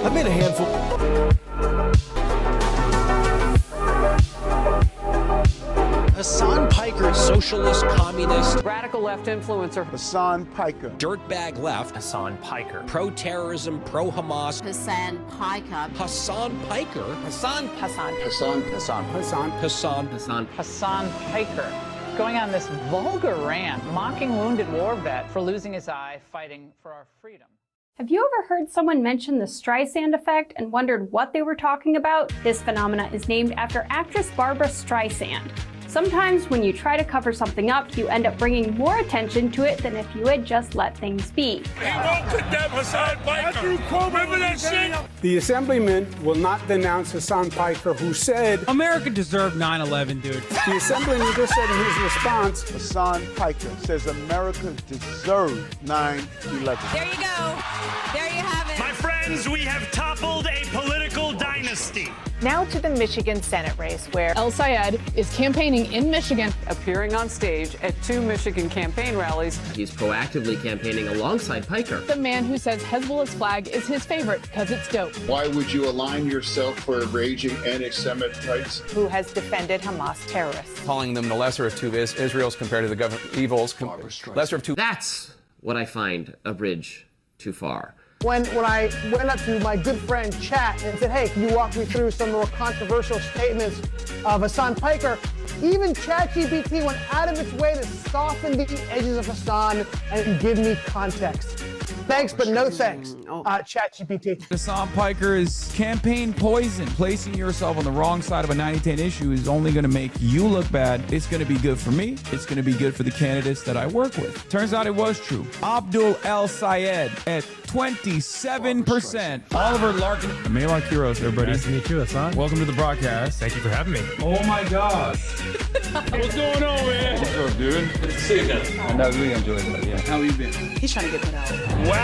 I made a handful. Hasan Piker, socialist, communist, radical left influencer. Hasan Piker. dirtbag left. Hasan Piker. Pro-terrorism, pro-Hamas. Hasan Piker. Hasan Piker. Hasan Piker. Going on this vulgar rant, mocking wounded war vet for losing his eye fighting for our freedom. Have you ever heard someone mention the Streisand effect and wondered what they were talking about? This phenomena is named after actress Barbara Streisand. Sometimes when you try to cover something up, you end up bringing more attention to it than if you had just let things be. We won't condemn Hasan Piker. Remember that shit? The assemblyman will not denounce Hasan Piker, who said, America deserved 9/11, dude. The assemblyman just said in his response, Hasan Piker says America deserved 9/11. There you go. There you have it. My friends, we have toppled a political dynasty. Now to the Michigan Senate race, where El Sayed is campaigning in Michigan, appearing on stage at 2 Michigan campaign rallies. He's proactively campaigning alongside Piker. the man who says Hezbollah's flag is his favorite because it's dope. Why would you align yourself for raging anti-Semites? who has defended Hamas terrorists. Calling them the lesser of two Israels compared to the evils. Lesser of two. That's what I find a bridge too far. When I went up to my good friend Chat and said, hey, can you walk me through some more controversial statements of Hasan Piker, even ChatGPT went out of its way to soften the edges of Hasan and give me context. Thanks, but no thanks, ChatGPT. Hasan Piker is campaign poison. Placing yourself on the wrong side of a 90-10 issue is only going to make you look bad. It's going to be good for me. It's going to be good for the candidates that I work with. Turns out it was true. Abdul El Sayed at 27%. Oliver Larkin. Melak Kiros, everybody. Nice to meet you, Hasan. Welcome to the broadcast. Thank you for having me. Oh my gosh. What's going on, man? What's up, dude? Good to see you guys. I really enjoyed it, yeah. How you been? He's trying to get that out. Wow.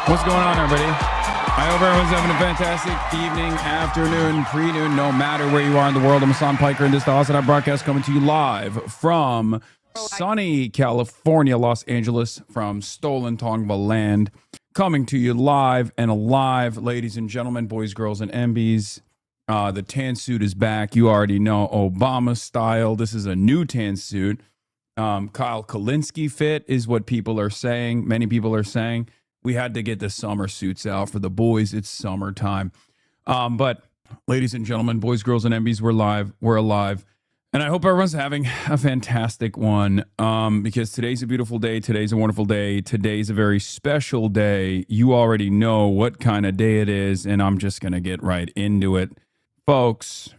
What's going on, everybody? I hope everyone's having a fantastic evening, afternoon, pre-noon, no matter where you are in the world. I'm Hasan Piker, and this is the HasanAbi broadcast coming to you live from sunny California, Los Angeles, from stolen Tongva land. Coming to you live and alive, ladies and gentlemen, boys, girls, and MBs. The tan suit is back. You already know, Obama style. This is a new tan suit. Kyle Kalinske fit is what people are saying. Many people are saying we had to get the summer suits out for the boys. It's summertime. But ladies and gentlemen, boys, girls, and MBs, we're live. We're alive. And I hope everyone's having a fantastic one, because today's a beautiful day. Today's a wonderful day. Today's a very special day. You already know what kind of day it is, and I'm just going to get right into it. Folks,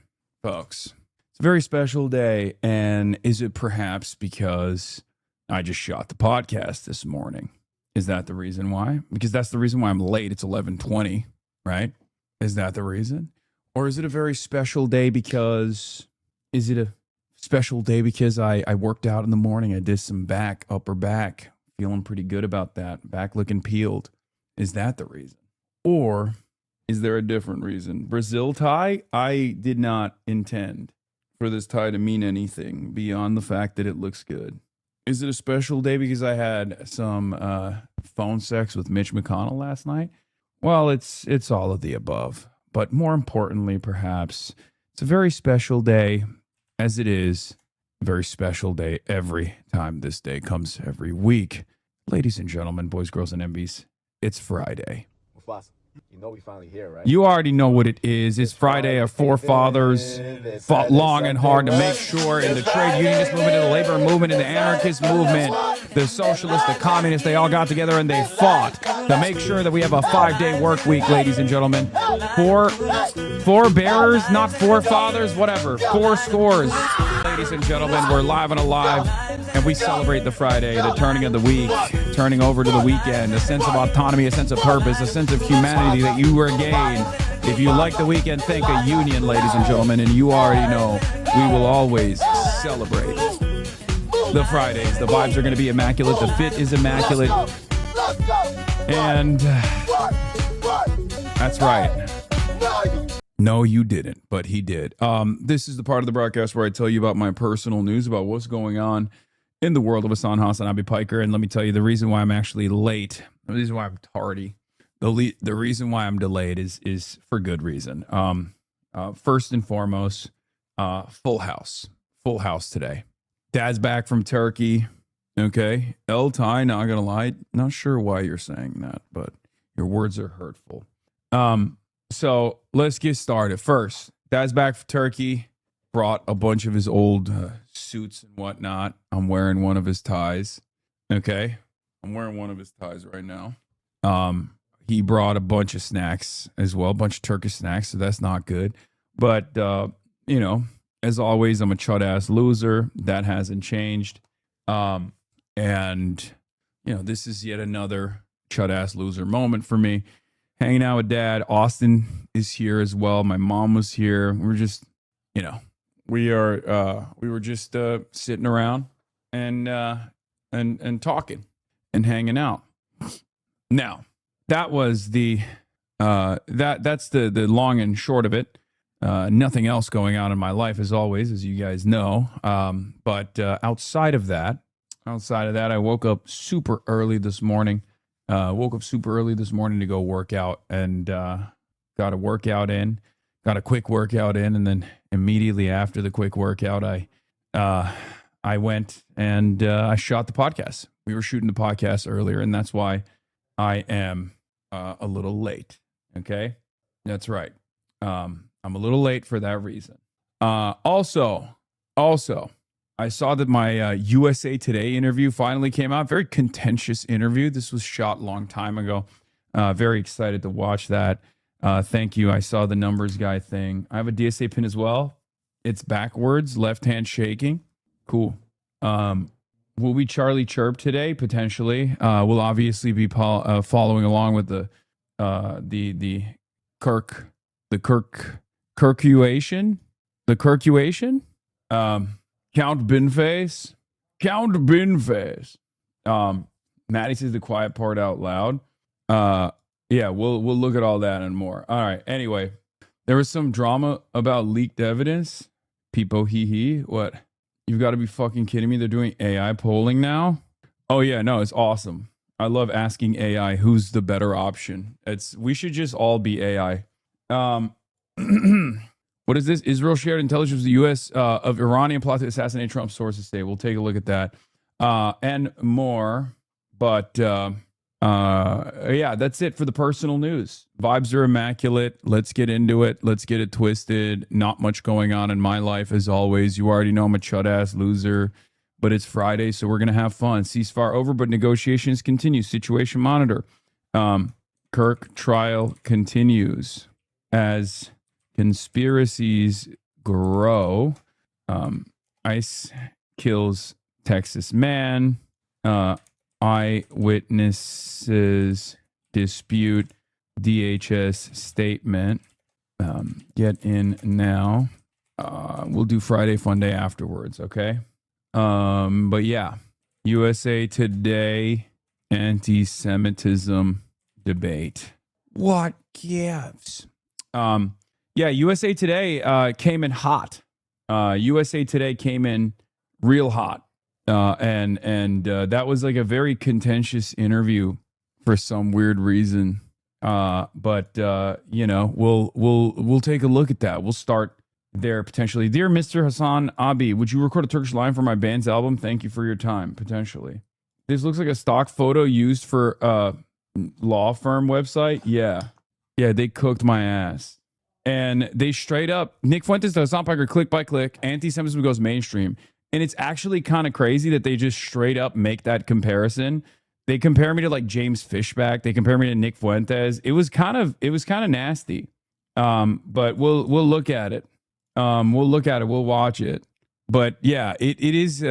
it's a very special day, and is it perhaps because I just shot the podcast this morning? Is that the reason why? Because that's the reason why I'm late. It's 11:20, right? Is that the reason? Or is it a very special day because... Is it a special day because I worked out in the morning? I did some upper back, feeling pretty good about that. Back looking peeled. Is that the reason? Or is there a different reason? Brazil tie? I did not intend for this tie to mean anything beyond the fact that it looks good. Is it a special day because I had some phone sex with Mitch McConnell last night? Well, it's all of the above. But more importantly, perhaps, it's a very special day, as it is a very special day every time this day comes every week. Ladies and gentlemen, boys, girls, and MBs, it's Friday. You know we finally here, right? You already know what it is. It's Friday. Our forefathers fought long and hard to make sure in the trade unionist movement, in the labor movement, in the anarchist movement, the socialists, the communists, they all got together and they fought to make sure that we have a 5-day work week, ladies and gentlemen. Four bearers, not forefathers, whatever. 4 scores. Ladies and gentlemen, we're live and alive, and we celebrate the Friday, the turning of the week, turning over to the weekend, a sense of autonomy, a sense of purpose, a sense of humanity that you regain. If you like the weekend, think a union, ladies and gentlemen, and you already know we will always celebrate the Fridays. The vibes are going to be immaculate. The fit is immaculate. And that's right. No, you didn't, but he did. This is the part of the broadcast where I tell you about my personal news, about what's going on in the world of HasanAbi Piker. And let me tell you, the reason why I'm actually late, the reason why I'm tardy, the reason why I'm delayed is for good reason. First and foremost, full house today. Dad's back from Turkey. Okay. Ty, not gonna lie, not sure why you're saying that, but your words are hurtful. So let's get started. First, Dad's back from Turkey, brought a bunch of his old suits and whatnot. I'm wearing one of his ties. Okay. I'm wearing one of his ties right now. He brought a bunch of snacks as well, a bunch of Turkish snacks, so that's not good. But, you know, as always, I'm a chud-ass loser. That hasn't changed. And, you know, this is yet another chud-ass loser moment for me. Hanging out with Dad. Austin is here as well. My mom was here. We're just, you know, we were just sitting around and talking and hanging out. Now, that was that's the long and short of it. Nothing else going on in my life as always, as you guys know. But outside of that, I woke up super early this morning. To go work out and got a workout in, got a quick workout in. And then immediately after the quick workout, I went and I shot the podcast. We were shooting the podcast earlier, and that's why I am a little late. Okay. That's right. I'm a little late for that reason. Also, I saw that my USA Today interview finally came out. Very contentious interview. This was shot a long time ago. Very excited to watch that. Thank you. I saw the numbers guy thing. I have a DSA pin as well. It's backwards, left hand shaking. Cool. Will we Charlie Chirp today? Potentially. We'll obviously be following along with the Kirkuation. Count Binface. Maddie says the quiet part out loud. Yeah, we'll look at all that and more. All right. Anyway, there was some drama about leaked evidence. Peepo hee hee. What? You've got to be fucking kidding me. They're doing AI polling now. Oh yeah, no, it's awesome. I love asking AI who's the better option. We should just all be AI. What is this? Israel shared intelligence with the U.S. Of Iranian plot to assassinate Trump, sources say. We'll take a look at that and more. But yeah, that's it for the personal news. Vibes are immaculate. Let's get into it. Let's get it twisted. Not much going on in my life as always. You already know I'm a chud-ass loser. But it's Friday, so we're going to have fun. Ceasefire over, but negotiations continue. Situation monitor. Kirk trial continues as conspiracies grow. ICE kills Texas man. Eyewitnesses dispute DHS statement. Get in now. We'll do Friday Fun Day afterwards, okay? But yeah, USA Today anti-Semitism debate. What gives? Yeah, USA Today came in hot. USA Today came in real hot. And that was like a very contentious interview for some weird reason. But you know, we'll take a look at that. We'll start there potentially. Dear Mr. HasanAbi, would you record a Turkish line for my band's album? Thank you for your time. Potentially. This looks like a stock photo used for law firm website. Yeah, they cooked my ass. And they straight up, Nick Fuentes to Hasan Piker, click by click, anti-Semitism goes mainstream. And it's actually kind of crazy that they just straight up make that comparison. They compare me to like James Fishback. They compare me to Nick Fuentes. It was kind of nasty. But we'll look at it. We'll watch it. But yeah, it is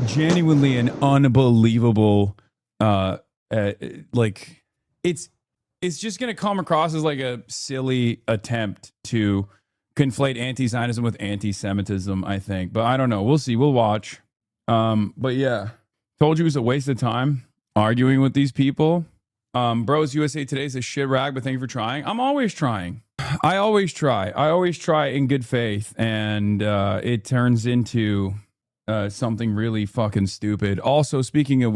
genuinely an unbelievable, like it's just going to come across as like a silly attempt to conflate anti-Zionism with anti-Semitism, I think. But I don't know. We'll see. We'll watch. But yeah, told you it was a waste of time arguing with these people. Bros, USA Today's a shit rag, but thank you for trying. I'm always trying. I always try in good faith. And it turns into something really fucking stupid. Also, speaking of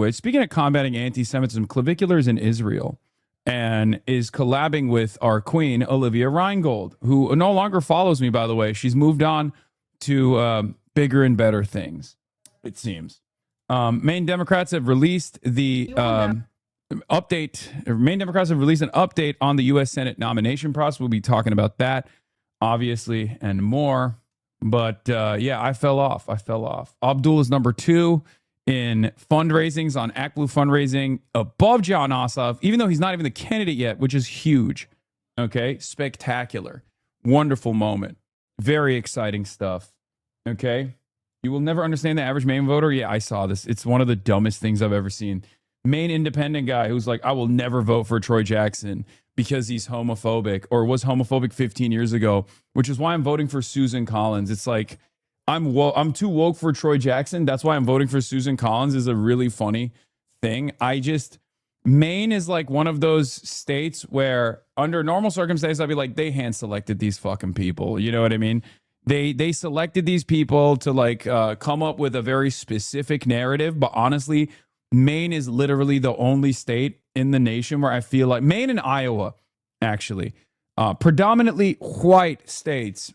combating anti-Semitism, Clavicular is in Israel and is collabing with our queen, Olivia Reingold, who no longer follows me, by the way. She's moved on to bigger and better things, it seems. Maine Democrats have released the update. Maine Democrats have released an update on the U.S. Senate nomination process. We'll be talking about that, obviously, and more. But yeah, I fell off. Abdul is number 2 in fundraisings on ActBlue fundraising, above John Ossoff, even though he's not even the candidate yet, which is huge. Okay, spectacular, wonderful moment, very exciting stuff. Okay, you will never understand the average Maine voter. Yeah, I saw this. It's one of the dumbest things I've ever seen. Maine independent guy who's like, I will never vote for Troy Jackson because he's homophobic or was homophobic 15 years ago, which is why I'm voting for Susan Collins. It's like, I'm too woke for Troy Jackson. That's why I'm voting for Susan Collins is a really funny thing. Maine is like one of those states where under normal circumstances, I'd be like, they hand selected these fucking people. You know what I mean? They selected these people to like come up with a very specific narrative. But honestly, Maine is literally the only state in the nation where I feel like Maine and Iowa, actually, predominantly white states,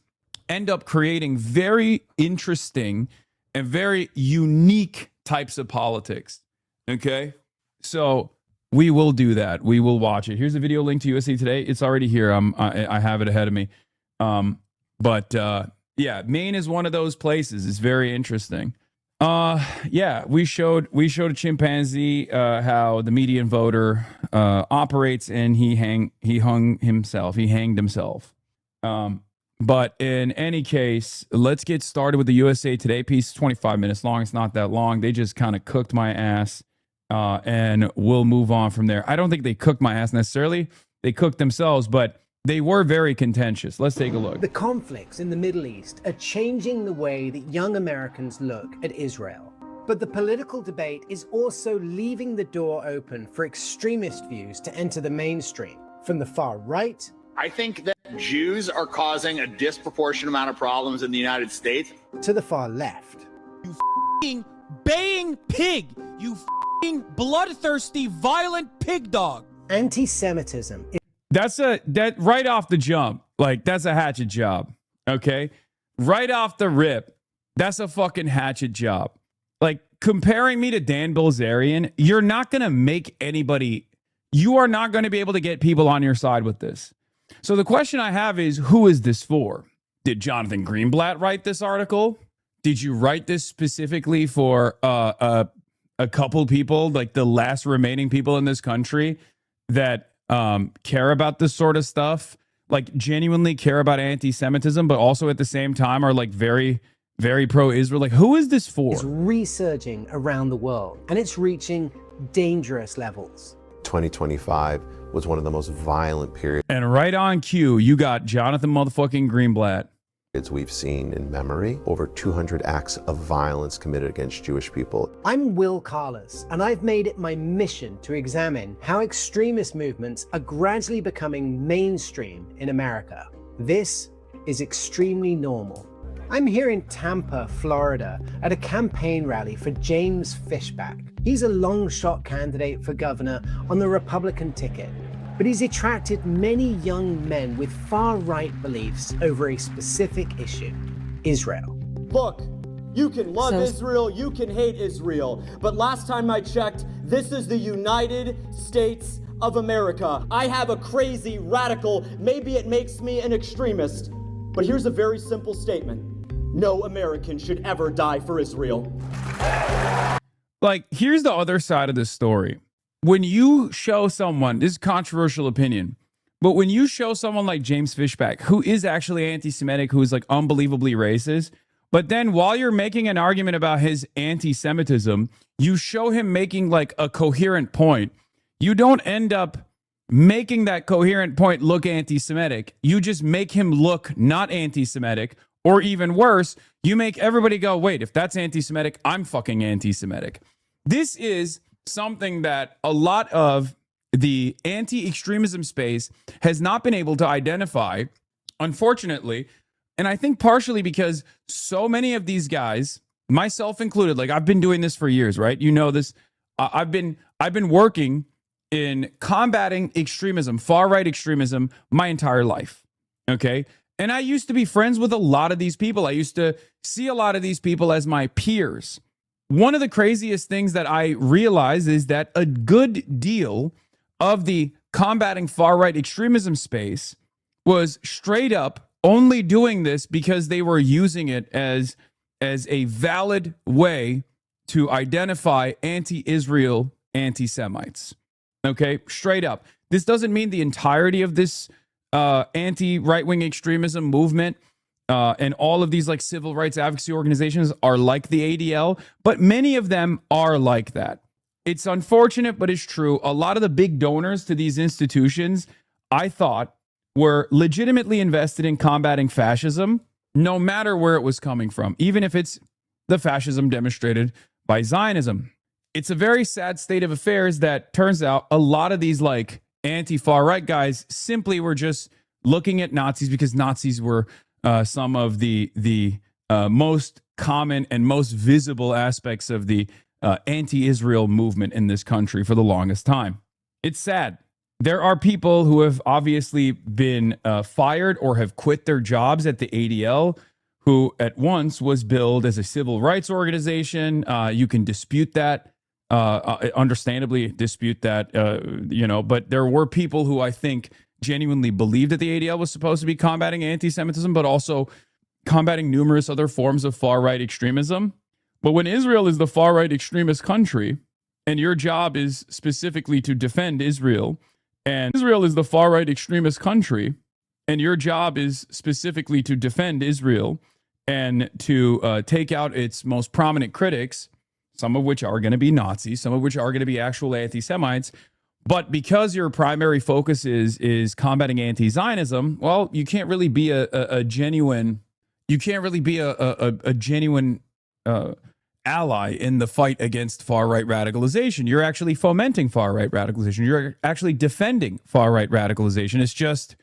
end up creating very interesting and very unique types of politics. Okay, so we will do that. We will watch it. Here's a video link to USA Today. It's already here. I have it ahead of me. Yeah, Maine is one of those places. It's very interesting. Yeah, we showed a chimpanzee how the median voter operates, and he hanged himself. But in any case, let's get started with the USA Today piece. 25 minutes long. It's not that long. They just kind of cooked my ass, and we'll move on from there. I don't think they cooked my ass necessarily. They cooked themselves, but they were very contentious. Let's take a look. The conflicts in the Middle East are changing the way that young Americans look at Israel. But the political debate is also leaving the door open for extremist views to enter the mainstream. From the far right, I think that Jews are causing a disproportionate amount of problems in the United States, to the far left. You f***ing baying pig! You f***ing bloodthirsty, violent pig dog! Anti-Semitism. That right off the jump, like that's a hatchet job. Okay, right off the rip, that's a fucking hatchet job. Like comparing me to Dan Bilzerian, you're not gonna make anybody. You are not going to be able to get people on your side with this. So the question I have is, who is this for? Did Jonathan Greenblatt write this article? Did you write this specifically for a couple people, like the last remaining people in this country that care about this sort of stuff, like genuinely care about anti-Semitism, but also at the same time are like very, very pro-Israel? Like, who is this for? It's resurging around the world, and it's reaching dangerous levels. 2025 was one of the most violent periods. And right on cue, you got Jonathan motherfucking Greenblatt. We've seen in memory over 200 acts of violence committed against Jewish people. I'm Will Carlos, and I've made it my mission to examine how extremist movements are gradually becoming mainstream in America. This is extremely normal. I'm here in Tampa, Florida, at a campaign rally for James Fishback. He's a long shot candidate for governor on the Republican ticket, but he's attracted many young men with far-right beliefs over a specific issue: Israel. Look, you can love Israel, you can hate Israel, but last time I checked, this is the United States of America. I have a crazy, radical, maybe it makes me an extremist, but here's a very simple statement. No American should ever die for Israel. Like, here's the other side of this story. When you show someone, this is controversial opinion, but when you show someone like James Fishback, who is actually anti-Semitic, who is like unbelievably racist, but then while you're making an argument about his anti-Semitism, you show him making like a coherent point, you don't end up making that coherent point look anti-Semitic. You just make him look not anti-Semitic. Or even worse, you make everybody go, wait, if that's anti-Semitic, I'm fucking anti-Semitic. This is something that a lot of the anti-extremism space has not been able to identify, unfortunately. And I think partially because so many of these guys myself included, like I've been doing this for years, right? You know this. I've been working in combating extremism, far-right extremism, my entire life. Okay. And I used to be friends with a lot of these people. I used to see a lot of these people as my peers. One of the craziest things that I realized is that a good deal of the combating far-right extremism space was straight up only doing this because they were using it as a valid way to identify anti-Israel anti-Semites. Okay, straight up. This doesn't mean the entirety of this anti-right-wing extremism movement and all of these like civil rights advocacy organizations are like the ADL, but many of them are like that. It's unfortunate, but it's true. A lot of the big donors to these institutions, I thought, were legitimately invested in combating fascism, no matter where it was coming from, even if it's the fascism demonstrated by Zionism. It's a very sad state of affairs that turns out a lot of these like anti-far right guys simply were just looking at Nazis because Nazis were some of the most common and most visible aspects of the anti-Israel movement in this country for the longest time. It's sad. There are people who have obviously been fired or have quit their jobs at the ADL, who at once was billed as a civil rights organization. You can dispute that, understandably dispute that, but there were people who I think genuinely believed that the ADL was supposed to be combating anti-Semitism, but also combating numerous other forms of far-right extremism. But when Israel is the far-right extremist country, and your job is specifically to defend Israel, and Israel is the far-right extremist country, and your job is specifically to defend Israel and to take out its most prominent critics, some of which are going to be Nazis, some of which are going to be actual anti-Semites, but because your primary focus is combating anti-Zionism, well, you can't really be a genuine ally in the fight against far-right radicalization. You're actually fomenting far-right radicalization. You're actually defending far-right radicalization. It's just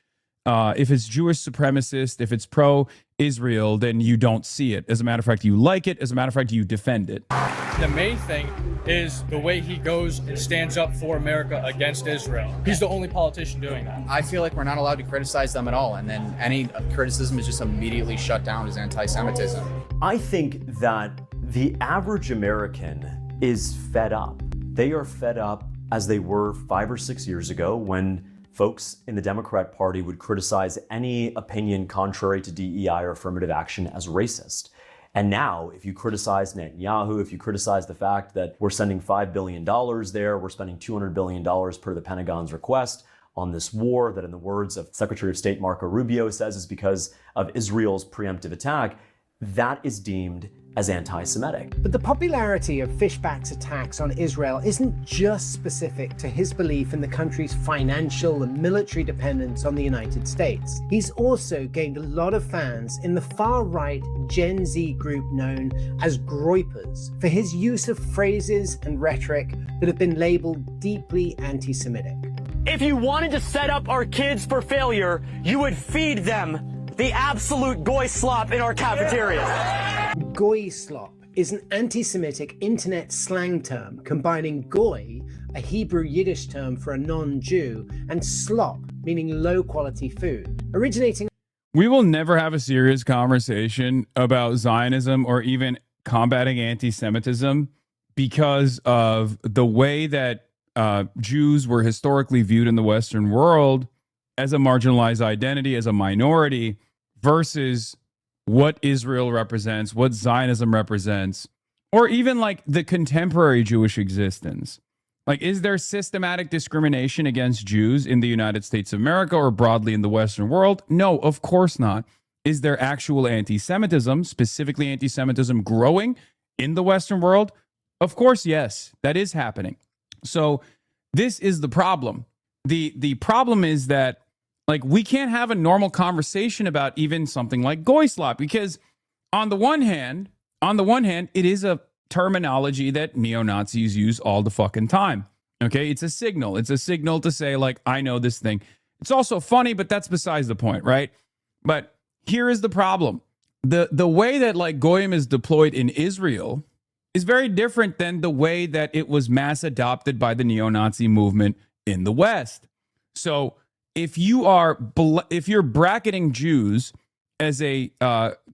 if it's Jewish supremacist, if it's pro-Israel, then you don't see it. As a matter of fact, you like it. As a matter of fact, you defend it. The main thing is the way he goes and stands up for America against Israel. He's the only politician doing that. I feel like we're not allowed to criticize them at all, and then any criticism is just immediately shut down as anti-Semitism. I think that the average American is fed up. They are fed up as they were 5 or 6 years ago when folks in the Democrat Party would criticize any opinion contrary to DEI or affirmative action as racist. And now, if you criticize Netanyahu, if you criticize the fact that we're sending $5 billion there, we're spending $200 billion per the Pentagon's request on this war that, in the words of Secretary of State Marco Rubio, says is because of Israel's preemptive attack, that is deemed as anti-Semitic. But the popularity of Fishback's attacks on Israel isn't just specific to his belief in the country's financial and military dependence on the United States. He's also gained a lot of fans in the far-right Gen Z group known as Groypers for his use of phrases and rhetoric that have been labeled deeply anti-Semitic. If you wanted to set up our kids for failure, you would feed them the absolute goy slop in our cafeteria. Goy slop is an anti-Semitic internet slang term combining goy, a Hebrew Yiddish term for a non-Jew, and slop, meaning low-quality food. Originating... We will never have a serious conversation about Zionism or even combating anti-Semitism because of the way that Jews were historically viewed in the Western world as a marginalized identity, as a minority, versus what Israel represents, what Zionism represents, or even like the contemporary Jewish existence. Like, is there systematic discrimination against Jews in the United States of America or broadly in the Western world? No, of course not. Is there actual anti-Semitism, specifically anti-Semitism growing in the Western world? Of course, yes, that is happening. So this is the problem. The problem is that, like, we can't have a normal conversation about even something like goy slop because on the one hand, it is a terminology that neo-Nazis use all the fucking time. Okay, it's a signal. It's a signal to say, like, I know this thing. It's also funny, but that's besides the point, right? But here is the problem. the way that like Goyim is deployed in Israel is very different than the way that it was mass adopted by the neo-Nazi movement in the West. So if you're bracketing Jews as a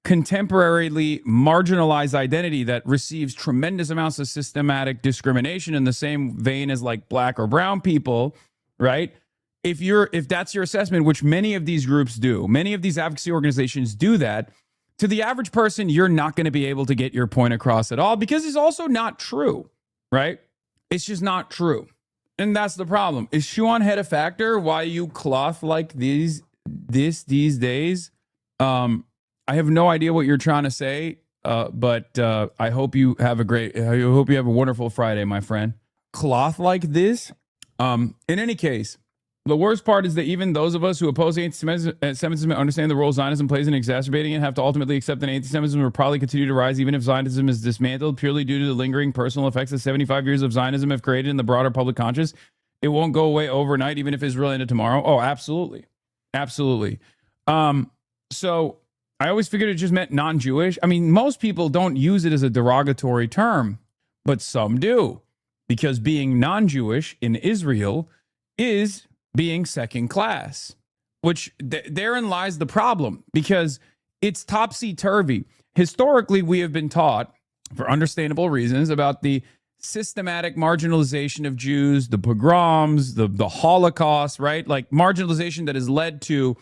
contemporarily marginalized identity that receives tremendous amounts of systematic discrimination in the same vein as like black or brown people, right? If that's your assessment, which many of these groups do, many of these advocacy organizations do that, to the average person, you're not going to be able to get your point across at all because it's also not true, right? It's just not true. And that's the problem. Is shoe on head a factor? Why you cloth like these days? I have no idea what you're trying to say, but I hope you have a wonderful Friday, my friend. Cloth like this? In any case, the worst part is that even those of us who oppose anti-Semitism and understand the role Zionism plays in exacerbating it have to ultimately accept that anti-Semitism will probably continue to rise even if Zionism is dismantled purely due to the lingering personal effects that 75 years of Zionism have created in the broader public conscience. It won't go away overnight, even if Israel ended tomorrow. Oh, absolutely. Absolutely. So I always figured it just meant non-Jewish. I mean, most people don't use it as a derogatory term, but some do, because being non-Jewish in Israel is being second class, which therein lies the problem, because it's topsy-turvy. Historically, we have been taught, for understandable reasons, about the systematic marginalization of Jews, the pogroms, the Holocaust, right? Like marginalization that has led to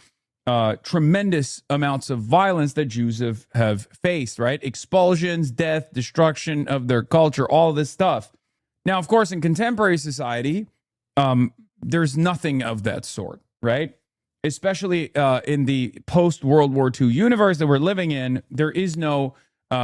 tremendous amounts of violence that Jews have faced, right? Expulsions, death, destruction of their culture, all this stuff. Now, of course, in contemporary society, there's nothing of that sort, right? Especially in the post-World War II universe that we're living in, there is no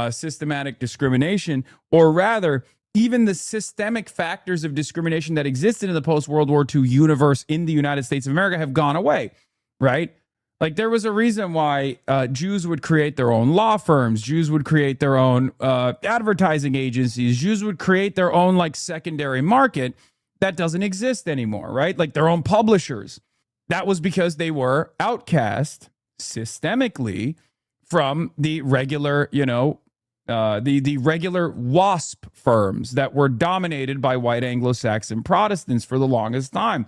systematic discrimination, or rather, even the systemic factors of discrimination that existed in the post-World War II universe in the United States of America have gone away, right? Like there was a reason why Jews would create their own law firms, Jews would create their own advertising agencies, Jews would create their own like secondary market that doesn't exist anymore, right? Like their own publishers. That was because they were outcast systemically from the regular, the regular WASP firms that were dominated by white Anglo-Saxon Protestants for the longest time.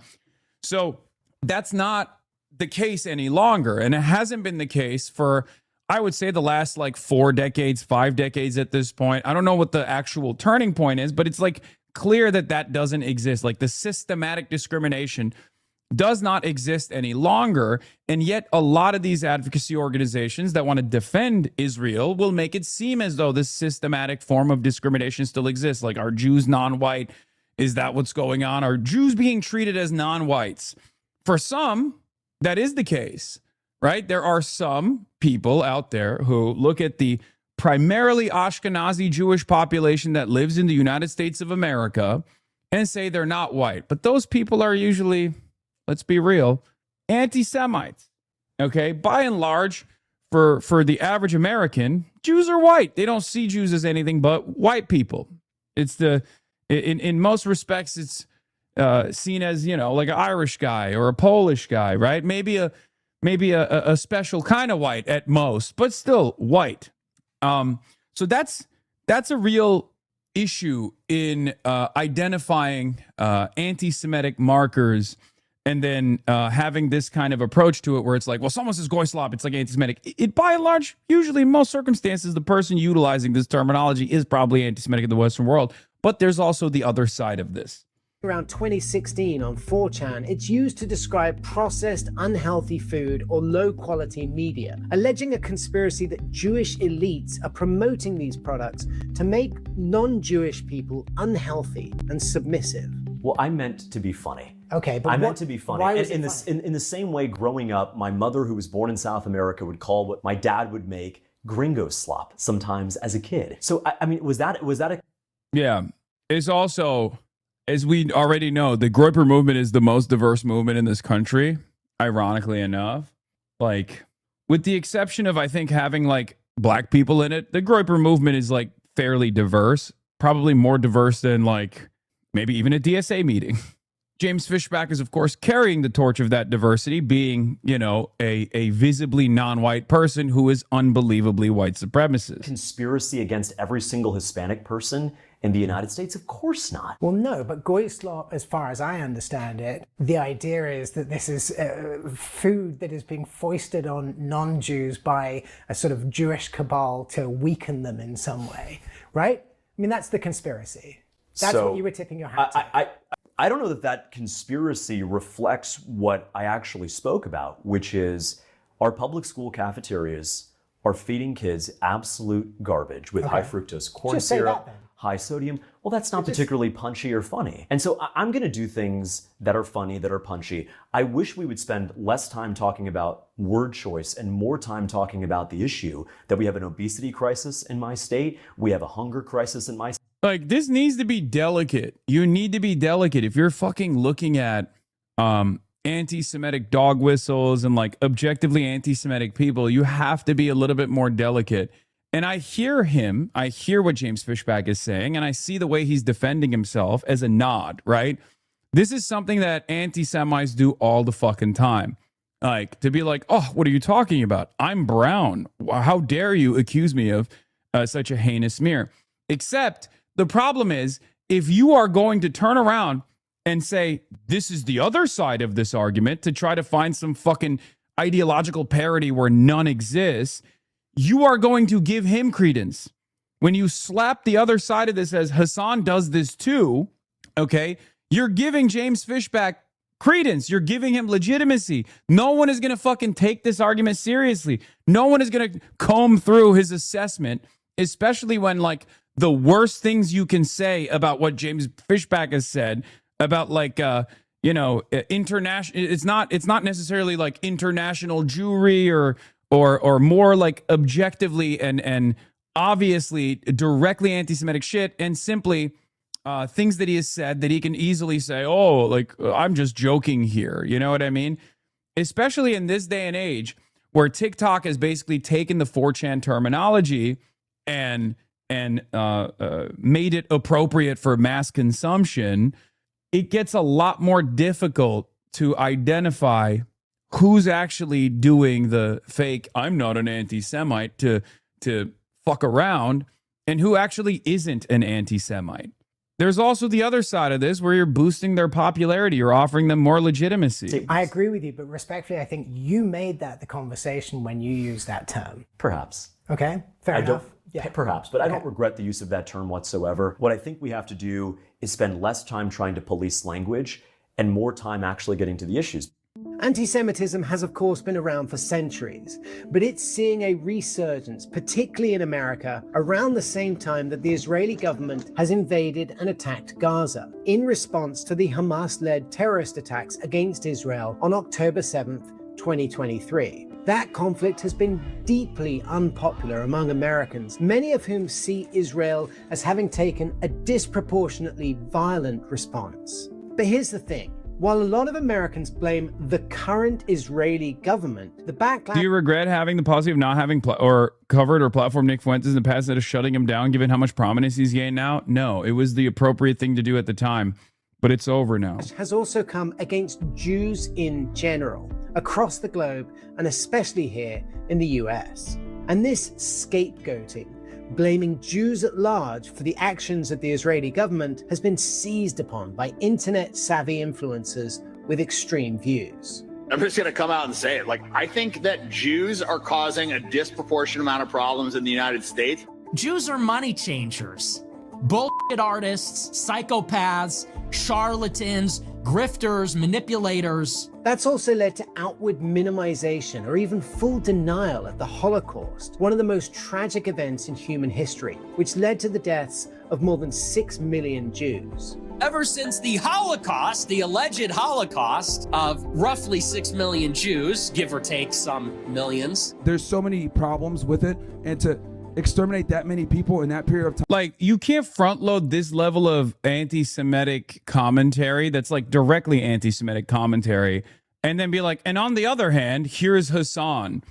So that's not the case any longer. And it hasn't been the case for, I would say, the last like 4 decades, 5 decades at this point. I don't know what the actual turning point is, but it's like clear that doesn't exist. Like the systematic discrimination does not exist any longer. And yet a lot of these advocacy organizations that want to defend Israel will make it seem as though this systematic form of discrimination still exists. Like, are Jews non-white? Is that what's going on? Are Jews being treated as non-whites? For some, that is the case, right? There are some people out there who look at the primarily Ashkenazi Jewish population that lives in the United States of America and say they're not white. But those people are usually, let's be real, anti-Semites. Okay, by and large, for the average American, Jews are white. They don't see Jews as anything but white people. It's in most respects, it's seen as, like an Irish guy or a Polish guy, right? Maybe a special kind of white at most, but still white. So that's a real issue in identifying anti-Semitic markers and then having this kind of approach to it where it's like, well, someone says goy slop, it's like anti-Semitic. It by and large, usually in most circumstances, the person utilizing this terminology is probably anti-Semitic in the Western world. But there's also the other side of this. Around 2016 on 4chan, it's used to describe processed, unhealthy food or low-quality media, alleging a conspiracy that Jewish elites are promoting these products to make non-Jewish people unhealthy and submissive. Well, I meant to be funny. Okay, but I meant to be funny. Why was in it funny? the same way, growing up, my mother, who was born in South America, would call what my dad would make gringo slop sometimes as a kid. So I mean, was that a? Yeah, it's also, as we already know, the Groyper movement is the most diverse movement in this country, ironically enough. Like, with the exception of, I think, having like black people in it, the Groyper movement is like fairly diverse, probably more diverse than like maybe even a DSA meeting. James Fishback is, of course, carrying the torch of that diversity, being, you know, a visibly non-white person who is unbelievably white supremacist. Conspiracy against every single Hispanic person in the United States? Of course not. Well, no, but Goyslop, as far as I understand it, the idea is that this is food that is being foisted on non-Jews by a sort of Jewish cabal to weaken them in some way, right? I mean, that's the conspiracy. That's what you were tipping your hat to. I don't know that that conspiracy reflects what I actually spoke about, which is our public school cafeterias are feeding kids absolute garbage with high fructose corn syrup, high sodium. Well, that's not particularly punchy or funny. And so I'm going to do things that are funny, that are punchy. I wish we would spend less time talking about word choice and more time talking about the issue that we have an obesity crisis in my state. We have a hunger crisis in my state. Like, this needs to be delicate. You need to be delicate. If you're fucking looking at anti-Semitic dog whistles and like objectively anti-Semitic people, you have to be a little bit more delicate. And I hear him, I hear what James Fishback is saying, and I see the way he's defending himself as a nod, right? This is something that anti-Semites do all the fucking time. Like, to be like, oh, what are you talking about? I'm brown. How dare you accuse me of such a heinous smear? Except the problem is, if you are going to turn around and say, this is the other side of this argument to try to find some fucking ideological parity where none exists, you are going to give him credence. When you slap the other side of this as Hasan does this too, okay, you're giving James Fishback credence. You're giving him legitimacy. No one is going to fucking take this argument seriously. No one is going to comb through his assessment, especially when like the worst things you can say about what James Fishback has said about like, you know, international, it's not necessarily like international Jewry or more like objectively and obviously directly anti-Semitic shit, and simply things that he has said that he can easily say, oh, like, I'm just joking here. You know what I mean? Especially in this day and age where TikTok has basically taken the 4chan terminology and made it appropriate for mass consumption. It gets a lot more difficult to identify who's actually doing the fake, I'm not an anti-Semite, to fuck around, and who actually isn't an anti-Semite. There's also the other side of this where you're boosting their popularity. You're offering them more legitimacy. I agree with you, but respectfully, I think you made that the conversation when you used that term. Perhaps. Okay, fair enough. Perhaps, but I don't regret the use of that term whatsoever. What I think we have to do is spend less time trying to police language and more time actually getting to the issues. Anti-Semitism has, of course, been around for centuries, but it's seeing a resurgence, particularly in America, around the same time that the Israeli government has invaded and attacked Gaza in response to the Hamas-led terrorist attacks against Israel on October 7th, 2023. That conflict has been deeply unpopular among Americans, many of whom see Israel as having taken a disproportionately violent response. But here's the thing. While a lot of Americans blame the current Israeli government, the backlash... Do you regret having the policy of not having covered or platformed Nick Fuentes in the past instead of shutting him down, given how much prominence he's gained now? No, it was the appropriate thing to do at the time, but it's over now. ...has also come against Jews in general, across the globe, and especially here in the US. And this scapegoating, blaming Jews at large for the actions of the Israeli government, has been seized upon by internet-savvy influencers with extreme views. I'm just going to come out and say it. Like, I think that Jews are causing a disproportionate amount of problems in the United States. Jews are money changers, bullshit artists, psychopaths, charlatans, grifters, manipulators. That's also led to outward minimization or even full denial of the Holocaust, one of the most tragic events in human history, which led to the deaths of more than 6 million Jews. Ever since the Holocaust, the alleged Holocaust of roughly 6 million Jews, give or take some millions. There's so many problems with it, and to exterminate that many people in that period of time. Like, you can't front load this level of anti-Semitic commentary that's like directly anti-Semitic commentary and then be like, and on the other hand, here's Hasan.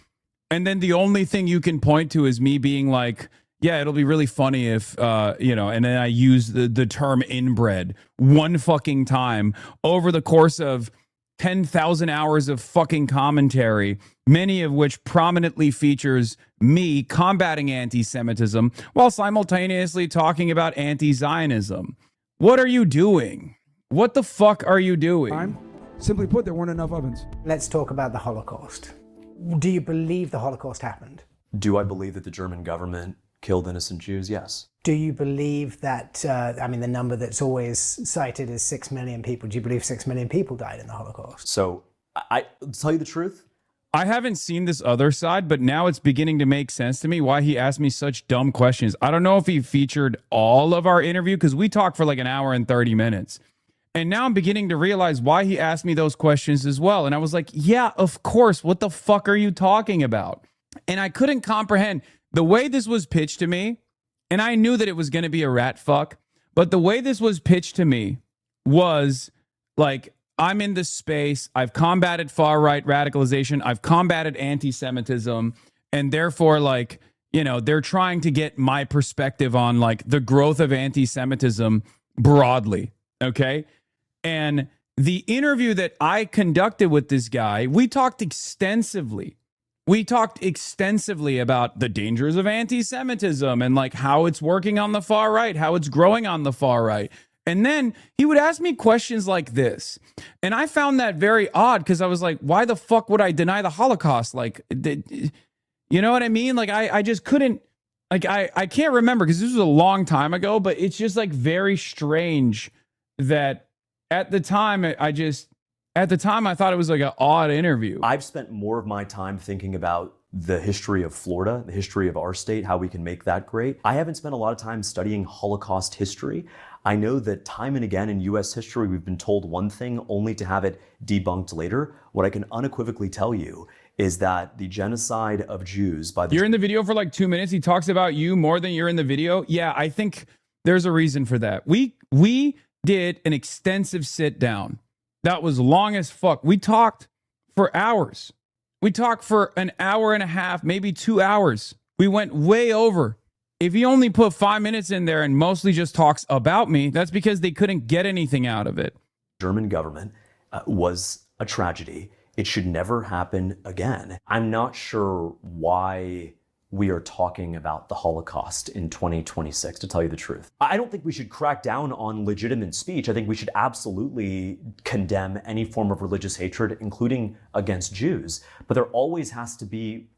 And then the only thing you can point to is me being like, yeah, it'll be really funny if, and then I use the term inbred one fucking time over the course of 10,000 hours of fucking commentary, many of which prominently features me combating anti-Semitism while simultaneously talking about anti-Zionism. What are you doing? What the fuck are you doing? Simply put, there weren't enough ovens. Let's talk about the Holocaust. Do you believe the Holocaust happened? Do I believe that the German government killed innocent Jews? Yes. Do you believe that, the number that's always cited is 6 million people. Do you believe 6 million people died in the Holocaust? So, I tell you the truth, I haven't seen this other side, but now it's beginning to make sense to me why he asked me such dumb questions. I don't know if he featured all of our interview because we talked for like an hour and 30 minutes. And now I'm beginning to realize why he asked me those questions as well. And I was like, yeah, of course. What the fuck are you talking about? And I couldn't comprehend the way this was pitched to me. And I knew that it was going to be a rat fuck. But the way this was pitched to me was like, I'm in this space. I've combated far-right radicalization. I've combated anti-Semitism. And therefore, like, they're trying to get my perspective on like the growth of anti-Semitism broadly. Okay. And the interview that I conducted with this guy, we talked extensively. We talked extensively about the dangers of anti-Semitism and like how it's working on the far right, how it's growing on the far right. And then he would ask me questions like this. And I found that very odd because I was like, why the fuck would I deny the Holocaust? Like, you know what I mean? Like, I just couldn't, like, I can't remember because this was a long time ago, but it's just like very strange that at the time, I thought it was like an odd interview. I've spent more of my time thinking about the history of Florida, the history of our state, how we can make that great. I haven't spent a lot of time studying Holocaust history. I know that time and again in US history, we've been told one thing only to have it debunked later. What I can unequivocally tell you is that the genocide of Jews by the... You're in the video for like 2 minutes. He talks about you more than you're in the video. Yeah, I think there's a reason for that. We did an extensive sit down. That was long as fuck. We talked for hours. We talked for an hour and a half, maybe 2 hours. We went way over. If he only put 5 minutes in there and mostly just talks about me, that's because they couldn't get anything out of it. German government was a tragedy. It should never happen again. I'm not sure why we are talking about the Holocaust in 2026, to tell you the truth. I don't think we should crack down on legitimate speech. I think we should absolutely condemn any form of religious hatred, including against Jews. But there always has to be...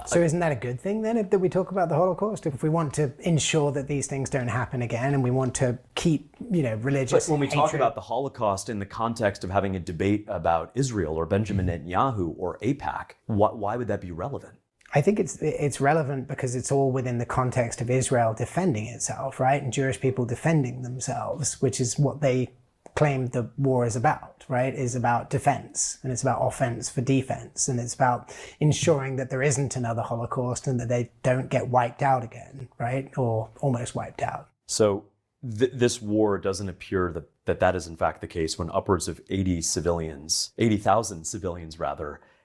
So isn't that a good thing then, that we talk about the Holocaust? If we want to ensure that these things don't happen again and we want to keep, religious But when we hatred... talk about the Holocaust in the context of having a debate about Israel or Benjamin Netanyahu or AIPAC, why would that be relevant? I think it's relevant because it's all within the context of Israel defending itself, right? And Jewish people defending themselves, which is what they claim the war is about, right? Is about defense, and it's about offense for defense, and it's about ensuring that there isn't another Holocaust and that they don't get wiped out again, right? Or almost wiped out. So this war doesn't appear that is in fact the case when upwards of 80,000 civilians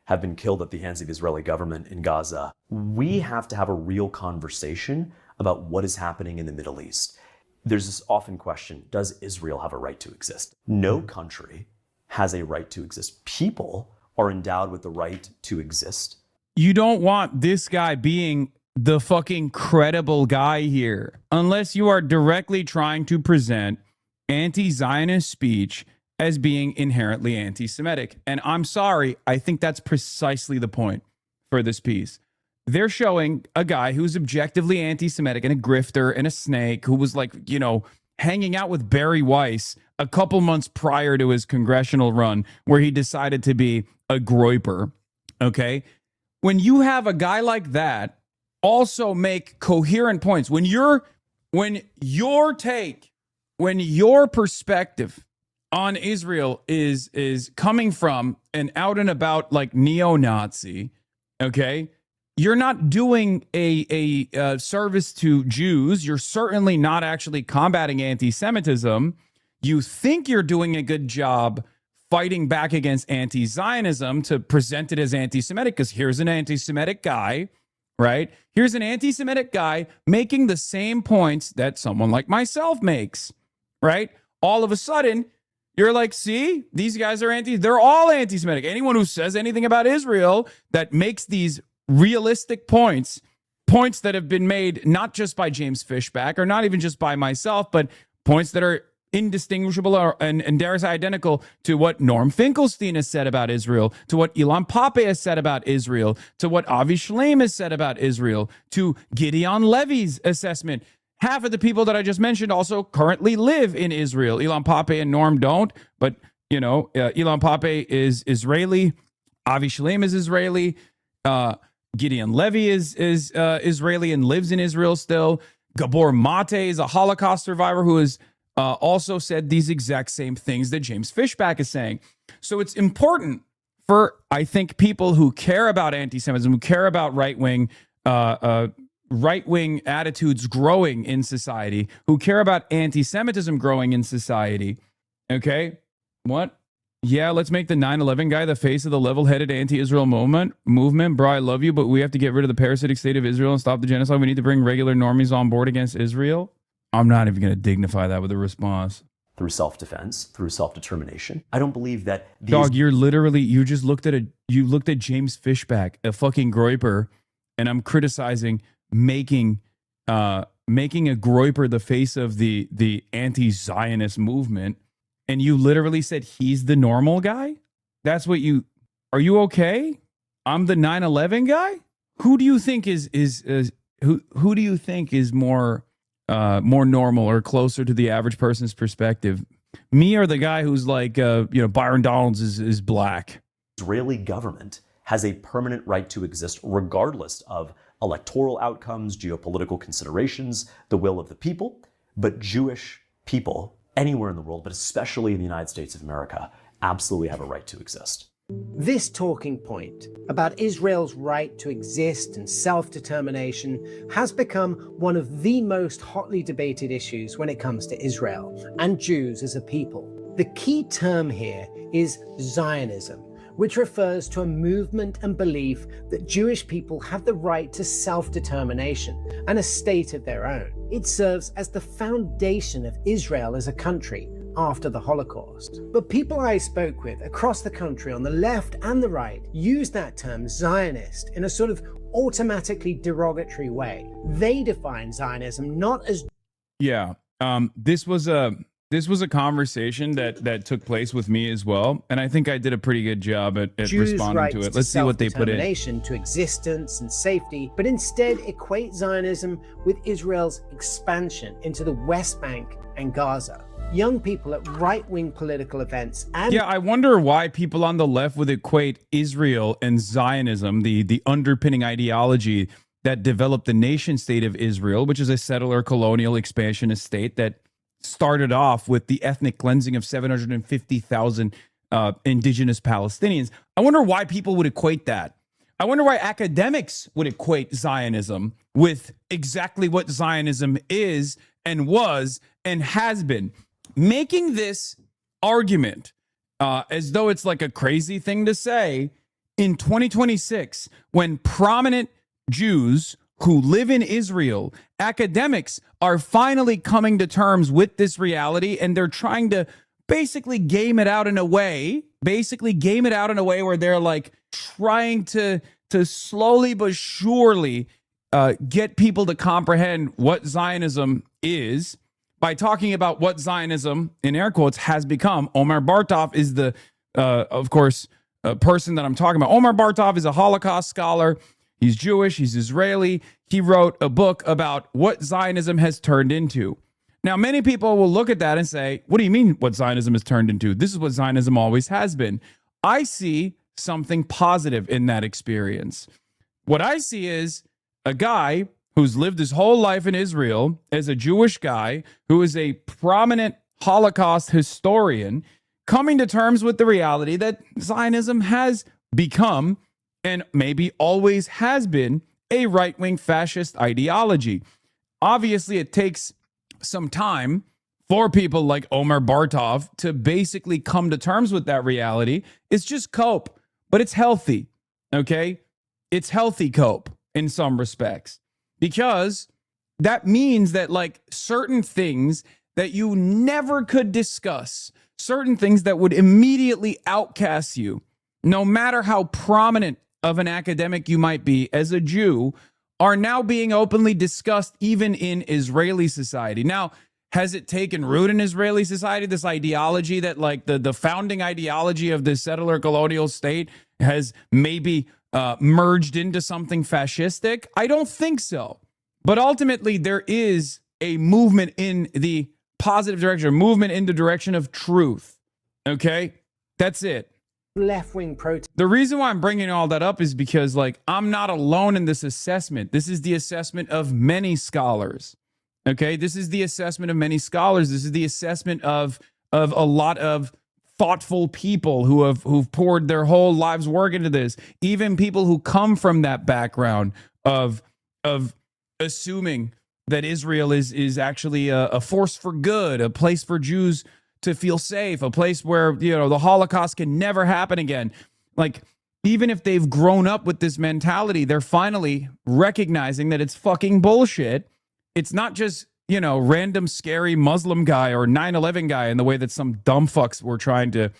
have been killed at the hands of the Israeli government in Gaza. We have to have a real conversation about what is happening in the Middle East. There's this often question, does Israel have a right to exist? No country has a right to exist. People are endowed with the right to exist. You don't want this guy being the fucking credible guy here, unless you are directly trying to present anti-Zionist speech as being inherently anti-Semitic. And I'm sorry, I think that's precisely the point for this piece. They're showing a guy who's objectively anti-Semitic and a grifter and a snake who was like, hanging out with Barry Weiss a couple months prior to his congressional run where he decided to be a groiper. Okay. When you have a guy like that also make coherent points, when your perspective on Israel is coming from an out and about like neo-Nazi, okay, you're not doing a service to Jews. You're certainly not actually combating anti-Semitism. You think you're doing a good job fighting back against anti-Zionism to present it as anti-Semitic, because here's an anti-Semitic guy right? Here's an anti-Semitic guy making the same points that someone like myself makes, right? All of a sudden, you're like, see, these guys are they're all anti-Semitic. Anyone who says anything about Israel that makes these realistic points that have been made not just by James Fishback or not even just by myself, but points that are indistinguishable and dare I say identical to what Norm Finkelstein has said about Israel, to what Ilan Pappé has said about Israel, to what Avi Shlaim has said about Israel, to Gideon Levy's assessment. Half of the people that I just mentioned also currently live in Israel. Ilan Pappé and Norm don't, but, Ilan Pappé is Israeli. Avi Shlaim is Israeli. Gideon Levy is Israeli and lives in Israel still. Gabor Mate is a Holocaust survivor who has also said these exact same things that James Fishback is saying. So it's important for, I think, people who care about anti-Semitism, who care about right-wing attitudes growing in society, who care about anti-Semitism growing in society. Okay? What? Yeah, let's make the 9/11 guy the face of the level-headed anti-Israel movement. Bro, I love you, but we have to get rid of the parasitic state of Israel and stop the genocide. We need to bring regular normies on board against Israel. I'm not even going to dignify that with a response. Through self-defense, through self-determination. I don't believe that these... Dog, you just looked at James Fishback, a fucking groiper, and I'm criticizing making a groiper the face of the anti-Zionist movement, and you literally said he's the normal guy? That's what you... Are you okay? I'm the 9/11 guy? Who do you think is who do you think is more normal or closer to the average person's perspective? Me or the guy who's like Byron Donalds is black? Israeli government has a permanent right to exist regardless of electoral outcomes, geopolitical considerations, the will of the people. But Jewish people anywhere in the world, but especially in the United States of America, absolutely have a right to exist. This talking point about Israel's right to exist and self-determination has become one of the most hotly debated issues when it comes to Israel and Jews as a people. The key term here is Zionism, which refers to a movement and belief that Jewish people have the right to self-determination and a state of their own. It serves as the foundation of Israel as a country after the Holocaust. But people I spoke with across the country on the left and the right use that term Zionist in a sort of automatically derogatory way. They define Zionism not as... Yeah, this was a conversation that took place with me as well, and I think I did a pretty good job at responding to it. Let's see what they put in. To existence and safety, but instead equate Zionism with Israel's expansion into the West Bank and Gaza. Young people at right-wing political events and... Yeah, I wonder why people on the left would equate Israel and Zionism, the underpinning ideology that developed the nation state of Israel, which is a settler colonial expansionist state that started off with the ethnic cleansing of 750,000 indigenous Palestinians. I wonder why people would equate that. I wonder why academics would equate Zionism with exactly what Zionism is and was and has been. Making this argument as though it's like a crazy thing to say in 2026, when prominent Jews who live in Israel, academics, are finally coming to terms with this reality, and they're trying to basically game it out in a way where they're like trying to slowly but surely get people to comprehend what Zionism is by talking about what Zionism, in air quotes, has become. Omar Bartov is the, of course, person that I'm talking about. Omar Bartov is a Holocaust scholar. He's Jewish. He's Israeli. He wrote a book about what Zionism has turned into. Now, many people will look at that and say, what do you mean what Zionism has turned into? This is what Zionism always has been. I see something positive in that experience. What I see is a guy who's lived his whole life in Israel as a Jewish guy who is a prominent Holocaust historian coming to terms with the reality that Zionism has become and maybe always has been a right-wing fascist ideology. Obviously, it takes some time for people like Omar Bartov to basically come to terms with that reality. It's just cope, but it's healthy, okay? It's healthy cope. in some respects, because that means that like certain things that you never could discuss, certain things that would immediately outcast you, no matter how prominent of an academic you might be as a Jew, are now being openly discussed even in Israeli society. Now, has it taken root in Israeli society, this ideology that like the founding ideology of the settler colonial state has maybe merged into something fascistic? I don't think so. But ultimately, there is a movement in the positive direction, a movement in the direction of truth. Okay? That's it. Left-wing protest. The reason why I'm bringing all that up is because, like, I'm not alone in this assessment. This is the assessment of many scholars. Okay? This is the assessment of many scholars. This is the assessment of a lot of thoughtful people who've poured their whole lives' work into this. Even people who come from that background of assuming that Israel is actually a force for good, a place for Jews to feel safe, a place where, you know, the Holocaust can never happen again. Like, even if they've grown up with this mentality, they're finally recognizing that it's fucking bullshit. It's not just, you know, random scary Muslim guy or 9/11 guy in the way that some dumb fucks were trying to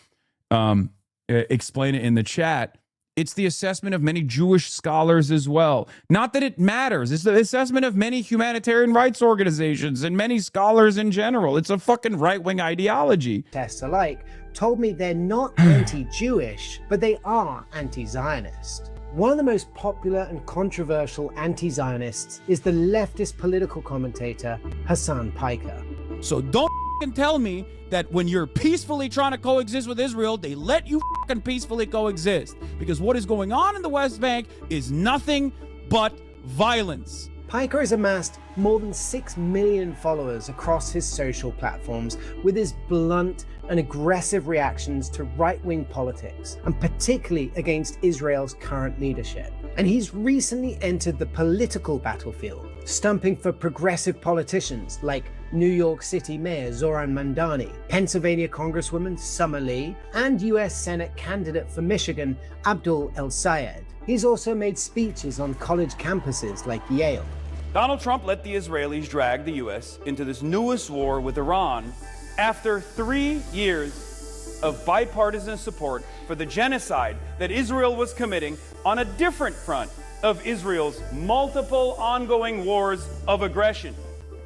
explain it in the chat. It's the assessment of many Jewish scholars as well. Not that it matters. It's the assessment of many humanitarian rights organizations and many scholars in general. It's a fucking right-wing ideology. Tests alike told me they're not anti-Jewish, but they are anti-Zionist. One of the most popular and controversial anti-Zionists is the leftist political commentator Hasan Piker. So don't tell me that when you're peacefully trying to coexist with Israel, they let you peacefully coexist. Because what is going on in the West Bank is nothing but violence. Piker has amassed more than 6 million followers across his social platforms with his blunt and aggressive reactions to right-wing politics, and particularly against Israel's current leadership. And he's recently entered the political battlefield, stumping for progressive politicians like New York City Mayor Zoran Mandani, Pennsylvania Congresswoman Summer Lee, and US Senate candidate for Michigan Abdul El-Sayed. He's also made speeches on college campuses like Yale. Donald Trump let the Israelis drag the U.S. into this newest war with Iran after 3 years of bipartisan support for the genocide that Israel was committing on a different front of Israel's multiple ongoing wars of aggression.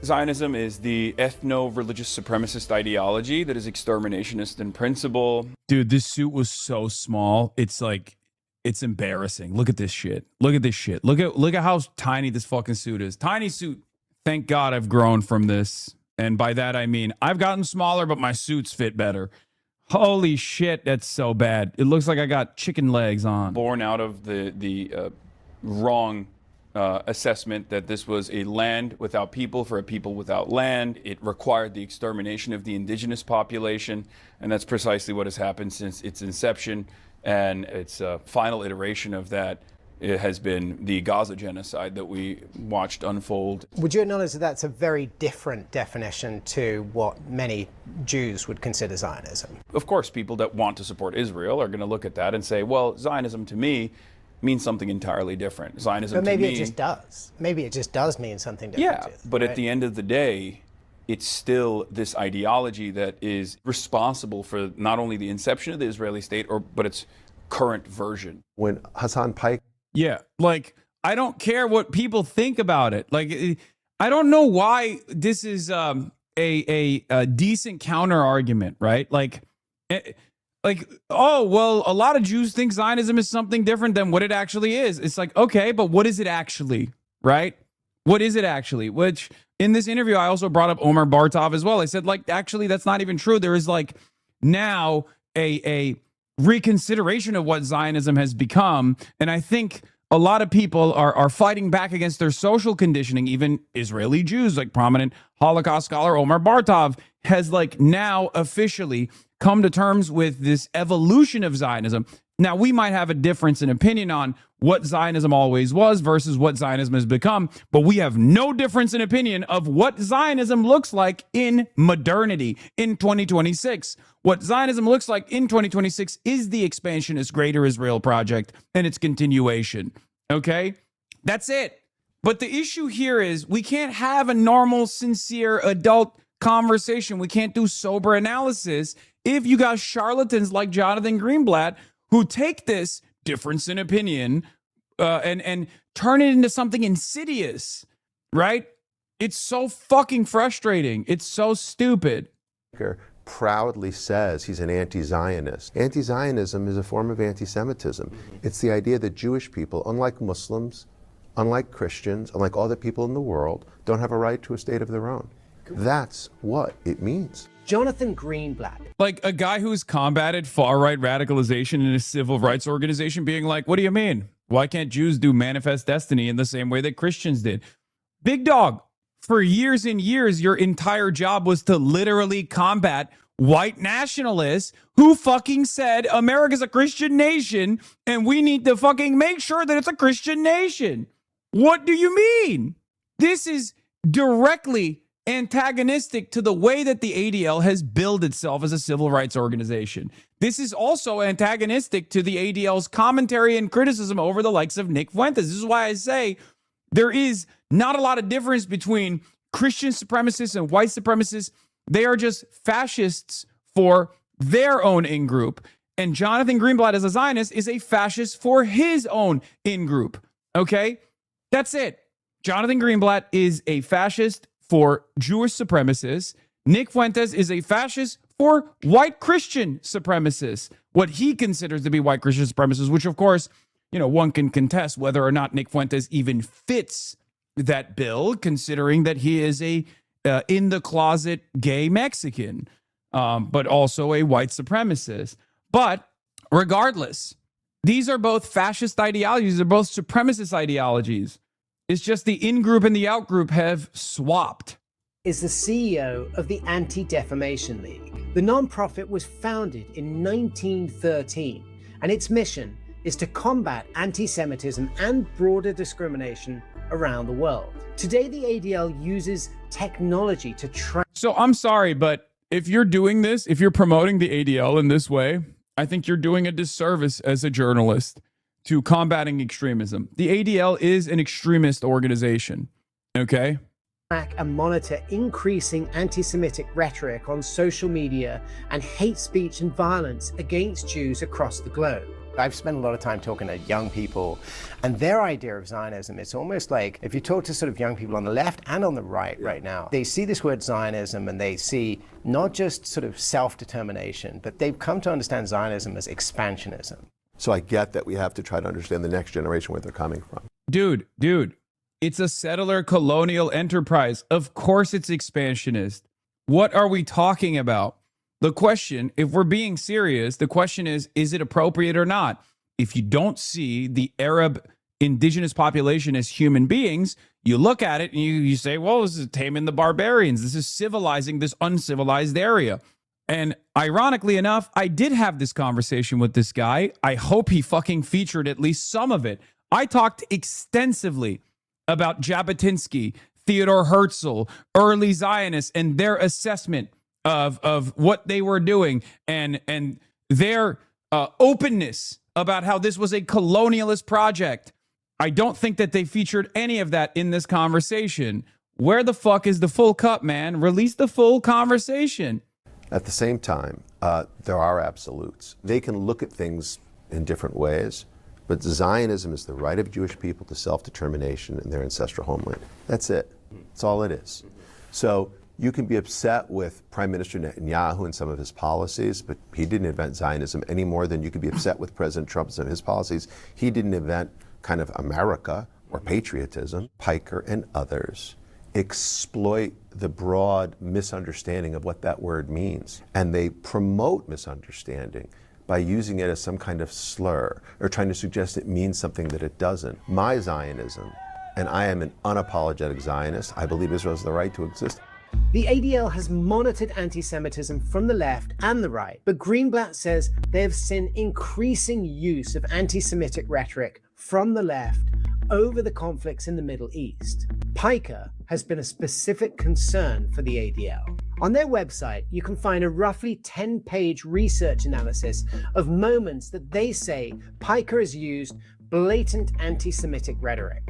Zionism is the ethno-religious supremacist ideology that is exterminationist in principle. Dude, this suit was so small. It's like, it's embarrassing. Look at this shit. Look at this shit. Look at how tiny this fucking suit is. Tiny suit. Thank God I've grown from this. And by that I mean I've gotten smaller, but my suits fit better. Holy shit, that's so bad. It looks like I got chicken legs on. Born out of the wrong assessment that this was a land without people for a people without land. It required the extermination of the indigenous population, and that's precisely what has happened since its inception. And its final iteration of that, it has been the Gaza genocide that we watched unfold. Would you acknowledge that that's a very different definition to what many Jews would consider Zionism? Of course, people that want to support Israel are going to look at that and say, well, Zionism to me means something entirely different. Zionism but maybe to me, it just does. Maybe it just does mean something different. Yeah, but right? At the end of the day, it's still this ideology that is responsible for not only the inception of the Israeli state, but its current version. When Hasan Piker... Yeah, like, I don't care what people think about it. Like, I don't know why this is a decent counter argument, right? Like, oh, well, a lot of Jews think Zionism is something different than what it actually is. It's like, okay, but what is it actually, right? What is it actually? Which, in this interview, I also brought up Omar Bartov as well. I said, like, actually, that's not even true. There is, like, now a reconsideration of what Zionism has become. And I think a lot of people are fighting back against their social conditioning. Even Israeli Jews, like prominent Holocaust scholar Omar Bartov, has, like, now officially come to terms with this evolution of Zionism. Now, we might have a difference in opinion on what Zionism always was versus what Zionism has become, but we have no difference in opinion of what Zionism looks like in modernity in 2026. What Zionism looks like in 2026 is the expansionist Greater Israel Project and its continuation, okay? That's it. But the issue here is we can't have a normal, sincere adult conversation. We can't do sober analysis if you got charlatans like Jonathan Greenblatt who take this difference in opinion and turn it into something insidious, right? It's so fucking frustrating. It's so stupid. Proudly says he's an anti-Zionist. Anti-Zionism is a form of anti-Semitism. It's the idea that Jewish people, unlike Muslims, unlike Christians, unlike all the people in the world, don't have a right to a state of their own. That's what it means. Jonathan Greenblatt. Like a guy who's combated far-right radicalization in a civil rights organization being like, what do you mean? Why can't Jews do manifest destiny in the same way that Christians did? Big dog, for years and years, your entire job was to literally combat white nationalists who fucking said America's a Christian nation and we need to fucking make sure that it's a Christian nation. What do you mean? This is directly antagonistic to the way that the ADL has billed itself as a civil rights organization. This is also antagonistic to the ADL's commentary and criticism over the likes of Nick Fuentes. This is why I say there is not a lot of difference between Christian supremacists and white supremacists. They are just fascists for their own in-group. And Jonathan Greenblatt as a Zionist is a fascist for his own in-group. Okay? That's it. Jonathan Greenblatt is a fascist for Jewish supremacists. Nick Fuentes is a fascist for white Christian supremacists. What he considers to be white Christian supremacists, which of course, one can contest whether or not Nick Fuentes even fits that bill, considering that he is a in-the-closet gay Mexican, but also a white supremacist. But regardless, these are both fascist ideologies. They're both supremacist ideologies. It's just the in-group and the out-group have swapped. Is the CEO of the Anti-Defamation League. The nonprofit was founded in 1913, and its mission is to combat anti-Semitism and broader discrimination around the world. Today, the ADL uses technology to track. So I'm sorry, but if you're doing this, if you're promoting the ADL in this way, I think you're doing a disservice as a journalist to combating extremism. The ADL is an extremist organization, okay? Track and monitor increasing anti-Semitic rhetoric on social media and hate speech and violence against Jews across the globe. I've spent a lot of time talking to young people, and their idea of Zionism, it's almost like if you talk to sort of young people on the left and on the right now, they see this word Zionism and they see not just sort of self-determination, but they've come to understand Zionism as expansionism. So I get that we have to try to understand the next generation where they're coming from. Dude, it's a settler colonial enterprise. Of course it's expansionist. What are we talking about? The question, if we're being serious, the question is it appropriate or not? If you don't see the Arab indigenous population as human beings, you look at it and you say, well, this is taming the barbarians. This is civilizing this uncivilized area. And ironically enough, I did have this conversation with this guy. I hope he fucking featured at least some of it. I talked extensively about Jabotinsky, Theodore Herzl, early Zionists, and their assessment of what they were doing and their openness about how this was a colonialist project. I don't think that they featured any of that in this conversation. Where the fuck is the full cup, man? Release the full conversation. At the same time, there are absolutes. They can look at things in different ways, but Zionism is the right of Jewish people to self-determination in their ancestral homeland. That's it. That's all it is. So you can be upset with Prime Minister Netanyahu and some of his policies, but he didn't invent Zionism any more than you could be upset with President Trump and some of his policies. He didn't invent kind of America or patriotism. Piker and others exploit the broad misunderstanding of what that word means. And they promote misunderstanding by using it as some kind of slur or trying to suggest it means something that it doesn't. My Zionism, and I am an unapologetic Zionist, I believe Israel has the right to exist. The ADL has monitored anti-Semitism from the left and the right, but Greenblatt says they have seen increasing use of anti-Semitic rhetoric from the left over the conflicts in the Middle East. Piker has been a specific concern for the ADL. On their website, you can find a roughly 10-page research analysis of moments that they say Piker has used blatant anti-Semitic rhetoric.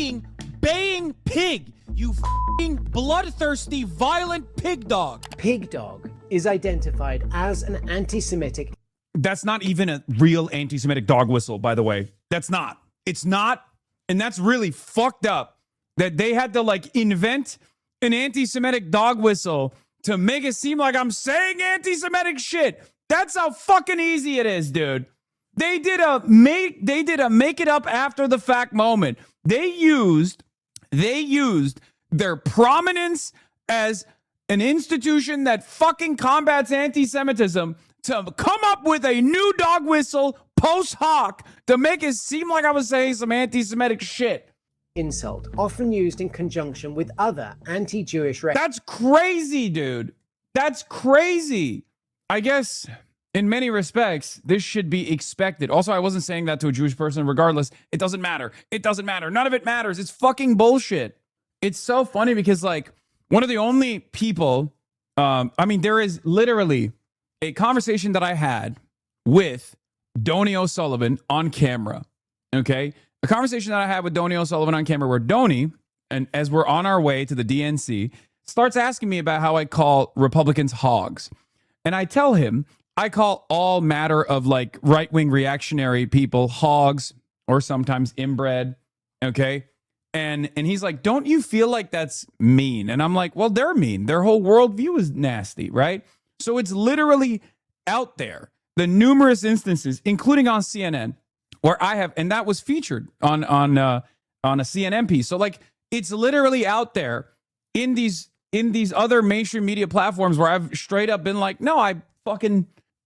f***ing baying pig. You f***ing bloodthirsty, violent pig dog. Pig dog is identified as an anti-Semitic. That's not even a real anti-Semitic dog whistle, by the way. That's not. It's not. And that's really fucked up that they had to like invent an anti-Semitic dog whistle to make it seem like I'm saying anti-Semitic shit. That's how fucking easy it is, dude. They did a make it up after the fact moment. They used their prominence as an institution that fucking combats anti-Semitism to come up with a new dog whistle post hoc to make it seem like I was saying some anti-Semitic shit. Insult, often used in conjunction with other anti-Jewish. That's crazy, dude. That's crazy. I guess in many respects, this should be expected. Also, I wasn't saying that to a Jewish person. Regardless, it doesn't matter. It doesn't matter. None of it matters. It's fucking bullshit. It's so funny because like one of the only people, there is literally a conversation that I had with Donny O'Sullivan on camera. Okay. A conversation that I had with Donny O'Sullivan on camera where Donny, and as we're on our way to the DNC, starts asking me about how I call Republicans hogs. And I tell him I call all matter of like right-wing reactionary people hogs or sometimes inbred. Okay. And he's like, don't you feel like that's mean? And I'm like, well, they're mean. Their whole worldview is nasty, right? So it's literally out there. The numerous instances, including on CNN, where I have, and that was featured on a CNN piece. So like, it's literally out there in these other mainstream media platforms where I've straight up been like, no,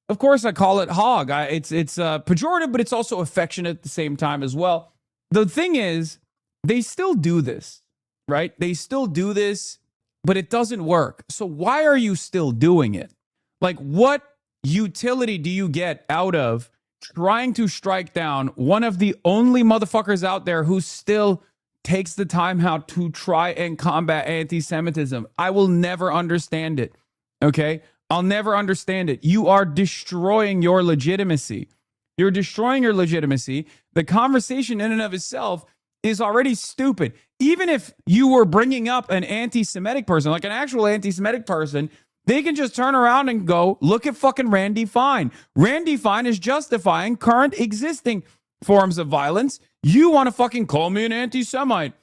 of course I call it hog. It's pejorative, but it's also affectionate at the same time as well. The thing is, they still do this, right? They still do this, but it doesn't work. So why are you still doing it? Like, what utility do you get out of trying to strike down one of the only motherfuckers out there who still takes the time out to try and combat anti-Semitism? I will never understand it, okay? I'll never understand it. You are destroying your legitimacy. You're destroying your legitimacy. The conversation in and of itself is already stupid. Even if you were bringing up an anti-Semitic person, like an actual anti-Semitic person, they can just turn around and go, look at fucking Randy Fine. Randy Fine is justifying current existing forms of violence. You want to fucking call me an anti-Semite.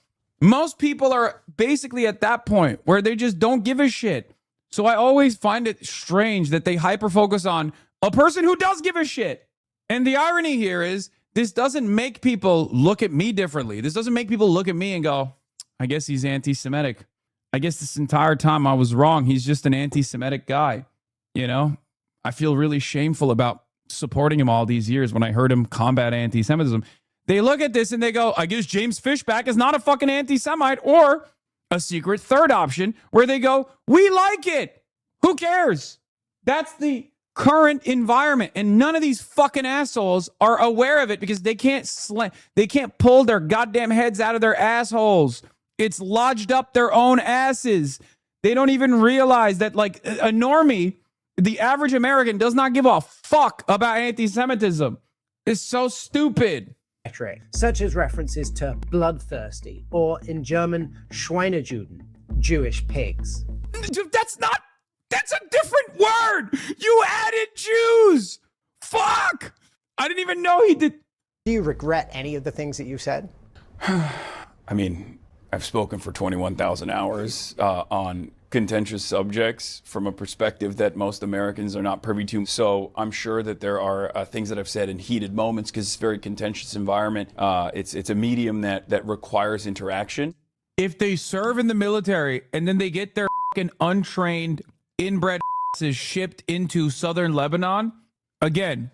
Most people are basically at that point where they just don't give a shit. So I always find it strange that they hyper-focus on a person who does give a shit. And the irony here is this doesn't make people look at me differently. This doesn't make people look at me and go, I guess he's anti-Semitic. I guess this entire time I was wrong. He's just an anti-Semitic guy. You know, I feel really shameful about supporting him all these years when I heard him combat anti-Semitism. They look at this and they go, I guess James Fishback is not a fucking anti-Semite, or a secret third option where they go, we like it. Who cares? That's the current environment. And none of these fucking assholes are aware of it because they can't pull their goddamn heads out of their assholes. It's lodged up their own asses. They don't even realize that, like, a normie, the average American, does not give a fuck about anti-Semitism. It's so stupid. Such as references to bloodthirsty, or in German, Schweinejuden, Jewish pigs. That's a different word. You added Jews. Fuck. I didn't even know he did. Do you regret any of the things that you said? I mean, I've spoken for 21,000 hours on contentious subjects from a perspective that most Americans are not privy to. So I'm sure that there are things that I've said in heated moments because it's a very contentious environment. It's a medium that requires interaction. If they serve in the military and then they get their fucking untrained, inbred asses shipped into southern Lebanon, again,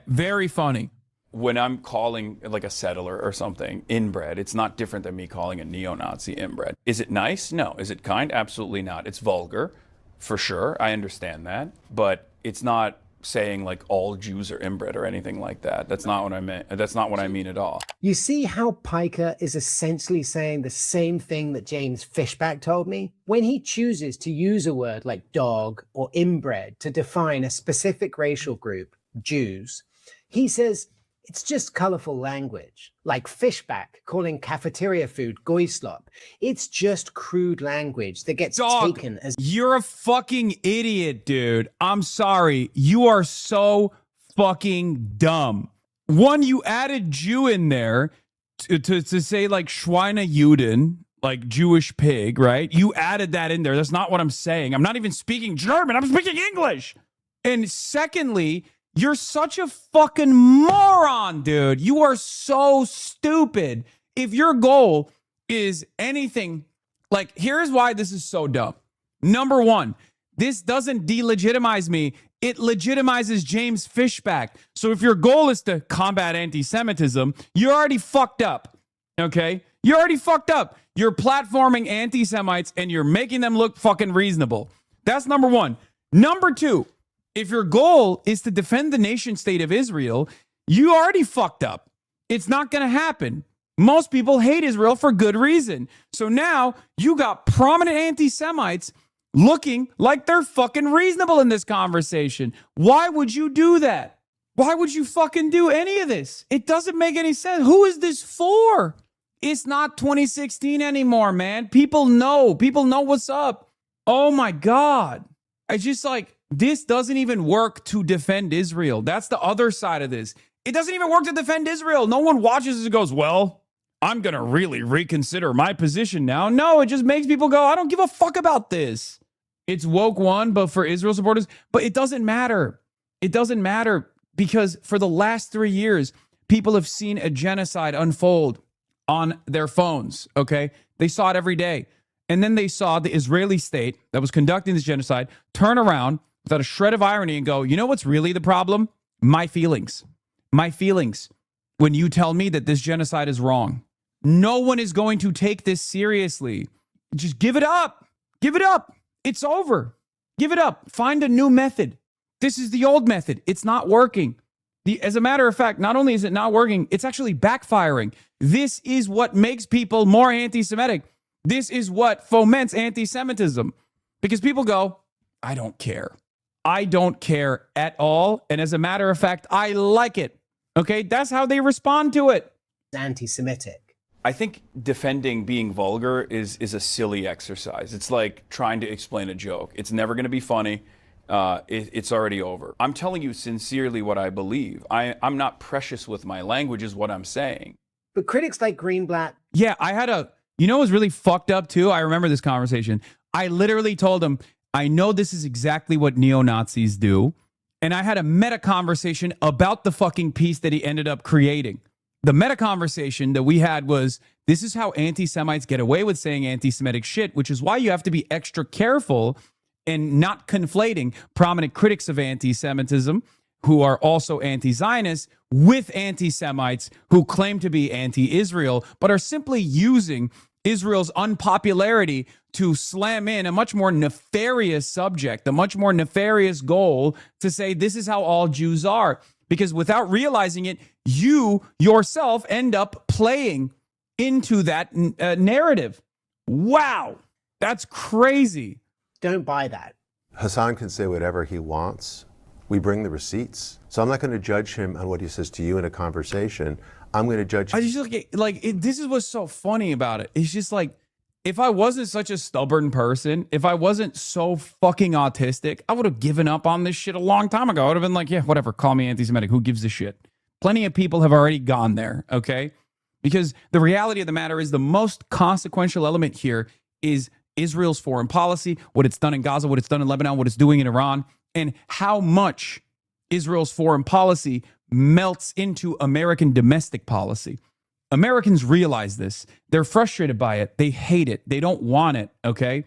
very funny. When I'm calling like a settler or something inbred, it's not different than me calling a neo-Nazi inbred. Is it nice? No. Is it kind? Absolutely not. It's vulgar, for sure. I understand that. But it's not saying like all Jews are inbred or anything like that. That's not what I meant. That's not what I mean at all. You see how Piker is essentially saying the same thing that James Fishback told me? When he chooses to use a word like dog or inbred to define a specific racial group, Jews, he says, It's just colorful language, like fishback, calling cafeteria food goyslop. It's just crude language that gets taken as... You're a fucking idiot, dude. I'm sorry. You are so fucking dumb. One, you added Jew in there to say like Schweinejuden, like Jewish pig, right? You added that in there. That's not what I'm saying. I'm not even speaking German. I'm speaking English. And secondly, you're such a fucking moron, dude. You are so stupid. If your goal is anything, like, here's why this is so dumb. Number one, this doesn't delegitimize me. It legitimizes James Fishback. So if your goal is to combat anti-Semitism, you're already fucked up, okay? You're already fucked up. You're platforming anti-Semites and you're making them look fucking reasonable. That's number one. Number two, if your goal is to defend the nation state of Israel, you already fucked up. It's not going to happen. Most people hate Israel for good reason. So now you got prominent anti-Semites looking like they're fucking reasonable in this conversation. Why would you do that? Why would you fucking do any of this? It doesn't make any sense. Who is this for? It's not 2016 anymore, man. People know. People know what's up. Oh my God. I just like, this doesn't even work to defend Israel. That's the other side of this. It doesn't even work to defend Israel. No one watches this and goes, well, I'm going to really reconsider my position now. No, it just makes people go, I don't give a fuck about this. It's woke one, but for Israel supporters, but it doesn't matter. It doesn't matter because for the last 3 years, people have seen a genocide unfold on their phones, okay? They saw it every day. And then they saw the Israeli state that was conducting this genocide turn around without a shred of irony and go, you know what's really the problem? My feelings. My feelings. When you tell me that this genocide is wrong. No one is going to take this seriously. Just give it up. Give it up. It's over. Give it up. Find a new method. This is the old method. It's not working. As a matter of fact, not only is it not working, it's actually backfiring. This is what makes people more anti-Semitic. This is what foments anti-Semitism. Because people go, I don't care. I don't care at all. And as a matter of fact, I like it. Okay? That's how they respond to it. Anti-Semitic. I think defending being vulgar is a silly exercise. It's like trying to explain a joke. It's never going to be funny. It's already over. I'm telling you sincerely what I believe. I'm not precious with my language is what I'm saying. But critics like Greenblatt... Yeah, I had you know what was really fucked up too? I remember this conversation. I literally told him, I know this is exactly what neo-Nazis do. And I had a meta conversation about the fucking piece that he ended up creating. The meta conversation that we had was, this is how anti-Semites get away with saying anti-Semitic shit, which is why you have to be extra careful and not conflating prominent critics of anti-Semitism who are also anti-Zionist with anti-Semites who claim to be anti-Israel, but are simply using Israel's unpopularity to slam in a much more nefarious subject, a much more nefarious goal to say this is how all Jews are. Because without realizing it, you yourself end up playing into that narrative. Wow, that's crazy. Don't buy that. Hasan can say whatever he wants. We bring the receipts. So I'm not going to judge him on what he says to you in a conversation. I'm going to judge him. I just this is what's so funny about it. It's just like, if I wasn't such a stubborn person, if I wasn't so fucking autistic, I would have given up on this shit a long time ago. I would have been like, yeah, whatever, call me anti-Semitic. Who gives a shit? Plenty of people have already gone there, okay? Because the reality of the matter is the most consequential element here is Israel's foreign policy, what it's done in Gaza, what it's done in Lebanon, what it's doing in Iran, and how much Israel's foreign policy melts into American domestic policy. Americans realize this. They're frustrated by it. They hate it. They don't want it, okay?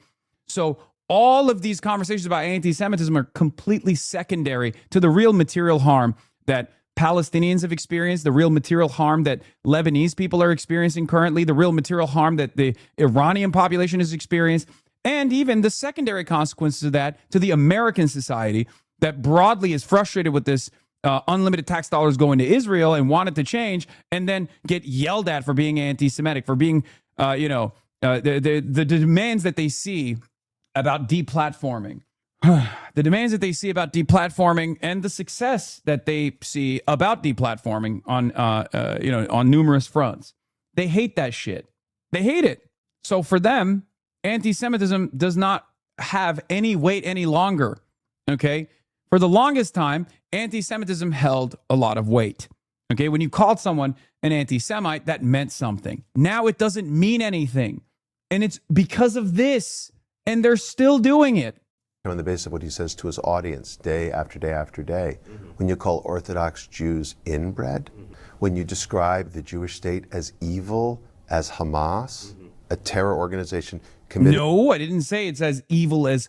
So all of these conversations about anti-Semitism are completely secondary to the real material harm that Palestinians have experienced, the real material harm that Lebanese people are experiencing currently, the real material harm that the Iranian population has experienced, and even the secondary consequences of that to the American society that broadly is frustrated with this unlimited tax dollars going to Israel and want it to change, and then get yelled at for being anti-Semitic, for being, the demands that they see about deplatforming. The demands that they see about deplatforming and the success that they see about deplatforming on on numerous fronts. They hate that shit. They hate it. So for them, anti-Semitism does not have any weight any longer. Okay? For the longest time, anti-Semitism held a lot of weight. Okay? When you called someone an anti-Semite, that meant something. Now it doesn't mean anything. And it's because of this. And they're still doing it. On the basis of what he says to his audience day after day after day. When you call Orthodox Jews inbred, when you describe the Jewish state as evil, as Hamas, a terror organization committed. No, I didn't say it's as evil as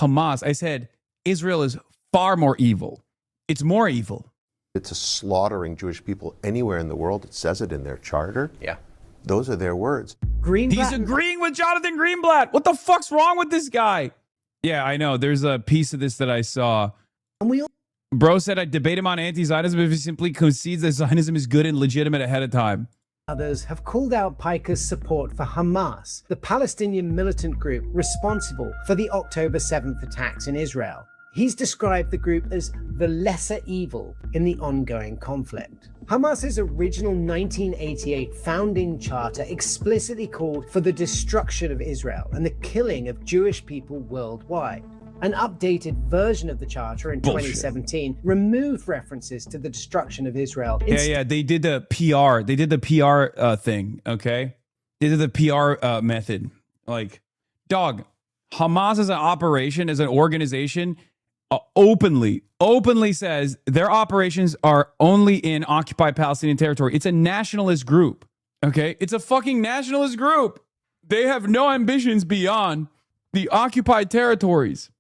Hamas. I said Israel is far more evil. It's more evil. It's a slaughtering Jewish people anywhere in the world. It says it in their charter. Yeah. Those are their words. He's agreeing with Jonathan Greenblatt. What the fuck's wrong with this guy? Yeah, I know. There's a piece of this that I saw. Bro said I'd debate him on anti-Zionism if he simply concedes that Zionism is good and legitimate ahead of time. Others have called out Piker's support for Hamas, the Palestinian militant group responsible for the October 7th attacks in Israel. He's described the group as the lesser evil in the ongoing conflict. Hamas's original 1988 founding charter explicitly called for the destruction of Israel and the killing of Jewish people worldwide. An updated version of the charter in 2017 removed references to the destruction of Israel. Yeah, they did the PR. They did the PR thing, okay? They did the PR method. Like, dog, Hamas as an operation, as an organization, openly says their operations are only in occupied Palestinian territory. It's a nationalist group, okay? It's a fucking nationalist group. They have no ambitions beyond the occupied territories.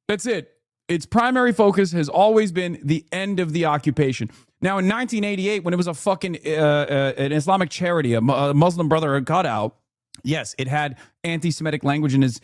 That's it. Its primary focus has always been the end of the occupation. Now, in 1988, when it was a fucking an Islamic charity, a Muslim Brotherhood cutout, yes, it had anti-Semitic language in its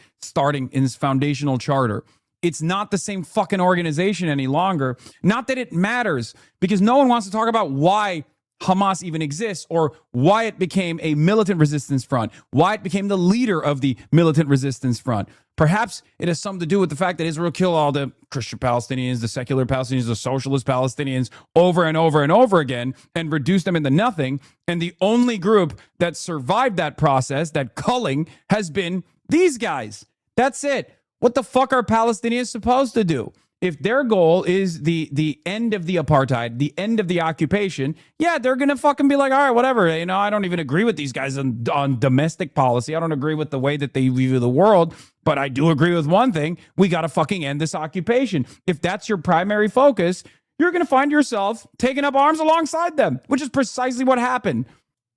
foundational charter. It's not the same fucking organization any longer. Not that it matters, because no one wants to talk about why Hamas even exists or why it became a militant resistance front, why it became the leader of the militant resistance front. Perhaps it has something to do with the fact that Israel killed all the Christian Palestinians, the secular Palestinians, the socialist Palestinians over and over and over again and reduced them into nothing. And the only group that survived that process, that culling, has been these guys. That's it. What the fuck are Palestinians supposed to do? If their goal is the end of the apartheid, the end of the occupation, yeah, they're going to fucking be like, all right, whatever. You know, I don't even agree with these guys on domestic policy. I don't agree with the way that they view the world, but I do agree with one thing. We got to fucking end this occupation. If that's your primary focus, you're going to find yourself taking up arms alongside them, which is precisely what happened.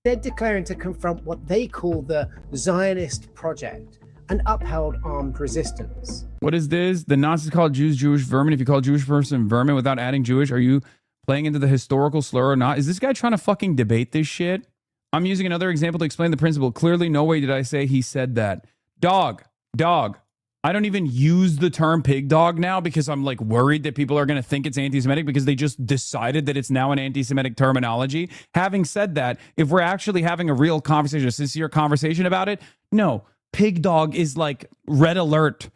They're declaring to confront what they call the Zionist project and upheld armed resistance. What is this? The Nazis called Jews Jewish vermin. If you call a Jewish person vermin without adding Jewish, are you playing into the historical slur or not? Is this guy trying to fucking debate this shit? I'm using another example to explain the principle. Clearly, no way did I say he said that. Dog. I don't even use the term pig dog now because I'm like worried that people are going to think it's anti-Semitic because they just decided that it's now an anti-Semitic terminology. Having said that, if we're actually having a real conversation, a sincere conversation about it, no. Pig dog is like red alert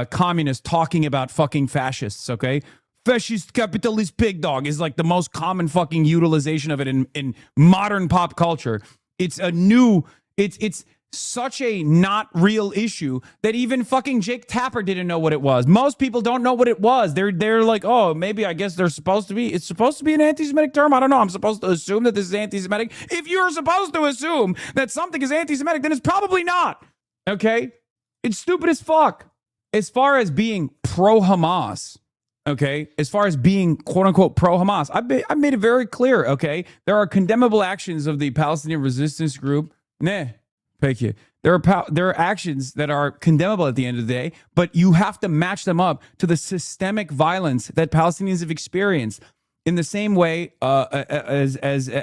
communists talking about fucking fascists, okay? Fascist capitalist pig dog is like the most common fucking utilization of it in modern pop culture. It's such a not real issue that even fucking Jake Tapper didn't know what it was. Most people don't know what it was. They're like, oh, maybe I guess it's supposed to be an anti-Semitic term. I don't know. I'm supposed to assume that this is anti-Semitic. If you're supposed to assume that something is anti-Semitic, then it's probably not. Okay? It's stupid as fuck. As far as being pro-Hamas, okay? As far as being quote-unquote pro-Hamas, I made it very clear, okay? There are condemnable actions of the Palestinian resistance group. Thank you. There are actions that are condemnable at the end of the day, but you have to match them up to the systemic violence that Palestinians have experienced. In the same way as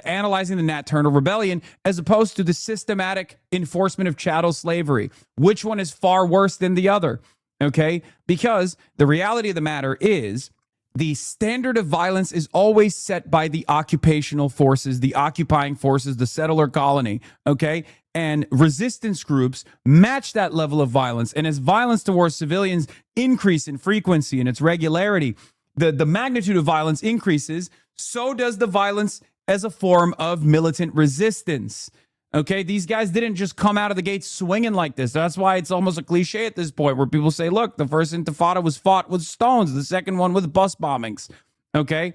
analyzing the Nat Turner Rebellion, as opposed to the systematic enforcement of chattel slavery. Which one is far worse than the other? Okay? Because the reality of the matter is the standard of violence is always set by the occupational forces, the occupying forces, the settler colony, okay? And resistance groups match that level of violence. And as violence towards civilians increase in frequency and its regularity, the magnitude of violence increases, so does the violence as a form of militant resistance. Okay, these guys didn't just come out of the gate swinging like this. That's why it's almost a cliche at this point where people say, look, the first intifada was fought with stones, the second one with bus bombings. Okay,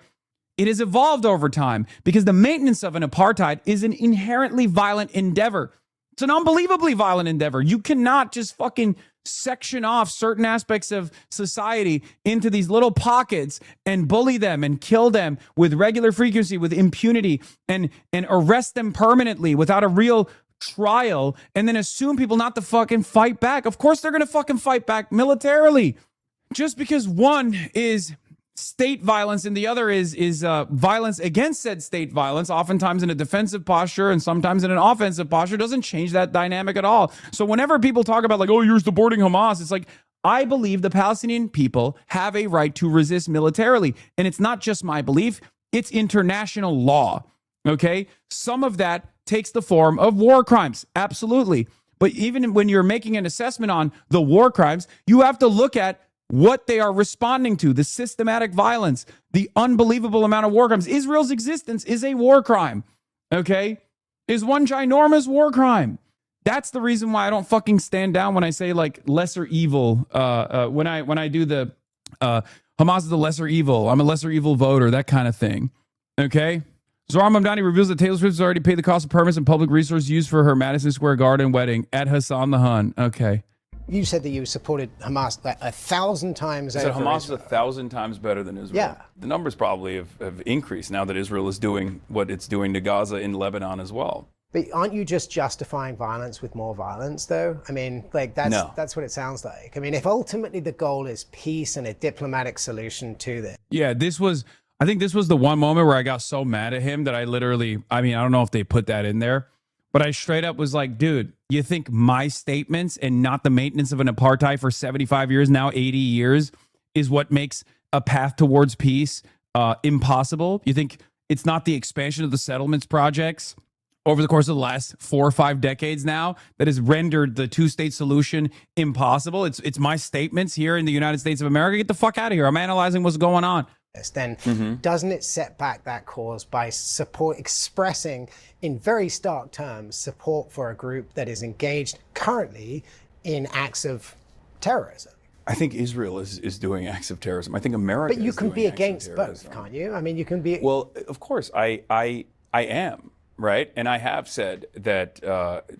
it has evolved over time because the maintenance of an apartheid is an inherently violent endeavor. It's an unbelievably violent endeavor. You cannot just fucking section off certain aspects of society into these little pockets and bully them and kill them with regular frequency, with impunity, and arrest them permanently without a real trial, and then assume people not to fucking fight back. Of course they're going to fucking fight back militarily. Just because one is state violence and the other is violence against said state violence, oftentimes in a defensive posture and sometimes in an offensive posture, doesn't change that dynamic at all. So whenever people talk about like, oh, you're supporting Hamas, it's like, I believe the Palestinian people have a right to resist militarily. And it's not just my belief, it's international law. Okay? Some of that takes the form of war crimes. Absolutely. But even when you're making an assessment on the war crimes, you have to look at what they are responding to, the systematic violence, the unbelievable amount of war crimes. Israel's existence is a war crime, okay? Is one ginormous war crime. That's the reason why I don't fucking stand down when I say like lesser evil. When I do the Hamas is the lesser evil, I'm a lesser evil voter, that kind of thing, okay? Zohar Mamdani reveals that Taylor Swift has already paid the cost of permits and public resources used for her Madison Square Garden wedding at Hassan the Hun. Okay. You said that you supported Hamas like 1,000 times over. So Hamas is 1,000 times better than Israel. Yeah. The numbers probably have increased now that Israel is doing what it's doing to Gaza in Lebanon as well. But aren't you just justifying violence with more violence, though? I mean, like that's what it sounds like. I mean, if ultimately the goal is peace and a diplomatic solution to this. Yeah, I think this was the one moment where I got so mad at him that I don't know if they put that in there, but I straight up was like, dude, you think my statements and not the maintenance of an apartheid for 75 years, now 80 years, is what makes a path towards peace impossible? You think it's not the expansion of the settlements projects over the course of the last 4 or 5 decades now that has rendered the two-state solution impossible? It's my statements here in the United States of America. Get the fuck out of here. I'm analyzing what's going on. Then doesn't it set back that cause by expressing in very stark terms support for a group that is engaged currently in acts of terrorism? I think Israel is doing acts of terrorism. I think America. But you can be against both, can't you? I mean, you can be. Well, of course, I am. Right. And I have said that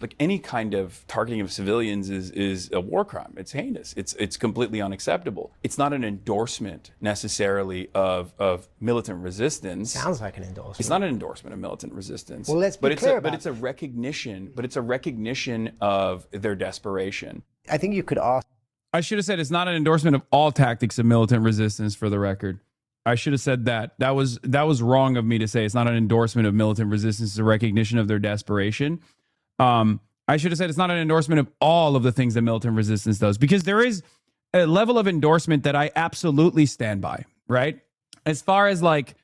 like any kind of targeting of civilians is a war crime. It's heinous. It's completely unacceptable. It's not an endorsement necessarily of militant resistance. Sounds like an endorsement. It's not an endorsement of militant resistance. Well, let's be clear about But it's a recognition. But it's a recognition of their desperation. I think you could ask. I should have said it's not an endorsement of all tactics of militant resistance, for the record. I should have said that. That was wrong of me to say. It's not an endorsement of militant resistance. It's a recognition of their desperation. I should have said it's not an endorsement of all of the things that militant resistance does, because there is a level of endorsement that I absolutely stand by, right? As far as like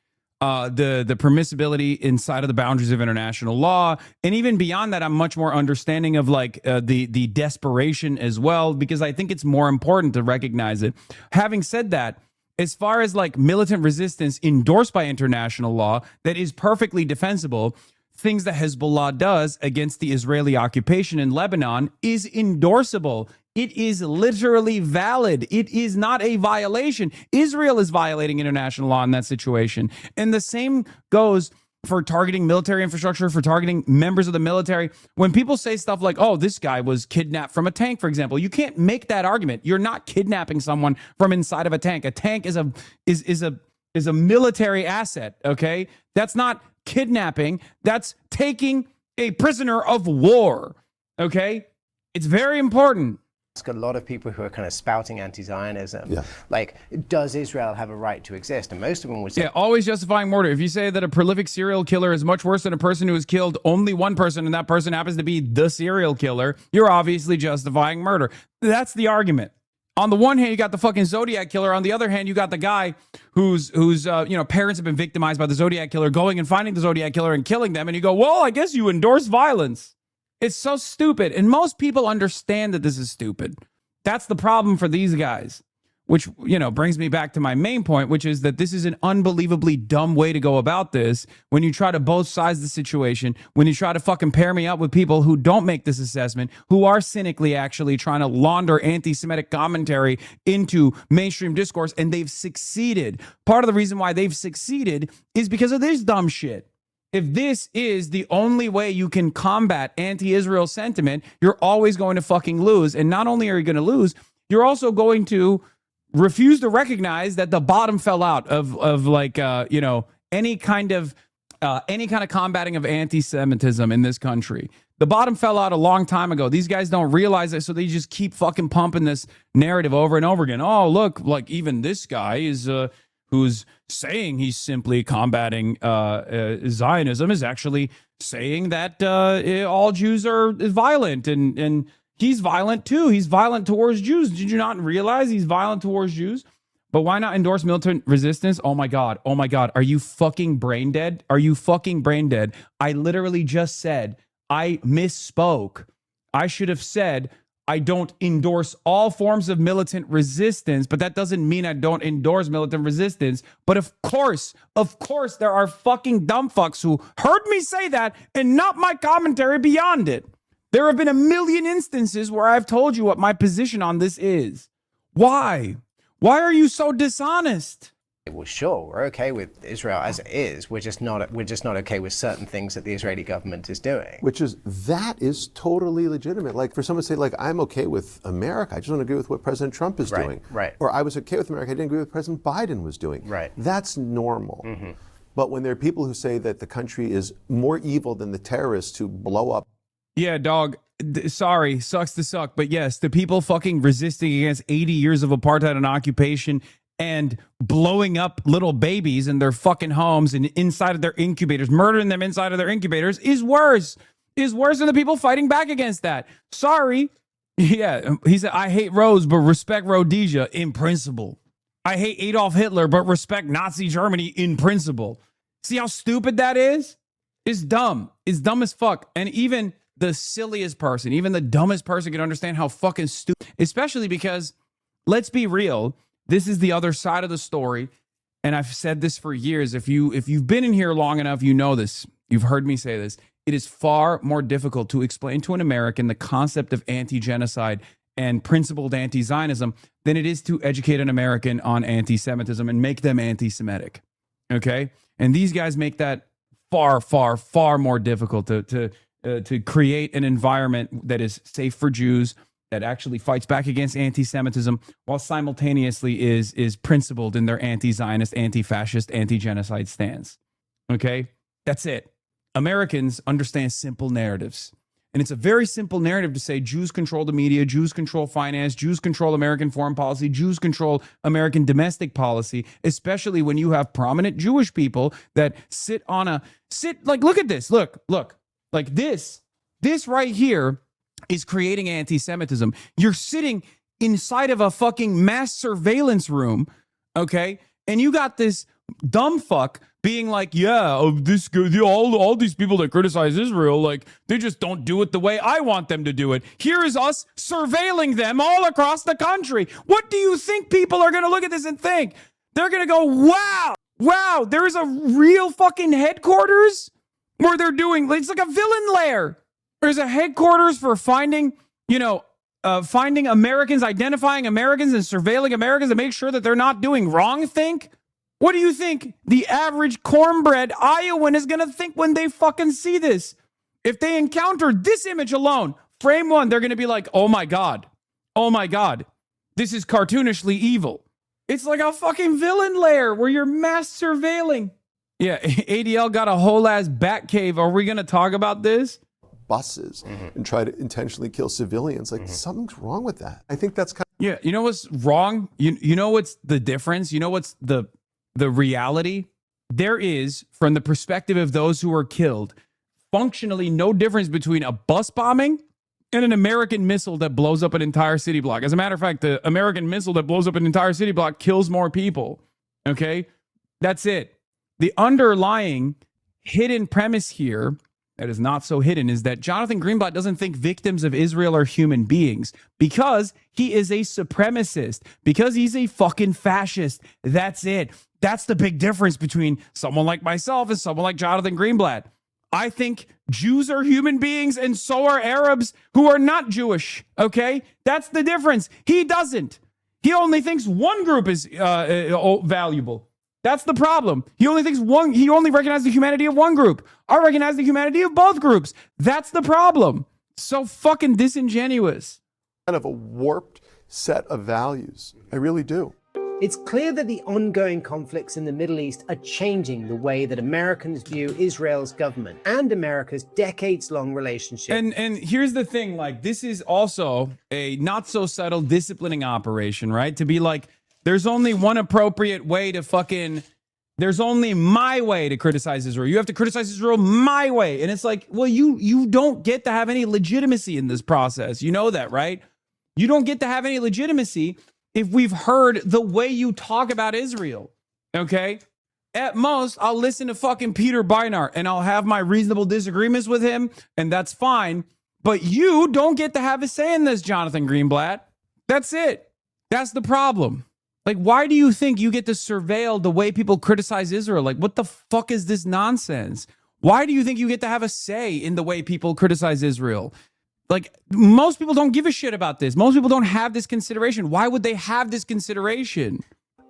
the permissibility inside of the boundaries of international law, and even beyond that, I'm much more understanding of like the desperation as well, because I think it's more important to recognize it. Having said that, as far as like militant resistance endorsed by international law that is perfectly defensible, things that Hezbollah does against the Israeli occupation in Lebanon is endorsable. It is literally valid. It is not a violation. Israel is violating international law in that situation. And the same goes for targeting military infrastructure, for targeting members of the military. When people say stuff like, oh, this guy was kidnapped from a tank, for example, you can't make that argument. You're not kidnapping someone from inside of a tank. A tank is a military asset, okay? That's not kidnapping. That's taking a prisoner of war, okay? It's very important. It's got a lot of people who are kind of spouting anti-Zionism. Yeah. Like, does Israel have a right to exist? And most of them would say... Yeah, always justifying murder. If you say that a prolific serial killer is much worse than a person who has killed only one person, and that person happens to be the serial killer, you're obviously justifying murder. That's the argument. On the one hand, you got the fucking Zodiac killer. On the other hand, you got the guy whose parents have been victimized by the Zodiac killer, going and finding the Zodiac killer and killing them. And you go, well, I guess you endorse violence. It's so stupid. And most people understand that this is stupid. That's the problem for these guys, which, brings me back to my main point, which is that this is an unbelievably dumb way to go about this when you try to both sides the situation, when you try to fucking pair me up with people who don't make this assessment, who are cynically actually trying to launder anti-Semitic commentary into mainstream discourse, and they've succeeded. Part of the reason why they've succeeded is because of this dumb shit. If this is the only way you can combat anti-Israel sentiment, you're always going to fucking lose. And not only are you going to lose, you're also going to refuse to recognize that the bottom fell out of any kind of combating of anti-Semitism in this country. The bottom fell out a long time ago. These guys don't realize it, so they just keep fucking pumping this narrative over and over again. Oh, look, like even this guy is who's saying he's simply combating Zionism is actually saying that all Jews are violent, and he's violent too. He's violent towards Jews. Did you not realize he's violent towards Jews? But why not endorse militant resistance? Oh my God. Oh my God. Are you fucking brain dead? Are you fucking brain dead? I literally just said I misspoke. I should have said I don't endorse all forms of militant resistance, but that doesn't mean I don't endorse militant resistance. But of course, there are fucking dumb fucks who heard me say that and not my commentary beyond it. There have been a million instances where I've told you what my position on this is. Why? Why are you so dishonest? Well, sure, we're okay with Israel as it is. We're just not okay with certain things that the Israeli government is doing. That is totally legitimate. Like for someone to say, like, I'm okay with America, I just don't agree with what President Trump is doing. Right. Or I was okay with America, I didn't agree with what President Biden was doing. Right. That's normal. Mm-hmm. But when there are people who say that the country is more evil than the terrorists who blow up. Yeah, dog. Sorry, sucks to suck. But yes, the people fucking resisting against 80 years of apartheid and occupation and blowing up little babies in their fucking homes and inside of their incubators, murdering them inside of their incubators is worse than the people fighting back against that. Sorry. Yeah, he said, I hate Rose, but respect Rhodesia in principle. I hate Adolf Hitler, but respect Nazi Germany in principle. See how stupid that is? It's dumb. It's dumb as fuck. And even the silliest person, even the dumbest person can understand how fucking stupid, especially because, let's be real, this is the other side of the story. And I've said this for years. If you've been in here long enough, you know this. You've heard me say this. It is far more difficult to explain to an American the concept of anti-genocide and principled anti-Zionism than it is to educate an American on anti-Semitism and make them anti-Semitic. Okay? And these guys make that far, far, far more difficult to create an environment that is safe for Jews, that actually fights back against anti-Semitism, while simultaneously is principled in their anti-Zionist, anti-fascist, anti-genocide stance. Okay? That's it. Americans understand simple narratives. And it's a very simple narrative to say Jews control the media, Jews control finance, Jews control American foreign policy, Jews control American domestic policy, especially when you have prominent Jewish people that look at this, look, like this right here is creating anti-Semitism. You're sitting inside of a fucking mass surveillance room, okay? And you got this dumb fuck being like, yeah, all these people that criticize Israel, like, they just don't do it the way I want them to do it. Here is us surveilling them all across the country. What do you think people are going to look at this and think? They're going to go, wow, there's a real fucking headquarters where they're doing, it's like a villain lair. There's a headquarters for finding Americans, identifying Americans and surveilling Americans to make sure that they're not doing wrong. What do you think the average cornbread Iowan is going to think when they fucking see this? If they encounter this image alone, frame one, they're going to be like, oh my God, this is cartoonishly evil. It's like a fucking villain lair where you're mass surveilling. Yeah, ADL got a whole ass bat cave. Are we going to talk about this? Buses and try to intentionally kill civilians. Like something's wrong with that. I think that's kind of... Yeah, you know what's wrong? You know what's the difference? You know what's the reality? There is, from the perspective of those who are killed, functionally no difference between a bus bombing and an American missile that blows up an entire city block. As a matter of fact, the American missile that blows up an entire city block kills more people. Okay? That's it. The underlying hidden premise here that is not so hidden is that Jonathan Greenblatt doesn't think victims of Israel are human beings because he is a supremacist, because he's a fucking fascist. That's it. That's the big difference between someone like myself and someone like Jonathan Greenblatt. I think Jews are human beings and so are Arabs who are not Jewish. Okay? That's the difference. He doesn't. He only thinks one group is valuable. That's the problem. He only recognizes the humanity of one group. I recognize the humanity of both groups. That's the problem. So fucking disingenuous. Kind of a warped set of values. I really do. It's clear that the ongoing conflicts in the Middle East are changing the way that Americans view Israel's government and America's decades-long relationship. And here's the thing, like, this is also a not so subtle disciplining operation, right? To be like, there's only one appropriate way to there's only my way to criticize Israel. You have to criticize Israel my way. And it's like, well, you don't get to have any legitimacy in this process. You know that, right? You don't get to have any legitimacy if we've heard the way you talk about Israel, okay? At most, I'll listen to fucking Peter Beinart and I'll have my reasonable disagreements with him, and that's fine. But you don't get to have a say in this, Jonathan Greenblatt. That's it. That's the problem. Like, why do you think you get to surveil the way people criticize Israel? Like, what the fuck is this nonsense? Why do you think you get to have a say in the way people criticize Israel? Like, most people don't give a shit about this. Most people don't have this consideration. Why would they have this consideration?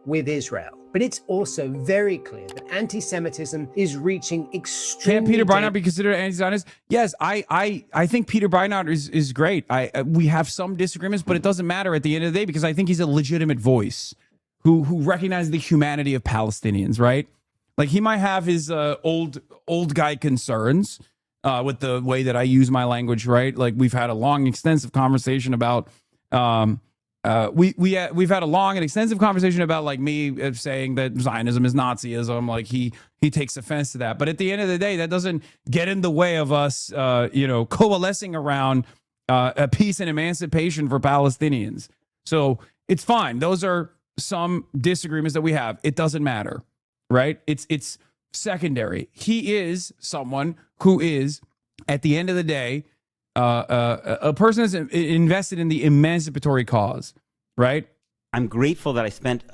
With Israel. But it's also very clear that anti-Semitism is reaching extremely... Can Peter Beinart be considered anti-Zionist? Yes, I think Peter Beinart is great. We have some disagreements, but it doesn't matter at the end of the day because I think he's a legitimate voice who recognizes the humanity of Palestinians, right? Like, he might have his old guy concerns with the way that I use my language, right? Like, we've had a long, extensive conversation about... we've had a long and extensive conversation about, like, me saying that Zionism is Nazism. Like, he takes offense to that. But at the end of the day, that doesn't get in the way of us, coalescing around a peace and emancipation for Palestinians. So it's fine. Those are some disagreements that we have. It doesn't matter, right? It's secondary. He is someone who is, at the end of the day, a person that's invested in the emancipatory cause, right? I'm grateful that I spent...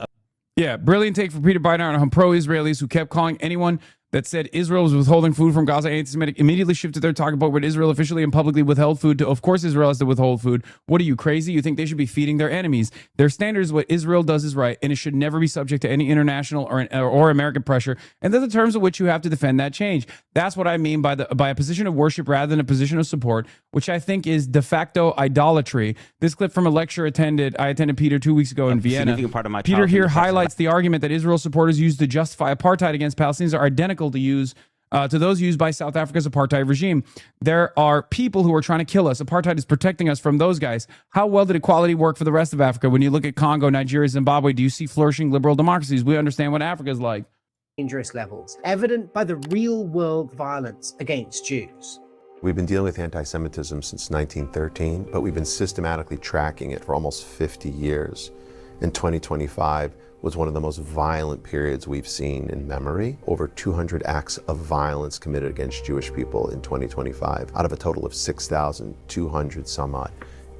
Brilliant take for Peter Beinart on pro-Israelis who kept calling anyone that said Israel was withholding food from Gaza anti-Semitic, immediately shifted their talking point when Israel officially and publicly withheld food to, of course, Israel has to withhold food. What are you, crazy? You think they should be feeding their enemies? Their standard is what Israel does is right, and it should never be subject to any international or American pressure, and they're the terms of which you have to defend that change. That's what I mean by a position of worship rather than a position of support, which I think is de facto idolatry. This clip from a lecture I attended Peter 2 weeks ago in Vienna. Part of my Peter here highlights the argument that Israel supporters used to justify apartheid against Palestinians are identical to those used by South Africa's apartheid regime. There are people who are trying to kill us. Apartheid is protecting us from those guys. How well did equality work for the rest of Africa? When you look at Congo, Nigeria, Zimbabwe, do you see flourishing liberal democracies? We understand what Africa is like. Dangerous levels, evident by the real-world violence against Jews. We've been dealing with anti-Semitism since 1913, but we've been systematically tracking it for almost 50 years. In 2025 was one of the most violent periods we've seen in memory. Over 200 acts of violence committed against Jewish people in 2025, out of a total of 6,200 some odd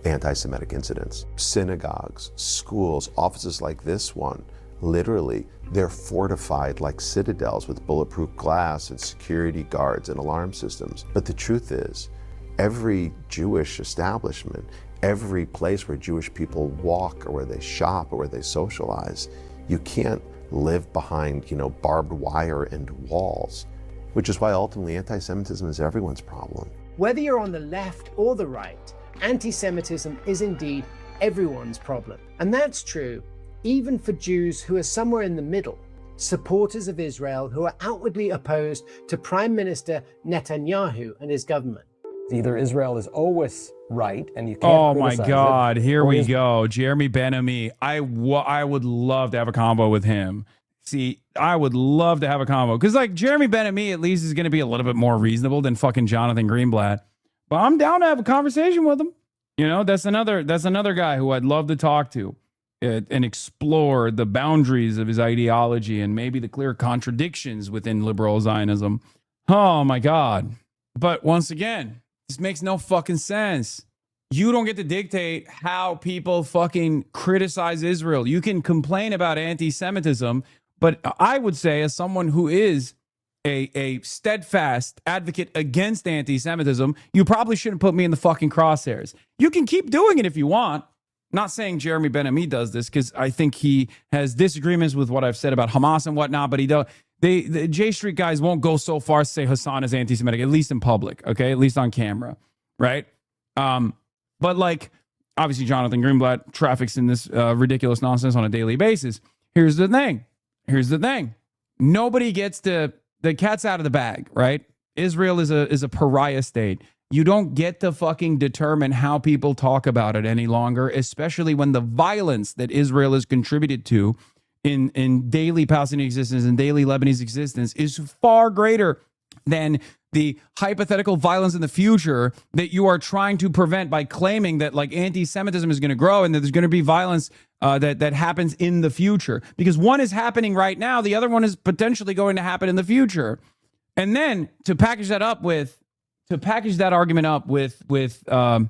anti-Semitic incidents. Synagogues, schools, offices like this one, literally, they're fortified like citadels with bulletproof glass and security guards and alarm systems. But the truth is, every Jewish establishment, every place where Jewish people walk or where they shop or where they socialize, you can't live behind, barbed wire and walls, which is why ultimately anti-Semitism is everyone's problem. Whether you're on the left or the right, anti-Semitism is indeed everyone's problem. And that's true even for Jews who are somewhere in the middle, supporters of Israel who are outwardly opposed to Prime Minister Netanyahu and his government. Either Israel is always right and you can't criticize it. Oh my God, here we go. Jeremy Ben-Ami. I would love to have a combo with him. See, I would love to have a combo because, like, Jeremy Ben-Ami at least is going to be a little bit more reasonable than fucking Jonathan Greenblatt. But I'm down to have a conversation with him. You know, that's another guy who I'd love to talk to and explore the boundaries of his ideology and maybe the clear contradictions within liberal Zionism. Oh my God. But once again, this makes no fucking sense. You don't get to dictate how people fucking criticize Israel. You can complain about anti-Semitism, but I would say, as someone who is a steadfast advocate against anti-Semitism, you probably shouldn't put me in the fucking crosshairs. You can keep doing it if you want. Not saying Jeremy Ben-Ami does this, because I think he has disagreements with what I've said about Hamas and whatnot, but the J Street guys won't go so far as to say Hassan is anti-Semitic, at least in public, okay? At least on camera, right? But like, obviously Jonathan Greenblatt traffics in this ridiculous nonsense on a daily basis. Here's the thing. Nobody gets to, the cat's out of the bag, right? Israel is a pariah state. You don't get to fucking determine how people talk about it any longer, especially when the violence that Israel has contributed to in daily Palestinian existence and daily Lebanese existence is far greater than the hypothetical violence in the future that you are trying to prevent by claiming that like anti-Semitism is going to grow and that there's going to be violence that happens in the future. Because one is happening right now, the other one is potentially going to happen in the future. And then to package that argument up with you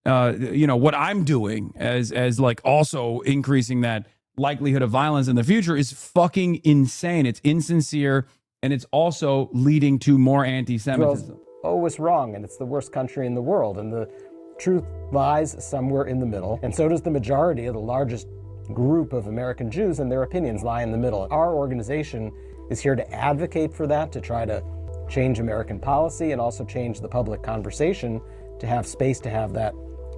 know, what I'm doing as like also increasing that likelihood of violence in the future is fucking insane. It's insincere. And it's also leading to more anti-Semitism. Always wrong, and it's the worst country in the world. And the truth lies somewhere in the middle. And so does the majority of the largest group of American Jews, and their opinions lie in the middle. Our organization is here to advocate for that, to try to change American policy and also change the public conversation, to have space to have that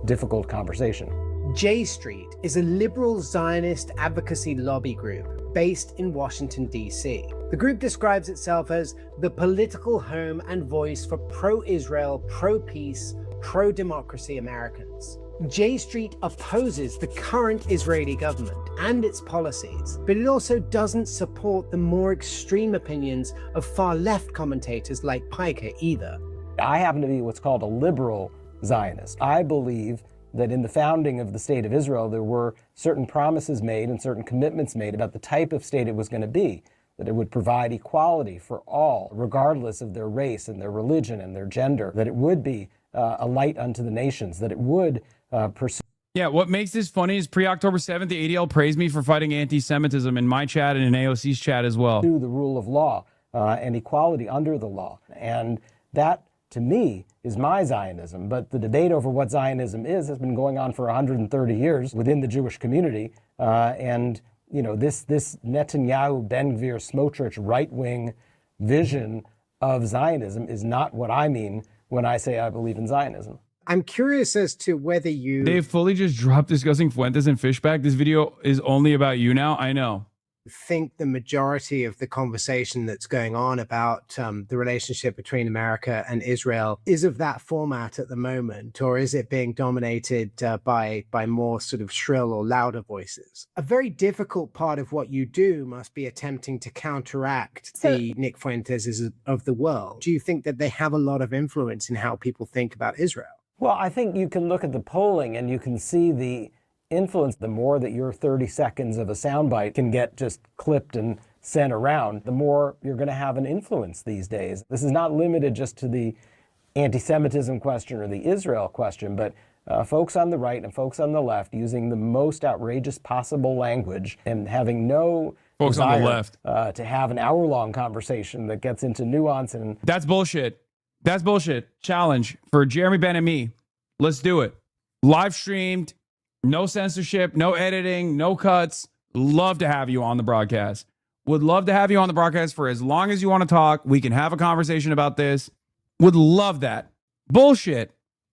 difficult conversation. J Street is a liberal Zionist advocacy lobby group based in Washington, D.C. The group describes itself as the political home and voice for pro-Israel, pro-peace, pro-democracy Americans. J Street opposes the current Israeli government and its policies, but it also doesn't support the more extreme opinions of far-left commentators like Piker either. I happen to be what's called a liberal Zionist. I believe that in the founding of the state of Israel, there were certain promises made and certain commitments made about the type of state it was going to be, that it would provide equality for all, regardless of their race and their religion and their gender, that it would be a light unto the nations, that it would pursue. Yeah, what makes this funny is pre-October 7th, the ADL praised me for fighting anti-Semitism in my chat and in AOC's chat as well. The rule of law and equality under the law. And that, to me, is my Zionism. But the debate over what Zionism is has been going on for 130 years within the Jewish community. And you know, this Netanyahu, Ben-Gvir, Smotrich right-wing vision of Zionism is not what I mean when I say I believe in Zionism. I'm curious as to whether you... They fully just dropped discussing Fuentes and Fishback. This video is only about you now. I know. think the majority of the conversation that's going on about the relationship between America and Israel is of that format at the moment, or is it being dominated by more sort of shrill or louder voices? A very difficult part of what you do must be attempting to counteract the Nick Fuenteses of the world. Do you think that they have a lot of influence in how people think about Israel? Well, I think you can look at the polling and you can see the influence. The more that your 30 seconds of a soundbite can get just clipped and sent around, the more you're going to have an influence these days. This is not limited just to the anti-Semitism question or the Israel question, but folks on the right and folks on the left using the most outrageous possible language and having no folks desire on the left to have an hour-long conversation that gets into nuance. And that's bullshit. That's bullshit. Challenge for Jeremy Ben-Ami. Let's do it. Live streamed, no censorship, no editing, no cuts. Love to have you on the broadcast. Would love to have you on the broadcast for as long as you want to talk. We can have a conversation about this. Would love that. Bullshit.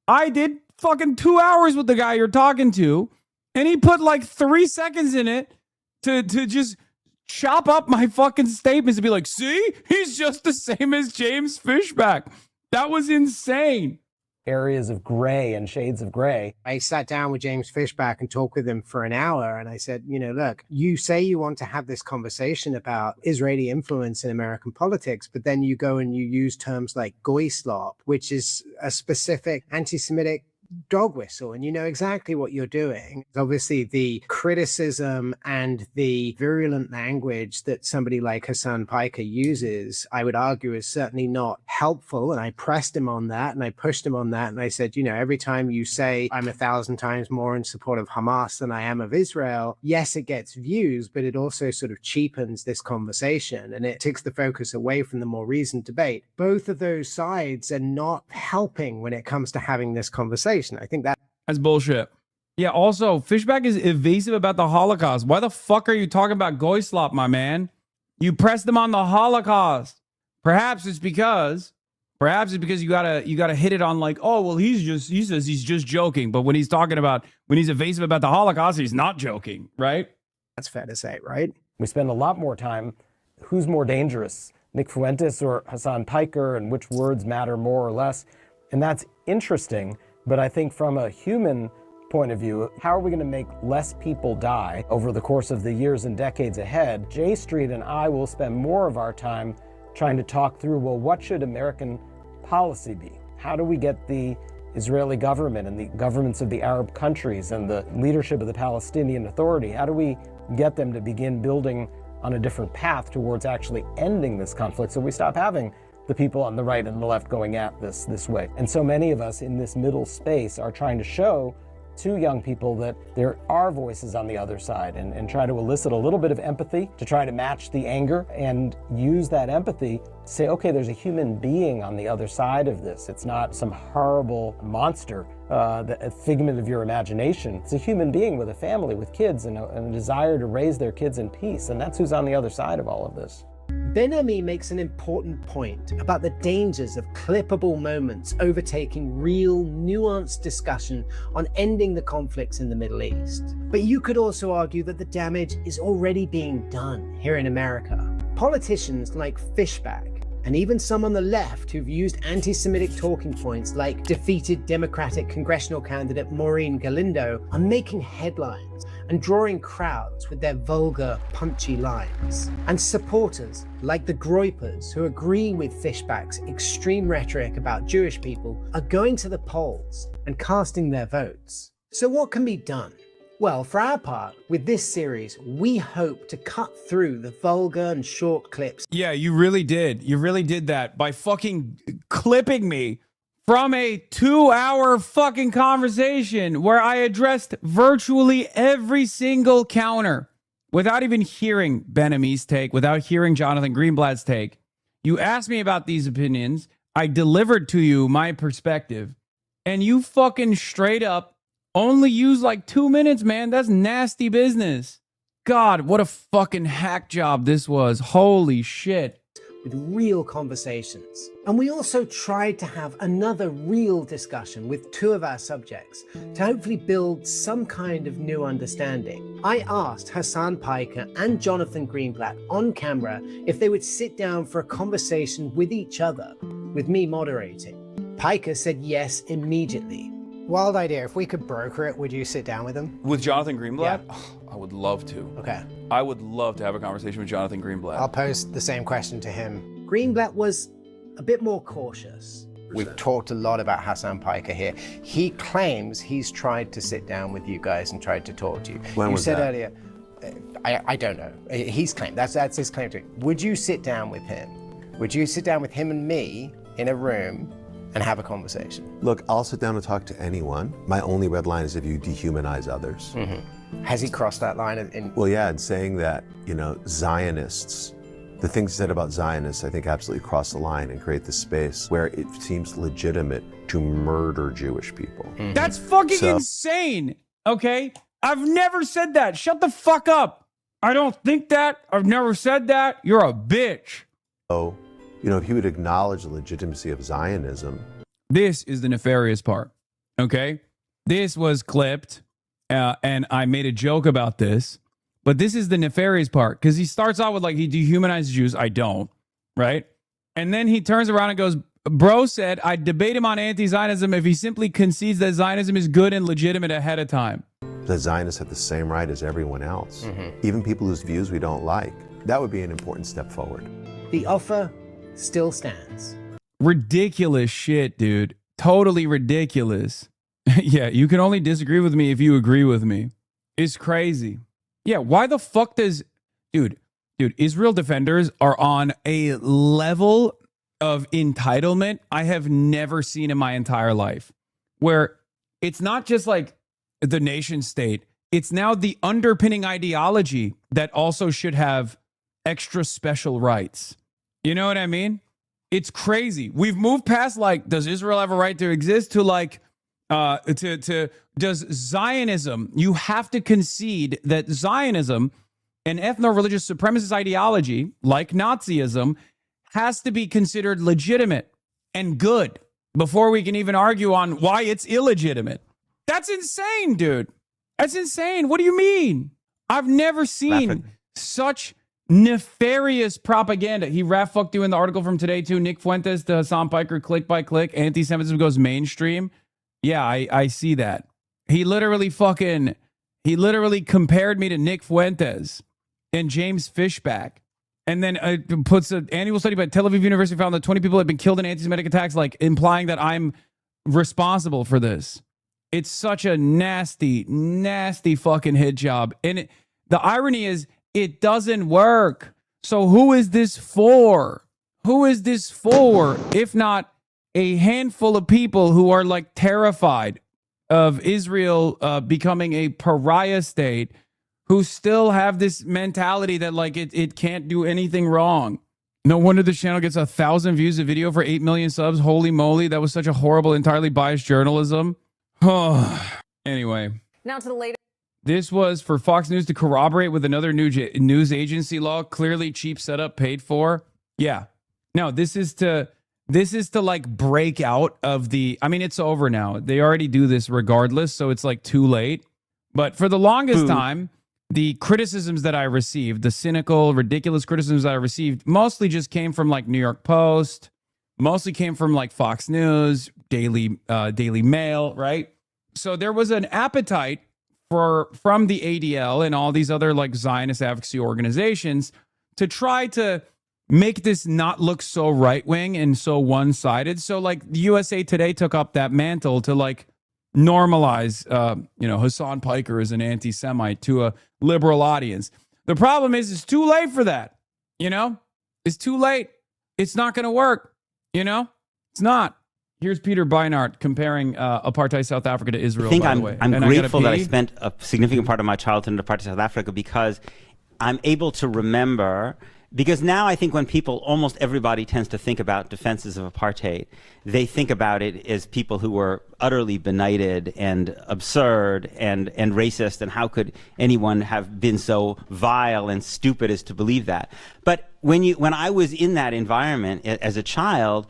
I did fucking 2 hours with the guy you're talking to, and he put like 3 seconds in it to just chop up my fucking statements and be like, see, he's just the same as James Fishback. That was insane. areas of gray and shades of gray. I sat down with James Fishback and talked with him for an hour. And I said, you know, look, you say you want to have this conversation about Israeli influence in American politics, but then you go and you use terms like goy slop, which is a specific anti-Semitic dog whistle, and you know exactly what you're doing. Obviously, the criticism and the virulent language that somebody like Hasan Piker uses, I would argue, is certainly not helpful. And I pressed him on that, and I pushed him on that, and I said, you know, every time you say I'm 1,000 times more in support of Hamas than I am of Israel, yes, it gets views, but it also sort of cheapens this conversation, and it takes the focus away from the more reasoned debate. Both of those sides are not helping when it comes to having this conversation. I think that's bullshit. Yeah, also, Fishback is evasive about the Holocaust. Why the fuck are you talking about goy slop, my man? You pressed them on the Holocaust. Perhaps it's because you gotta hit it on like, oh, well, he says he's just joking. But when he's evasive about the Holocaust, he's not joking, right? That's fair to say, right? We spend a lot more time, who's more dangerous, Nick Fuentes or Hasan Piker, and which words matter more or less. And that's interesting. But I think from a human point of view, how are we going to make less people die over the course of the years and decades ahead? J Street and I will spend more of our time trying to talk through, well, what should American policy be? How do we get the Israeli government and the governments of the Arab countries and the leadership of the Palestinian Authority, how do we get them to begin building on a different path towards actually ending this conflict so we stop having the people on the right and the left going at this way? And so many of us in this middle space are trying to show to young people that there are voices on the other side, and try to elicit a little bit of empathy to try to match the anger and use that empathy to say, okay, there's a human being on the other side of this. It's not some horrible monster, a figment of your imagination. It's a human being with a family, with kids, and a desire to raise their kids in peace. And that's who's on the other side of all of this. Ben-Ami makes an important point about the dangers of clippable moments overtaking real, nuanced discussion on ending the conflicts in the Middle East. But you could also argue that the damage is already being done here in America. Politicians like Fishback, and even some on the left who've used anti-Semitic talking points like defeated Democratic congressional candidate Maureen Galindo, are making headlines and drawing crowds with their vulgar, punchy lines. And supporters like the Groypers, who agree with Fishback's extreme rhetoric about Jewish people, are going to the polls and casting their votes. So what can be done? Well, for our part, with this series, we hope to cut through the vulgar and short clips. Yeah, you really did. You really did that by fucking clipping me from a 2-hour fucking conversation where I addressed virtually every single counter without even hearing Ben-Ami's take, without hearing Jonathan Greenblatt's take. You asked me about these opinions. I delivered to you my perspective, and you fucking straight up only use like 2 minutes, man. That's nasty business. God, what a fucking hack job this was. Holy shit. With real conversations. And we also tried to have another real discussion with two of our subjects to hopefully build some kind of new understanding. I asked Hasan Piker and Jonathan Greenblatt on camera if they would sit down for a conversation with each other, with me moderating. Piker said yes immediately. Wild idea. If we could broker it, would you sit down with him? With Jonathan Greenblatt? Yeah. Oh, I would love to. Okay. I would love to have a conversation with Jonathan Greenblatt. I'll pose the same question to him. Greenblatt was a bit more cautious. We've talked a lot about Hasan Piker here. He claims he's tried to sit down with you guys and tried to talk to you. When you was said that? earlier, I don't know. He's claimed, that's his claim to it. Would you sit down with him? Would you sit down with him and me in a room and have a conversation? Look, I'll sit down and talk to anyone. My only red line is if you dehumanize others. Mm-hmm. Has he crossed that line? Well, yeah, and saying that, you know, Zionists, the things he said about Zionists, I think absolutely cross the line and create this space where it seems legitimate to murder Jewish people. Mm-hmm. That's fucking insane, okay? I've never said that. Shut the fuck up. I don't think that. I've never said that. You're a bitch. So, you know, if he would acknowledge the legitimacy of Zionism. This is the nefarious part, okay? This was clipped, and I made a joke about this, but this is the nefarious part, because he starts out with, like, he dehumanizes Jews. I don't, right? And then he turns around and goes, Bro said, I'd debate him on anti-Zionism if he simply concedes that Zionism is good and legitimate ahead of time. The Zionists have the same right as everyone else, even people whose views we don't like. That would be an important step forward. The offer still stands. Ridiculous shit, dude. Totally ridiculous. Yeah, you can only disagree with me if you agree with me. It's crazy. Yeah, why the fuck does... Dude, Israel defenders are on a level of entitlement I have never seen in my entire life, where it's not just like the nation state, it's now the underpinning ideology that also should have extra special rights. You know what I mean? It's crazy. We've moved past like, does Israel have a right to exist, to like, does Zionism, you have to concede that Zionism, an ethno-religious supremacist ideology like Nazism, has to be considered legitimate and good before we can even argue on why it's illegitimate. That's insane, dude. That's insane. What do you mean? I've never seen such nefarious propaganda. He rat fucked you in the article from today too. Nick Fuentes to Hasan Piker, click by click. Anti-Semitism goes mainstream. Yeah, I see that. He literally compared me to Nick Fuentes and James Fishback. And then puts an annual study by Tel Aviv University found that 20 people had been killed in anti-Semitic attacks, like implying that I'm responsible for this. It's such a nasty, nasty fucking hit job. And the irony is, it doesn't work. So who is this for? Who is this for, if not a handful of people who are like terrified of Israel becoming a pariah state, who still have this mentality that like it can't do anything wrong? No wonder the channel gets 1,000 views a video for 8 million subs. Holy moly, that was such a horrible, entirely biased journalism. Anyway. Now to the latest. This was for Fox News to corroborate with another news agency law. Clearly cheap setup, paid for. Yeah. No, this is to like break out of the... I mean, it's over now. They already do this regardless, so it's like too late. But for the longest time, the criticisms that I received, the cynical, ridiculous criticisms that I received, mostly just came from like New York Post, mostly came from like Fox News, Daily Mail, right? So there was an appetite from the ADL and all these other like Zionist advocacy organizations to try to make this not look so right-wing and so one-sided. So like the USA Today took up that mantle to like normalize, Hasan Piker as an anti-Semite to a liberal audience. The problem is it's too late for that. It's too late. It's not going to work. It's not. Here's Peter Beinart comparing apartheid South Africa to Israel, by the way. I'm grateful that I spent a significant part of my childhood in apartheid South Africa, because I'm able to remember, because now I think when almost everybody tends to think about defenses of apartheid, they think about it as people who were utterly benighted and absurd and racist, and how could anyone have been so vile and stupid as to believe that? But when I was in that environment as a child,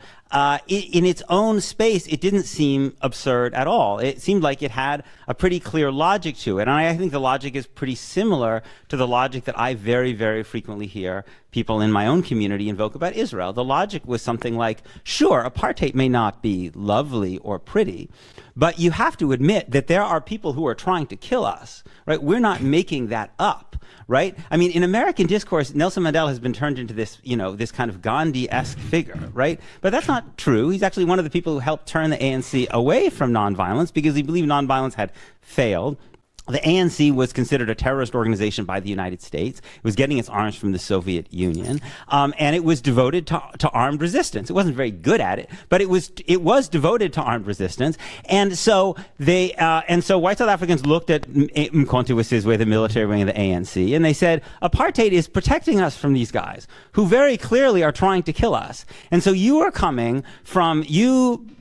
in its own space, it didn't seem absurd at all. It seemed like it had a pretty clear logic to it. And I think the logic is pretty similar to the logic that I very, very frequently hear people in my own community invoke about Israel. The logic was something like, sure, apartheid may not be lovely or pretty, but you have to admit that there are people who are trying to kill us, right? We're not making that up, right? I mean, in American discourse, Nelson Mandela has been turned into this, this kind of Gandhi-esque figure, right? But that's not true. He's actually one of the people who helped turn the ANC away from nonviolence because he believed nonviolence had failed. The ANC was considered a terrorist organization by the United States. It was getting its arms from the Soviet Union, and it was devoted to armed resistance. It wasn't very good at it, but it was devoted to armed resistance. And so white South Africans looked at Mkhonto Wesizwe, the military wing of the ANC, and they said, apartheid is protecting us from these guys who very clearly are trying to kill us. And so you are coming from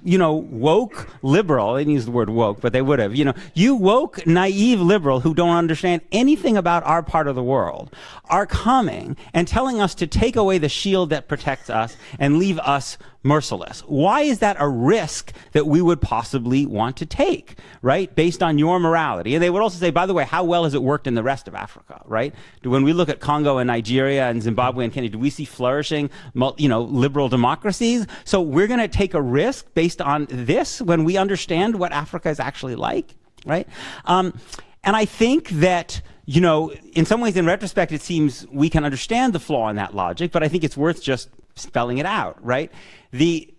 woke liberal. They didn't use the word woke, but they would have. You woke, naive naive liberal who don't understand anything about our part of the world are coming and telling us to take away the shield that protects us and leave us merciless. Why is that a risk that we would possibly want to take, right, based on your morality? And they would also say, by the way, how well has it worked in the rest of Africa, right? When we look at Congo and Nigeria and Zimbabwe and Kenya, do we see flourishing, liberal democracies? So we're going to take a risk based on this when we understand what Africa is actually like, right? And I think that, in some ways, in retrospect, it seems we can understand the flaw in that logic, but I think it's worth just spelling it out, right? The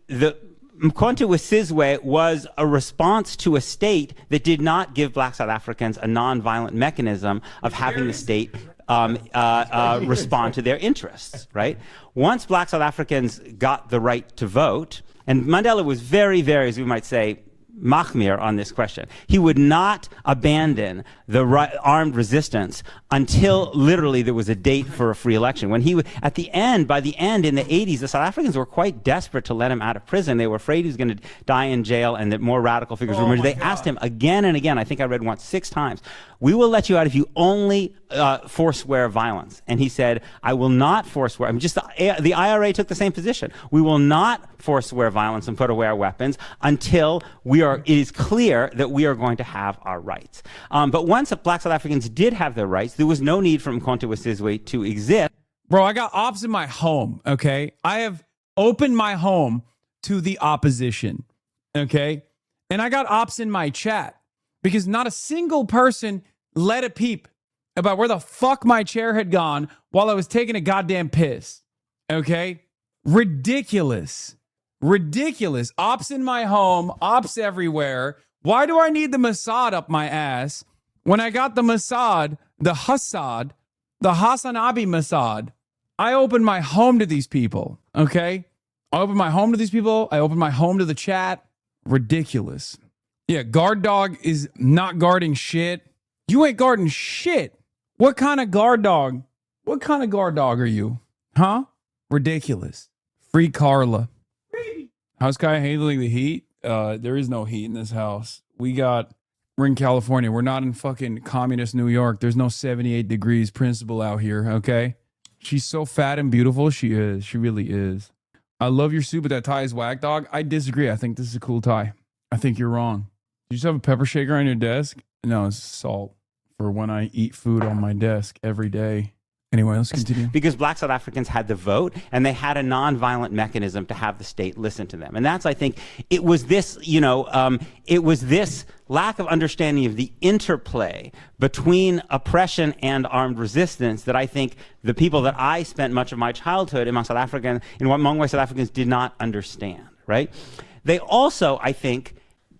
CONT with Sizwe was a response to a state that did not give Black South Africans a non-violent mechanism of having the state respond to their interests, right? Once Black South Africans got the right to vote, and Mandela was very, very, as we might say, Mahmir on this question. He would not abandon the armed resistance until literally there was a date for a free election. When he, by the end in the 80s, the South Africans were quite desperate to let him out of prison. They were afraid he was going to die in jail and that more radical figures were emerging. They asked him again and again, I think I read once 6 times, we will let you out if you only forswear violence. And he said, I will not forswear. I mean, just the IRA took the same position. We will not forswear violence and put away our weapons until it is clear that we are going to have our rights. But once Black South Africans did have their rights, there was no need for CONT with Sizwe to exist. Bro, I got ops in my home, okay? I have opened my home to the opposition, okay? And I got ops in my chat because not a single person let a peep about where the fuck my chair had gone while I was taking a goddamn piss, okay? Ridiculous. Ridiculous. Ops in my home, ops everywhere. Why do I need the Mossad up my ass when I got the Mossad, the HasanAbi Mossad? I opened my home to these people, okay? I opened my home to these people. I opened my home to the chat. Ridiculous. Yeah, guard dog is not guarding shit. You ain't guarding shit. What kind of guard dog? What kind of guard dog are you? Huh? Ridiculous. Free Carla. How's Kai handling the heat? There is no heat in this house. We're in California. We're not in fucking communist New York. There's no 78 degrees principal out here, okay? She's so fat and beautiful. She is. She really is. I love your suit, but that tie is whack, dog. I disagree. I think this is a cool tie. I think you're wrong. You just have a pepper shaker on your desk? No, it's salt for when I eat food on my desk every day. Anyway, let's continue. Because Black South Africans had the vote and they had a non-violent mechanism to have the state listen to them. And that's, I think, it was this lack of understanding of the interplay between oppression and armed resistance that I think the people that I spent much of my childhood among South Africans, among white South Africans, did not understand, right? They also, I think,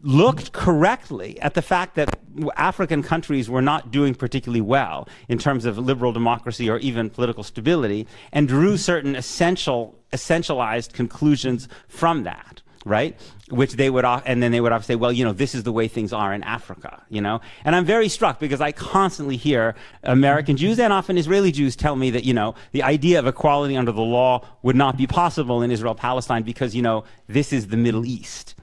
looked correctly at the fact that African countries were not doing particularly well in terms of liberal democracy or even political stability, and drew certain essentialized conclusions from that, right? Which they would, and then they would say, well, this is the way things are in Africa, And I'm very struck because I constantly hear American Jews and often Israeli Jews tell me that, the idea of equality under the law would not be possible in Israel-Palestine because, this is the Middle East,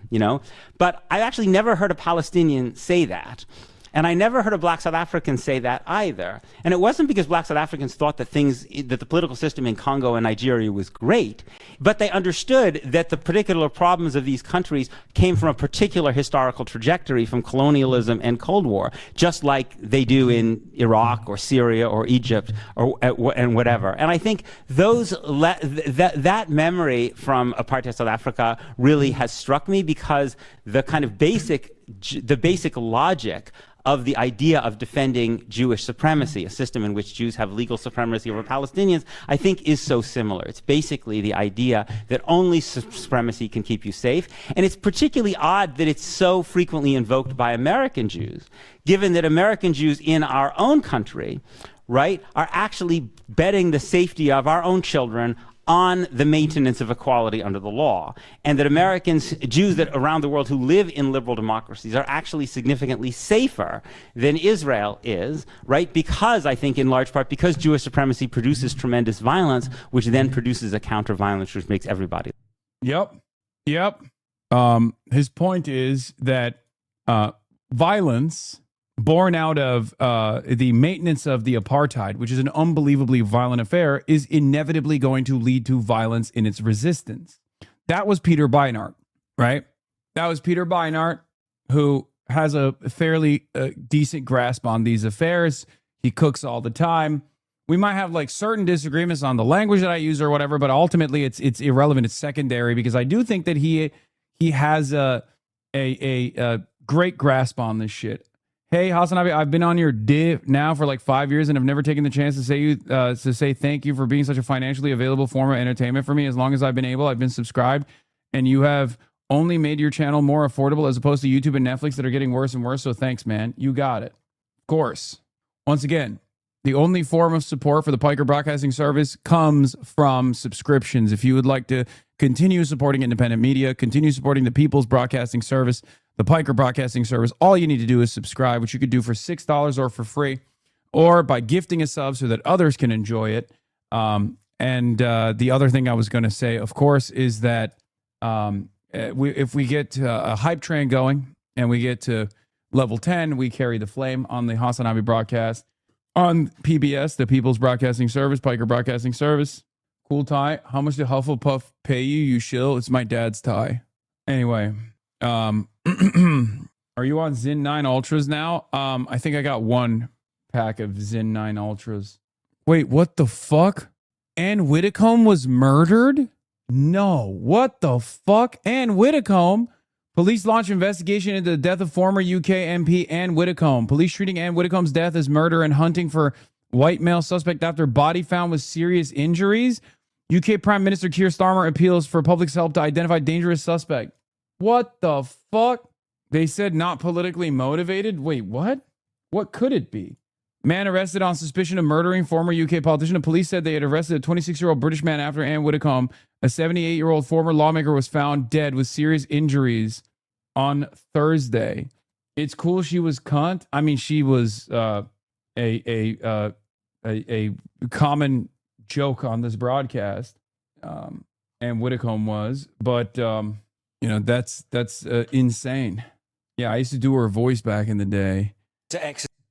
But I actually never heard a Palestinian say that. And I never heard a Black South African say that either. And it wasn't because Black South Africans thought that the political system in Congo and Nigeria was great, but they understood that the particular problems of these countries came from a particular historical trajectory from colonialism and Cold War, just like they do in Iraq or Syria or Egypt and whatever. And I think that memory from apartheid South Africa really has struck me because the kind of basic logic of the idea of defending Jewish supremacy, a system in which Jews have legal supremacy over Palestinians, I think is so similar. It's basically the idea that only supremacy can keep you safe. And it's particularly odd that it's so frequently invoked by American Jews, given that American Jews in our own country, right, are actually betting the safety of our own children on the maintenance of equality under the law, and that Jews that around the world who live in liberal democracies are actually significantly safer than Israel is, right? Because I think in large part because Jewish supremacy produces tremendous violence, which then produces a counter-violence which makes everybody. Yep. His point is that violence born out of the maintenance of the apartheid, which is an unbelievably violent affair, is inevitably going to lead to violence in its resistance. That was Peter Beinart, right? That was Peter Beinart, who has a fairly decent grasp on these affairs. He cooks all the time. We might have like certain disagreements on the language that I use or whatever, but ultimately it's irrelevant. It's secondary because I do think that he has a great grasp on this shit. Hey, HasanAbi, I've been on your div now for like 5 years and have never taken the chance to say thank you for being such a financially available form of entertainment for me. As long as I've been able, I've been subscribed, and you have only made your channel more affordable as opposed to YouTube and Netflix that are getting worse and worse. So thanks, man. You got it. Of course. Once again, the only form of support for the Piker Broadcasting Service comes from subscriptions. If you would like to continue supporting independent media, continue supporting the People's Broadcasting Service, the Piker Broadcasting Service, all you need to do is subscribe, which you could do for $6 or for free, or by gifting a sub so that others can enjoy it. The other thing I was going to say, of course, is that if we get a hype train going and we get to level 10, we carry the flame on the HasanAbi broadcast on PBS, the People's Broadcasting Service, Piker Broadcasting Service. Cool tie. How much did Hufflepuff pay you, you shill? It's my dad's tie. Anyway, are you on Zyn 9 Ultras now? I think I got one pack of Zyn 9 Ultras. Wait, what the fuck? Ann Widdecombe was murdered? No. What the fuck? Ann Widdecombe? Police launch investigation into the death of former UK MP Ann Widdecombe. Police treating Ann Widdecombe's death as murder and hunting for white male suspect after body found with serious injuries. UK Prime Minister Keir Starmer appeals for public's help to identify dangerous suspect. What the fuck? They said not politically motivated? Wait, what? What could it be? Man arrested on suspicion of murdering former UK politician. The police said they had arrested a 26-year-old British man after Ann Widdecombe, a 78-year-old former lawmaker, was found dead with serious injuries on Thursday. It's cool she was cunt. I mean, she was a common joke on this broadcast. Ann Widdecombe was, but that's insane. Yeah, I used to do her voice back in the day.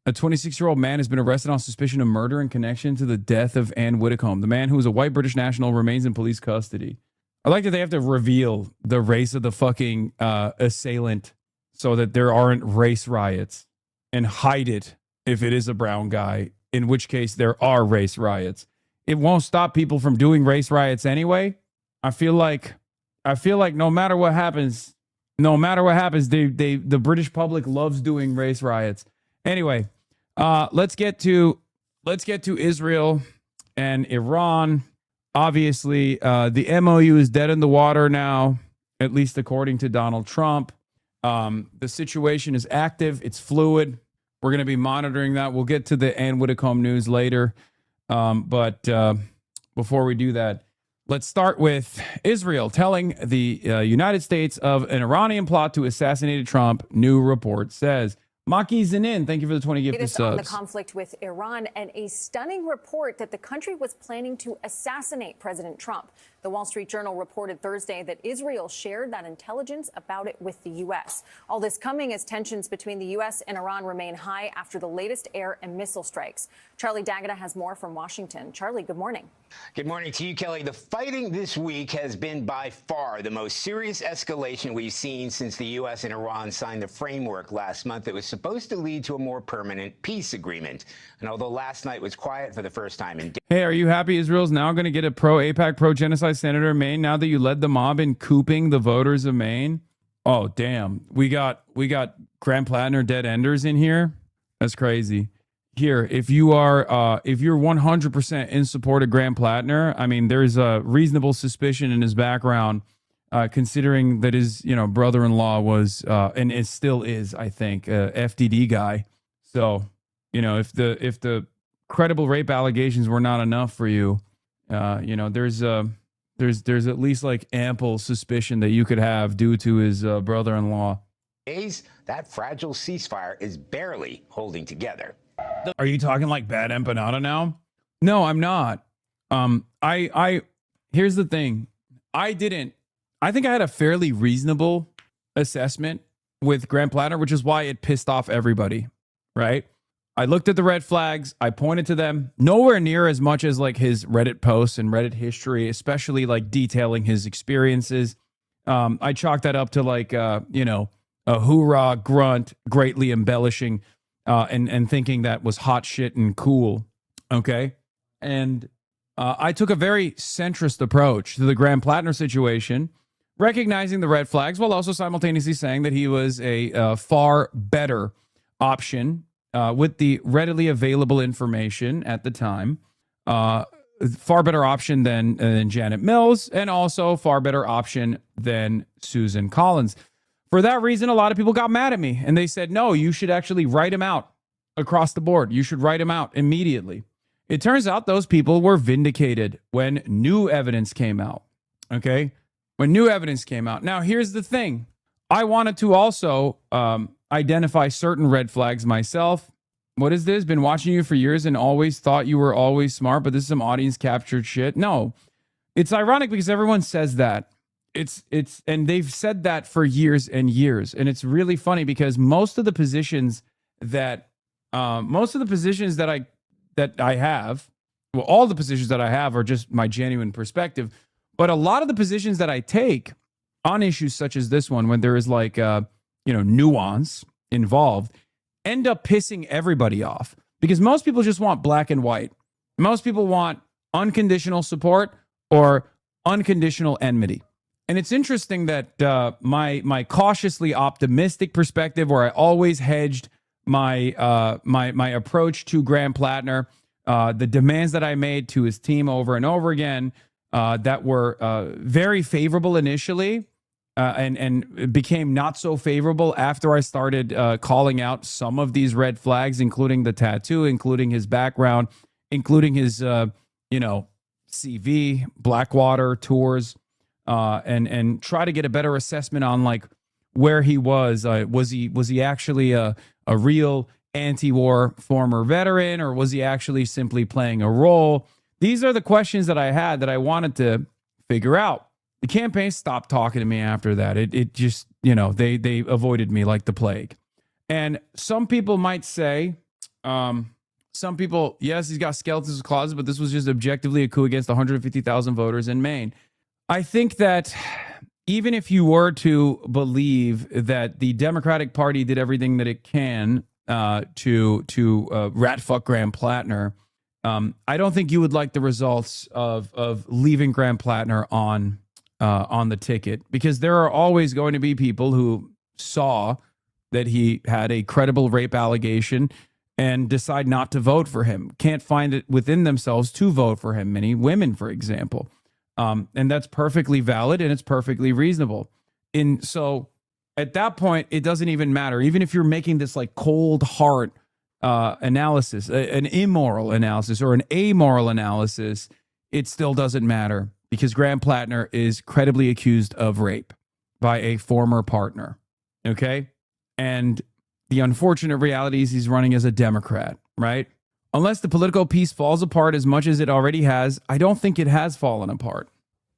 A 26-year-old man has been arrested on suspicion of murder in connection to the death of Ann Widdecombe. The man, who is a white British national, remains in police custody. I like that they have to reveal the race of the fucking assailant so that there aren't race riots, and hide it if it is a brown guy, in which case there are race riots. It won't stop people from doing race riots anyway. I feel like no matter what happens, the British public loves doing race riots. Anyway, let's get to Israel and Iran. Obviously, the MOU is dead in the water now, at least according to Donald Trump. The situation is active. It's fluid. We're going to be monitoring that. We'll get to the Ann Widdecombe news later. But before we do that, let's start with Israel telling the United States of an Iranian plot to assassinate Trump. New report says. Maki Zanin, thank you for the 20 gifted subs. On the conflict with Iran and a stunning report that the country was planning to assassinate President Trump. The Wall Street Journal reported Thursday that Israel shared that intelligence about it with the U.S. All this coming as tensions between the U.S. and Iran remain high after the latest air and missile strikes. Charlie D'Agata has more from Washington. Charlie, good morning. Good morning to you, Kelly. The fighting this week has been by far the most serious escalation we've seen since the U.S. and Iran signed the framework last month that was supposed to lead to a more permanent peace agreement. And although last night was quiet for the first time in Hey, are you happy Israel's now going to get a pro-AIPAC, pro-genocide senator in Maine now that you led the mob in cooping the voters of Maine? Oh, damn. We got Graham Plattner dead enders in here. That's crazy. Here, if you're 100% in support of Graham Plattner, I mean, there's a reasonable suspicion in his background, considering that his brother-in-law was and it still is, I think, a FDD guy. So, if the credible rape allegations were not enough for you, there's at least like ample suspicion that you could have due to his brother-in-law. days. That fragile ceasefire is barely holding together. Are you talking like bad empanada now? No, I'm not. Here's the thing. I think I had a fairly reasonable assessment with Graham Plattner, which is why it pissed off everybody, right? I looked at the red flags. I pointed to them. Nowhere near as much as like his Reddit posts and Reddit history, especially like detailing his experiences. I chalked that up to like, a hoorah grunt, greatly embellishing and thinking that was hot shit and cool. Okay. And I took a very centrist approach to the Graham Plattner situation, recognizing the red flags while also simultaneously saying that he was a far better option with the readily available information at the time. Far better option than Janet Mills, and also far better option than Susan Collins. For that reason, a lot of people got mad at me and they said, no, you should actually write him out across the board. You should write him out immediately. It turns out those people were vindicated when new evidence came out. Okay? When new evidence came out. Now, here's the thing. I wanted to also identify certain red flags myself. What is this? Been watching you for years and always thought you were always smart, but this is some audience captured shit. No, it's ironic because everyone says that. And they've said that for years and years. And it's really funny because most of the positions that I have, well, all the positions that I have are just my genuine perspective. But a lot of the positions that I take on issues such as this one, when there is like, nuance involved, end up pissing everybody off because most people just want black and white. Most people want unconditional support or unconditional enmity. And it's interesting that my cautiously optimistic perspective, where I always hedged my my approach to Graham Plattner, the demands that I made to his team over and over again, that were very favorable initially, and became not so favorable after I started calling out some of these red flags, including the tattoo, including his background, including his CV, Blackwater tours, and try to get a better assessment on like where he was. Was he actually a real anti-war former veteran, or was he actually simply playing a role? These are the questions that I had that I wanted to figure out. The campaign stopped talking to me after that. It just, they avoided me like the plague. And some people might say, yes, he's got skeletons in closets, but this was just objectively a coup against 150,000 voters in Maine. I think that even if you were to believe that the Democratic Party did everything that it can to rat fuck Graham Plattner, I don't think you would like the results of leaving Graham Plattner on the ticket, because there are always going to be people who saw that he had a credible rape allegation and decide not to vote for him, can't find it within themselves to vote for him. Many women, for example. And that's perfectly valid and it's perfectly reasonable. And so at that point, it doesn't even matter. Even if you're making this like cold heart analysis, an immoral analysis or an amoral analysis, it still doesn't matter, because Graham Plattner is credibly accused of rape by a former partner. Okay. And the unfortunate reality is he's running as a Democrat, right? Unless the political piece falls apart as much as it already has, I don't think it has fallen apart.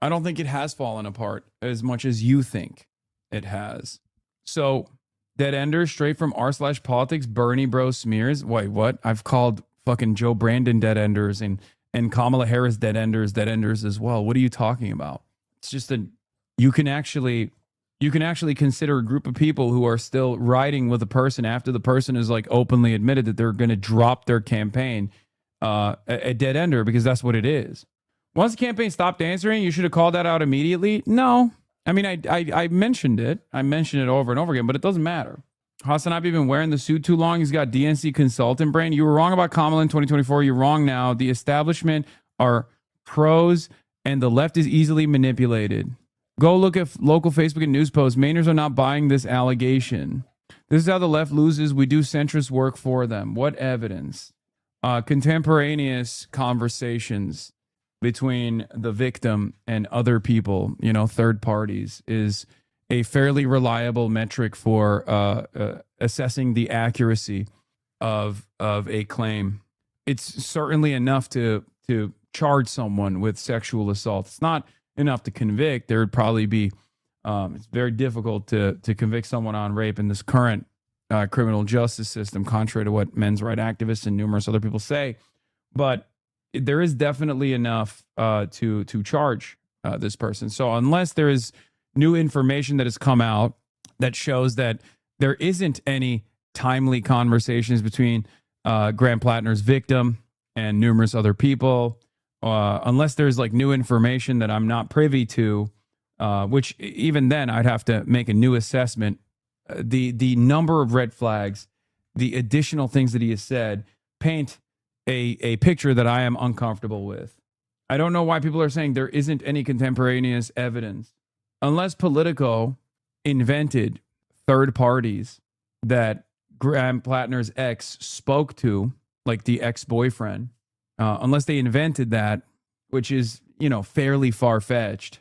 I don't think it has fallen apart as much as you think it has. So, dead enders straight from r/politics, Bernie bro smears. Wait, what? I've called fucking Joe Brandon dead enders and Kamala Harris dead enders as well. What are you talking about? It's just you can actually consider a group of people who are still riding with a person after the person is like openly admitted that they're going to drop their campaign a dead ender, because that's what it is. Once the campaign stopped answering, you should have called that out immediately. No, I mean, I mentioned it. I mentioned it over and over again, but it doesn't matter. HasanAbi been wearing the suit too long. He's got DNC consultant brain. You were wrong about Kamala in 2024. You're wrong now. The establishment are pros and the left is easily manipulated. Go look at local Facebook and news posts. Mainers are not buying this allegation. This is how the left loses. We do centrist work for them. What evidence? Contemporaneous conversations between the victim and other people, third parties, is a fairly reliable metric for assessing the accuracy of a claim. It's certainly enough to charge someone with sexual assault. It's not enough to convict. There would probably be, it's very difficult to convict someone on rape in this current criminal justice system, contrary to what men's rights activists and numerous other people say. But there is definitely enough to charge this person. So unless there is new information that has come out that shows that there isn't any timely conversations between Graham Plattner's victim and numerous other people, unless there's like new information that I'm not privy to, which even then I'd have to make a new assessment. The number of red flags, the additional things that he has said paint a picture that I am uncomfortable with. I don't know why people are saying there isn't any contemporaneous evidence. Unless Politico invented third parties that Graham Plattner's ex spoke to, like the ex-boyfriend, unless they invented that, which is, fairly far-fetched.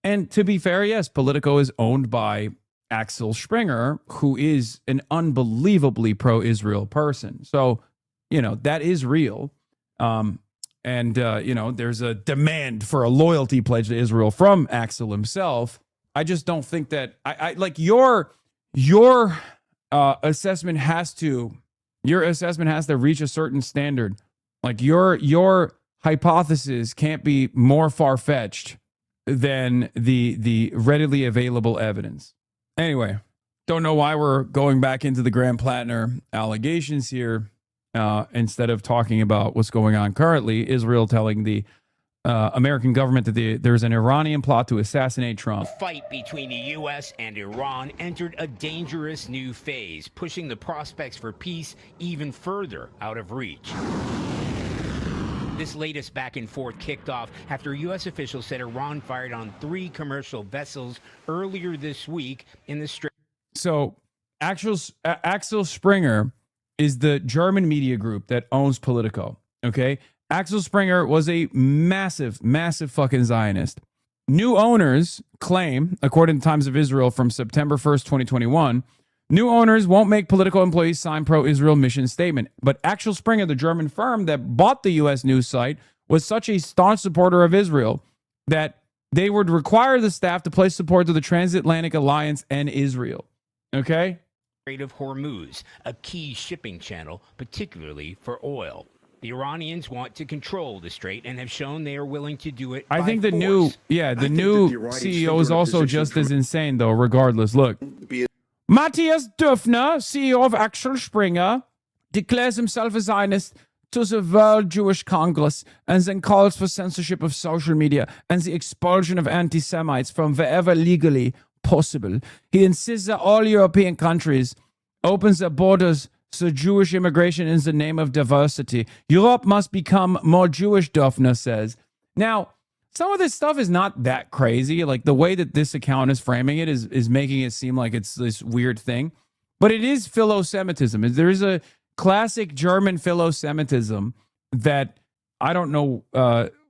And to be fair, yes, Politico is owned by Axel Springer, who is an unbelievably pro-Israel person. So, that is real. There's a demand for a loyalty pledge to Israel from Axel himself. I just don't think that I like your assessment has to reach a certain standard. Like your hypothesis can't be more far-fetched than the readily available evidence. Anyway, don't know why we're going back into the Graham Plattner allegations here instead of talking about what's going on currently. Israel telling the American government that there's an Iranian plot to assassinate Trump. The fight between the U.S. and Iran entered a dangerous new phase, pushing the prospects for peace even further out of reach. This latest back and forth kicked off after U.S. officials said Iran fired on 3 commercial vessels earlier this week in the Strait. So Axel Springer is the German media group that owns Politico. Okay. Axel Springer was a massive, massive fucking Zionist. New owners claim, according to Times of Israel from September 1st, 2021, new owners won't make Politico employees sign pro-Israel mission statement. But Axel Springer, the German firm that bought the U.S. news site, was such a staunch supporter of Israel that they would require the staff to place support to the Transatlantic Alliance and Israel. Okay? Strait of Hormuz, a key shipping channel, particularly for oil. The Iranians want to control the strait and have shown they are willing to do it. I think the new CEO is also just as insane, though, regardless. Look, Matthias Döpfner, CEO of Axel Springer, declares himself a Zionist to the World Jewish Congress and then calls for censorship of social media and the expulsion of anti-Semites from wherever legally possible. He insists that all European countries open their borders to Jewish immigration in the name of diversity. Europe must become more Jewish, Döpfner says. Now, some of this stuff is not that crazy. Like the way that this account is framing it is making it seem like it's this weird thing. But it is philo-Semitism. There is a classic German philo-Semitism that I don't know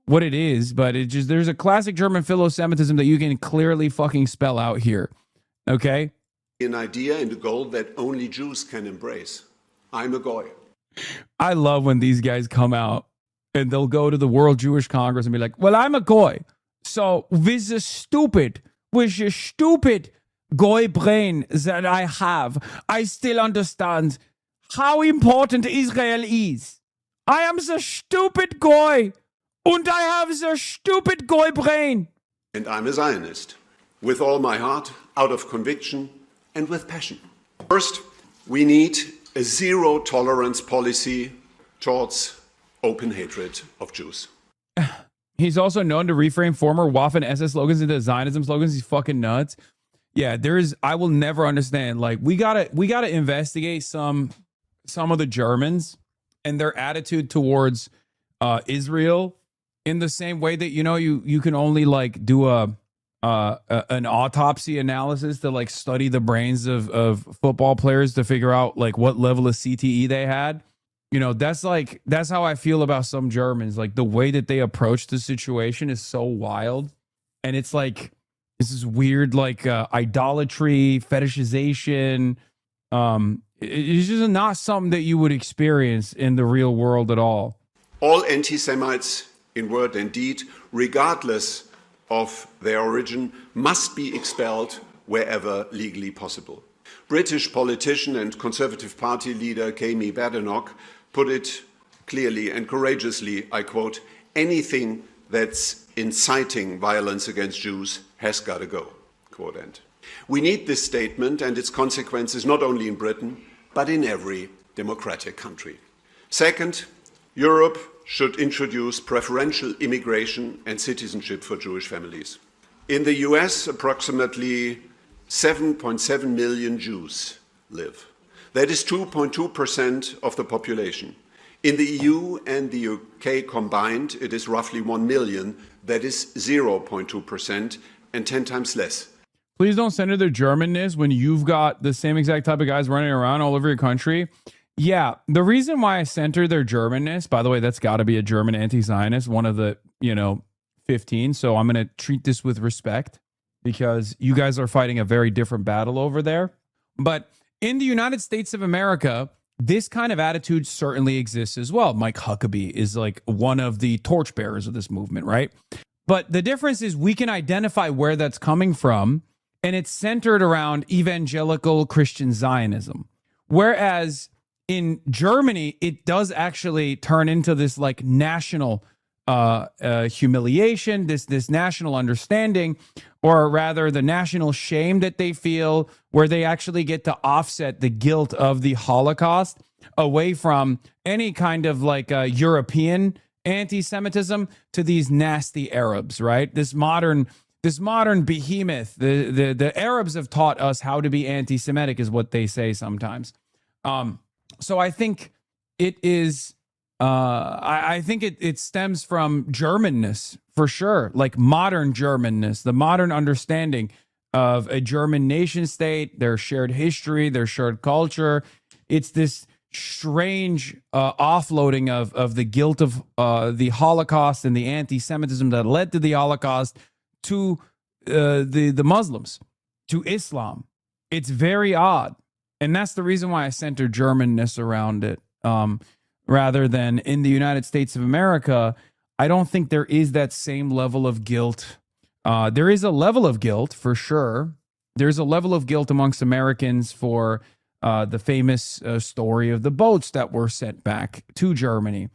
what it is, but there's a classic German philo-Semitism that you can clearly fucking spell out here. Okay? An idea and a goal that only Jews can embrace. I'm a goy. I love when these guys come out and they'll go to the World Jewish Congress and be like, well, I'm a goy. So with your stupid goy brain that I have, I still understand how important Israel is. I am the stupid goy and I have the stupid goy brain. And I'm a Zionist. With all my heart, out of conviction, and with passion. First, we need a zero-tolerance policy towards open hatred of Jews. He's also known to reframe former Waffen-SS slogans into Zionism slogans. He's fucking nuts. Yeah, I will never understand. Like, we gotta investigate some of the Germans and their attitude towards Israel in the same way that, you can only like do an autopsy analysis to like study the brains of football players to figure out like what level of CTE they had. That's how I feel about some Germans. Like the way that they approach the situation is so wild. And it's like, this is weird, like idolatry, fetishization. It's just not something that you would experience in the real world at all. All anti-Semites in word and deed, regardless of their origin, must be expelled wherever legally possible. British politician and Conservative Party leader Kami Badenoch put it clearly and courageously, I quote, anything that's inciting violence against Jews has got to go, quote end. We need this statement and its consequences not only in Britain, but in every democratic country. Second, Europe should introduce preferential immigration and citizenship for Jewish families. In the US, approximately 7.7 million Jews live. That is 2.2% of the population. In the EU and the UK combined, it is roughly 1 million. That is 0.2% and 10 times less. Please don't center their Germanness when you've got the same exact type of guys running around all over your country. Yeah, the reason why I center their Germanness, by the way, that's got to be a German anti-Zionist, one of the, 15. So I'm going to treat this with respect because you guys are fighting a very different battle over there. But in the United States of America, this kind of attitude certainly exists as well. Mike Huckabee is like one of the torchbearers of this movement, right? But the difference is we can identify where that's coming from, and it's centered around evangelical Christian Zionism. Whereas in Germany, it does actually turn into this like national humiliation, this national understanding, or rather the national shame that they feel, where they actually get to offset the guilt of the Holocaust away from any kind of like European anti-Semitism to these nasty Arabs, right? This modern behemoth. The Arabs have taught us how to be anti-Semitic, is what they say sometimes. So I think it is. I think it stems from Germanness for sure, like modern Germanness, the modern understanding of a German nation state, their shared history, their shared culture. It's this strange offloading of the guilt of the Holocaust and the anti-Semitism that led to the Holocaust to the Muslims, to Islam. It's very odd. And that's the reason why I center Germanness around it. Rather than in the United States of America, I don't think there is that same level of guilt. There is a level of guilt for sure. There's a level of guilt amongst Americans for the famous story of the boats that were sent back to Germany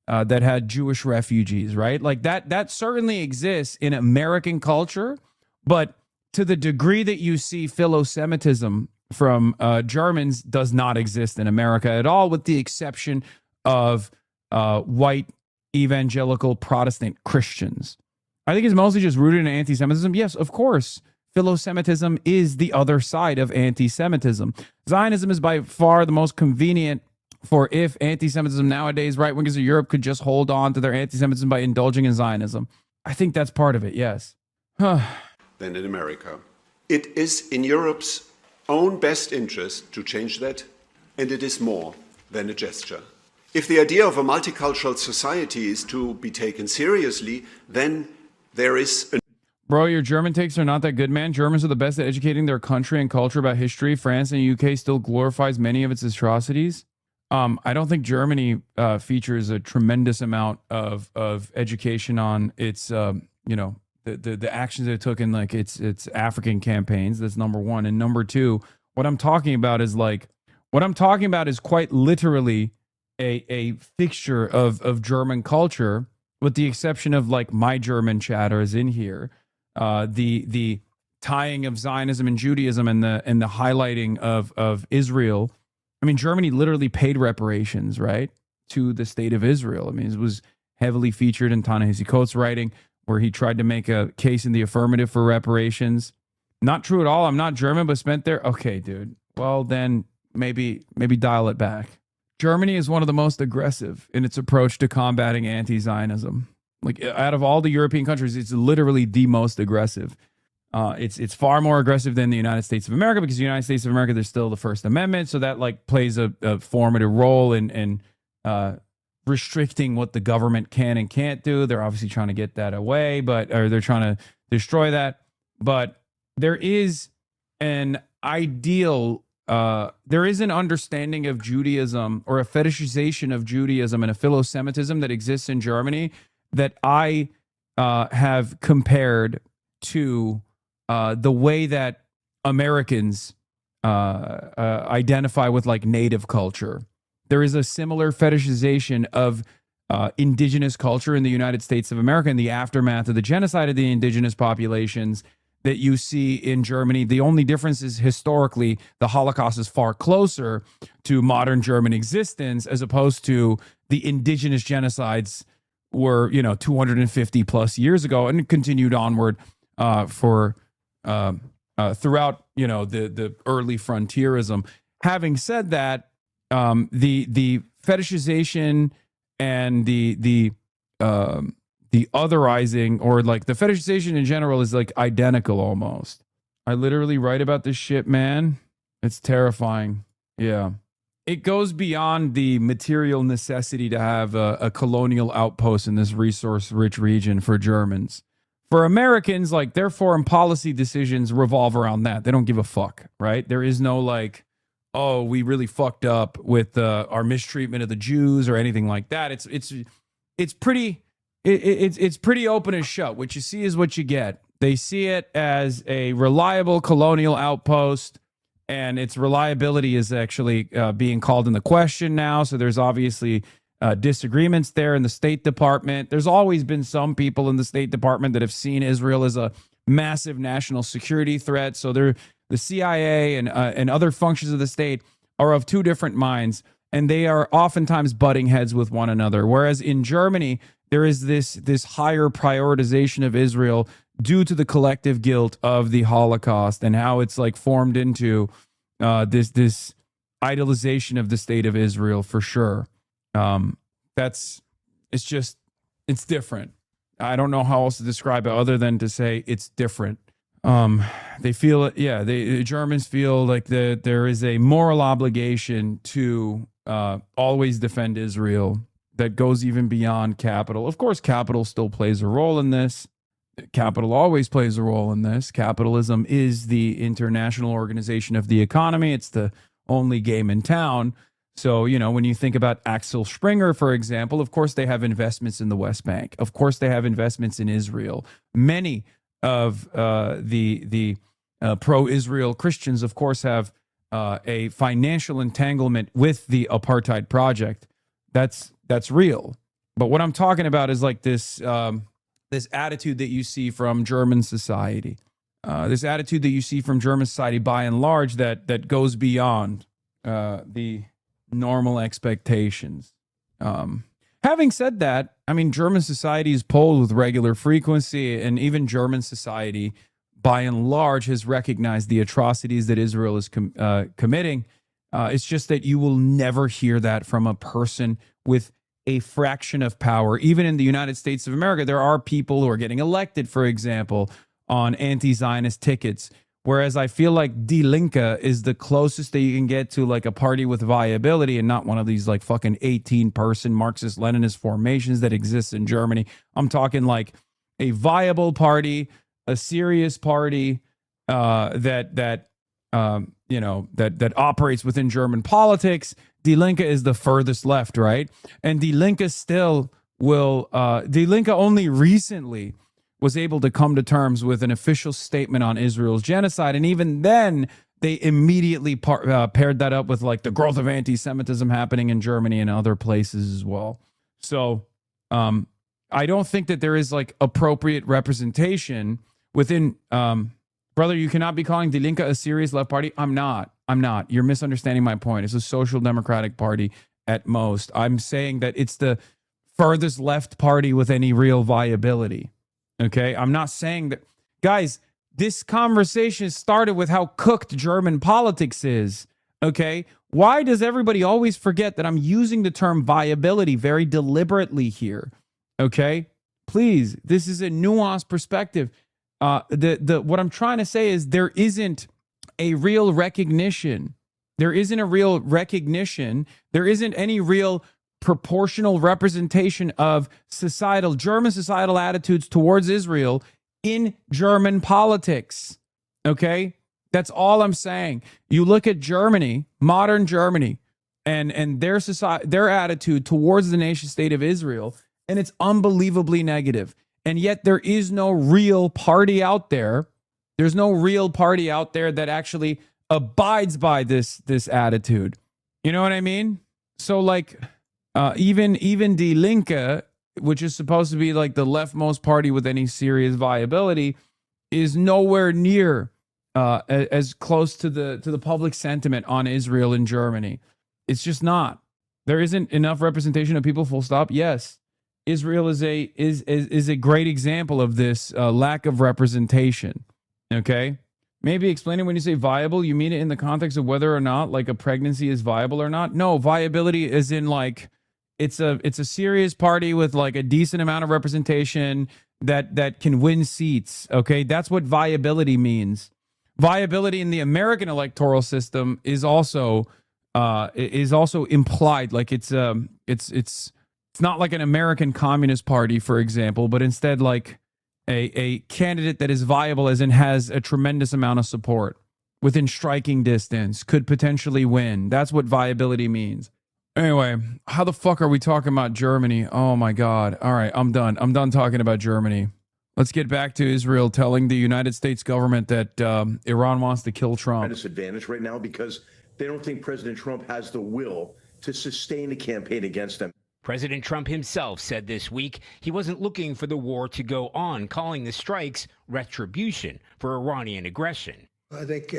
that had Jewish refugees, right? Like that certainly exists in American culture, but to the degree that you see philo-Semitism from Germans does not exist in America at all, with the exception of white evangelical Protestant Christians. I think it's mostly just rooted in anti-Semitism. Yes, of course, philo-Semitism is the other side of anti-Semitism. Zionism is by far the most convenient for if anti-Semitism nowadays, right-wingers of Europe could just hold on to their anti-Semitism by indulging in Zionism. I think that's part of it, yes. Than in America. It is in Europe's own best interest to change that, and it is more than a gesture. If the idea of a multicultural society is to be taken seriously, then there is a... Bro, your German takes are not that good, man. Germans are the best at educating their country and culture about history. France and the UK still glorifies many of its atrocities. I don't think Germany features a tremendous amount of education on its, the actions it took in like its African campaigns. That's number one. And number two, what I'm talking about is quite literally a fixture of German culture, with the exception of like my German chatter is in here. The tying of Zionism and Judaism and the highlighting of Israel. I mean, Germany literally paid reparations, right, to the state of Israel. I mean, it was heavily featured in Ta-Nehisi Coates' writing, where he tried to make a case in the affirmative for reparations. Not true at all. I'm not German, but spent there. Okay, dude. Well, then maybe dial it back. Germany is one of the most aggressive in its approach to combating anti-Zionism. Like, out of all the European countries, it's literally the most aggressive. It's far more aggressive than the United States of America, because the United States of America, there's still the First Amendment, so that like plays a formative role in restricting what the government can and can't do. They're obviously trying to get that away, or they're trying to destroy that. But there is an ideal, there is an understanding of Judaism, or a fetishization of Judaism and a philo-Semitism that exists in Germany that I have compared to the way that Americans identify with like native culture. There is a similar fetishization of indigenous culture in the United States of America in the aftermath of the genocide of the indigenous populations that you see in Germany. The only difference is historically the Holocaust is far closer to modern German existence as opposed to the indigenous genocides were, 250 plus years ago and continued onward for throughout, the early frontierism. Having said that, the fetishization and the otherizing, or like the fetishization in general, is like identical almost. I literally write about this shit, man. It's terrifying. Yeah. It goes beyond the material necessity to have a colonial outpost in this resource-rich region for Germans. For Americans, like, their foreign policy decisions revolve around that. They don't give a fuck, right? There is no like, oh, we really fucked up with our mistreatment of the Jews or anything like that. It's pretty open as shut. What you see is what you get. They see it as a reliable colonial outpost, and its reliability is actually being called into question now. So there's obviously disagreements there in the State Department. There's always been some people in the State Department that have seen Israel as a massive national security threat. So the CIA and other functions of the state are of two different minds, and they are oftentimes butting heads with one another. Whereas in Germany, there is this higher prioritization of Israel due to the collective guilt of the Holocaust and how it's like formed into this idolization of the state of Israel for sure. It's different. I don't know how else to describe it other than to say it's different. They feel it. Yeah. The Germans feel like there is a moral obligation to always defend Israel that goes even beyond capital. Of course, capital still plays a role in this. Capital always plays a role in this. Capitalism is the international organization of the economy. It's the only game in town. So, when you think about Axel Springer, for example, of course they have investments in the West Bank. Of course they have investments in Israel. Many of the pro-Israel Christians, of course, have a financial entanglement with the apartheid project. That's real. But what I'm talking about is like this attitude that you see from German society, this attitude that you see from German society by and large that goes beyond the normal expectations. Having said that, I mean, German society is polled with regular frequency, and even German society, by and large, has recognized the atrocities that Israel is committing. It's just that you will never hear that from a person with a fraction of power. Even in the United States of America, there are people who are getting elected, for example, on anti-Zionist tickets. Whereas I feel like Die Linke is the closest that you can get to like a party with viability and not one of these like fucking 18-person Marxist-Leninist formations that exists in Germany. I'm talking like a viable party, a serious party that operates within German politics. Die Linke is the furthest left, right? And Die Linke still will. Die Linke only recently was able to come to terms with an official statement on Israel's genocide. And even then, they immediately paired that up with like the growth of anti-Semitism happening in Germany and other places as well. So I don't think that there is like appropriate representation within, brother, you cannot be calling Die Linke a serious left party. I'm not. You're misunderstanding my point. It's a social democratic party at most. I'm saying that it's the furthest left party with any real viability. Okay, I'm not saying that, guys, this conversation started with how cooked German politics is. Okay, why does everybody always forget that I'm using the term viability very deliberately here? Okay, please, this is a nuanced perspective. What I'm trying to say is there isn't a real recognition. There isn't any real proportional representation of German societal attitudes towards Israel in German politics. Okay? That's all I'm saying. You look at Germany, modern Germany, and their attitude towards the nation state of Israel, and it's unbelievably negative. And yet there is no real party out there. There's no real party out there that actually abides by this attitude. You know what I mean? So like even Die Linke, which is supposed to be like the leftmost party with any serious viability, is nowhere near as close to the public sentiment on Israel in Germany. It's just not. There isn't enough representation of people, full stop. Yes, Israel is a great example of this lack of representation. Okay? Maybe explaining when you say viable, you mean it in the context of whether or not like a pregnancy is viable or not? No, viability is in like it's a serious party with like a decent amount of representation that can win seats. Okay? That's what viability means. Viability in the American electoral system is also implied. Like it's not like an American Communist Party, for example, but instead like a candidate that is viable, as in has a tremendous amount of support within striking distance, could potentially win. That's what viability means. Anyway, how the fuck are we talking about Germany? Oh my God. All right, I'm done. I'm done talking about Germany. Let's get back to Israel telling the United States government that Iran wants to kill Trump. Disadvantage right now because they don't think President Trump has the will to sustain a campaign against them. President Trump himself said this week he wasn't looking for the war to go on, calling the strikes retribution for Iranian aggression. I think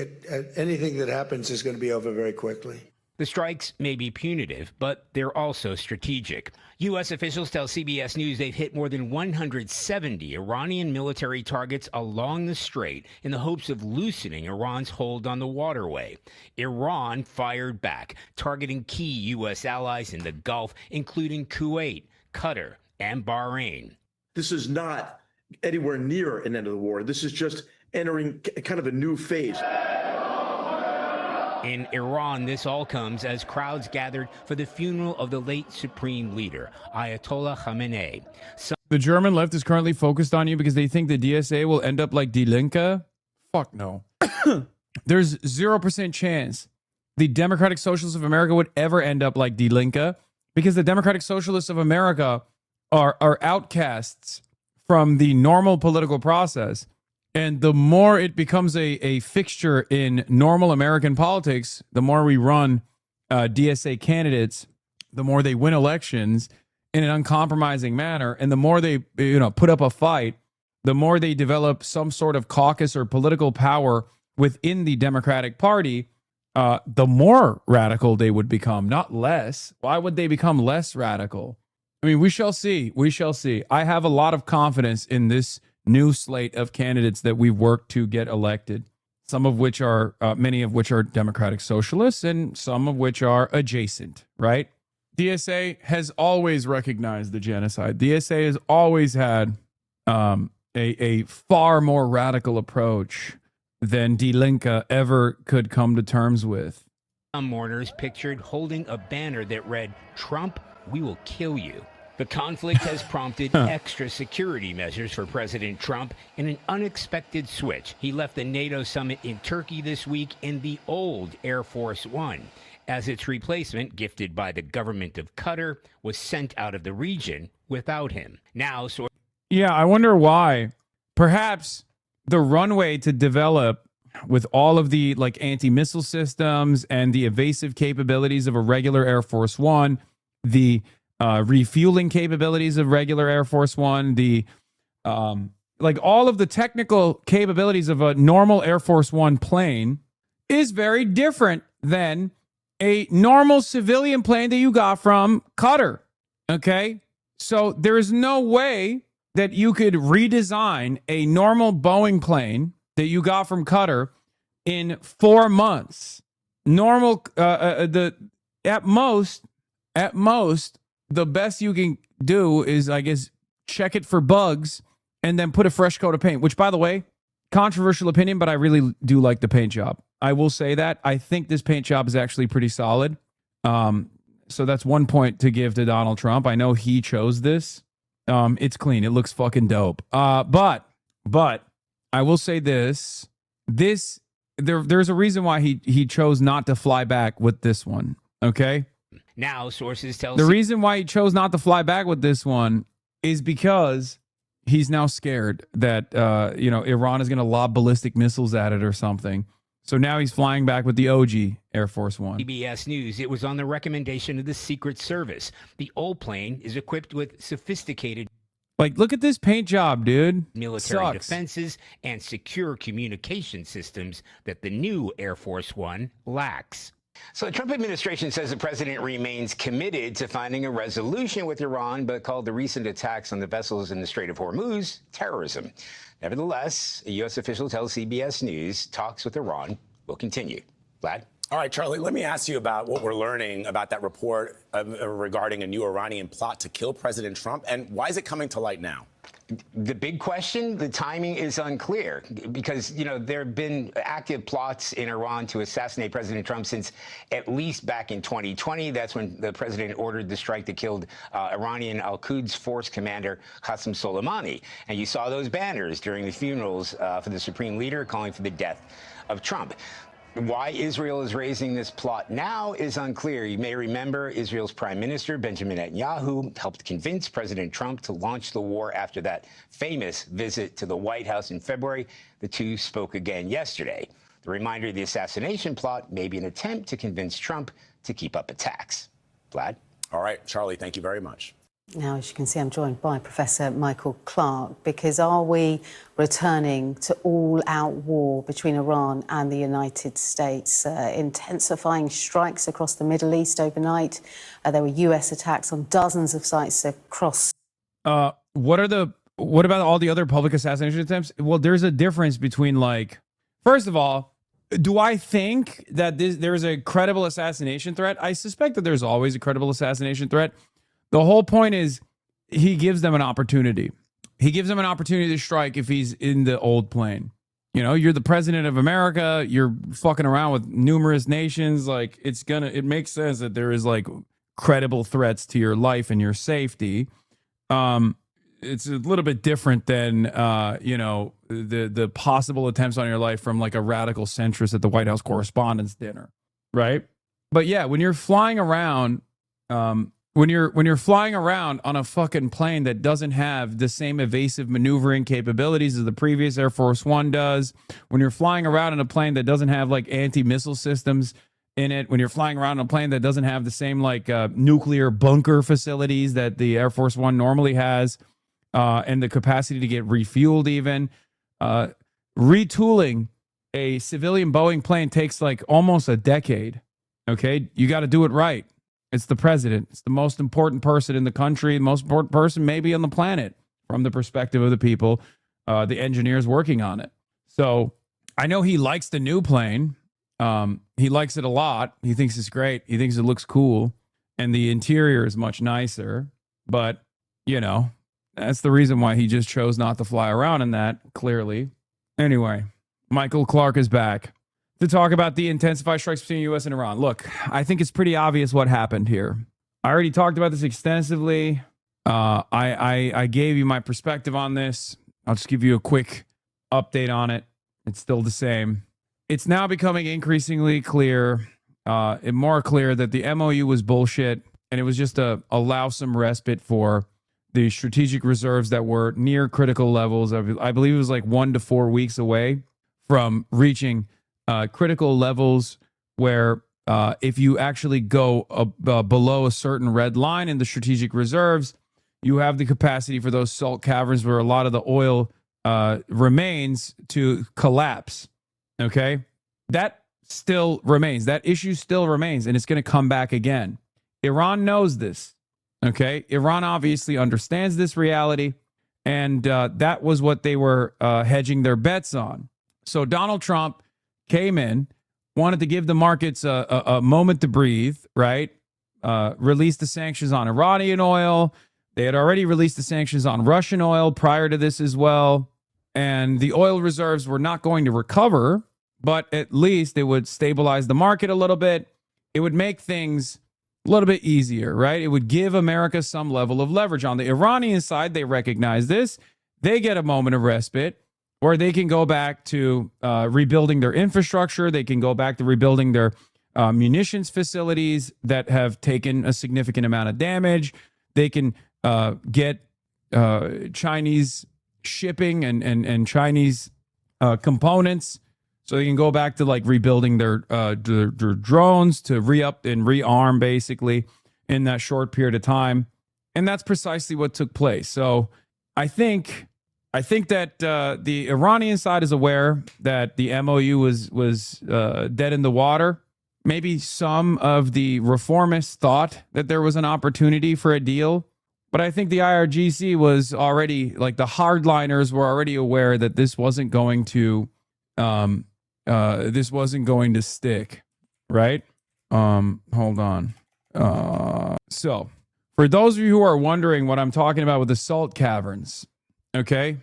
anything that happens is going to be over very quickly. The strikes may be punitive, but they're also strategic. U.S. officials tell CBS News they've hit more than 170 Iranian military targets along the strait in the hopes of loosening Iran's hold on the waterway. Iran fired back, targeting key U.S. allies in the Gulf, including Kuwait, Qatar, and Bahrain. This is not anywhere near an end of the war. This is just entering kind of a new phase. In Iran, this all comes as crowds gathered for the funeral of the late supreme leader, Ayatollah Khamenei. The German left is currently focused on you because they think the DSA will end up like Die Linke. Fuck no. There's 0% chance the Democratic Socialists of America would ever end up like Die Linke, because the Democratic Socialists of America are outcasts from the normal political process. And the more it becomes a fixture in normal American politics, the more we run DSA candidates, the more they win elections in an uncompromising manner, and the more they put up a fight, the more they develop some sort of caucus or political power within the Democratic Party, the more radical they would become, not less. Why would they become less radical? I mean, we shall see. We shall see. I have a lot of confidence in this new slate of candidates that we've worked to get elected, some of which are, many of which are Democratic Socialists and some of which are adjacent, right? DSA has always recognized the genocide. DSA has always had a far more radical approach than Die Linke ever could come to terms with. Some mourners pictured holding a banner that read, "Trump, we will kill you." The conflict has prompted extra security measures for President Trump in an unexpected switch. He left the NATO summit in Turkey this week in the old Air Force One, as its replacement, gifted by the government of Qatar, was sent out of the region without him. Now, yeah, I wonder why. Perhaps the runway to develop with all of the like anti-missile systems and the evasive capabilities of a regular Air Force One, the refueling capabilities of regular Air Force One, the like all of the technical capabilities of a normal Air Force One plane is very different than a normal civilian plane that you got from Qatar. Okay? So there is no way that you could redesign a normal Boeing plane that you got from Qatar in 4 months. Normal, at most, the best you can do is, I guess, check it for bugs and then put a fresh coat of paint, which, by the way, controversial opinion, but I really do like the paint job. I will say that. I think this paint job is actually pretty solid. So that's one point to give to Donald Trump. I know he chose this. It's clean. It looks fucking dope. But I will say this. There's a reason why he chose not to fly back with this one, okay? now sources tell... The reason why he chose not to fly back with this one is because he's now scared that, Iran is going to lob ballistic missiles at it or something. So now he's flying back with the OG Air Force One. CBS News, it was on the recommendation of the Secret Service. The old plane is equipped with sophisticated Like, look at this paint job, dude. military Sucks. defenses and secure communication systems that the new Air Force One lacks. So the Trump administration says the president remains committed to finding a resolution with Iran, but called the recent attacks on the vessels in the Strait of Hormuz terrorism. Nevertheless, a U.S. official tells CBS News talks with Iran will continue. Vlad? All right, Charlie, let me ask you about what we're learning about that report regarding a new Iranian plot to kill President Trump, and why is it coming to light now? The big question, the timing is unclear because, you know, there have been active plots in Iran to assassinate President Trump since at least back in 2020. That's when the president ordered the strike that killed Iranian Al-Quds force commander Qasem Soleimani. And you saw those banners during the funerals for the supreme leader calling for the death of Trump. Why Israel is raising this plot now is unclear. You may remember Israel's Prime Minister Benjamin Netanyahu helped convince President Trump to launch the war after that famous visit to the White House in February. The two spoke again yesterday. The reminder of the assassination plot may be an attempt to convince Trump to keep up attacks. Vlad? All right, Charlie, thank you very much. Now, as you can see, I'm joined by Professor Michael Clark, because are we returning to all-out war between Iran and the United States? Intensifying strikes across the Middle East overnight. There were US attacks on dozens of sites across. What about all the other public assassination attempts? Well, there's a difference between, like, first of all, do I think that there's a credible assassination threat? I suspect that there's always a credible assassination threat. The whole point is he gives them an opportunity. He gives them an opportunity to strike if he's in the old plane. You know, you're the president of America. You're fucking around with numerous nations. Like, it makes sense that there is, like, credible threats to your life and your safety. It's a little bit different than, you know, the possible attempts on your life from, like, a radical centrist at the White House Correspondents' Dinner, right? But yeah, when you're flying around, when you're flying around on a fucking plane that doesn't have the same evasive maneuvering capabilities as the previous Air Force One does, when you're flying around in a plane that doesn't have, like, anti-missile systems in it, when you're flying around in a plane that doesn't have the same, like, nuclear bunker facilities that the Air Force One normally has, and the capacity to get refueled even, retooling a civilian Boeing plane takes, like, almost a decade. Okay? You got to do it right. It's the president. It's the most important person in the country, the most important person maybe on the planet from the perspective of the people, the engineers working on it. So I know he likes the new plane. He likes it a lot. He thinks it's great. He thinks it looks cool. And the interior is much nicer. But, you know, that's the reason why he just chose not to fly around in that, clearly. Anyway, Michael Clark is back to talk about the intensified strikes between the U.S. and Iran. Look, I think it's pretty obvious what happened here. I already talked about this extensively. I gave you my perspective on this. I'll just give you a quick update on it. It's still the same. It's now becoming increasingly clear, and more clear, that the MOU was bullshit, and it was just to allow some respite for the strategic reserves that were near critical levels. I believe it was like 1 to 4 weeks away from reaching critical levels where if you actually go below a certain red line in the strategic reserves, you have the capacity for those salt caverns where a lot of the oil remains to collapse. Okay? That still remains. That issue still remains, and it's going to come back again. Iran knows this. Okay? Iran obviously understands this reality, and that was what they were hedging their bets on. So Donald Trump came in, wanted to give the markets a moment to breathe, right? Released the sanctions on Iranian oil. They had already released the sanctions on Russian oil prior to this as well. And the oil reserves were not going to recover, but at least it would stabilize the market a little bit. It would make things a little bit easier, right? It would give America some level of leverage. On the Iranian side, they recognize this. They get a moment of respite, or they can go back to rebuilding their infrastructure. They can go back to rebuilding their munitions facilities that have taken a significant amount of damage. They can get Chinese shipping and Chinese components so they can go back to like rebuilding their drones to re-up and rearm basically in that short period of time. And that's precisely what took place. So I think that the Iranian side is aware that the MOU was dead in the water. Maybe some of the reformists thought that there was an opportunity for a deal, but I think the IRGC was already, like the hardliners were already aware that this wasn't going to stick, right? Hold on. So for those of you who are wondering what I'm talking about with the salt caverns, okay?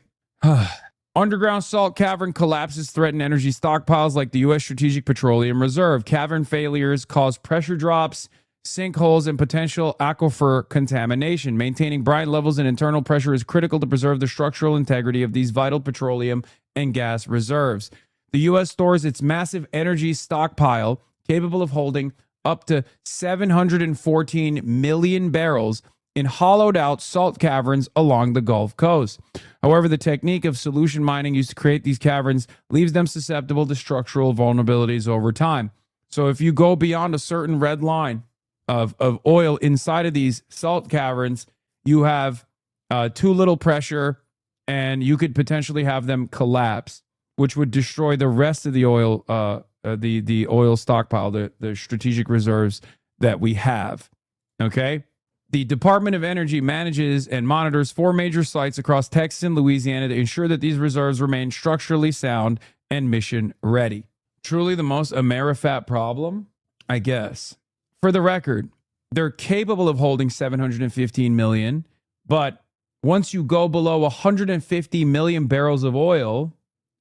Underground salt cavern collapses threaten energy stockpiles like the U.S. Strategic Petroleum Reserve. Cavern failures cause pressure drops, sinkholes, and potential aquifer contamination. Maintaining brine levels and internal pressure is critical to preserve the structural integrity of these vital petroleum and gas reserves. The U.S. stores its massive energy stockpile capable of holding up to 714 million barrels in hollowed-out salt caverns along the Gulf Coast. However, the technique of solution mining used to create these caverns leaves them susceptible to structural vulnerabilities over time. So if you go beyond a certain red line of oil inside of these salt caverns, you have too little pressure, and you could potentially have them collapse, which would destroy the rest of the oil, the oil stockpile, the strategic reserves that we have. Okay? The Department of Energy manages and monitors 4 major sites across Texas and Louisiana to ensure that these reserves remain structurally sound and mission ready. Truly the most Amerifat problem, I guess. For the record, they're capable of holding 715 million, but once you go below 150 million barrels of oil,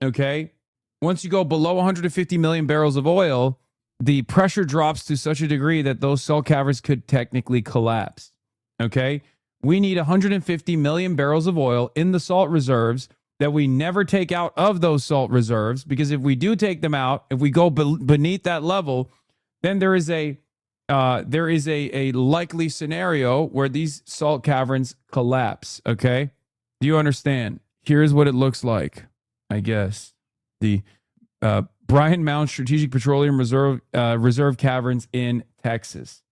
okay, once you go below 150 million barrels of oil, the pressure drops to such a degree that those salt caverns could technically collapse. Okay, we need 150 million barrels of oil in the salt reserves that we never take out of those salt reserves, because if we do take them out, if we go beneath that level, then there is a likely scenario where these salt caverns collapse. Okay, do you understand? Here's what it looks like, I guess. The Brian Mound Strategic Petroleum Reserve caverns in Texas.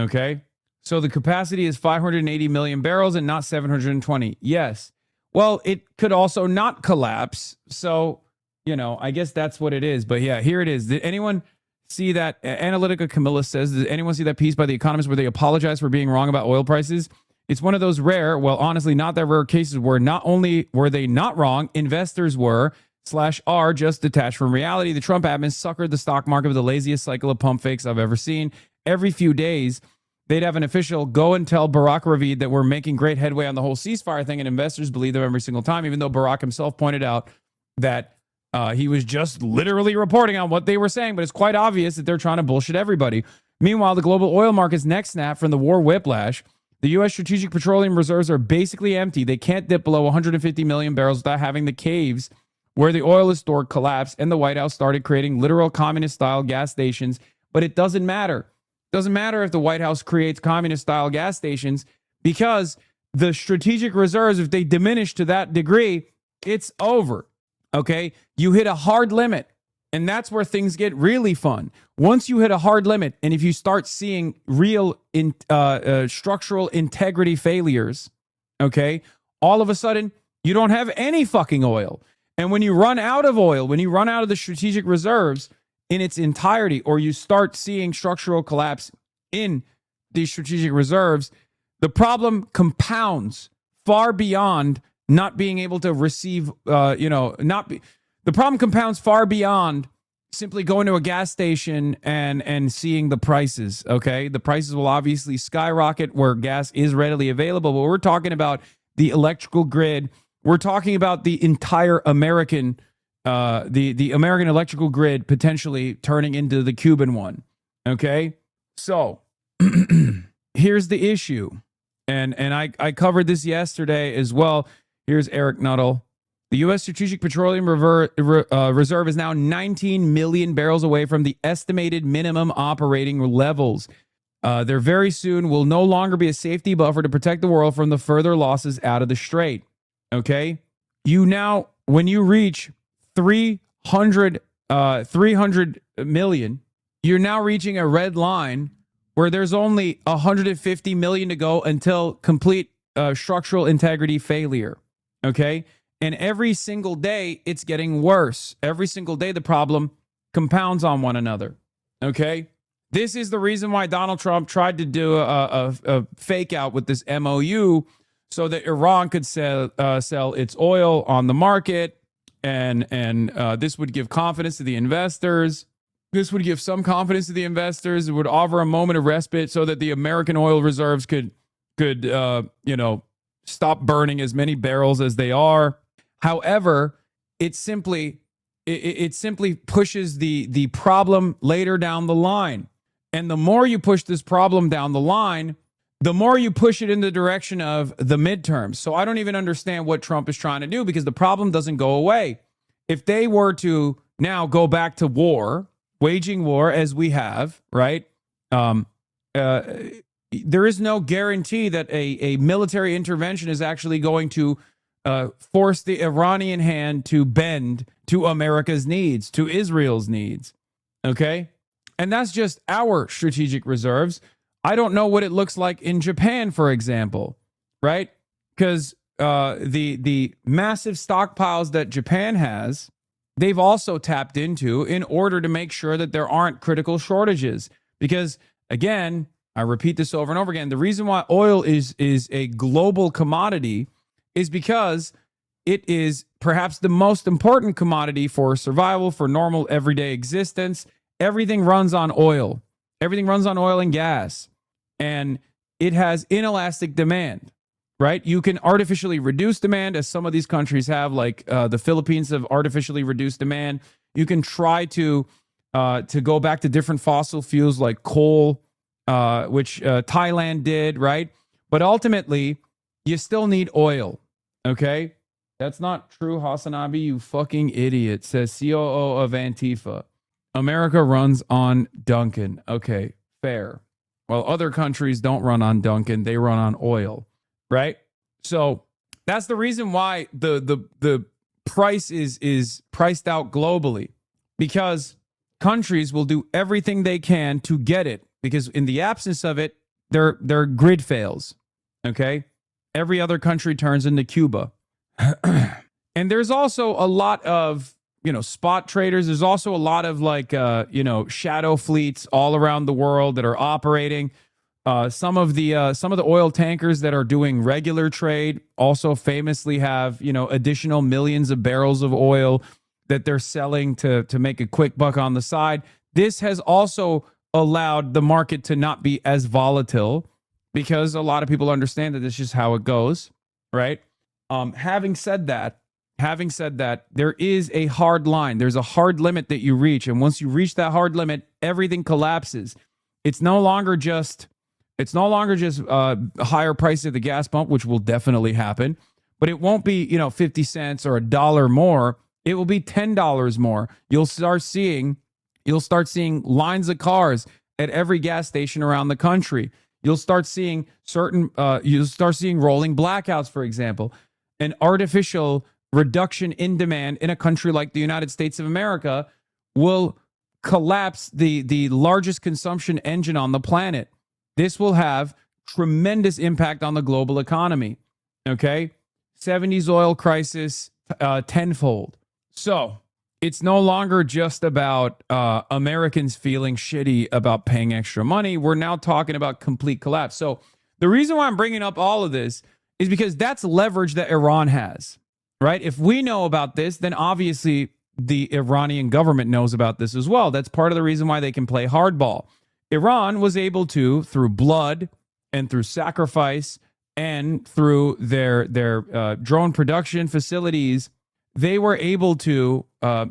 Okay. So the capacity is 580 million barrels and not 720. Yes. Well, it could also not collapse. So, I guess that's what it is. But yeah, here it is. Did anyone see that? Analytica Camilla says, did anyone see that piece by The Economist where they apologize for being wrong about oil prices? It's one of those rare, well, honestly, not that rare cases where not only were they not wrong, investors were /are just detached from reality. The Trump admin suckered the stock market with the laziest cycle of pump fakes I've ever seen. Every few days, they'd have an official go and tell Barack Ravid that we're making great headway on the whole ceasefire thing, and investors believe them every single time, even though Barack himself pointed out that he was just literally reporting on what they were saying, but it's quite obvious that they're trying to bullshit everybody. Meanwhile, the global oil market's neck snap from the war whiplash. The U.S. Strategic Petroleum Reserves are basically empty. They can't dip below 150 million barrels without having the caves where the oil is stored collapse, and the White House started creating literal communist-style gas stations, but it doesn't matter. Doesn't matter if the White House creates communist-style gas stations, because the strategic reserves, if they diminish to that degree, it's over, okay? You hit a hard limit, and that's where things get really fun. Once you hit a hard limit, and if you start seeing real structural integrity failures, okay, all of a sudden, you don't have any fucking oil. And when you run out of oil, when you run out of the strategic reserves in its entirety, or you start seeing structural collapse in these strategic reserves, the problem compounds far beyond not being able to receive, the problem compounds far beyond simply going to a gas station and seeing the prices, okay? The prices will obviously skyrocket where gas is readily available, but we're talking about the electrical grid. We're talking about the entire American the American electrical grid potentially turning into the Cuban one. Okay, so here's the issue, and I covered this yesterday as well. Here's Eric Nuttall. The U.S. Strategic Petroleum Reserve is now 19 million barrels away from the estimated minimum operating levels. There very soon will no longer be a safety buffer to protect the world from the further losses out of the strait. Okay, when you reach 300 300 million, you're now reaching a red line where there's only 150 million to go until complete structural integrity failure. Okay? And every single day, it's getting worse. Every single day, the problem compounds on one another. Okay? This is the reason why Donald Trump tried to do a fake out with this MOU so that Iran could sell its oil on the market, and this would give confidence to the investors. This would give some confidence to the investors. It would offer a moment of respite so that the American oil reserves could stop burning as many barrels as they are. However, it simply pushes the problem later down the line. And the more you push this problem down the line, the more you push it in the direction of the midterms. So I don't even understand what Trump is trying to do, because the problem doesn't go away. If they were to now go back to war, waging war as we have, right? There is no guarantee that a military intervention is actually going to force the Iranian hand to bend to America's needs, to Israel's needs. Okay? And that's just our strategic reserves. I don't know what it looks like in Japan, for example, right? Because the massive stockpiles that Japan has, they've also tapped into in order to make sure that there aren't critical shortages. Because, again, I repeat this over and over again, the reason why oil is a global commodity is because it is perhaps the most important commodity for survival, for normal everyday existence. Everything runs on oil. Everything runs on oil and gas. And it has inelastic demand, right? You can artificially reduce demand, as some of these countries have, like the Philippines have artificially reduced demand. You can try to go back to different fossil fuels like coal, which Thailand did, right? But ultimately, you still need oil, okay? That's not true, HasanAbi, you fucking idiot, says COO of Antifa. America runs on Duncan. Okay, fair. Well, other countries don't run on Duncan, they run on oil, right? So that's the reason why the price is priced out globally, because countries will do everything they can to get it, because in the absence of it, their grid fails, okay? Every other country turns into Cuba. And there's also a lot of, spot traders. There's also a lot of shadow fleets all around the world that are operating. Some of the oil tankers that are doing regular trade also famously have, additional millions of barrels of oil that they're selling to make a quick buck on the side. This has also allowed the market to not be as volatile, because a lot of people understand that this is how it goes, right? Having said that, there is a hard line. There's a hard limit that you reach. And once you reach that hard limit, everything collapses. It's no longer just a higher price at the gas pump, which will definitely happen, but it won't be, 50 cents or $1 more. It will be $10 more. You'll start seeing lines of cars at every gas station around the country. You'll start seeing rolling blackouts, for example. An artificial reduction in demand in a country like the United States of America will collapse the largest consumption engine on the planet. This will have tremendous impact on the global economy. Okay? 70s oil crisis tenfold. So it's no longer just about Americans feeling shitty about paying extra money. We're now talking about complete collapse. So the reason why I'm bringing up all of this is because that's leverage that Iran has, right? If we know about this, then obviously the Iranian government knows about this as well. That's part of the reason why they can play hardball. Iran was able to, through blood and through sacrifice and through their drone production facilities, they were able to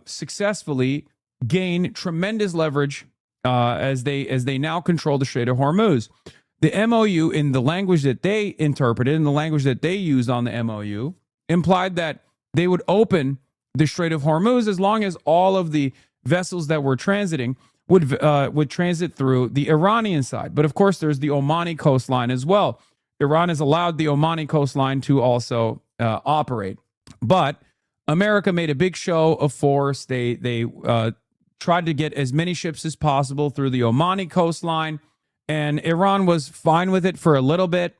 successfully gain tremendous leverage as they now control the Strait of Hormuz. The MOU, in the language that they interpreted, in the language that they used on the MOU, implied that they would open the Strait of Hormuz as long as all of the vessels that were transiting would transit through the Iranian side. But of course, there's the Omani coastline as well. Iran has allowed the Omani coastline to also operate. But America made a big show of force. They tried to get as many ships as possible through the Omani coastline, and Iran was fine with it for a little bit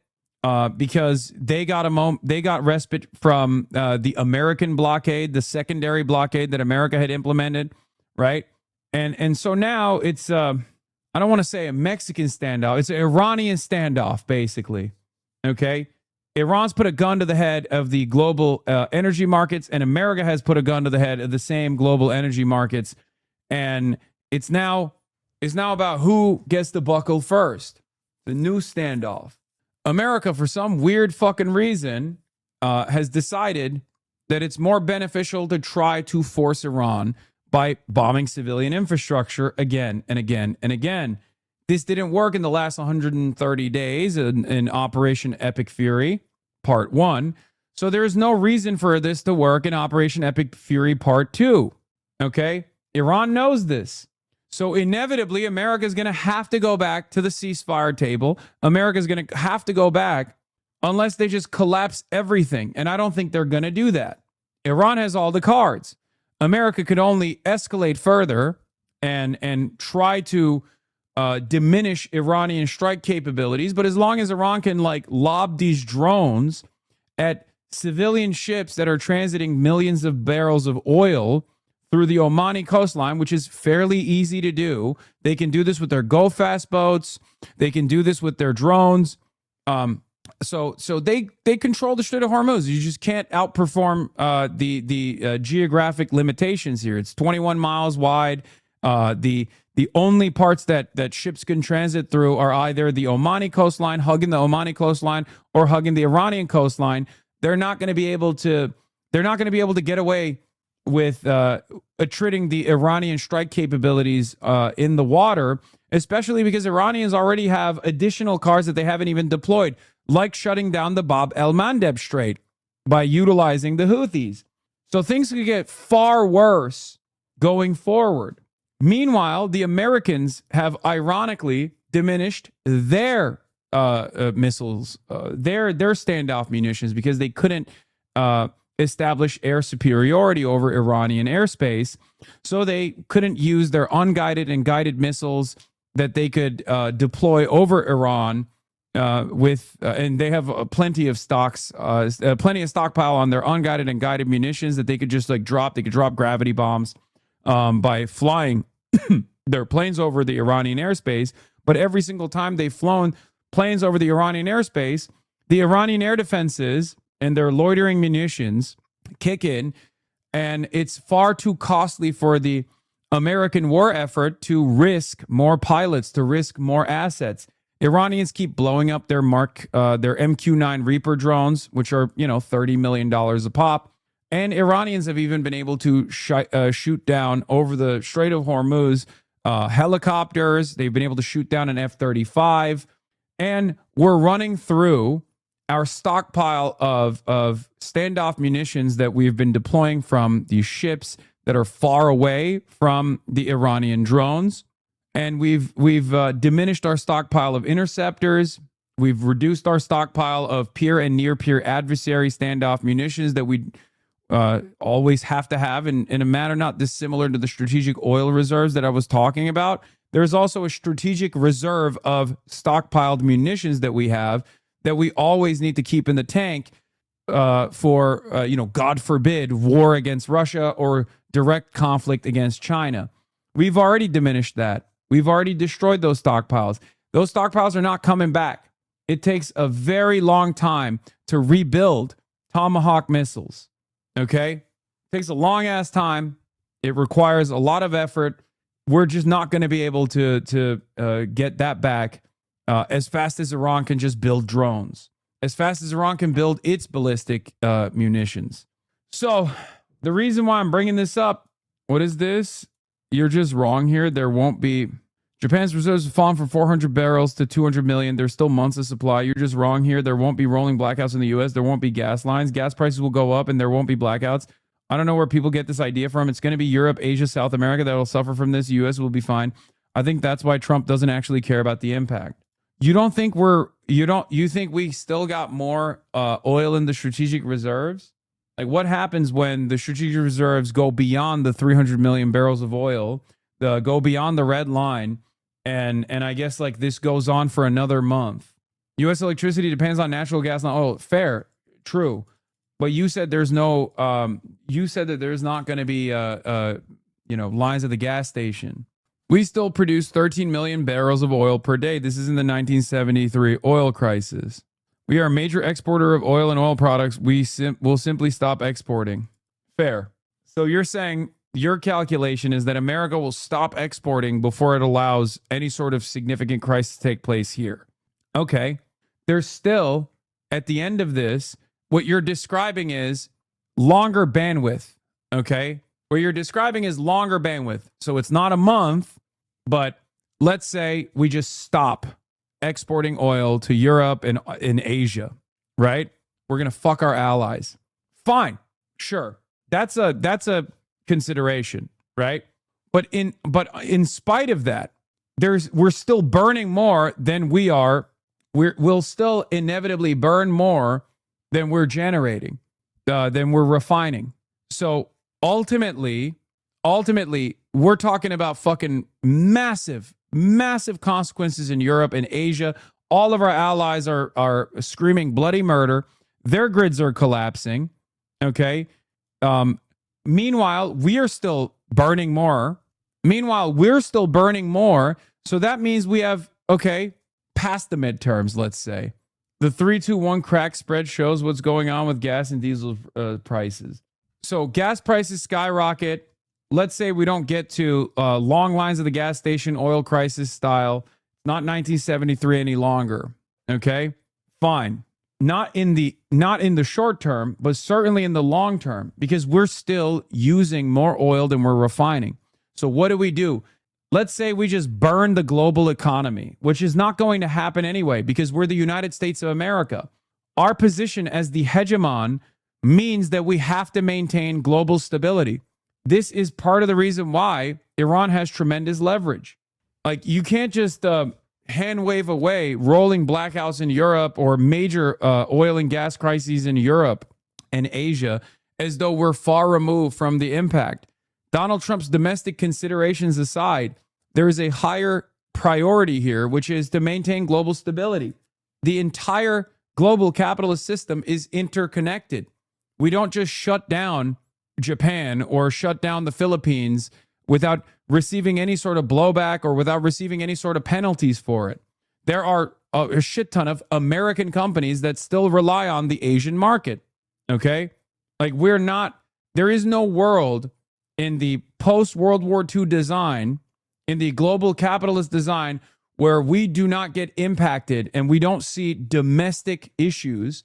because they got respite from the American blockade, the secondary blockade that America had implemented, right? And so now it's I don't want to say a Mexican standoff, it's an Iranian standoff, basically. Okay, Iran's put a gun to the head of the global energy markets, and America has put a gun to the head of the same global energy markets. And it's now about who gets to buckle first. The new standoff. America, for some weird fucking reason, has decided that it's more beneficial to try to force Iran by bombing civilian infrastructure again and again and again. This didn't work in the last 130 days in Operation Epic Fury, Part 1. So there is no reason for this to work in Operation Epic Fury Part 2. Okay? Iran knows this. So inevitably, America is going to have to go back to the ceasefire table. America is going to have to go back unless they just collapse everything. And I don't think they're going to do that. Iran has all the cards. America could only escalate further and try to diminish Iranian strike capabilities. But as long as Iran can lob these drones at civilian ships that are transiting millions of barrels of oil through the Omani coastline, which is fairly easy to do. They can do this with their go-fast boats. They can do this with their drones. So they control the Strait of Hormuz. You just can't outperform the geographic limitations here. It's 21 miles wide. The only parts that ships can transit through are either the Omani coastline, hugging the Omani coastline, or hugging the Iranian coastline. They're not going to be able to get away with attriting the Iranian strike capabilities in the water, especially because Iranians already have additional cards that they haven't even deployed, like shutting down the Bab el-Mandeb Strait by utilizing the Houthis. So things could get far worse going forward. Meanwhile, the Americans have ironically diminished their missiles, their standoff munitions, because they couldn't establish air superiority over Iranian airspace. So they couldn't use their unguided and guided missiles that they could deploy over Iran and they have plenty of stockpile on their unguided and guided munitions that they could just drop. They could drop gravity bombs by flying their planes over the Iranian airspace. But every single time they've flown planes over the Iranian airspace, the Iranian air defenses and their loitering munitions kick in, and it's far too costly for the American war effort to risk more pilots, to risk more assets. Iranians keep blowing up their MQ-9 Reaper drones, which are, $30 million a pop. And Iranians have even been able to shoot down over the Strait of Hormuz helicopters. They've been able to shoot down an F-35. And we're running through our stockpile of standoff munitions that we've been deploying from these ships that are far away from the Iranian drones. And we've diminished our stockpile of interceptors. We've reduced our stockpile of peer and near peer adversary standoff munitions that we always have to have in a manner not dissimilar to the strategic oil reserves that I was talking about. There's also a strategic reserve of stockpiled munitions that we have that we always need to keep in the tank for, God forbid, war against Russia or direct conflict against China. We've already diminished that. We've already destroyed those stockpiles. Those stockpiles are not coming back. It takes a very long time to rebuild Tomahawk missiles. Okay? It takes a long ass time. It requires a lot of effort. We're just not going to be able to get that back as fast as Iran can just build drones, as fast as Iran can build its ballistic munitions. So the reason why I'm bringing this up, what is this? You're just wrong here. There won't be. Japan's reserves have fallen from 400 barrels to 200 million. There's still months of supply. You're just wrong here. There won't be rolling blackouts in the U.S. There won't be gas lines. Gas prices will go up and there won't be blackouts. I don't know where people get this idea from. It's going to be Europe, Asia, South America that will suffer from this. U.S. will be fine. I think that's why Trump doesn't actually care about the impact. You think we still got more oil in the strategic reserves? Like, what happens when the strategic reserves go beyond the 300 million barrels of oil go beyond the red line, and I guess like this goes on for another month. U.S. electricity depends on natural gas, not oil. Fair, true, but you said there's no. You said that there's not going to be lines at the gas station. We still produce 13 million barrels of oil per day. This is in the 1973 oil crisis. We are a major exporter of oil and oil products. We will simply stop exporting. Fair. So you're saying your calculation is that America will stop exporting before it allows any sort of significant crisis to take place here. Okay. There's still, at the end of this, what you're describing is longer bandwidth. Okay. What you're describing is longer bandwidth. So it's not a month, but let's say we just stop exporting oil to Europe and in Asia, right? We're going to fuck our allies. Fine. Sure. That's a consideration, right? But in spite of that, we're still burning more than we are. We'll still inevitably burn more than we're generating, than we're refining. So ultimately, we're talking about fucking massive consequences in Europe and Asia. All of our allies are screaming bloody murder. Their grids are collapsing. Okay. Meanwhile, we are still burning more. So that means we have, past the midterms, let's say. The 3-2-1 crack spread shows what's going on with gas and diesel prices. So gas prices skyrocket. Let's say we don't get to long lines of the gas station, oil crisis style, not 1973 any longer. Okay, fine. Not in the short term, but certainly in the long term, because we're still using more oil than we're refining. So what do? Let's say we just burn the global economy, which is not going to happen anyway, because we're the United States of America. Our position as the hegemon means that we have to maintain global stability. This is part of the reason why Iran has tremendous leverage. Like, you can't just hand wave away rolling blackouts in Europe or major oil and gas crises in Europe and Asia as though we're far removed from the impact. Donald Trump's domestic considerations aside, there is a higher priority here, which is to maintain global stability. The entire global capitalist system is interconnected. We don't just shut down Japan or shut down the Philippines without receiving any sort of blowback or without receiving any sort of penalties for it. There are a shit ton of American companies that still rely on the Asian market. Okay? Like, there is no world in the post-World War II design, in the global capitalist design, where we do not get impacted and we don't see domestic issues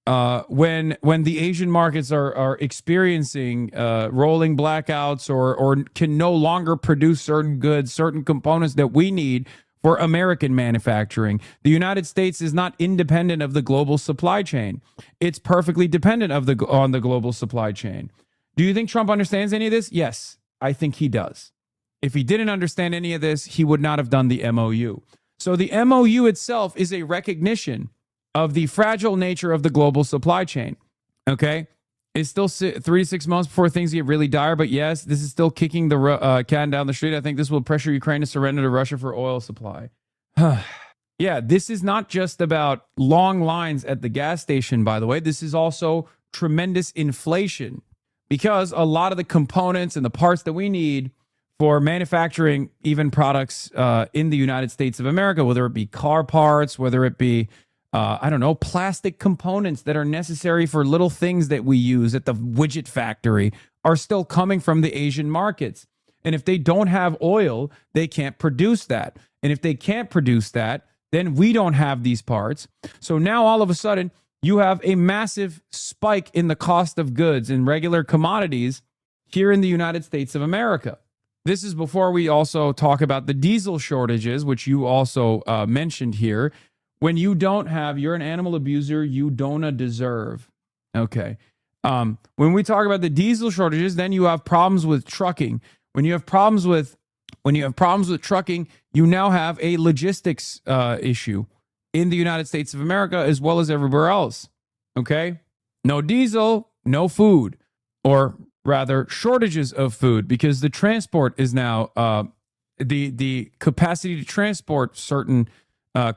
when the Asian markets are experiencing rolling blackouts or can no longer produce certain goods, certain components that we need for American manufacturing. The United States is not independent of the global supply chain. It's perfectly dependent on the global supply chain. Do you think Trump understands any of this? Yes, I think he does. If he didn't understand any of this, he would not have done the MOU. So the MOU itself is a recognition of the fragile nature of the global supply chain. Okay? It's still 3 to 6 months before things get really dire, but yes, this is still kicking the can down the street. I think this will pressure Ukraine to surrender to Russia for oil supply. Yeah, this is not just about long lines at the gas station, by the way. This is also tremendous inflation, because a lot of the components and the parts that we need for manufacturing even products in the United States of America, whether it be car parts, whether it be, plastic components that are necessary for little things that we use at the widget factory, are still coming from the Asian markets. And if they don't have oil, they can't produce that. And if they can't produce that, then we don't have these parts. So now all of a sudden, you have a massive spike in the cost of goods and regular commodities here in the United States of America. This is before we also talk about the diesel shortages, which you also mentioned here. When you don't have, you're an animal abuser, you don't deserve. Okay. When we talk about the diesel shortages, then you have problems with trucking. When you have problems with trucking, you now have a logistics issue in the United States of America as well as everywhere else. Okay? No diesel, no food, or rather shortages of food, because the transport is now the capacity to transport certain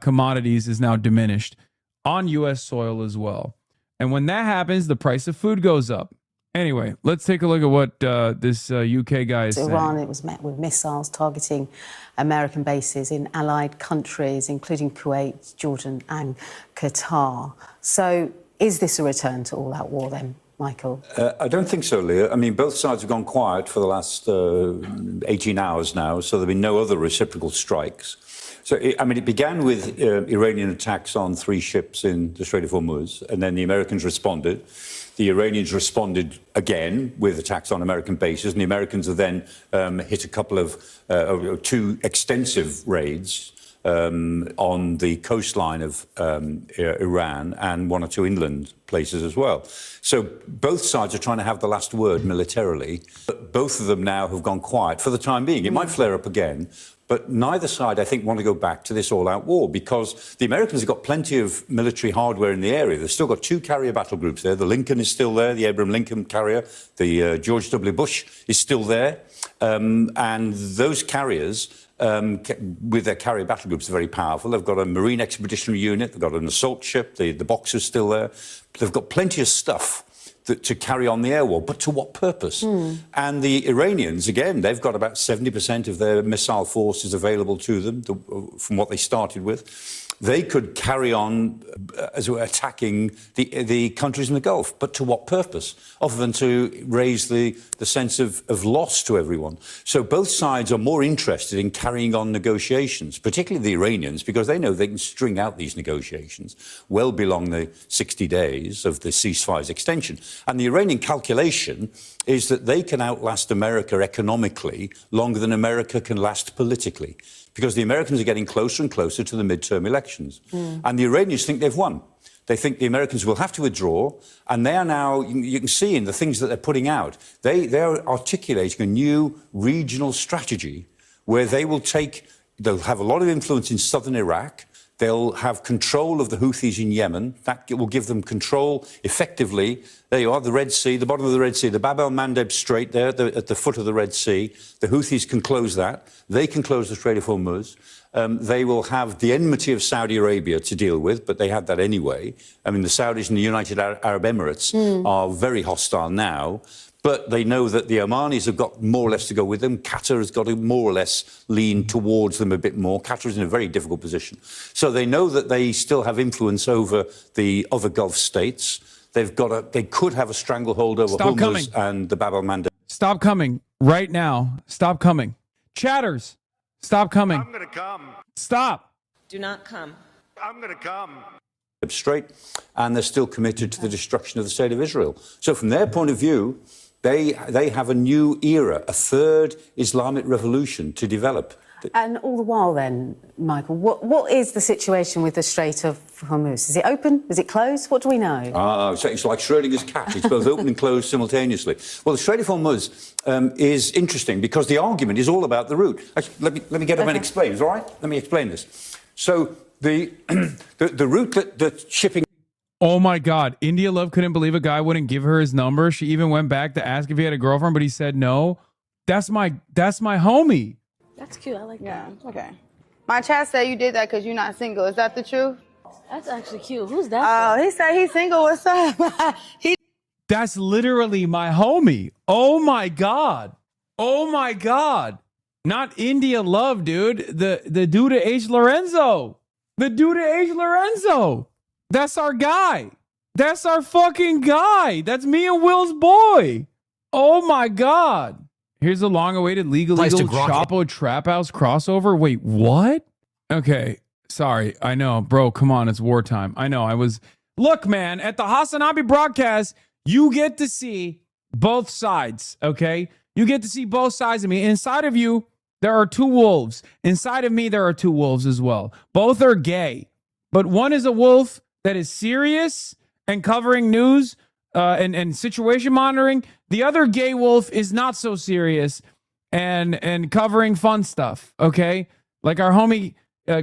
commodities is now diminished on U.S. soil as well. And when that happens, the price of food goes up. Anyway, let's take a look at what this UK guy is saying. Iran, it was met with missiles targeting American bases in allied countries, including Kuwait, Jordan and Qatar. So is this a return to all-out war then, Michael? I don't think so, Leah. I mean, both sides have gone quiet for the last 18 hours now, so there have been no other reciprocal strikes. So, it began with Iranian attacks on 3 ships in the Strait of Hormuz, and then the Americans responded. The Iranians responded again with attacks on American bases, and the Americans have then hit a couple of 2 extensive raids on the coastline of Iran and 1 or 2 inland places as well. So both sides are trying to have the last word militarily, but both of them now have gone quiet for the time being. It might flare up again, but neither side, I think, want to go back to this all-out war because the Americans have got plenty of military hardware in the area. They've still got 2 carrier battle groups there. The Lincoln is still there, the Abraham Lincoln carrier. The George W. Bush is still there. And those carriers, with their carrier battle groups, are very powerful. They've got a Marine Expeditionary Unit. They've got an assault ship. The Boxer's still there. They've got plenty of stuff to carry on the air war, but to what purpose? And the Iranians, again, they've got about 70% of their missile forces available to them from what they started with. They could carry on attacking the countries in the Gulf, but to what purpose? Other than to raise the sense of loss to everyone. So both sides are more interested in carrying on negotiations, particularly the Iranians, because they know they can string out these negotiations well beyond the 60 days of the ceasefire's extension. And the Iranian calculation is that they can outlast America economically longer than America can last politically, because the Americans are getting closer and closer to the midterm elections. And the Iranians think they've won. They think the Americans will have to withdraw, and they are now, you can see in the things that they're putting out, they are articulating a new regional strategy where they'll have a lot of influence in southern Iraq. They'll have control of the Houthis in Yemen. That will give them control effectively. There you are, the Red Sea, the bottom of the Red Sea, the Bab el-Mandeb Strait there at the foot of the Red Sea. The Houthis can close that. They can close the Strait of Hormuz. They will have the enmity of Saudi Arabia to deal with, but they had that anyway. I mean, the Saudis and the United Arab Emirates are very hostile now. But they know that the Omanis have got more or less to go with them. Qatar has got to more or less lean towards them a bit more. Qatar is in a very difficult position. So they know that they still have influence over the other Gulf states. They could have a stranglehold over Hormuz and the Bab el-Mandeb. Stop coming right now. Stop coming. Chatters, stop coming. I'm going to come. Stop. Do not come. I'm going to come. Straight, and they're still committed to the destruction of the state of Israel. So from their point of view, they have a new era, a third Islamic revolution to develop. And all the while then, Michael, what is the situation with the Strait of Hormuz? Is it open? Is it closed? What do we know? So it's like Schrodinger's cat. It's both open and closed simultaneously. Well, the Strait of Hormuz is interesting because the argument is all about the route. Actually, let me get up and explain. Is all right? Let me explain this. So the route that shipping... Oh my God. India Love couldn't believe a guy wouldn't give her his number. She even went back to ask if he had a girlfriend, but he said no. That's my homie. That's cute. I like that. Okay. My chat said you did that because you're not single. Is that the truth? That's actually cute. Who's that? Oh, he said he's single. What's up? That's literally my homie. Oh my God. Oh my God. Not India Love, dude. The dude at H. Lorenzo. The dude at H. Lorenzo. That's our guy. That's our fucking guy. That's me and Will's boy. Oh my God. Here's a long-awaited legal Chapo Trap House crossover. Wait, what? Okay, sorry. I know, bro. Come on, it's wartime. I know. Look, man. At the HasanAbi broadcast, you get to see both sides. Okay, you get to see both sides of me. Inside of you, there are 2 wolves. Inside of me, there are 2 wolves as well. Both are gay, but one is a wolf that is serious and covering news and situation monitoring. The other gay wolf is not so serious and covering fun stuff, okay? Like our homie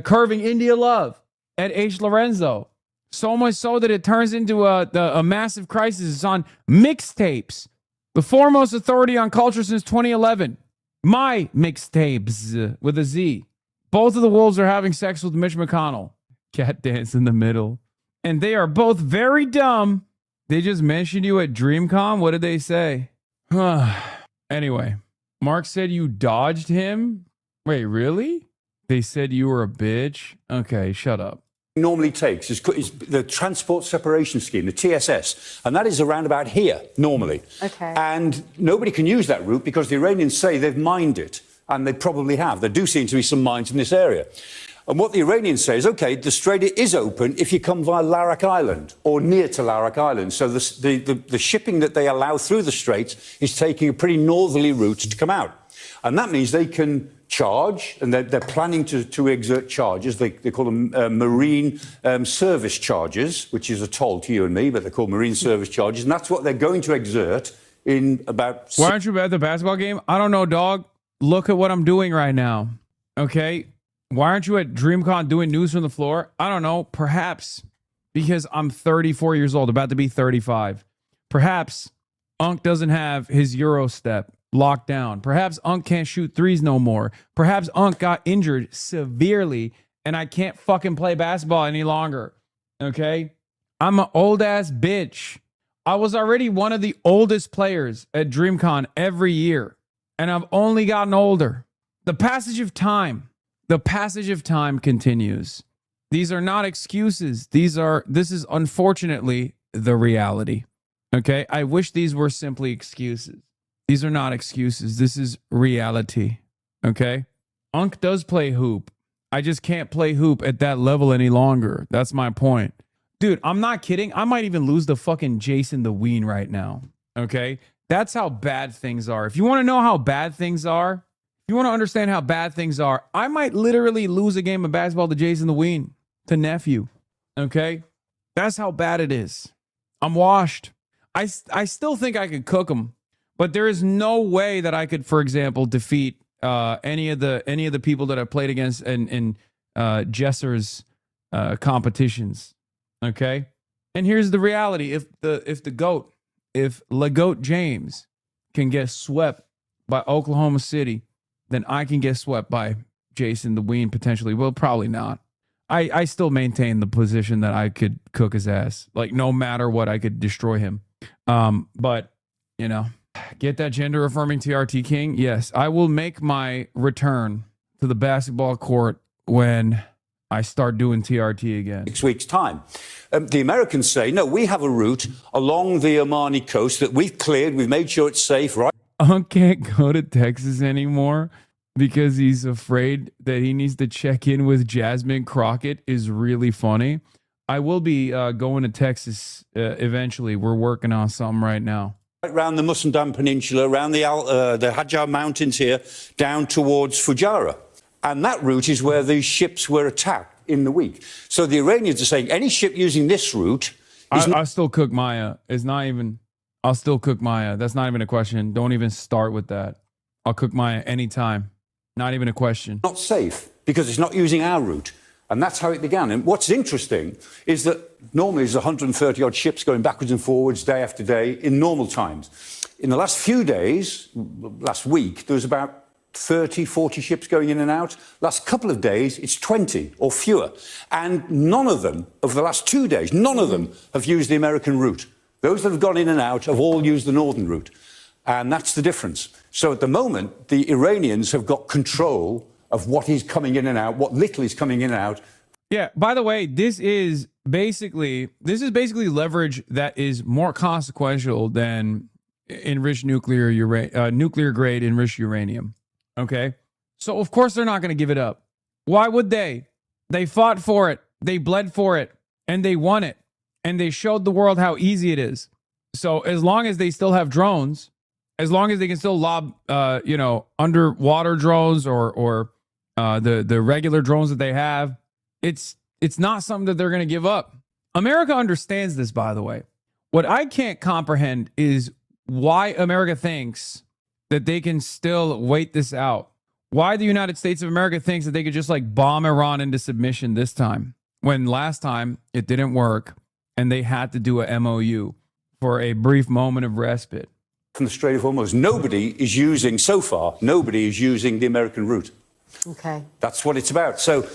curving India Love at H. Lorenzo. So much so that it turns into a massive crisis. It's on mixtapes, the foremost authority on culture since 2011. My mixtapes with a Z. Both of the wolves are having sex with Mitch McConnell. Cat dance in the middle. And they are both very dumb. They just mentioned you at DreamCon. What did they say? Anyway, Mark said you dodged him. Wait, really? They said you were a bitch? Okay, shut up. Normally takes is the Transport Separation Scheme, the TSS, and that is around about here, normally. Okay. And nobody can use that route because the Iranians say they've mined it, and they probably have. There do seem to be some mines in this area. And what the Iranians say is, OK, the strait is open if you come via Larak Island or near to Larak Island. So the shipping that they allow through the straits is taking a pretty northerly route to come out. And that means they can charge, and they're planning to exert charges. They call them marine service charges, which is a toll to you and me, but they're called marine service charges. And that's what they're going to exert in about... Why aren't you at the basketball game? I don't know, dog. Look at what I'm doing right now. Okay? Why aren't you at DreamCon doing news from the floor? I don't know. Perhaps because I'm 34 years old, about to be 35. Perhaps Unc doesn't have his Euro step locked down. Perhaps Unc can't shoot threes no more. Perhaps Unc got injured severely and I can't fucking play basketball any longer. Okay? I'm an old ass bitch. I was already one of the oldest players at DreamCon every year, and I've only gotten older. The passage of time continues. These are not excuses. This is unfortunately the reality. Okay? I wish these were simply excuses. These are not excuses. This is reality. Okay? Unc does play hoop. I just can't play hoop at that level any longer. That's my point. Dude, I'm not kidding. I might even lose the fucking Jason the Ween right now. Okay? That's how bad things are. If you want to know how bad things are, if you want to understand how bad things are, I might literally lose a game of basketball to Jason the Ween, to nephew. Okay? That's how bad it is. I'm washed. I still think I could cook them. But there is no way that I could, for example, defeat any of the people that I played against in Jesser's competitions. Okay, and here's the reality: if LeGoat James can get swept by Oklahoma City, then I can get swept by Jason the Ween potentially. Well, probably not. I still maintain the position that I could cook his ass. Like no matter what, I could destroy him. But you know. Get that gender affirming TRT King? Yes, I will make my return to the basketball court when I start doing TRT again. 6 weeks' time. The Americans say, no, we have a route along the Omani coast that we've cleared. We've made sure it's safe, right? Unc can't go to Texas anymore because he's afraid that he needs to check in with Jasmine Crockett is really funny. I will be going to Texas eventually. We're working on something right now. Around the Musandam Peninsula, around the Hajar Mountains here, down towards Fujairah. And that route is where these ships were attacked in the week. So the Iranians are saying any ship using this route... I still cook Maya. I'll still cook Maya. That's not even a question. Don't even start with that. I'll cook Maya anytime. Not even a question. Not safe because it's not using our route. And that's how it began. And what's interesting is that normally there's 130 odd ships going backwards and forwards day after day in normal times. In the last few days, last week, there was about 30, 40 ships going in and out. Last couple of days, it's 20 or fewer. And none of them, over the last 2 days, none of them have used the American route. Those that have gone in and out have all used the northern route. And that's the difference. So at the moment, the Iranians have got control of what is coming in and out, what little is coming in and out. Yeah, by the way, this is basically leverage that is more consequential than enriched nuclear grade enriched uranium. Okay? So of course they're not going to give it up. Why would they? They fought for it, they bled for it, and they won it. And they showed the world how easy it is. So as long as they still have drones, as long as they can still lob underwater drones or the regular drones that they have, it's not something that they're going to give up. America understands this, by the way. What I can't comprehend is why America thinks that they can still wait this out. Why the United States of America thinks that they could just like bomb Iran into submission this time, when last time it didn't work and they had to do a MOU for a brief moment of respite. from the Strait of Hormuz. Nobody is using, so far, nobody is using the American route. Okay. That's what it's about. So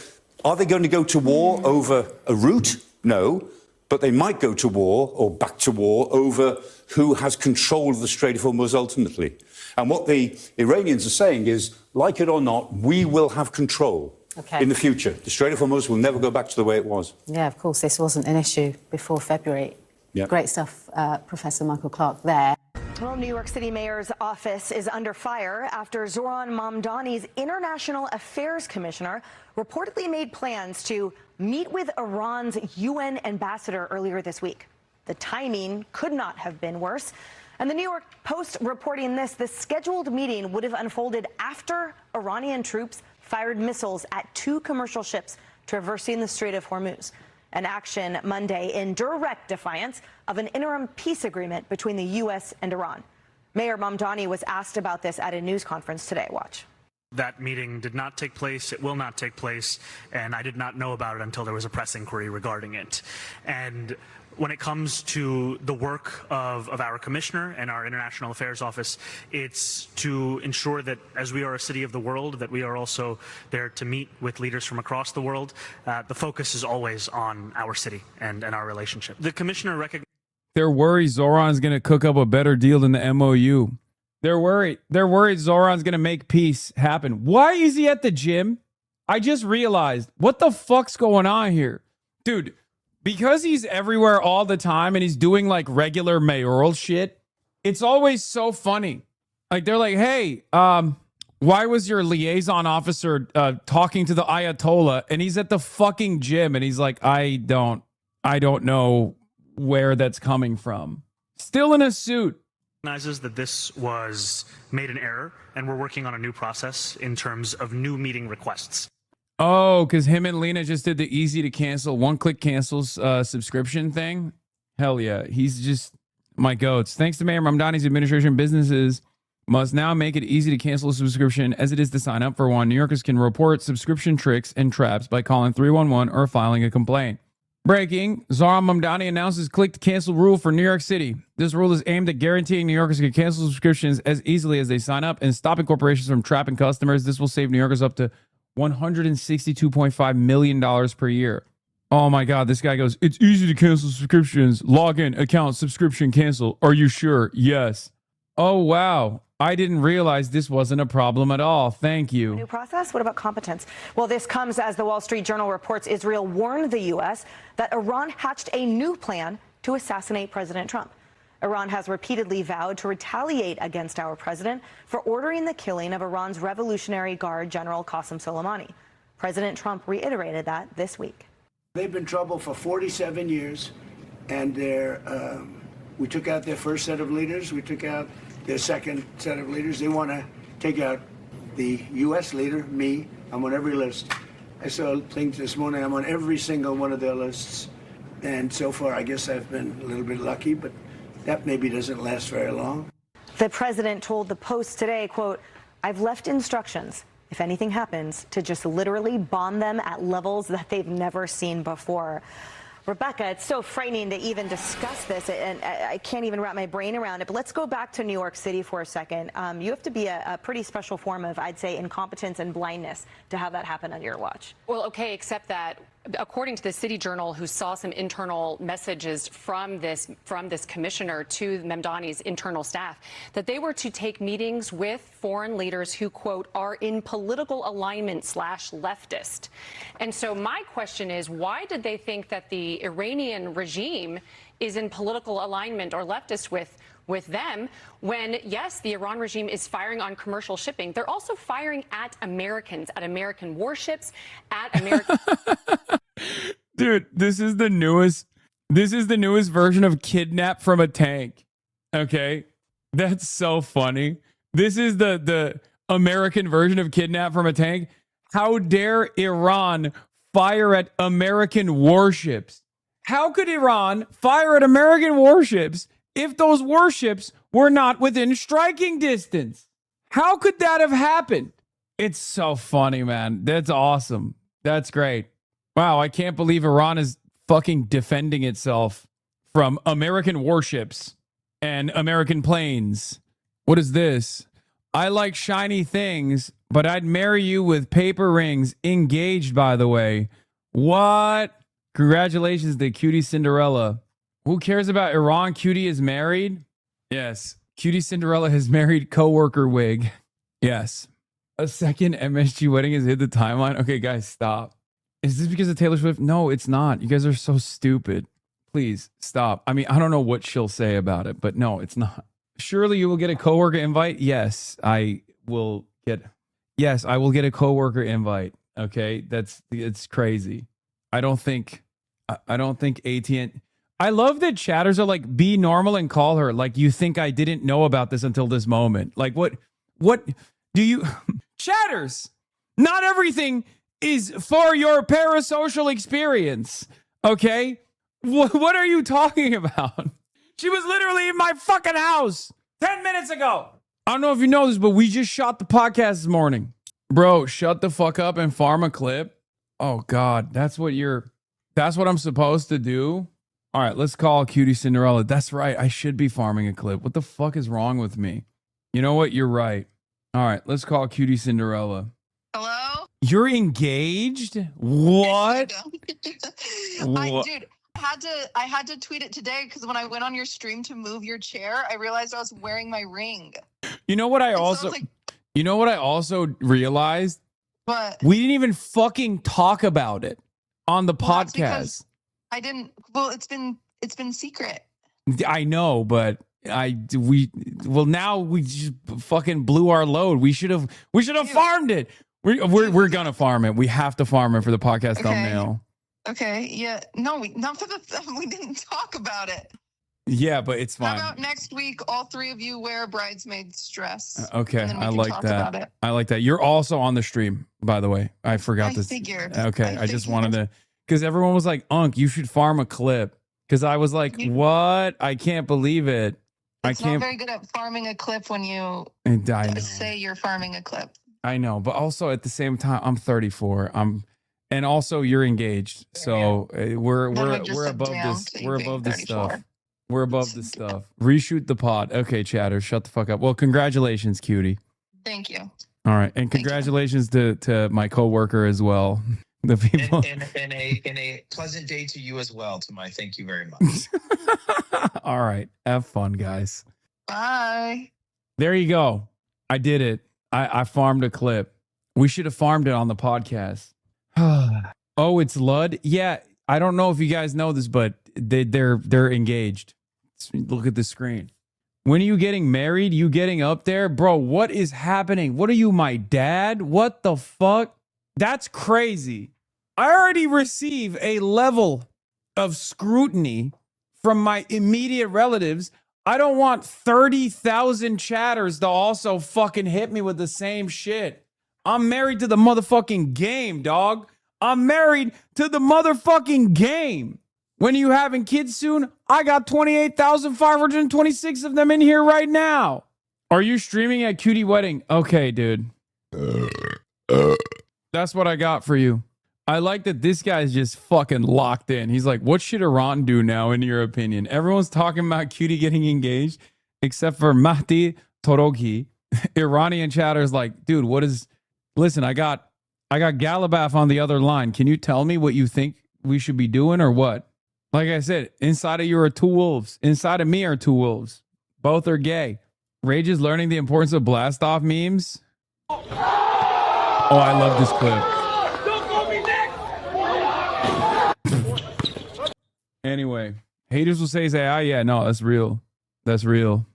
are they going to go to war over a route? No. But they might go to war or back to war over who has control of the Strait of Hormuz ultimately. And what the Iranians are saying is, like it or not, we will have control in the future. The Strait of Hormuz will never go back to the way it was. Yeah, of course, this wasn't an issue before February. Yep. Great stuff, Professor Michael Clark there. Well, New York City Mayor's office is under fire after Zohran Mamdani's International Affairs Commissioner reportedly made plans to meet with Iran's UN ambassador earlier this week. The timing could not have been worse. And the New York Post reporting this, the scheduled meeting would have unfolded after Iranian troops fired missiles at 2 commercial ships traversing the Strait of Hormuz. An action Monday in direct defiance of an interim peace agreement between the U.S. and Iran. Mayor Mamdani was asked about this at a news conference today. Watch. That meeting did not take place. It will not take place. And I did not know about it until there was a press inquiry regarding it. And when it comes to the work of our commissioner and our international affairs office, it's to ensure that as we are a city of the world, that we are also there to meet with leaders from across the world. The focus is always on our city and our relationship. The commissioner recognized. They're worried Zoran's going to cook up a better deal than the MOU. They're worried. They're worried Zoran's going to make peace happen. Why is he at the gym? I just realized, what the fuck's going on here? Dude, because he's everywhere all the time and he's doing like regular mayoral shit, it's always so funny. Like they're like, hey, why was your liaison officer talking to the Ayatollah? And he's at the fucking gym and he's like, I don't know where that's coming from. Still in a suit. Recognizes that this was made an error, and we're working on a new process in terms of new meeting requests. Oh, because him and Lena just did the easy to cancel, one-click cancels subscription thing. Hell yeah. He's just my goats. Thanks to Mayor Mamdani's administration, businesses must now make it easy to cancel a subscription as it is to sign up for one. New Yorkers can report subscription tricks and traps by calling 311 or filing a complaint. Breaking, Zohran Mamdani announces click to cancel rule for New York City. This rule is aimed at guaranteeing New Yorkers can cancel subscriptions as easily as they sign up and stopping corporations from trapping customers. This will save New Yorkers up to $162.5 million per year. Oh my God, this guy goes, it's easy to cancel subscriptions. Log in, account, subscription, cancel. Are you sure? Yes. Oh, wow. I didn't realize this wasn't a problem at all. Thank you. New process? What about competence? Well, this comes as the Wall Street Journal reports Israel warned the U.S. that Iran hatched a new plan to assassinate President Trump. Iran has repeatedly vowed to retaliate against our president for ordering the killing of Iran's Revolutionary Guard General Qasem Soleimani. President Trump reiterated that this week. They've been in trouble for 47 years, and we took out their first set of leaders. We took out their second set of leaders. They want to take out the U.S. leader, me. I'm on every list. I saw things this morning. I'm on every single one of their lists. And so far, I guess I've been a little bit lucky, but that maybe doesn't last very long. The president told the Post today, quote, I've left instructions, if anything happens, to just literally bomb them at levels that they've never seen before. Rebecca, it's so frightening to even discuss this, and I can't even wrap my brain around it. But let's go back to New York City for a second. You have to be a pretty special form of, I'd say, incompetence and blindness to have that happen on your watch. Well, okay, except that according to the City Journal, who saw some internal messages from this commissioner to Mamdani's internal staff, that they were to take meetings with foreign leaders who, quote, are in political alignment / leftist. And so my question is, why did they think that the Iranian regime is in political alignment or leftist with them when, yes, the Iran regime is firing on commercial shipping? They're also firing at Americans, at American warships, at American... Dude, this is the newest version of Kidnap from a Tank. Okay? That's so funny. This is the American version of Kidnap from a Tank. How dare Iran fire at American warships? How could Iran fire at American warships if those warships were not within striking distance? How could that have happened? It's so funny, man. That's awesome. That's great. Wow, I can't believe Iran is fucking defending itself from American warships and American planes What is this? I like shiny things, but I'd marry you with paper rings. Engaged, by the way. What? Congratulations to Cutie Cinderella. Who cares about Iran? Cutie is married? Yes. Cutie Cinderella has married coworker wig. Yes. A second MSG wedding has hit the timeline. Okay, guys, stop. Is this because of Taylor Swift? No, it's not. You guys are so stupid. Please stop. I mean, I don't know what she'll say about it, but no, it's not. Surely you will get a coworker invite. Yes, I will get. Yes, I will get a coworker invite. Okay, it's crazy. I don't think AT&T. I love that chatters are like, be normal and call her. Like, you think I didn't know about this until this moment. Like, what do you chatters? Not everything is for your parasocial experience. Okay, what are you talking about? She was literally in my fucking house 10 minutes ago. I don't know if you know this, but we just shot the podcast this morning. Bro, shut the fuck up and farm a clip. Oh God, that's what I'm supposed to do. All right, let's call Cutie Cinderella. That's right. I should be farming a clip. What the fuck is wrong with me? You know what? You're right. All right, let's call Cutie Cinderella. Hello? You're engaged? What? Dude, I had to tweet it today because when I went on your stream to move your chair, I realized I was wearing my ring. You know what I also realized? What? We didn't even fucking talk about it on the podcast. I didn't. Well, it's been secret. I know, but now we just fucking blew our load. We should have farmed it. We're gonna farm it. We have to farm it for the podcast thumbnail. Okay. Yeah. No, not for we didn't talk about it. Yeah, but it's fine. How about next week, all three of you wear a bridesmaid's dress? Okay, and then we I can like talk that. about it. I like that. You're also on the stream, by the way. I forgot this. Figured. Okay, I just wanted to, because everyone was like, "Unk, you should farm a clip." Because I was like, "What? I can't believe it." It's not very good at farming a clip when you say you're farming a clip. I know, but also at the same time, I'm 34. And also you're engaged, so we're above this. We're above this stuff. We're above this stuff. Reshoot the pod. Okay, chatter, shut the fuck up. Well, congratulations, Cutie. Thank you. All right, and congratulations to my coworker as well. The people. And a pleasant day to you as well. To my thank you very much. All right, have fun, guys. Bye. There you go. I did it. I farmed a clip. We should have farmed it on the podcast. Oh, it's Lud. Yeah, I don't know if you guys know this, but they're engaged. Look at the screen. When are you getting married? You getting up there? Bro, what is happening? What are you, my dad? What the fuck? That's crazy. I already receive a level of scrutiny from my immediate relatives. I don't want 30,000 chatters to also fucking hit me with the same shit. I'm married to the motherfucking game, dog. I'm married to the motherfucking game. When are you having kids soon? I got 28,526 of them in here right now. Are you streaming at Cutie Wedding? Okay, dude. That's what I got for you. I like that this guy's just fucking locked in. He's like, what should Iran do now, in your opinion? Everyone's talking about Cutie getting engaged, except for Mahdi Toroghi. Iranian chatter's like, dude, what is... Listen, I got Galabaf on the other line. Can you tell me what you think we should be doing or what? Like I said, inside of you are two wolves. Inside of me are two wolves. Both are gay. Rage is learning the importance of blast off memes. Oh, I love this clip. Anyway, haters will say, yeah, no, that's real. That's real.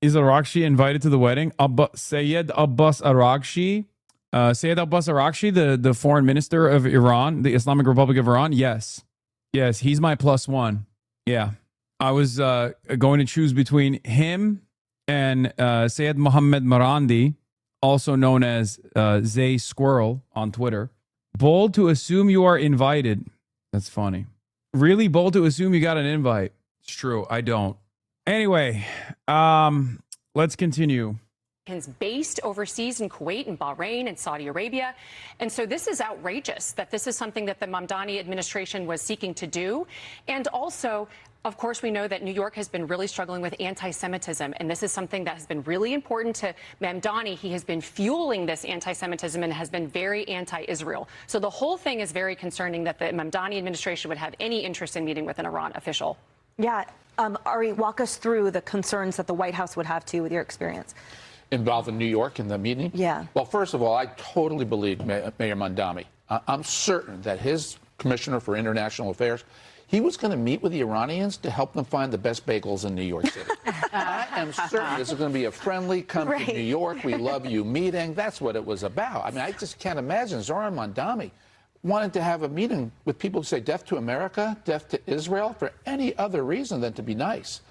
Is Arakshi invited to the wedding? Sayed Abbas Arakshi? Sayed Abbas Arakshi, the foreign minister of Iran, the Islamic Republic of Iran? Yes. Yes, he's my +1. Yeah. I was going to choose between him and Sayed Mohammed Marandi, also known as Zay Squirrel on Twitter. Bold to assume you are invited. That's funny. Really bold to assume you got an invite. It's true. I don't. Anyway, let's continue. based overseas in Kuwait and Bahrain and Saudi Arabia. And so this is outrageous that this is something that the Mamdani administration was seeking to do. And also, of course, we know that New York has been really struggling with anti-Semitism, and this is something that has been really important to Mamdani. He has been fueling this anti-Semitism and has been very anti-Israel. So the whole thing is very concerning that the Mamdani administration would have any interest in meeting with an Iran official. Yeah. Ari, walk us through the concerns that the White House would have, too, with your experience. Involving New York in the meeting? Yeah. Well, first of all, I totally believe Mayor Mamdani. I'm certain that his commissioner for international affairs, he was going to meet with the Iranians to help them find the best bagels in New York City. I am certain this is going to be a friendly, come to New York, we love you meeting. That's what it was about. I mean, I just can't imagine Zoran Mamdani wanted to have a meeting with people who say death to America, death to Israel, for any other reason than to be nice.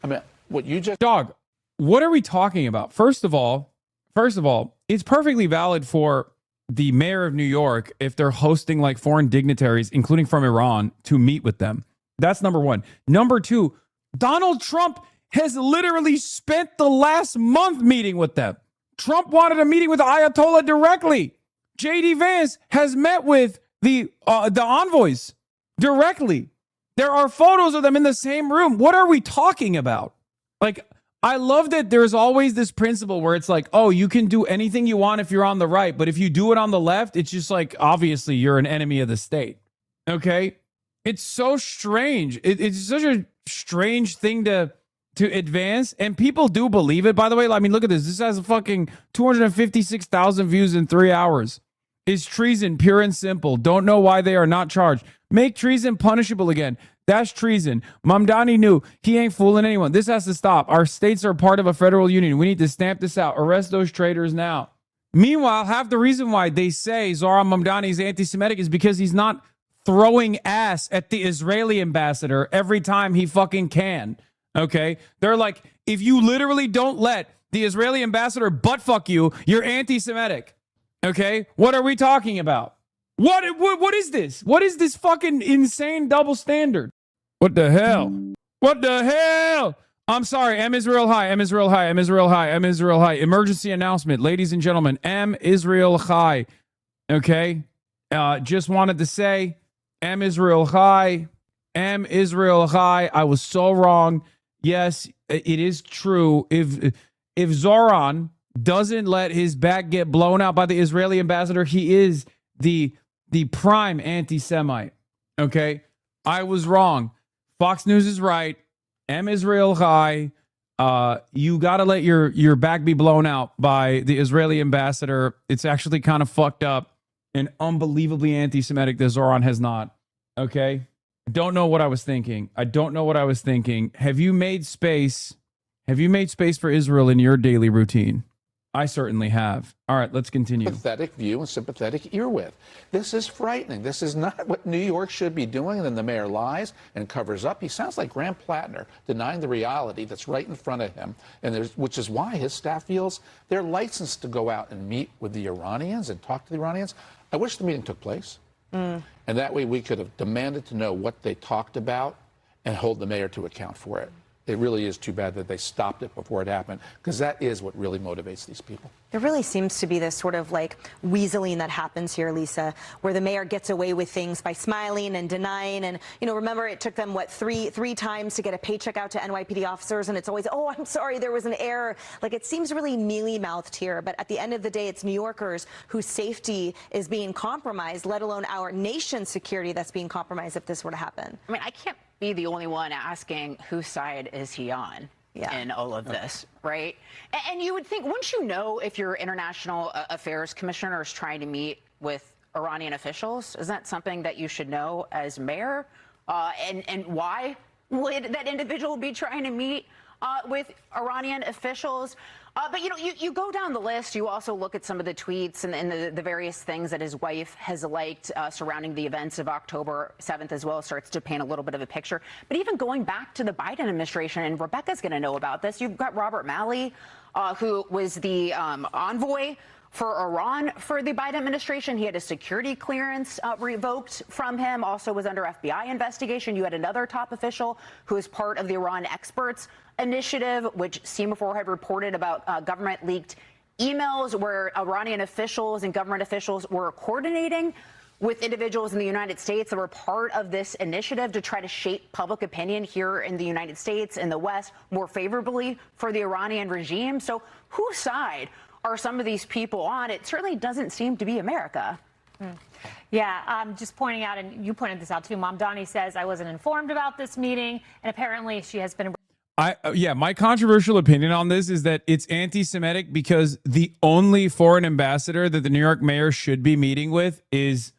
I mean, what you just... Dog, what are we talking about? First of all, it's perfectly valid for the mayor of New York, if they're hosting like foreign dignitaries, including from Iran, to meet with them. That's number one. Number two, Donald Trump has literally spent the last month meeting with them. Trump wanted a meeting with the Ayatollah directly. J.D. Vance has met with the envoys directly. There are photos of them in the same room. What are we talking about? Like, I love that there's always this principle where it's like, oh, you can do anything you want if you're on the right, but if you do it on the left, it's just like, obviously, you're an enemy of the state. Okay? It's so strange. It's such a strange thing to advance, and people do believe it, by the way. I mean, look at this. This has a fucking 256,000 views in 3 hours. Is treason pure and simple. Don't know why they are not charged. Make treason punishable again. That's treason. Mamdani knew. He ain't fooling anyone. This has to stop. Our states are part of a federal union. We need to stamp this out. Arrest those traitors now. Meanwhile, half the reason why they say Zoran Mamdani is anti-Semitic is because he's not throwing ass at the Israeli ambassador every time he fucking can. Okay? They're like, if you literally don't let the Israeli ambassador butt fuck you, you're anti-Semitic. Okay? What are we talking about? What is this? What is this fucking insane double standard? What the hell? What the hell? I'm sorry. M Israel High. M Israel High. M Israel High. M Israel High. Emergency announcement. Ladies and gentlemen, M Israel High. Okay? Just wanted to say, M Israel High. M Israel High. I was so wrong. Yes, it is true. If Zoran doesn't let his back get blown out by the Israeli ambassador, he is the prime anti-Semite. Okay? I was wrong. Fox News is right. M Israel High. You got to let your back be blown out by the Israeli ambassador. It's actually kind of fucked up and unbelievably anti-Semitic that Zoran has not. Okay? I don't know what I was thinking. Have you made space for Israel in your daily routine? I certainly have. All right, let's continue. Sympathetic view and sympathetic ear with. This is frightening. This is not what New York should be doing. And then the mayor lies and covers up. He sounds like Graham Plattner, denying the reality that's right in front of him, which is why his staff feels they're licensed to go out and meet with the Iranians and talk to the Iranians. I wish the meeting took place. And that way we could have demanded to know what they talked about and hold the mayor to account for it. It really is too bad that they stopped it before it happened, because that is what really motivates these people. There really seems to be this sort of like weaseling that happens here, Lisa, where the mayor gets away with things by smiling and denying. And, you know, remember it took them, what, three times to get a paycheck out to NYPD officers. And it's always, oh, I'm sorry, there was an error. Like, it seems really mealy-mouthed here. But at the end of the day, it's New Yorkers whose safety is being compromised, let alone our nation's security that's being compromised if this were to happen. I mean, I can't be the only one asking whose side is he on in all of this, right? And you would think, wouldn't you know if your international affairs commissioner is trying to meet with Iranian officials? Isn't that something that you should know as mayor? And why would that individual be trying to meet with Iranian officials? But, you know, you go down the list. You also look at some of the tweets and the various things that his wife has liked surrounding the events of October 7th as well. Starts to paint a little bit of a picture. But even going back to the Biden administration, and Rebecca's going to know about this, you've got Robert Malley, who was the envoy for Iran for the Biden administration. He had a security clearance revoked from him, also was under FBI investigation. You had another top official who is part of the Iran Experts Initiative, which Semaphore had reported about government leaked emails where Iranian officials and government officials were coordinating with individuals in the United States that were part of this initiative to try to shape public opinion here in the United States and the West more favorably for the Iranian regime. So whose side are some of these people on? It certainly doesn't seem to be America. Yeah, just pointing out, and you pointed this out too, Mamdani says, I wasn't informed about this meeting, and apparently she has been... My controversial opinion on this is that it's anti-Semitic because the only foreign ambassador that the New York mayor should be meeting with is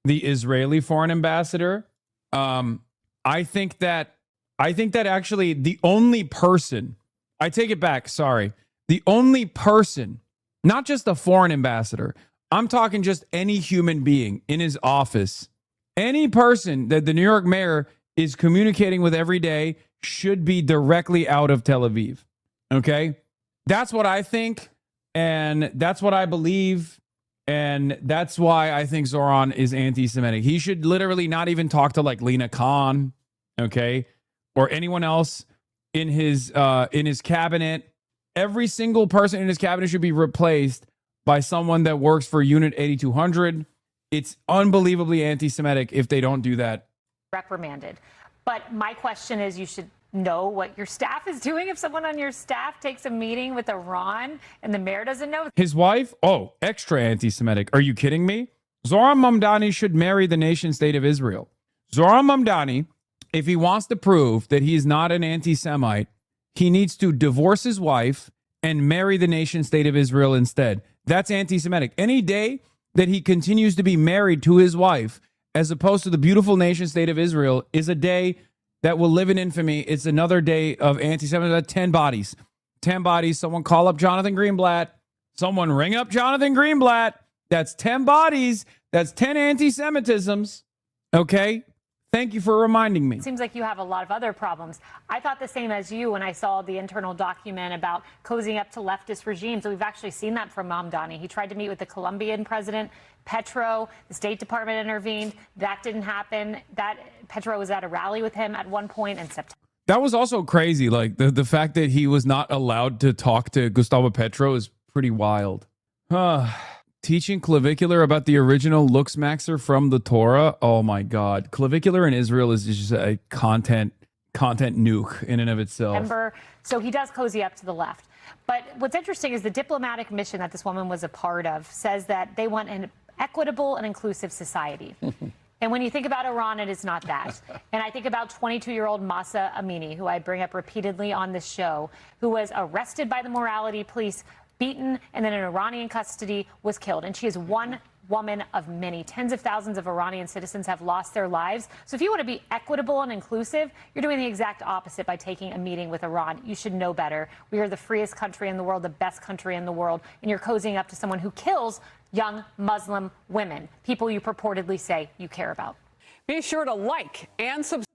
the Israeli foreign ambassador. I think that actually the only person, I take it back, sorry, the only person, not just the foreign ambassador, I'm talking just any human being in his office, any person that the New York mayor is communicating with every day should be directly out of Tel Aviv. Okay? That's what I think, and that's what I believe, and that's why I think Zoran is anti-Semitic. He should literally not even talk to like Lena Khan, okay, or anyone else in his cabinet. Every single person in his cabinet should be replaced by someone that works for Unit 8200. It's unbelievably anti-Semitic if they don't do that. reprimanded. But my question is, you should know what your staff is doing. If someone on your staff takes a meeting with Iran and the mayor doesn't know. His wife? Oh, extra anti-Semitic. Are you kidding me? Zoran Mamdani should marry the nation state of Israel. Zoran Mamdani, if he wants to prove that he is not an anti-Semite, he needs to divorce his wife and marry the nation state of Israel instead. That's anti-Semitic. Any day that he continues to be married to his wife as opposed to the beautiful nation state of Israel is a day that will live in infamy. It's another day of anti-Semitism. 10 bodies. 10 bodies. Someone call up Jonathan Greenblatt. Someone ring up Jonathan Greenblatt. That's 10 bodies. That's 10 anti-Semitisms. Okay? Thank you for reminding me. It seems like you have a lot of other problems. I thought the same as you when I saw the internal document about cozying up to leftist regimes. We've actually seen that from Mamdani. He tried to meet with the Colombian president, Petro. The State Department intervened. That didn't happen. Petro was at a rally with him at one point in September. That was also crazy. Like the fact that he was not allowed to talk to Gustavo Petro is pretty wild. Teaching clavicular about the original Luxmaxer from the Torah. Oh my God. Clavicular in Israel is just a content nuke in and of itself. So he does cozy up to the left. But what's interesting is the diplomatic mission that this woman was a part of says that they want an equitable and inclusive society. And when you think about Iran, it is not that. And I think about 22-year-old Mahsa Amini, who I bring up repeatedly on this show, who was arrested by the morality police, beaten, and then in Iranian custody was killed. And she is one woman of many. Tens of thousands of Iranian citizens have lost their lives. So if you want to be equitable and inclusive, you're doing the exact opposite by taking a meeting with Iran. You should know better. We are the freest country in the world, the best country in the world, and you're cozying up to someone who kills young Muslim women, people you purportedly say you care about. Be sure to like and subscribe.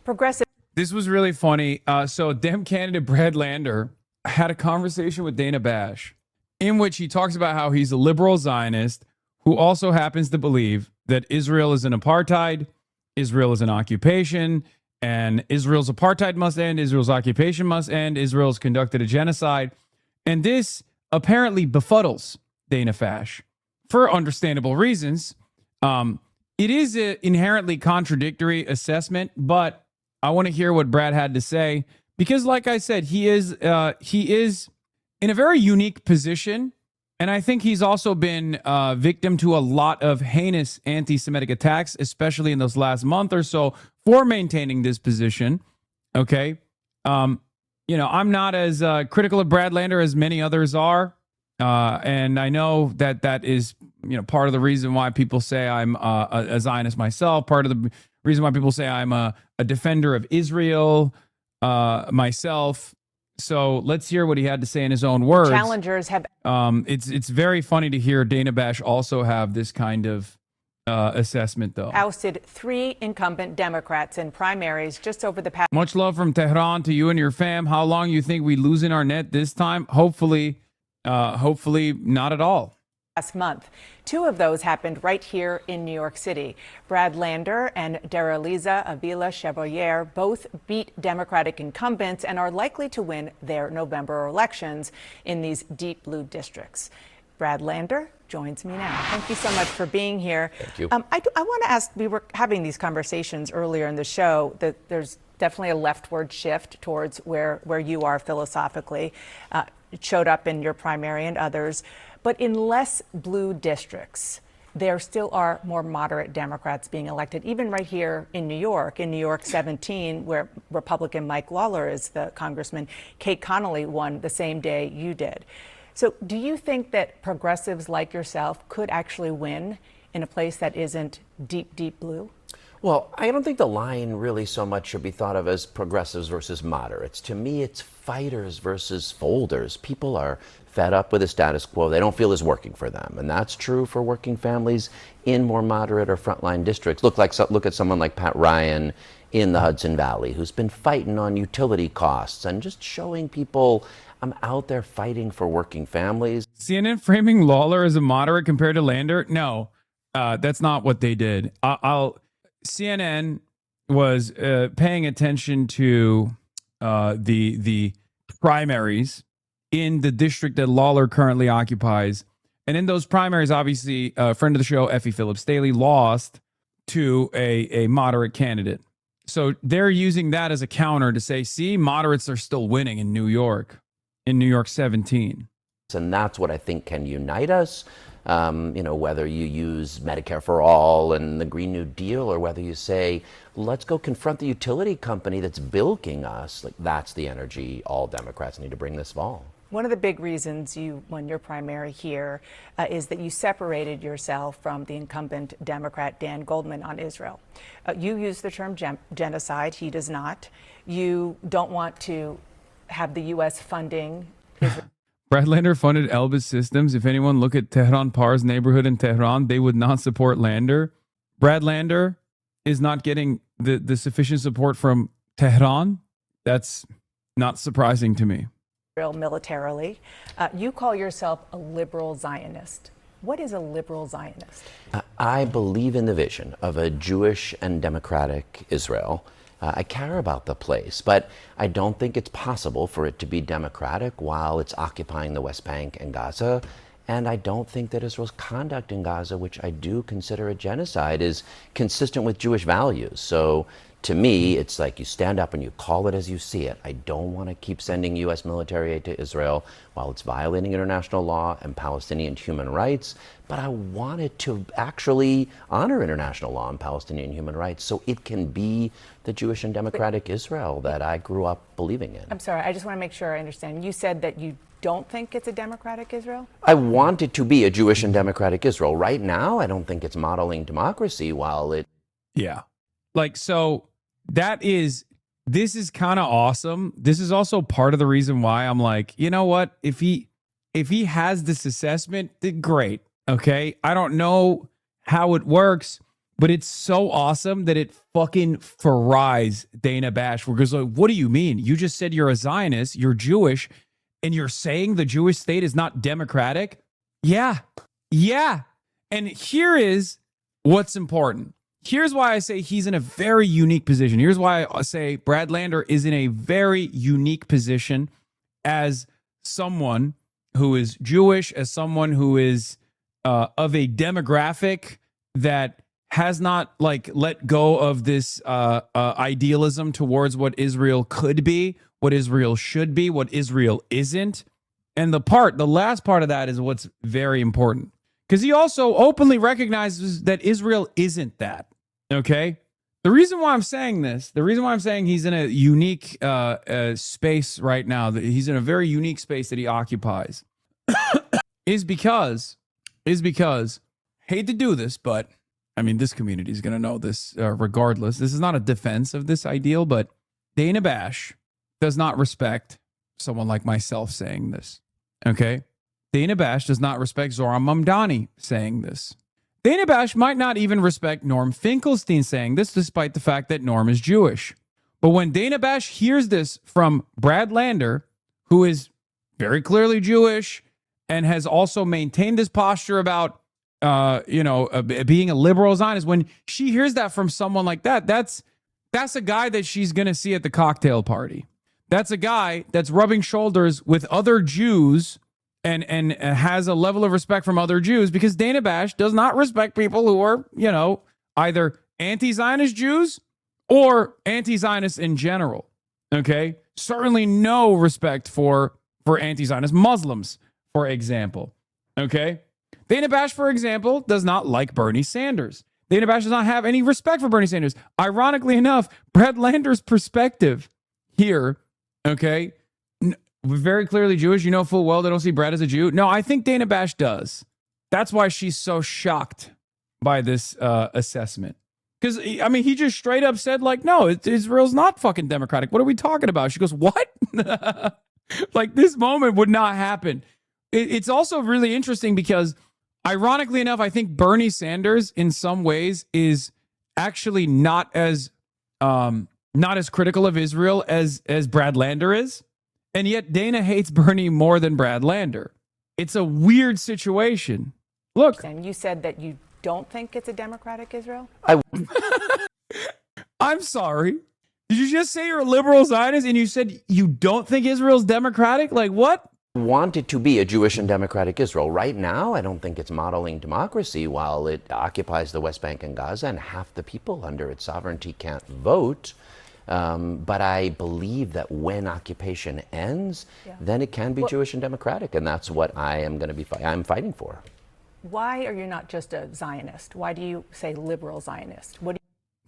Progressive. This was really funny. So Dem candidate Brad Lander had a conversation with Dana Bash in which he talks about how he's a liberal Zionist who also happens to believe that Israel is an apartheid, Israel is an occupation, and Israel's apartheid must end, Israel's occupation must end, Israel's conducted a genocide. And this apparently befuddles Dana Bash for understandable reasons. It is an inherently contradictory assessment, but I want to hear what Brad had to say because, like I said, he is in a very unique position. And I think he's also been victim to a lot of heinous anti-Semitic attacks, especially in those last month or so, for maintaining this position. Okay. I'm not as critical of Brad Lander as many others are. And I know that is, part of the reason why people say I'm a Zionist myself, part of the reason why people say I'm a defender of Israel myself. So let's hear what he had to say in his own words. Challengers have. It's very funny to hear Dana Bash also have this kind of assessment, though. Ousted 3 incumbent Democrats in primaries just over the past. Much love from Tehran to you and your fam. How long you think we losing our net this time? Hopefully not at all. last month. Two of those happened right here in New York City. Brad Lander and Daraliza Avila Chevalier both beat Democratic incumbents and are likely to win their November elections in these deep blue districts. Brad Lander joins me now. Thank you so much for being here. Thank you. I want to ask, we were having these conversations earlier in the show, that there's definitely a leftward shift towards where you are philosophically. It showed up in your primary and others. But in less blue districts, there still are more moderate Democrats being elected, even right here in New York 17, where Republican Mike Lawler is the congressman. Kate Connolly won the same day you did. So do you think that progressives like yourself could actually win in a place that isn't deep, deep blue? Well, I don't think the line really so much should be thought of as progressives versus moderates. To me, it's fighters versus folders. People are fed up with the status quo. They don't feel is working for them. And that's true for working families in more moderate or frontline districts. Look at someone like Pat Ryan in the Hudson Valley, who's been fighting on utility costs and just showing people, I'm out there fighting for working families. CNN framing Lawler as a moderate compared to Lander? No, that's not what they did. CNN was paying attention to the primaries in the district that Lawler currently occupies. And in those primaries, obviously, a friend of the show, Effie Phillips Daly, lost to a moderate candidate. So they're using that as a counter to say, see, moderates are still winning in New York 17. And that's what I think can unite us. Whether you use Medicare for all and the Green New Deal, or whether you say, let's go confront the utility company that's bilking us, like that's the energy all Democrats need to bring this fall. One of the big reasons you won your primary here is that you separated yourself from the incumbent Democrat Dan Goldman on Israel. You use the term genocide. He does not. You don't want to have the U.S. funding Israel. Brad Lander funded Elbit Systems. If anyone look at Tehran Par's neighborhood in Tehran, they would not support Lander. Brad Lander is not getting the sufficient support from Tehran. That's not surprising to me. Militarily. You call yourself a liberal Zionist. What is a liberal Zionist? I believe in the vision of a Jewish and democratic Israel. I care about the place, but I don't think it's possible for it to be democratic while it's occupying the West Bank and Gaza. And I don't think that Israel's conduct in Gaza, which I do consider a genocide, is consistent with Jewish values. So to me, it's like you stand up and you call it as you see it. I don't want to keep sending U.S. military aid to Israel while it's violating international law and Palestinian human rights. But I want it to actually honor international law and Palestinian human rights so it can be the Jewish and democratic Israel that I grew up believing in. I'm sorry, I just want to make sure I understand. You said that you don't think it's a democratic Israel? I want it to be a Jewish and democratic Israel. Right now, I don't think it's modeling democracy while it... Yeah. So this is kind of awesome. This is also part of the reason why I'm like, you know what? If he has this assessment, then great. Okay. I don't know how it works, but it's so awesome that it fucking fries Dana Bash. Because like, what do you mean? You just said you're a Zionist, you're Jewish, and you're saying the Jewish state is not democratic? Yeah. Yeah. And here is what's important. Here's why I say he's in a very unique position. Here's why I say Brad Lander is in a very unique position as someone who is Jewish, as someone who is of a demographic that has not let go of this idealism towards what Israel could be, what Israel should be, what Israel isn't. And the last part of that is what's very important. Because he also openly recognizes that Israel isn't that. Okay? The reason why I'm saying this, the reason why I'm saying he's in a unique space right now, that he's in a very unique space that he occupies, is because, hate to do this, but I mean, this community is going to know this regardless. This is not a defense of this ideal, but Dana Bash does not respect someone like myself saying this. Okay? Dana Bash does not respect Zohran Mamdani saying this. Dana Bash might not even respect Norm Finkelstein saying this, despite the fact that Norm is Jewish. But when Dana Bash hears this from Brad Lander, who is very clearly Jewish, and has also maintained this posture about, being a liberal Zionist. When she hears that from someone like that, that's a guy that she's going to see at the cocktail party. That's a guy that's rubbing shoulders with other Jews and has a level of respect from other Jews, because Dana Bash does not respect people who are, either anti-Zionist Jews or anti-Zionist in general. Okay? Certainly no respect for anti-Zionist Muslims, for example. Okay? Dana Bash, for example, does not like Bernie Sanders. Dana Bash does not have any respect for Bernie Sanders. Ironically enough, Brad Lander's perspective here, okay, very clearly Jewish. You know full well they don't see Brad as a Jew. No, I think Dana Bash does. That's why she's so shocked by this assessment. Because, he just straight up said, like, no, Israel's not fucking democratic. What are we talking about? She goes, what? Like, this moment would not happen. It's also really interesting because, ironically enough, I think Bernie Sanders, in some ways, is actually not as critical of Israel as Brad Lander is. And yet Dana hates Bernie more than Brad Lander. It's a weird situation. Look. And you said that you don't think it's a democratic Israel? I'm sorry. Did you just say you're a liberal Zionist and you said you don't think Israel's democratic? Like, what? Want it to be a Jewish and democratic Israel. Right now, I don't think it's modeling democracy while it occupies the West Bank and Gaza and half the people under its sovereignty can't vote. But I believe that when occupation ends, then it can be Jewish and democratic. And that's what I am going to be I'm fighting for. Why are you not just a Zionist? Why do you say liberal Zionist? What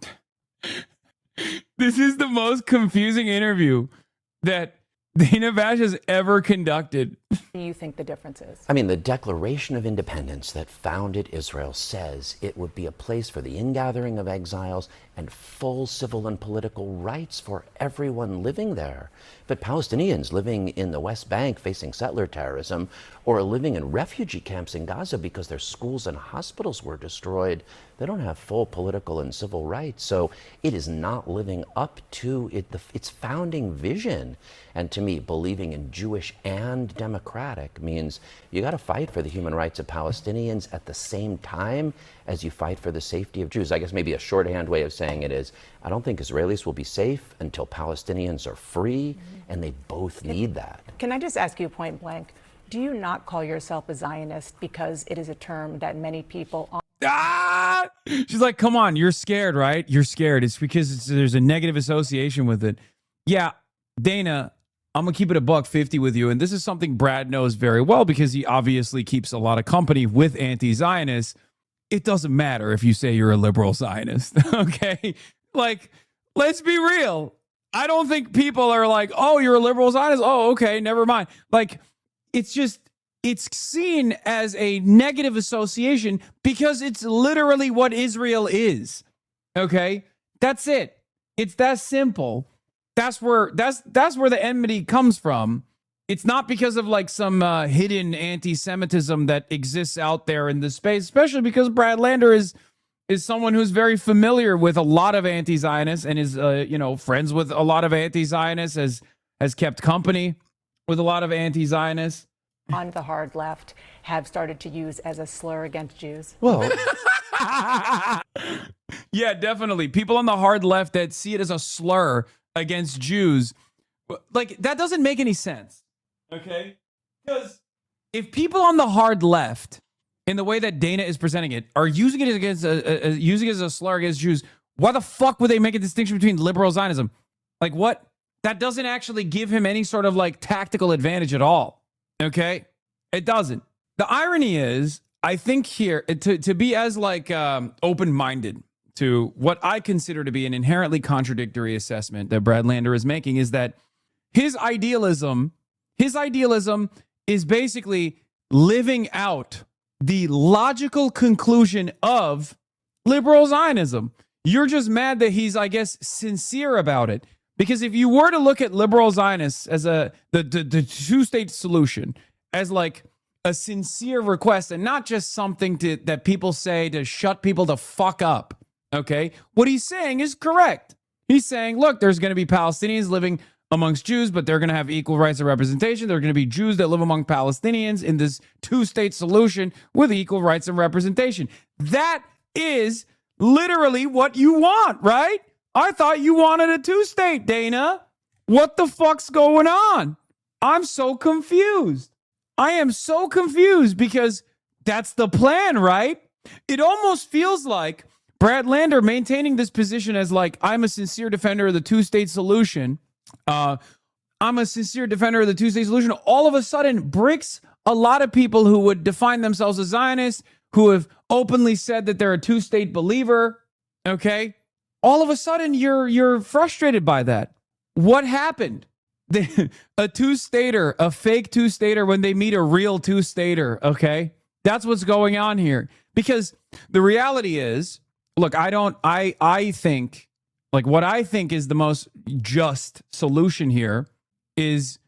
do This is the most confusing interview that Dana Bash has ever conducted. do you think the difference is? The Declaration of Independence that founded Israel says it would be a place for the ingathering of exiles and full civil and political rights for everyone living there. But Palestinians living in the West Bank facing settler terrorism, or living in refugee camps in Gaza because their schools and hospitals were destroyed, they don't have full political and civil rights. So it is not living up to its founding vision. And to me, believing in Jewish and democratic means you got to fight for the human rights of Palestinians at the same time as you fight for the safety of Jews. I guess maybe a shorthand way of saying it is, I don't think Israelis will be safe until Palestinians are free, and they both need that. Can I just ask you point blank? Do you not call yourself a Zionist because it is a term that many people... She's like, come on, you're scared, right? You're scared. It's because there's a negative association with it. Yeah, Dana, I'm going to keep it $1.50 with you. And this is something Brad knows very well because he obviously keeps a lot of company with anti-Zionists. It doesn't matter if you say you're a liberal Zionist, okay? Like, let's be real. I don't think people are like, oh, you're a liberal Zionist? Oh, okay, never mind. Like, it's seen as a negative association because it's literally what Israel is, okay? That's it. It's that simple. That's where the enmity comes from. It's not because of like some hidden anti-Semitism that exists out there in the space, especially because Brad Lander is someone who's very familiar with a lot of anti-Zionists and is friends with a lot of anti-Zionists, has kept company with a lot of anti-Zionists. On the hard left have started to use as a slur against Jews. Well, yeah, definitely. People on the hard left that see it as a slur against Jews, like, that doesn't make any sense. Okay? Because if people on the hard left, in the way that Dana is presenting it, are using it using it as a slur against Jews, why the fuck would they make a distinction between liberal Zionism? Like, what? That doesn't actually give him any sort of like tactical advantage at all. Okay? It doesn't. The irony is, I think here, to be as like open-minded to what I consider to be an inherently contradictory assessment that Brad Lander is making, is that his idealism is basically living out the logical conclusion of liberal Zionism. You're just mad that he's, I guess, sincere about it. Because if you were to look at liberal Zionists as the two-state solution, as like a sincere request and not just something that people say to shut people the fuck up, okay? What he's saying is correct. He's saying, look, there's going to be Palestinians living amongst Jews, but they're going to have equal rights of representation. There are going to be Jews that live among Palestinians in this two-state solution with equal rights and representation. That is literally what you want, right? I thought you wanted a two-state, Dana. What the fuck's going on? I'm so confused. I am so confused because that's the plan, right? It almost feels like Brad Lander maintaining this position as like, I'm a sincere defender of the two-state solution. I'm a sincere defender of the two-state solution. All of a sudden breaks a lot of people who would define themselves as Zionists, who have openly said that they're a two-state believer. Okay. All of a sudden you're frustrated by that. What happened? A two-stater, a fake two-stater when they meet a real two-stater. Okay. That's what's going on here. Because the reality is, look, I think, like, what I think is the most just solution here is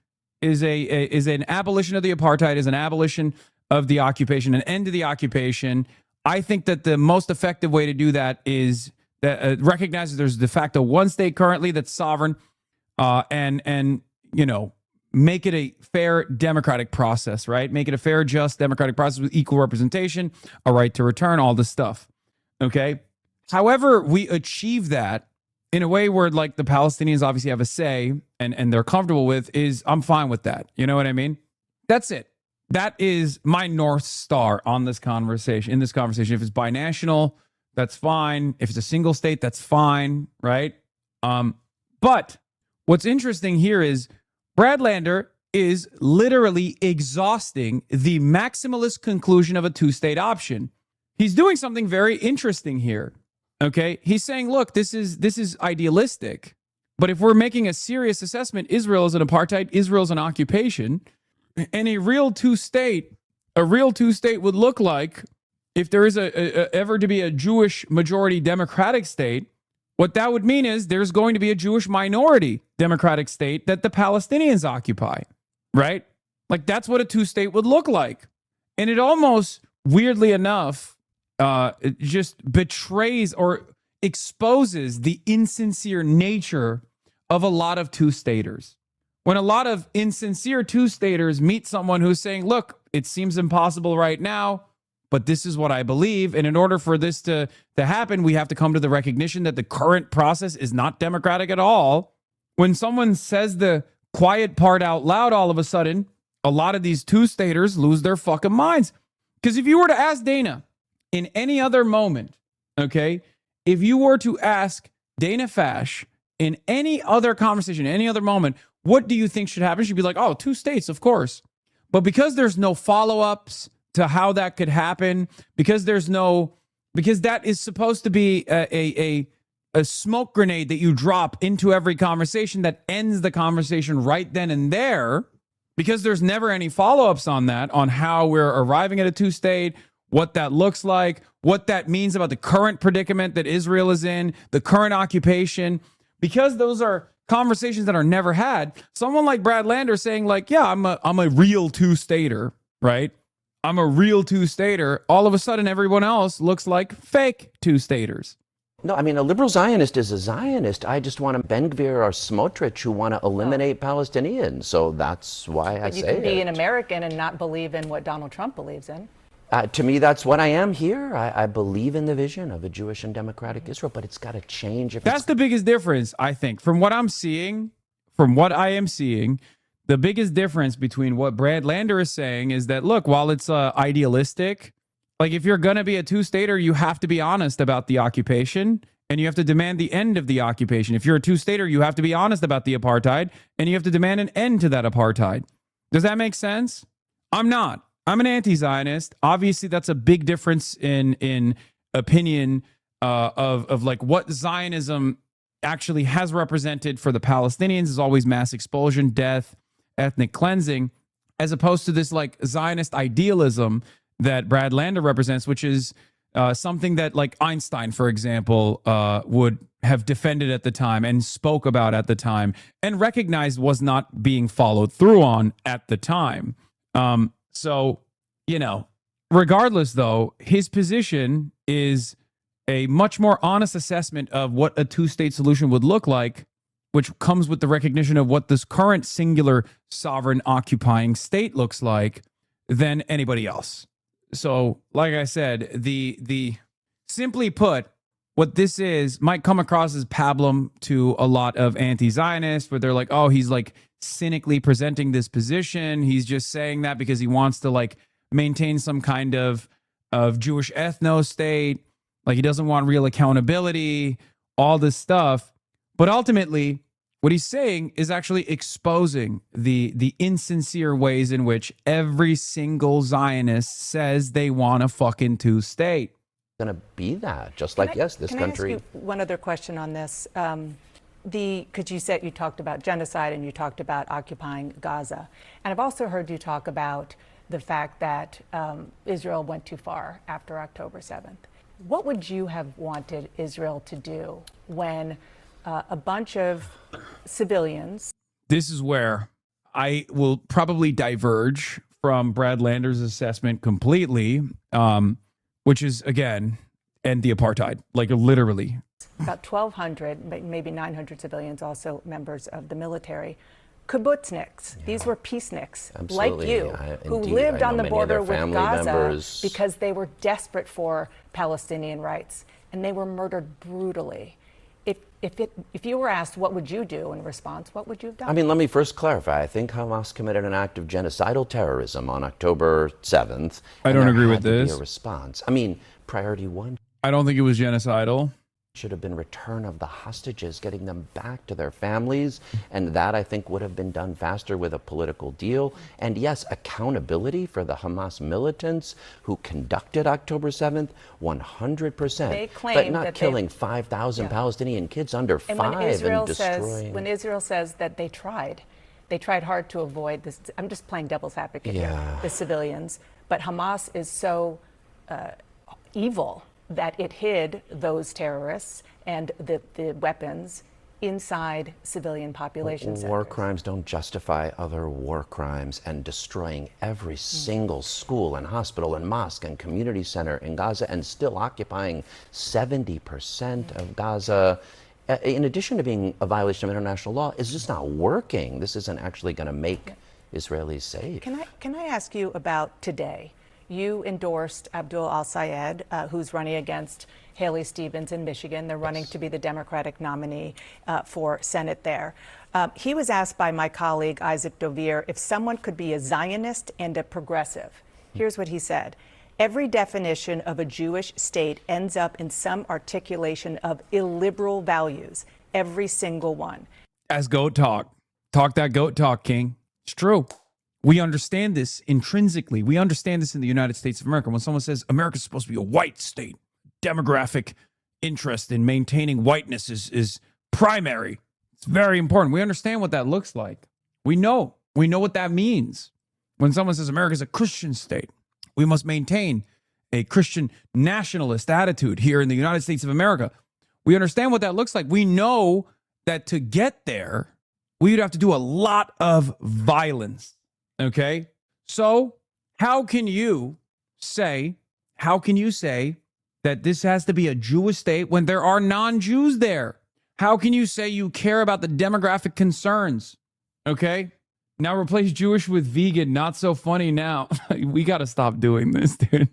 an abolition of the apartheid, is an abolition of the occupation, an end to the occupation. I think that the most effective way to do that is that recognizes there's de facto one state currently that's sovereign, and you know, make it a fair democratic process, right? Make it a fair, just democratic process with equal representation, a right to return, all this stuff. Okay. However, we achieve that in a way where, like, the Palestinians obviously have a say and they're comfortable with, is I'm fine with that. You know what I mean? That's it. That is my North Star on this conversation, in this conversation. If it's binational, that's fine. If it's a single state, that's fine, right? But what's interesting here is Brad Lander is literally exhausting the maximalist conclusion of a two-state option. He's doing something very interesting here. Okay, he's saying, look, this is idealistic, but if we're making a serious assessment, Israel is an apartheid, Israel is an occupation, and a real two-state would look like, if there is ever to be a Jewish majority democratic state, what that would mean is there's going to be a Jewish minority democratic state that the Palestinians occupy, right? Like, that's what a two-state would look like. And it almost, weirdly enough, it just betrays or exposes the insincere nature of a lot of two-staters. When a lot of insincere two-staters meet someone who's saying, look, it seems impossible right now, but this is what I believe. And in order for this to happen, we have to come to the recognition that the current process is not democratic at all. When someone says the quiet part out loud, all of a sudden, a lot of these two-staters lose their fucking minds. Because if you were to ask Dana in any other moment, okay, if you were to ask Dana Fash in any other conversation, any other moment, what do you think should happen? She'd be like, oh, two states, of course. But because there's no follow-ups to how that could happen, because that is supposed to be a smoke grenade that you drop into every conversation that ends the conversation right then and there, because there's never any follow-ups on that, on how we're arriving at a two-state, what that looks like, what that means about the current predicament that Israel is in, the current occupation, because those are conversations that are never had. Someone like Brad Lander saying, like, yeah, I'm a real two-stater, right? I'm a real two-stater. All of a sudden, everyone else looks like fake two-staters. No, I mean, a liberal Zionist is a Zionist. I just want a Ben-Gvir or Smotrich who want to eliminate Palestinians. So that's why I say it. You can be an American and not believe in what Donald Trump believes in. To me, that's what I am here. I believe in the vision of a Jewish and democratic Israel, but it's got to change. That's the biggest difference, I think. From what I am seeing, the biggest difference between what Brad Lander is saying is that, look, while it's idealistic, like, if you're going to be a two-stater, you have to be honest about the occupation, and you have to demand the end of the occupation. If you're a two-stater, you have to be honest about the apartheid, and you have to demand an end to that apartheid. Does that make sense? I'm not. I'm an anti-Zionist. Obviously, that's a big difference in opinion of like what Zionism actually has represented for the Palestinians is always mass expulsion, death, ethnic cleansing, as opposed to this like Zionist idealism that Brad Lander represents, which is something that, like, Einstein, for example, would have defended at the time and spoke about at the time and recognized was not being followed through on at the time. So, you know, regardless, though, his position is a much more honest assessment of what a two-state solution would look like which comes with the recognition of what this current singular sovereign occupying state looks like, than anybody else. So, like I said, the simply put, what this is might come across as pablum to a lot of anti-Zionists, where they're like, oh, he's like cynically presenting this position. He's just saying that because he wants to like maintain some kind of Jewish ethno state. Like he doesn't want real accountability, all this stuff. But ultimately, what he's saying is actually exposing the insincere ways in which every single Zionist says they want a fucking two-state. Going to be that, just like, yes, this country. Can I ask you one other question on this? Because you talked about genocide and you talked about occupying Gaza. And I've also heard you talk about the fact that Israel went too far after October 7th. What would you have wanted Israel to do when a bunch of civilians... This is where I will probably diverge from Brad Lander's assessment completely, which is, again, end the apartheid, like literally. About 1,200, maybe 900 civilians, also members of the military. Kibbutzniks, these were peaceniks, like you, who lived on the border with Gaza because they were desperate for Palestinian rights, and they were murdered brutally. If you were asked, what would you do in response, what would you have done? I mean, let me first clarify. I think Hamas committed an act of genocidal terrorism on October 7th. I don't agree with this. Be a response. I mean, priority one. I don't think it was genocidal. Should have been return of the hostages, getting them back to their families. And that, I think, would have been done faster with a political deal. And yes, accountability for the Hamas militants who conducted October 7th, 100%. They claim but not that killing 5,000 Palestinian kids under 5 and destroying. When Israel says that they tried hard to avoid this, I'm just playing devil's advocate here, the civilians. But Hamas is so evil that it hid those terrorists and the weapons inside civilian population centers. War crimes don't justify other war crimes, and destroying every single school and hospital and mosque and community center in Gaza and still occupying 70% of Gaza, in addition to being a violation of international law, is just not working. This isn't actually going to make Israelis safe. Can I ask you about today? You endorsed Abdul al-Sayed, who's running against Haley Stevens in Michigan. They're running to be the Democratic nominee for Senate there. He was asked by my colleague Isaac Dovere if someone could be a Zionist and a progressive. Here's what he said. Every definition of a Jewish state ends up in some articulation of illiberal values, every single one. As goat talk. Talk that goat talk, King. It's true. We understand this intrinsically. We understand this in the United States of America. When someone says America's supposed to be a white state, demographic interest in maintaining whiteness is primary. It's very important. We understand what that looks like. We know what that means. When someone says America's a Christian state, we must maintain a Christian nationalist attitude here in the United States of America. We understand what that looks like. We know that to get there, we'd have to do a lot of violence. Okay, so how can you say that this has to be a Jewish state when there are non-Jews there? How can you say you care about the demographic concerns? Okay, now replace Jewish with vegan. Not so funny now. We got to stop doing this, dude.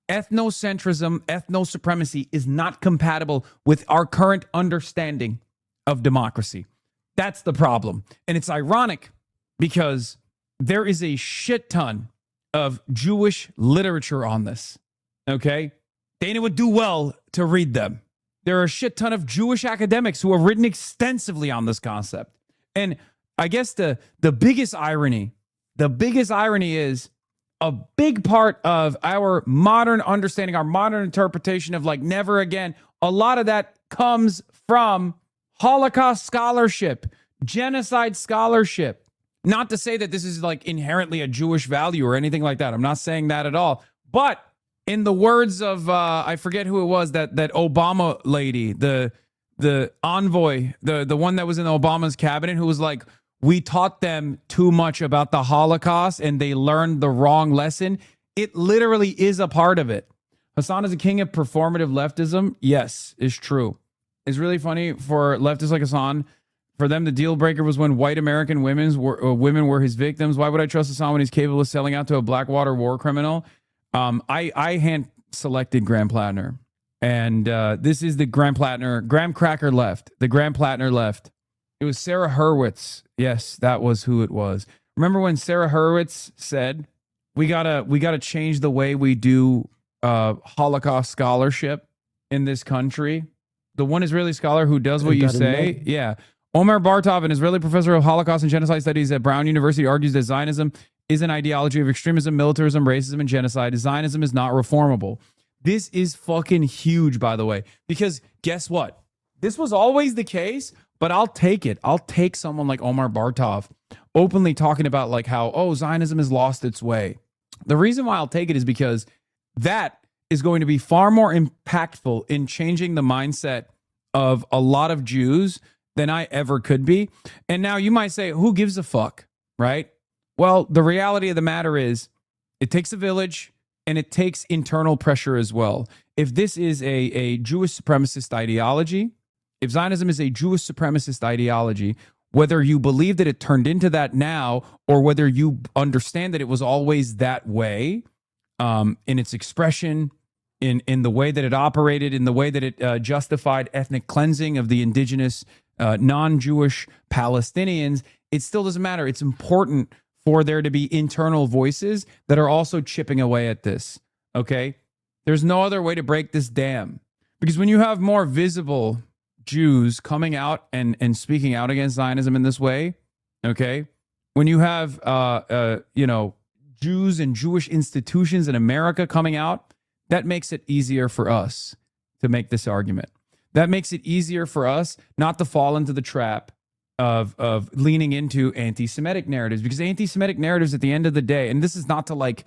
Ethnocentrism, ethno-supremacy is not compatible with our current understanding of democracy. That's the problem. And it's ironic because there is a shit ton of Jewish literature on this, okay? Dana would do well to read them. There are a shit ton of Jewish academics who have written extensively on this concept. And I guess the biggest irony is a big part of our modern understanding, our modern interpretation of like never again, a lot of that comes from Holocaust scholarship, genocide scholarship. Not to say that this is like inherently a Jewish value or anything like that. I'm not saying that at all. But in the words of, I forget who it was, that Obama lady, the envoy, the one that was in Obama's cabinet, who was like, we taught them too much about the Holocaust and they learned the wrong lesson. It literally is a part of it. Hasan is a king of performative leftism. Yes, it's true. It's really funny for leftists like Hasan For them, the deal breaker was when white American women were his victims. Why would I trust Hassan when he's capable of selling out to a Blackwater war criminal? I hand selected Graham Plattner. And this is the Graham Cracker left. The Graham Plattner left. It was Sarah Hurwitz. Yes, that was who it was. Remember when Sarah Hurwitz said, we gotta change the way we do Holocaust scholarship in this country? The one Israeli scholar who does what you say. Yeah. Omer Bartov, an Israeli professor of Holocaust and genocide studies at Brown University, argues that Zionism is an ideology of extremism, militarism, racism, and genocide. Zionism is not reformable. This is fucking huge, by the way, because guess what? This was always the case, but I'll take it. I'll take someone like Omar Bartov openly talking about like how, oh, Zionism has lost its way. The reason why I'll take it is because that is going to be far more impactful in changing the mindset of a lot of Jews than I ever could be. And now you might say, who gives a fuck, right? Well, the reality of the matter is it takes a village. And it takes internal pressure as well. If this is a Jewish supremacist ideology, if Zionism is a Jewish supremacist ideology, whether you believe that it turned into that now or whether you understand that it was always that way in its expression, in the way that it operated, in the way that it justified ethnic cleansing of the indigenous non-Jewish Palestinians, it still doesn't matter. It's important for there to be internal voices that are also chipping away at this, okay? There's no other way to break this dam. Because when you have more visible Jews coming out and speaking out against Zionism in this way, okay? When you have, Jews and Jewish institutions in America coming out, that makes it easier for us to make this argument. That makes it easier for us not to fall into the trap of leaning into anti-Semitic narratives, because anti-Semitic narratives at the end of the day, and this is not to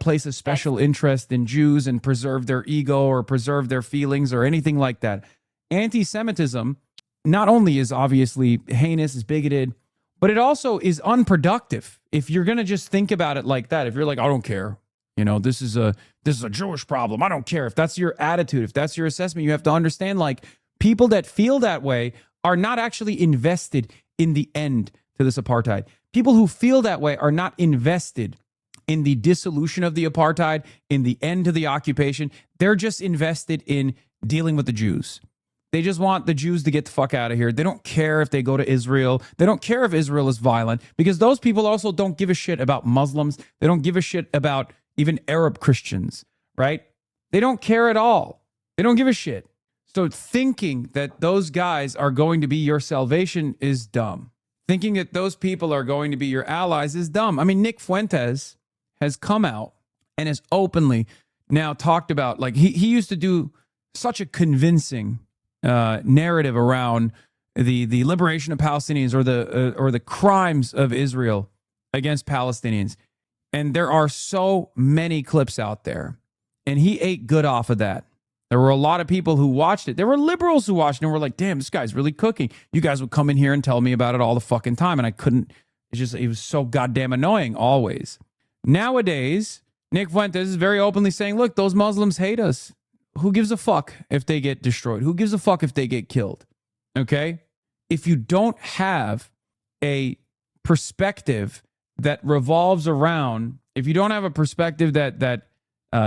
place a special interest in Jews and preserve their ego or preserve their feelings or anything like that. Anti-Semitism not only is obviously heinous, is bigoted, but it also is unproductive. If you're going to just think about it like that, if you're like, I don't care, this is a Jewish problem, I don't care. If that's your attitude, if that's your assessment, you have to understand like people that feel that way are not actually invested in the end to this apartheid. People who feel that way are not invested in the dissolution of the apartheid, in the end to the occupation. They're just invested in dealing with the Jews. They just want the Jews to get the fuck out of here. They don't care if they go to Israel. They don't care if Israel is violent, because those people also don't give a shit about Muslims. They don't give a shit about even Arab Christians, right? They don't care at all. They don't give a shit. So thinking that those guys are going to be your salvation is dumb. Thinking that those people are going to be your allies is dumb. I mean, Nick Fuentes has come out and has openly now talked about, like, he used to do such a convincing narrative around the liberation of Palestinians or the crimes of Israel against Palestinians. And there are so many clips out there, and he ate good off of that. There were a lot of people who watched it. There were liberals who watched it and were like, damn, this guy's really cooking. You guys would come in here and tell me about it all the fucking time. And I couldn't, it was so goddamn annoying always. Nowadays, Nick Fuentes is very openly saying, look, those Muslims hate us. Who gives a fuck if they get destroyed? Who gives a fuck if they get killed? Okay? If you don't have a perspective that revolves around, if you don't have a perspective that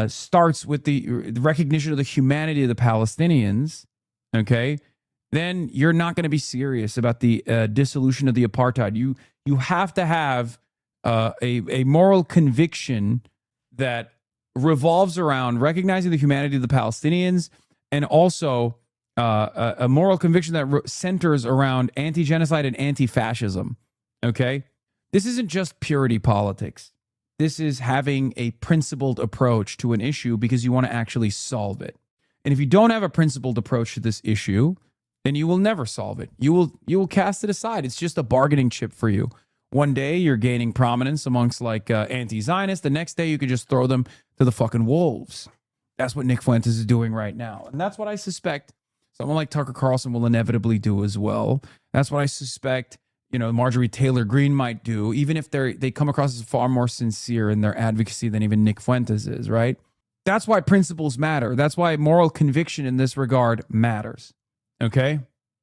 starts with the recognition of the humanity of the Palestinians, okay, then you're not going to be serious about the dissolution of the apartheid. You have to have a moral conviction that revolves around recognizing the humanity of the Palestinians, and also a moral conviction that centers around anti-genocide and anti-fascism, okay? This isn't just purity politics. This is having a principled approach to an issue because you want to actually solve it. And if you don't have a principled approach to this issue, then you will never solve it. You will cast it aside. It's just a bargaining chip for you. One day you're gaining prominence amongst like anti-Zionists. The next day you could just throw them to the fucking wolves. That's what Nick Fuentes is doing right now. And that's what I suspect someone like Tucker Carlson will inevitably do as well. That's what I suspect, Marjorie Taylor Greene might do, even if they come across as far more sincere in their advocacy than even Nick Fuentes is, right? That's why principles matter. That's why moral conviction in this regard matters, okay?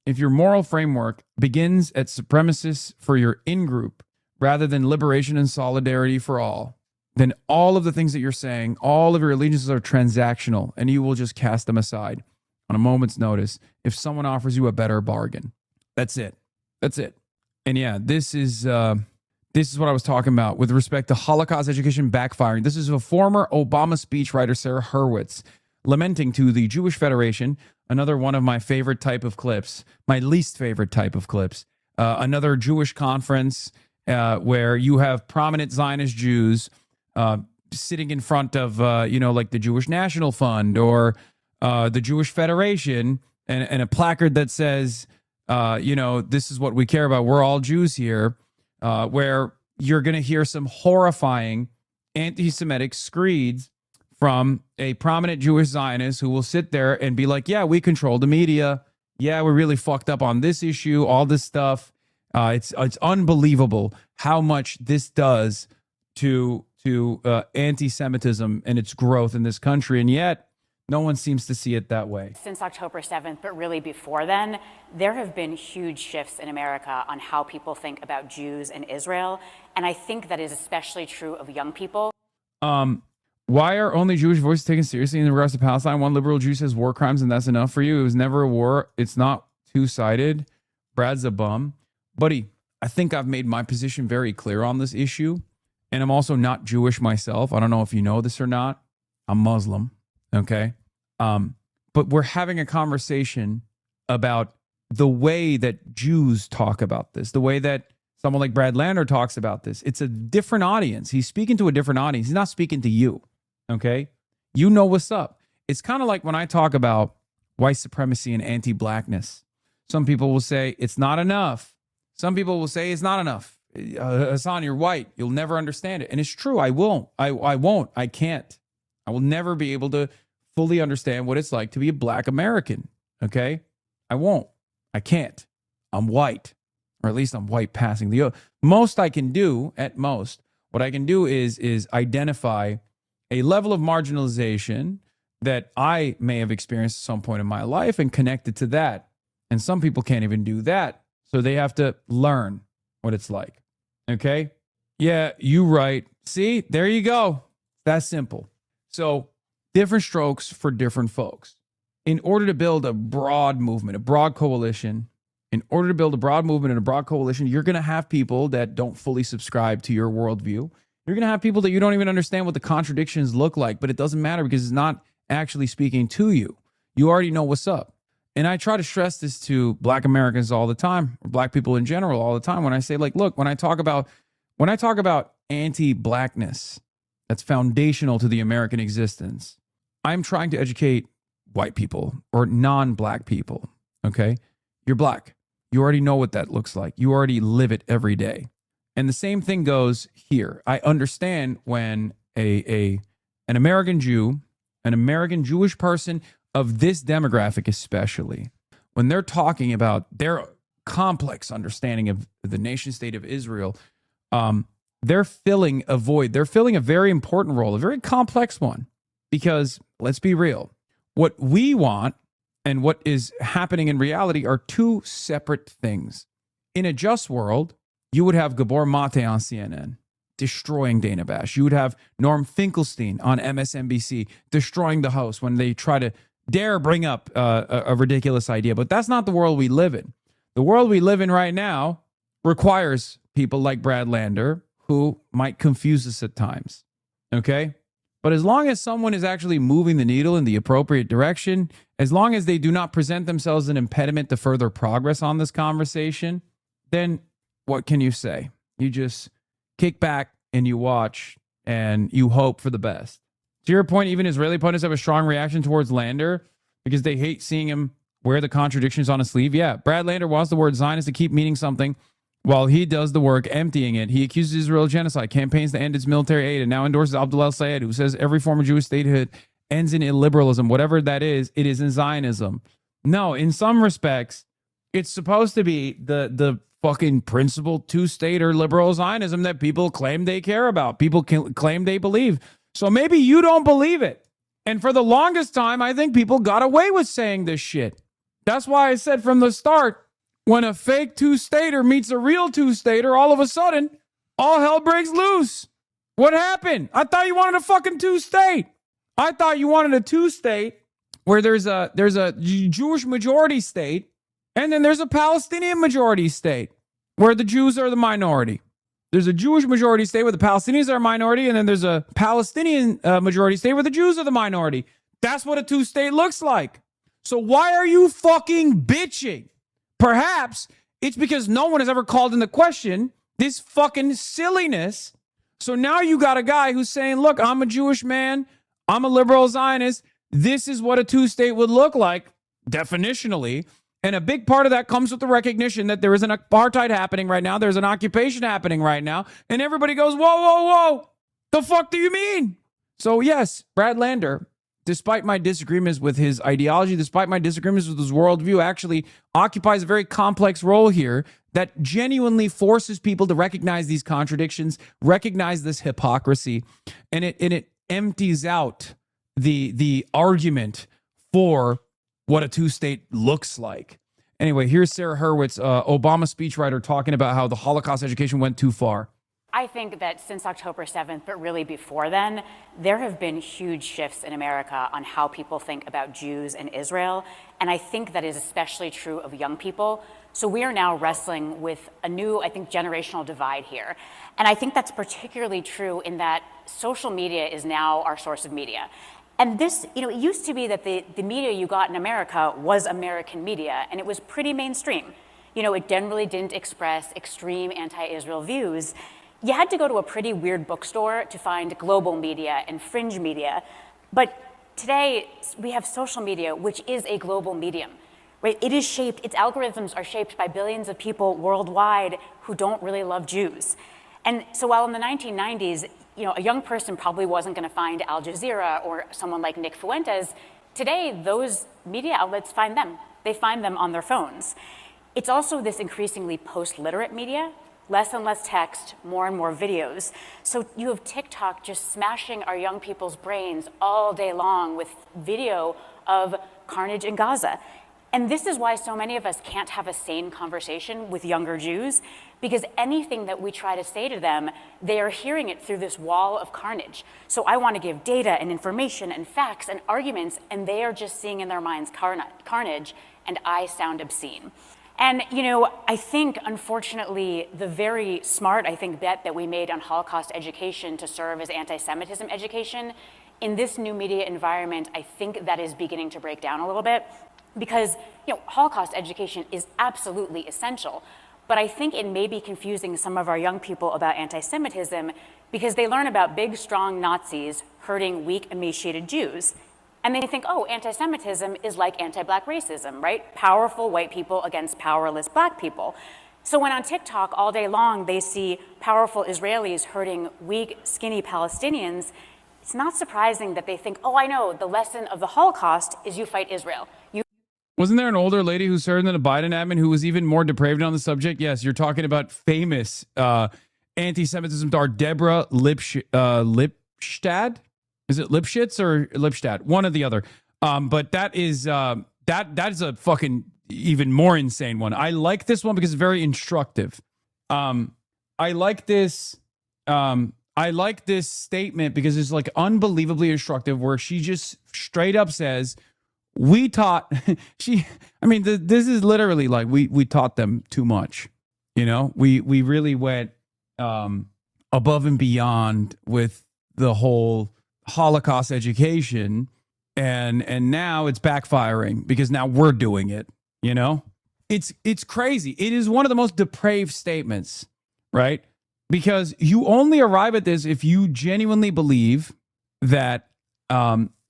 if your moral framework begins at supremacists for your in-group rather than liberation and solidarity for all, then all of the things that you're saying, all of your allegiances are transactional, and you will just cast them aside on a moment's notice if someone offers you a better bargain. That's it. That's it. And yeah, this is what I was talking about with respect to Holocaust education backfiring. This is a former Obama speechwriter, Sarah Hurwitz, lamenting to the Jewish Federation, another one of my favorite type of clips, my least favorite type of clips, another Jewish conference where you have prominent Zionist Jews sitting in front of, like the Jewish National Fund or the Jewish Federation and a placard that says, this is what we care about. We're all Jews here, where you're going to hear some horrifying anti-Semitic screeds from a prominent Jewish Zionist who will sit there and be like, yeah, we control the media. Yeah, we're really fucked up on this issue, all this stuff. It's unbelievable how much this does to anti-Semitism and its growth in this country. And yet, no one seems to see it that way. Since October 7th, but really before then, there have been huge shifts in America on how people think about Jews and Israel. And I think that is especially true of young people. Why are only Jewish voices taken seriously in regards to Palestine? One liberal Jew says war crimes and that's enough for you. It was never a war. It's not two-sided. Brad's a bum. Buddy, I think I've made my position very clear on this issue. And I'm also not Jewish myself. I don't know if you know this or not. I'm Muslim. Okay. But we're having a conversation about the way that Jews talk about this, the way that someone like Brad Lander talks about this. It's a different audience. He's speaking to a different audience. He's not speaking to you. Okay. You know what's up. It's kind of like when I talk about white supremacy and anti-blackness. Some people will say it's not enough. Some people will say it's not enough. Hasan, you're white. You'll never understand it. And it's true. I won't. I won't. I can't. I will never be able to fully understand what it's like to be a black American. Okay? I won't. I can't. I'm white. Or at least I'm white passing the oath. Most I can do, at most, what I can do is identify a level of marginalization that I may have experienced at some point in my life and connect it to that. And some people can't even do that. So they have to learn what it's like. Okay? Yeah, you right. See, there you go. That's simple. So different strokes for different folks. In order to build a broad movement, a broad coalition, you're going to have people that don't fully subscribe to your worldview. You're going to have people that you don't even understand what the contradictions look like, but it doesn't matter because it's not actually speaking to you. You already know what's up. And I try to stress this to black Americans all the time, or black people in general all the time, when I say, like, look, when I talk about anti-blackness, that's foundational to the American existence, I'm trying to educate white people or non-black people. Okay? You're black. You already know what that looks like. You already live it every day. And the same thing goes here. I understand when an American Jew, an American Jewish person of this demographic especially, when they're talking about their complex understanding of the nation state of Israel, they're filling a void. They're filling a very important role, a very complex one. Because let's be real, what we want and what is happening in reality are two separate things. In a just world, you would have Gabor Mate on CNN destroying Dana Bash. You would have Norm Finkelstein on MSNBC destroying the host when they try to dare bring up a ridiculous idea. But that's not the world we live in. The world we live in right now requires people like Brad Lander who might confuse us at times. Okay? But as long as someone is actually moving the needle in the appropriate direction, as long as they do not present themselves as an impediment to further progress on this conversation, then what can you say? You just kick back and you watch and you hope for the best. To your point, even Israeli pundits have a strong reaction towards Lander because they hate seeing him wear the contradictions on his sleeve. Yeah, Brad Lander wants the word Zionist to keep meaning something while he does the work emptying it. He accuses Israel of genocide, campaigns to end its military aid, and now endorses Abdul el-Sayed, who says every form of Jewish statehood ends in illiberalism. Whatever that is, it is in Zionism. No, in some respects, it's supposed to be the fucking principled two-state or liberal Zionism that people claim they care about. People claim they believe. So maybe you don't believe it. And for the longest time, I think people got away with saying this shit. That's why I said from the start, when a fake two-stater meets a real two-stater, all of a sudden, all hell breaks loose. What happened? I thought you wanted a fucking two-state. I thought you wanted a two-state where there's a Jewish majority state, and then there's a Palestinian majority state where the Jews are the minority. There's a Jewish majority state where the Palestinians are a minority, and then there's a Palestinian majority state where the Jews are the minority. That's what a two-state looks like. So why are you fucking bitching? Perhaps it's because no one has ever called into question this fucking silliness. So now you got a guy who's saying, look, I'm a Jewish man. I'm a liberal Zionist. This is what a two-state would look like, definitionally. And a big part of that comes with the recognition that there is an apartheid happening right now. There's an occupation happening right now. And everybody goes, whoa, whoa, whoa. The fuck do you mean? So yes, Brad Lander, despite my disagreements with his ideology, despite my disagreements with his worldview, actually occupies a very complex role here that genuinely forces people to recognize these contradictions, recognize this hypocrisy, and it empties out the argument for what a two-state looks like. Anyway, here's Sarah Hurwitz, Obama speechwriter, talking about how the Holocaust education went too far. I think that since October 7th, but really before then, there have been huge shifts in America on how people think about Jews and Israel. And I think that is especially true of young people. So we are now wrestling with a new, I think, generational divide here. And I think that's particularly true in that social media is now our source of media. And this, it used to be that the media you got in America was American media, and it was pretty mainstream. It generally didn't express extreme anti-Israel views. You had to go to a pretty weird bookstore to find global media and fringe media. But today, we have social media, which is a global medium, right? Its algorithms are shaped by billions of people worldwide who don't really love Jews. And so while in the 1990s, a young person probably wasn't going to find Al Jazeera or someone like Nick Fuentes, today, those media outlets find them. They find them on their phones. It's also this increasingly post-literate media, less and less text, more and more videos. So you have TikTok just smashing our young people's brains all day long with video of carnage in Gaza. And this is why so many of us can't have a sane conversation with younger Jews, because anything that we try to say to them, they are hearing it through this wall of carnage. So I want to give data and information and facts and arguments, and they are just seeing in their minds carnage, and I sound obscene. And, I think, unfortunately, the very smart, bet that we made on Holocaust education to serve as anti-Semitism education, in this new media environment, I think that is beginning to break down a little bit. Because, Holocaust education is absolutely essential. But I think it may be confusing some of our young people about anti-Semitism because they learn about big, strong Nazis hurting weak, emaciated Jews. And they think, oh, anti-Semitism is like anti-black racism, right? Powerful white people against powerless black people. So when on TikTok all day long they see powerful Israelis hurting weak, skinny Palestinians, it's not surprising that they think, oh, I know, the lesson of the Holocaust is you fight Israel. Wasn't there an older lady who served in the Biden admin who was even more depraved on the subject? Yes, you're talking about famous anti-Semitism star Deborah Lipstadt. Is it Lipschitz or Lipstadt? One or the other. But that is that is a fucking even more insane one. I like this one because it's very instructive. I like this statement because it's like unbelievably instructive, where she just straight up says, we taught this is literally like we taught them too much. We really went above and beyond with the whole Holocaust education, and now it's backfiring because now we're doing it. It's crazy. It is one of the most depraved statements, right? Because you only arrive at this if you genuinely believe that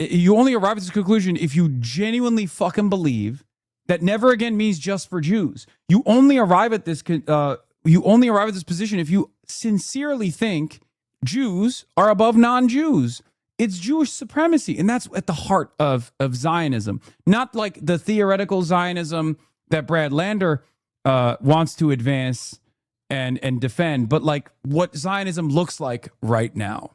you only arrive at this conclusion if you genuinely fucking believe that never again means just for Jews. You only arrive at this position if you sincerely think Jews are above non-Jews. It's Jewish supremacy, and that's at the heart of Zionism. Not like the theoretical Zionism that Brad Lander wants to advance and defend, but like what Zionism looks like right now.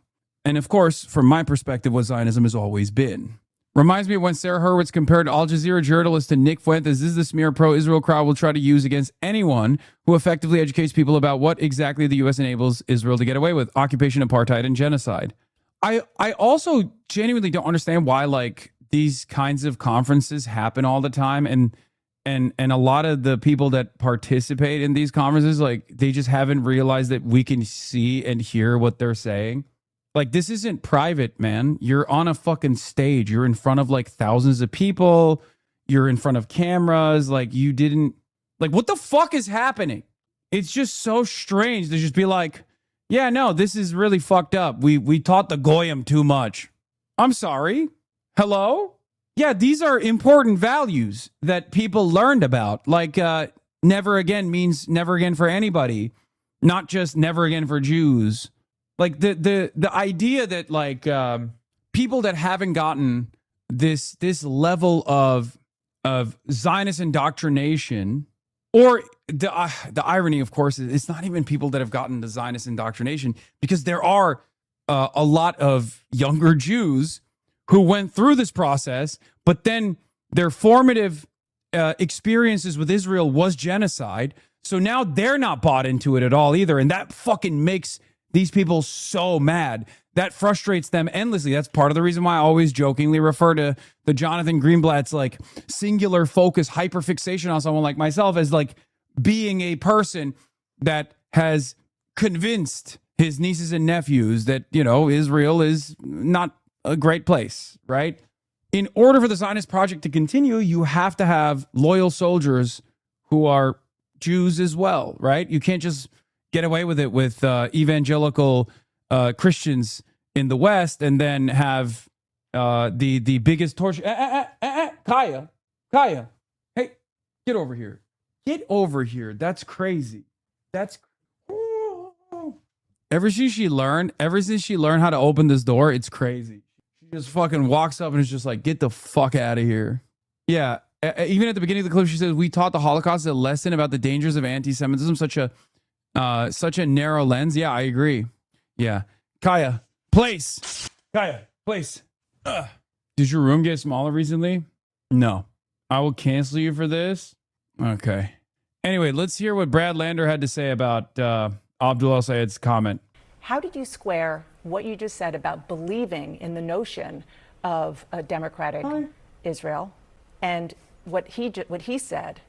And of course, from my perspective, what Zionism has always been, Reminds me of when Sarah Hurwitz compared Al Jazeera journalist to Nick Fuentes. This is the smear pro-Israel crowd will try to use against anyone who effectively educates people about what exactly the U.S. enables Israel to get away with: occupation, apartheid, and genocide. I also genuinely don't understand why like these kinds of conferences happen all the time, and a lot of the people that participate in these conferences, like they just haven't realized that we can see and hear what they're saying. Like, this isn't private, man. You're on a fucking stage. You're in front of like thousands of people. You're in front of cameras. Like, you didn't, like, what the fuck is happening? It's just so strange to just be like, yeah, no, this is really fucked up. We taught the Goyim too much. I'm sorry. Hello? Yeah, these are important values that people learned about. Like, never again means never again for anybody, not just never again for Jews. Like the idea that like people that haven't gotten this level of Zionist indoctrination, or the irony, of course, is it's not even people that have gotten the Zionist indoctrination, because there are a lot of younger Jews who went through this process, but then their formative experiences with Israel was genocide. So now they're not bought into it at all either, and that fucking makes these people so mad. That frustrates them endlessly. That's part of the reason why I always jokingly refer to the Jonathan Greenblatt's like singular focus, hyperfixation on someone like myself as like being a person that has convinced his nieces and nephews that, you know, Israel is not a great place, right? In order for the Zionist project to continue, you have to have loyal soldiers who are Jews as well, right? You can't just get away with it with evangelical Christians in the West and then have the biggest torture. Kaya, hey, get over here. Get over here. That's crazy. That's ever since she learned how to open this door, it's crazy. She just fucking walks up and is just like, get the fuck out of here. Yeah. Even at the beginning of the clip, she says, we taught the Holocaust a lesson about the dangers of anti-Semitism, such a narrow lens. Yeah, I agree. Yeah. Kaya, place. Kaya, place. Did your room get smaller recently? No. I will cancel you for this. Okay. Anyway, let's hear what Brad Lander had to say about Abdul El-Sayed's comment. How did you square what you just said about believing in the notion of a democratic Israel and what he said,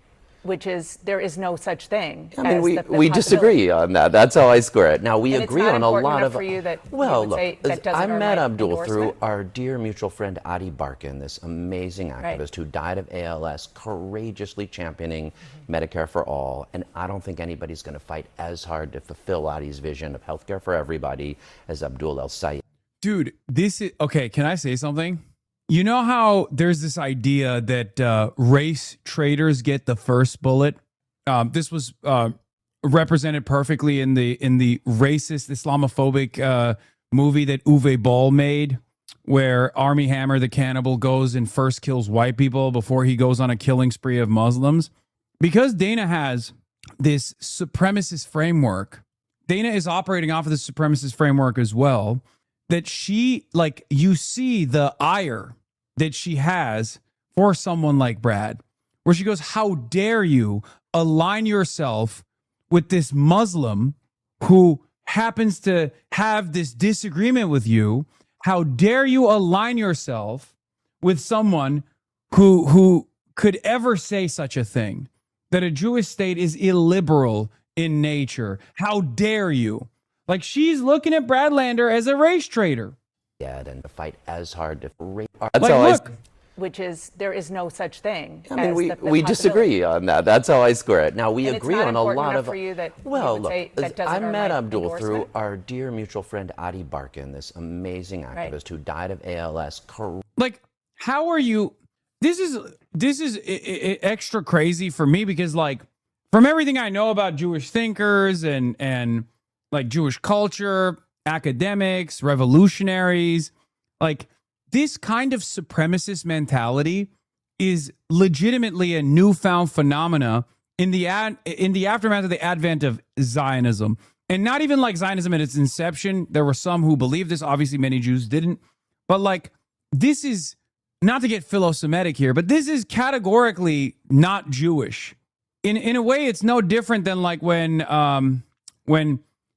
which is there is no such thing? I mean, we disagree on that. That's how I square it. Now, we agree on a lot of... For you that well, you look, that I met Abdul through our dear mutual friend Adi Barkan, this amazing activist who died of ALS, courageously championing Medicare for all. And I don't think anybody's going to fight as hard to fulfill Adi's vision of healthcare for everybody as Abdul El-Sayed. Dude, this is... Okay, can I say something? You know how there's this idea that race traitors get the first bullet? This was represented perfectly in the racist, Islamophobic movie that Uwe Boll made, where Armie Hammer, the cannibal, goes and first kills white people before he goes on a killing spree of Muslims. Because Dana has this supremacist framework, Dana is operating off of the supremacist framework as well, that she, like, you see the ire that she has for someone like Brad, where she goes, how dare you align yourself with this Muslim who happens to have this disagreement with you? How dare you align yourself with someone who could ever say such a thing, that a Jewish state is illiberal in nature? How dare you? Like, she's looking at Brad Lander as a race traitor. Yeah, and to fight as hard to... That's like, look, which is there is no such thing. I mean, we disagree on that. That's how I square it. Now, we agree on a lot of... For you that well, you would look, say that doesn't I met earn Abdul through endorsement? our dear mutual friend Adi Barkan, this amazing activist who died of ALS. Like, how are you... This is extra crazy for me because, like, from everything I know about Jewish thinkers and like Jewish culture, academics, revolutionaries, like this kind of supremacist mentality is legitimately a newfound phenomena in the aftermath of the advent of Zionism. And not even like Zionism at its inception. There were some who believed this. Obviously, many Jews didn't. But like, this is not to get philo-Semitic here, but this is categorically not Jewish. In a way, it's no different than like when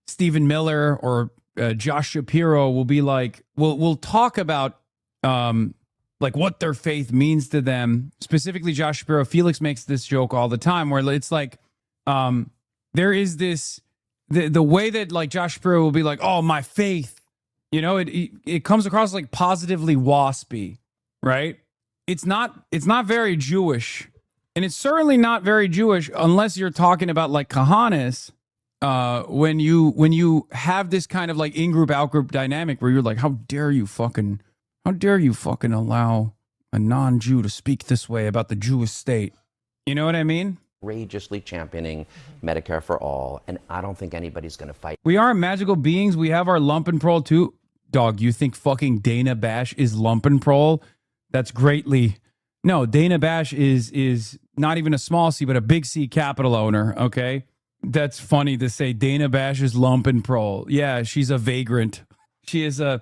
Stephen Miller or Josh Shapiro will be like, we'll talk about like what their faith means to them. Specifically, Josh Shapiro. Felix makes this joke all the time where it's like there is this the way that like Josh Shapiro will be like, oh, my faith, you know, it comes across like positively waspy, right? It's not very Jewish, and it's certainly not very Jewish unless you're talking about like Kahanis. When you have this kind of like in-group out-group dynamic where you're like, how dare you fucking allow a non-Jew to speak this way about the Jewish state? You know what I mean? Outrageously championing Medicare for all, and I don't think anybody's going to fight. We are magical beings. We have our Lumpenproll too. Dog, you think fucking Dana Bash is Lumpenproll? That's greatly... No, Dana Bash is not even a small C, but a big C capital owner, okay? That's funny to say Dana Bash is Lumpenproll. Yeah, she's a vagrant. She is a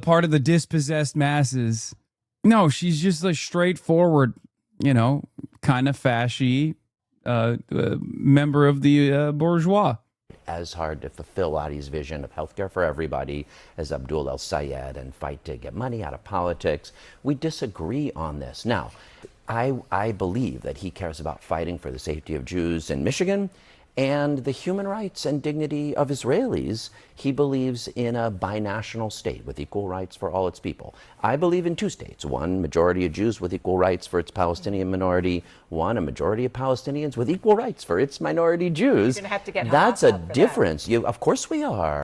part of the dispossessed masses. No, she's just a straightforward, you know, kind of fashy member of the bourgeois. As hard to fulfill Adi's vision of healthcare for everybody as Abdul El-Sayed and fight to get money out of politics. We disagree on this. Now, I believe that he cares about fighting for the safety of Jews in Michigan and the human rights and dignity of Israelis. He believes in a binational state with equal rights for all its people. I believe in two states, one majority of Jews with equal rights for its Palestinian minority, one a majority of Palestinians with equal rights for its minority Jews. You're gonna have to get That's a difference. Of course we are.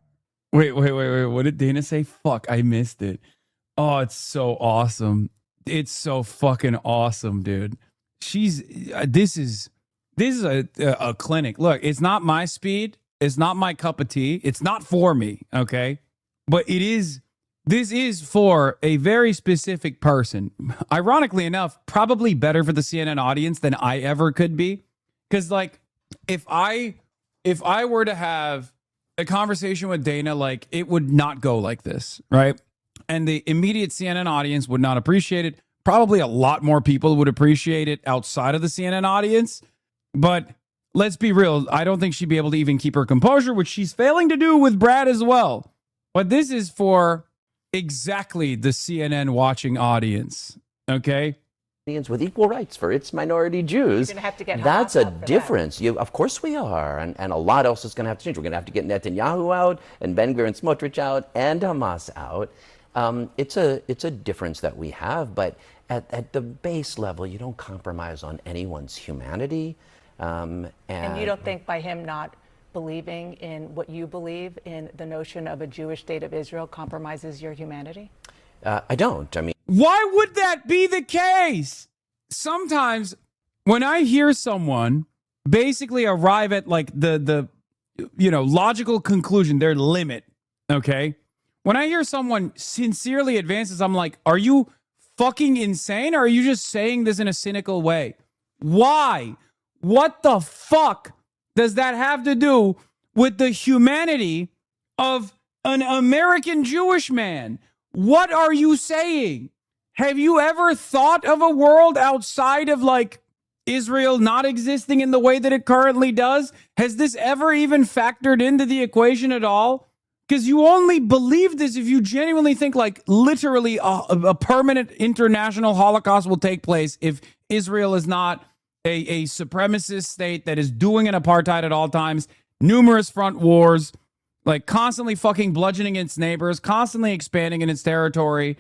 Wait. What did Dana say? Fuck, I missed it. Oh, it's so awesome. It's so fucking awesome, dude. This is a clinic. Look, it's not my speed. It's not my cup of tea. It's not for me, okay? But this is for a very specific person. Ironically enough, probably better for the CNN audience than I ever could be. Because, like, if I were to have a conversation with Dana, like, it would not go like this, right? And the immediate CNN audience would not appreciate it. Probably a lot more people would appreciate it outside of the CNN audience. But let's be real. I don't think she'd be able to even keep her composure, which she's failing to do with Brad as well. But this is for exactly the CNN watching audience. Okay? With equal rights for its minority Jews. You're gonna have to get That's a Hamas out for difference. Of course we are. And a lot else is going to have to change. We're going to have to get Netanyahu out and Ben-Gvir and Smotrich out and Hamas out. It's a difference that we have. But at the base level, you don't compromise on anyone's humanity. And you don't think by him not believing in what you believe in the notion of a Jewish state of Israel compromises your humanity? I don't. I mean, why would that be the case? Sometimes when I hear someone basically arrive at like the logical conclusion, their limit, okay? When I hear someone sincerely advances, I'm like, are you fucking insane? Or are you just saying this in a cynical way? Why? What the fuck does that have to do with the humanity of an American Jewish man? What are you saying? Have you ever thought of a world outside of like Israel not existing in the way that it currently does? Has this ever even factored into the equation at all? Because you only believe this if you genuinely think like literally a permanent international Holocaust will take place if Israel is not a supremacist state that is doing an apartheid at all times, numerous front wars, like constantly fucking bludgeoning its neighbors, constantly expanding in its territory.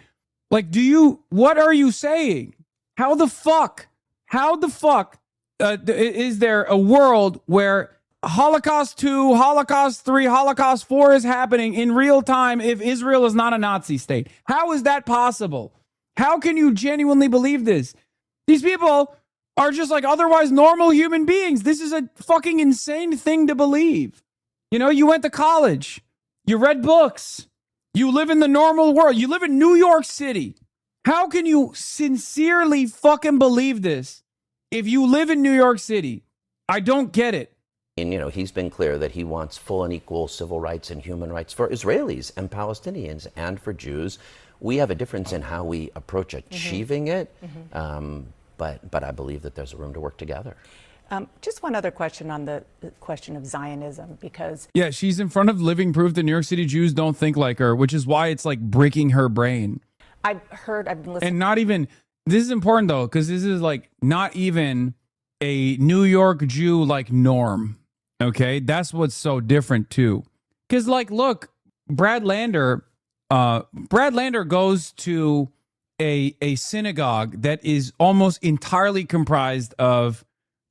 Like, what are you saying? How the fuck is there a world where Holocaust 2, Holocaust 3, Holocaust 4 is happening in real time if Israel is not a Nazi state? How is that possible? How can you genuinely believe this? These people are just like otherwise normal human beings. This is a fucking insane thing to believe. You know, you went to college. You read books. You live in the normal world. You live in New York City. How can you sincerely fucking believe this if you live in New York City? I don't get it. And, he's been clear that he wants full and equal civil rights and human rights for Israelis and Palestinians and for Jews. we have a difference in how we approach achieving it, but I believe that there's a room to work together. Just one other question on the question of Zionism, because Yeah, she's in front of living proof that New York City Jews don't think like her, which is why it's like breaking her brain. I've been listening. And not even, this is important though, because this is like not even a New York Jew like norm. Okay, that's what's so different too. Because like, look, Brad Lander goes to a synagogue that is almost entirely comprised of,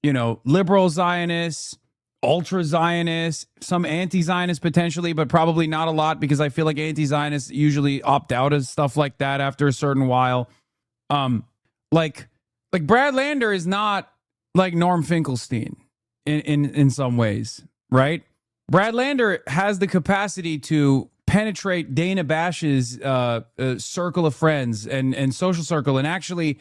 you know, liberal Zionists, ultra Zionists, some anti-Zionists potentially, but probably not a lot, because I feel like anti-Zionists usually opt out of stuff like that after a certain while. Like Brad Lander is not like Norm Finkelstein in some ways, right? Brad Lander has the capacity to penetrate Dana Bash's circle of friends and social circle, and actually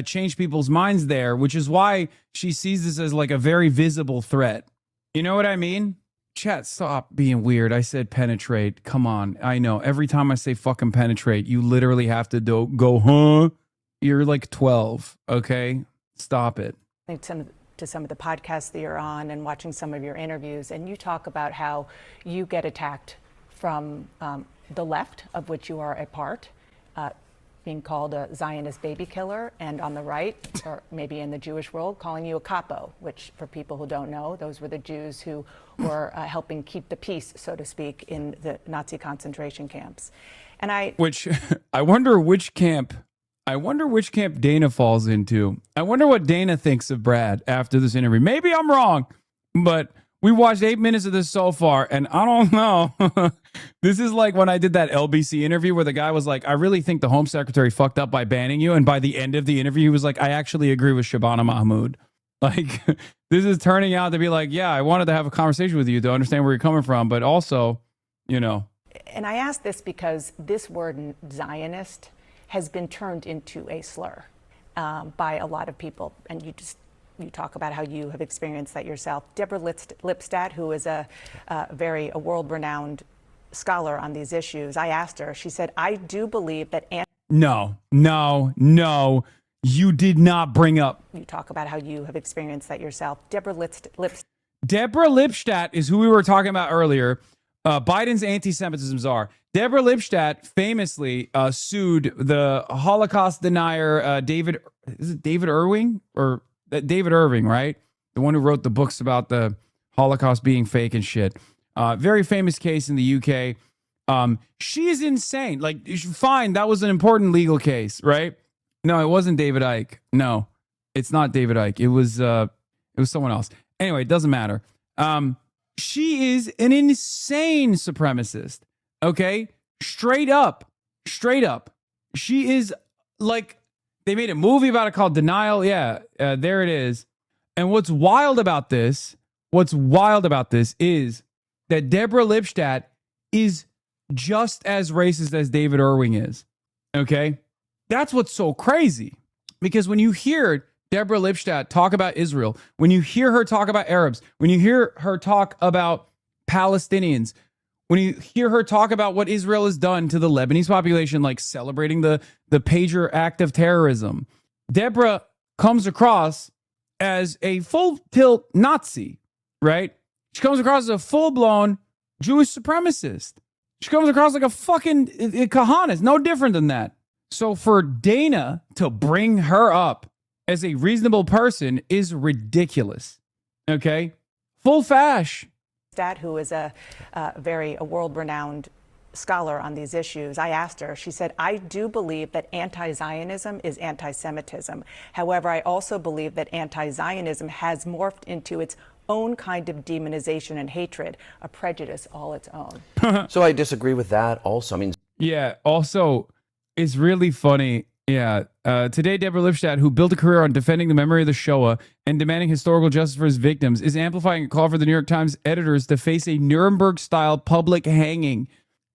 change people's minds there, which is why she sees this as like a very visible threat. You know what I mean? Chat, stop being weird. I said penetrate. Come on. I know. Every time I say fucking penetrate, you literally have to go, huh? You're like 12, okay? Stop it. To some of the podcasts that you're on and watching some of your interviews, and you talk about how you get attacked from the left, of which you are a part, being called a Zionist baby killer, and on the right, or maybe in the Jewish world, calling you a capo, which for people who don't know, those were the Jews who were helping keep the peace, so to speak, in the Nazi concentration camps. And I wonder which camp Dana falls into. I wonder what Dana thinks of Brad after this interview. Maybe I'm wrong, but we watched 8 minutes of this so far, and I don't know. This is like when I did that LBC interview where the guy was like, I really think the Home Secretary fucked up by banning you. And by the end of the interview, he was like, I actually agree with Shabana Mahmood. Like, this is turning out to be like, yeah, I wanted to have a conversation with you to understand where you're coming from, but also, you know. And I ask this because this word Zionist has been turned into a slur by a lot of people. And you talk about how you have experienced that yourself. Deborah Lipstadt, who is a world-renowned scholar on these issues, I asked her, she said, I do believe that... No, you did not bring up... You talk about how you have experienced that yourself. Deborah Lipstadt is who we were talking about earlier. Biden's anti-Semitism czar. Deborah Lipstadt famously sued the Holocaust denier David Irving? Or David Irving, right? The one who wrote the books about the Holocaust being fake and shit. Very famous case in the UK. She is insane. Like, fine, that was an important legal case, right? No, it wasn't David Icke. No, it's not David Icke. It was someone else. Anyway, it doesn't matter. She is an insane supremacist. Okay? Straight up. She is like, they made a movie about it called Denial. Yeah, there it is. And what's wild about this is that Deborah Lipstadt is just as racist as David Irving is. Okay? That's what's so crazy. Because when you hear Deborah Lipstadt talk about Israel, when you hear her talk about Arabs, when you hear her talk about Palestinians, when you hear her talk about what Israel has done to the Lebanese population, like celebrating the Pager act of terrorism, Deborah comes across as a full tilt Nazi, right? She comes across as a full-blown Jewish supremacist. She comes across like a fucking Kahanas, no different than that. So for Dana to bring her up as a reasonable person is ridiculous. Okay? Full fash. Who is a world-renowned scholar on these issues, I asked her, she said, I do believe that anti-Zionism is anti-Semitism. However, I also believe that anti-Zionism has morphed into its own kind of demonization and hatred, a prejudice all its own. So I disagree with that also. I mean, yeah, also, it's really funny. Yeah. Today, Deborah Lipstadt, who built a career on defending the memory of the Shoah and demanding historical justice for his victims, is amplifying a call for the New York Times editors to face a Nuremberg-style public hanging.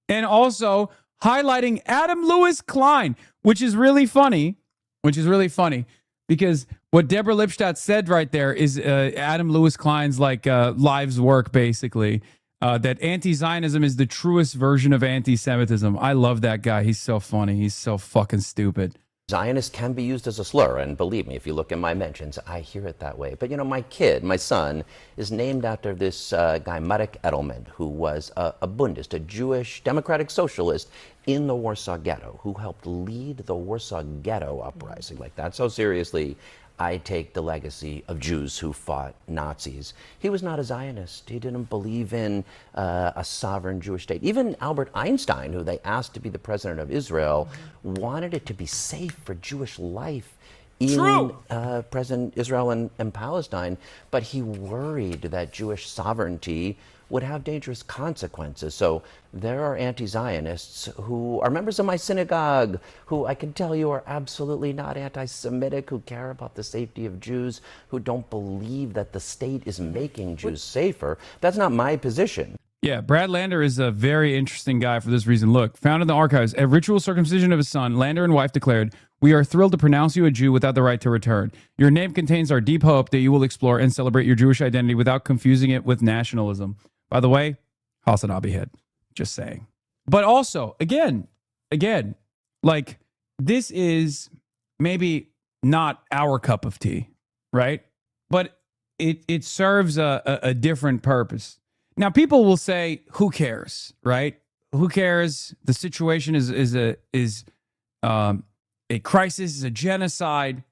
And also highlighting Adam Lewis Klein, which is really funny, because what Deborah Lipstadt said right there is Adam Lewis Klein's like lives work, basically. that anti-Zionism is the truest version of anti-Semitism. I love that guy. He's so funny. He's so fucking stupid. Zionist can be used as a slur, and believe me, if you look in my mentions, I hear it that way. But you know, my son, is named after this guy, Marek Edelman, who was a Bundist, a Jewish democratic socialist in the Warsaw Ghetto, who helped lead the Warsaw Ghetto uprising. Like, that's how seriously I take the legacy of Jews who fought Nazis. He was not a Zionist. He didn't believe in a sovereign Jewish state. Even Albert Einstein, who they asked to be the president of Israel, wanted it to be safe for Jewish life in present Israel and Palestine, but he worried that Jewish sovereignty would have dangerous consequences. So there are anti-Zionists who are members of my synagogue, who I can tell you are absolutely not anti-Semitic, who care about the safety of Jews, who don't believe that the state is making Jews safer. That's not my position. Yeah, Brad Lander is a very interesting guy for this reason. Look, found in the archives, at ritual circumcision of his son, Lander and wife declared, "We are thrilled to pronounce you a Jew without the right to return. Your name contains our deep hope that you will explore and celebrate your Jewish identity without confusing it with nationalism." By the way, HasanAbi head. Just saying. But also, again, like, this is maybe not our cup of tea, right? But it serves a different purpose. Now, people will say, who cares, right? Who cares? The situation is a crisis, is a genocide.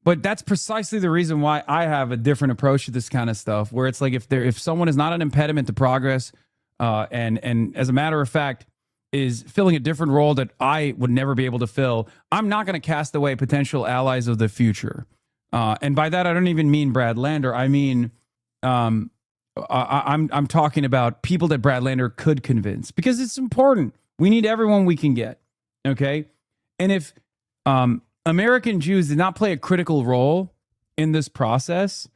But that's precisely the reason why I have a different approach to this kind of stuff, where it's like, if someone is not an impediment to progress, and as a matter of fact is filling a different role that I would never be able to fill, I'm not going to cast away potential allies of the future. And by that, I don't even mean Brad Lander. I mean, I'm talking about people that Brad Lander could convince, because it's important. We need everyone we can get. Okay. And if American Jews did not play a critical role in this process,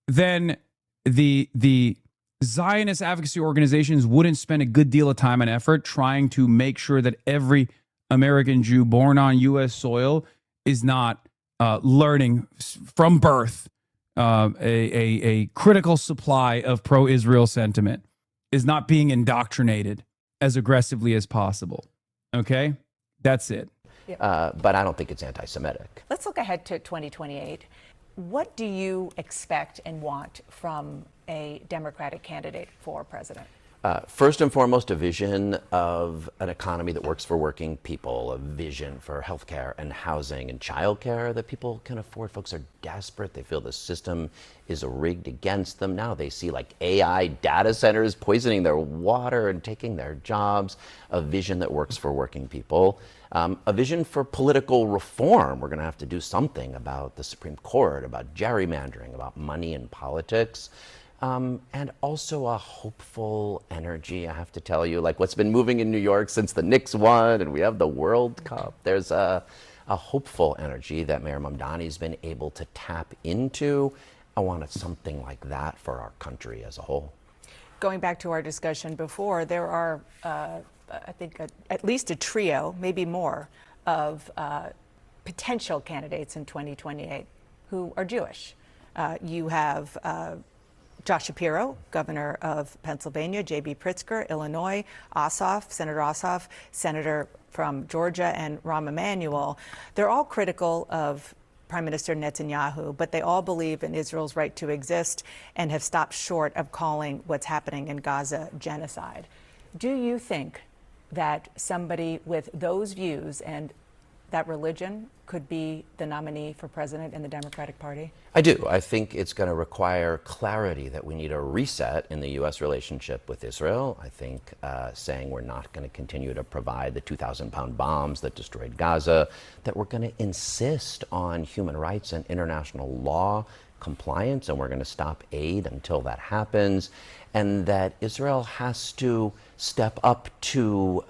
then the Zionist advocacy organizations wouldn't spend a good deal of time and effort trying to make sure that every American Jew born on U.S. soil is not learning from birth a critical supply of pro-Israel sentiment, is not being indoctrinated as aggressively as possible. Okay? That's it. But I don't think it's anti-Semitic. Let's look ahead to 2028. What do you expect and want from a Democratic candidate for president? First and foremost, a vision of an economy that works for working people, a vision for healthcare and housing and childcare that people can afford. Folks are desperate. They feel the system is rigged against them. Now they see like AI data centers poisoning their water and taking their jobs. A vision that works for working people. A vision for political reform. We're going to have to do something about the Supreme Court, about gerrymandering, about money in politics. And also a hopeful energy, I have to tell you, like what's been moving in New York since the Knicks won and we have the World Cup. There's a hopeful energy that Mayor Mamdani's been able to tap into. I wanted something like that for our country as a whole. Going back to our discussion before, there are, I think, at least a trio, maybe more, of potential candidates in 2028 who are Jewish. You have Josh Shapiro, governor of Pennsylvania, J.B. Pritzker, Illinois, Senator Ossoff, senator from Georgia, and Rahm Emanuel. They're all critical of Prime Minister Netanyahu, but they all believe in Israel's right to exist and have stopped short of calling what's happening in Gaza genocide. Do you think that somebody with those views and that religion could be the nominee for president in the Democratic Party? I do. I think it's going to require clarity that we need a reset in the U.S. relationship with Israel. I think saying we're not going to continue to provide the 2,000-pound bombs that destroyed Gaza, that we're going to insist on human rights and international law compliance, and we're going to stop aid until that happens, and that Israel has to step up to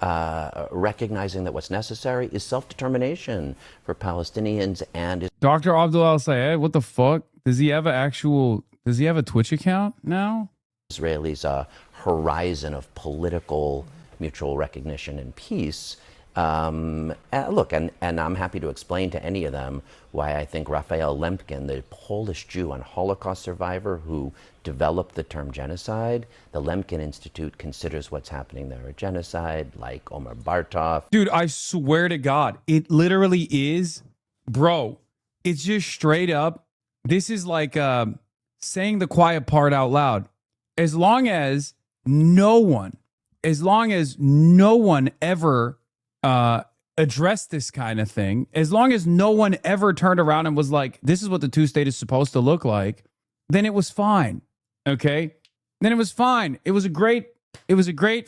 recognizing that what's necessary is self-determination for Palestinians and Dr. Abdul Al-Sayed, what the fuck? Does he have a Twitch account now? Israelis' horizon of political mutual recognition and peace. Look, and I'm happy to explain to any of them why I think Raphael Lemkin, the Polish Jew and Holocaust survivor who developed the term genocide, the Lemkin Institute considers what's happening there a genocide, like Omer Bartov. Dude, I swear to God, it literally is, bro. It's just straight up. This is like saying the quiet part out loud. As long as no one ever addressed this kind of thing, as long as no one ever turned around and was like, this is what the two-state is supposed to look like, then it was fine. Okay? Then it was fine. It was a great,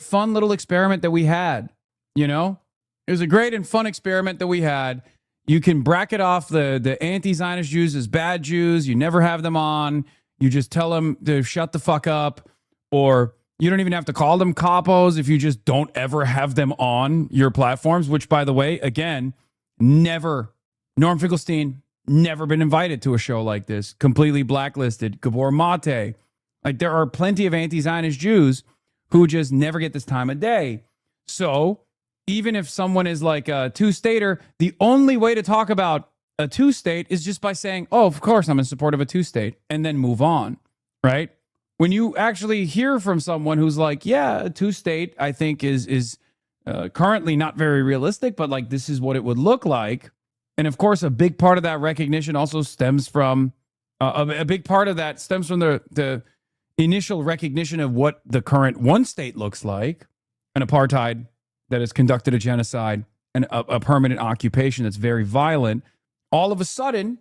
fun little experiment that we had. You know? It was a great and fun experiment that we had. You can bracket off the anti-Zionist Jews as bad Jews. You never have them on. You just tell them to shut the fuck up. Or you don't even have to call them capos if you just don't ever have them on your platforms, which, by the way, again, never. Norm Finkelstein, never been invited to a show like this. Completely blacklisted. Gabor Mate. Like, there are plenty of anti-Zionist Jews who just never get this time of day. So even if someone is like a two-stater, the only way to talk about a two-state is just by saying, oh, of course, I'm in support of a two-state, and then move on, right? When you actually hear from someone who's like, yeah, a two-state, I think is currently not very realistic, but like this is what it would look like. And of course, a big part of that recognition also stems from, a big part of that stems from the initial recognition of what the current one state looks like, an apartheid that has conducted a genocide and a permanent occupation that's very violent. All of a sudden,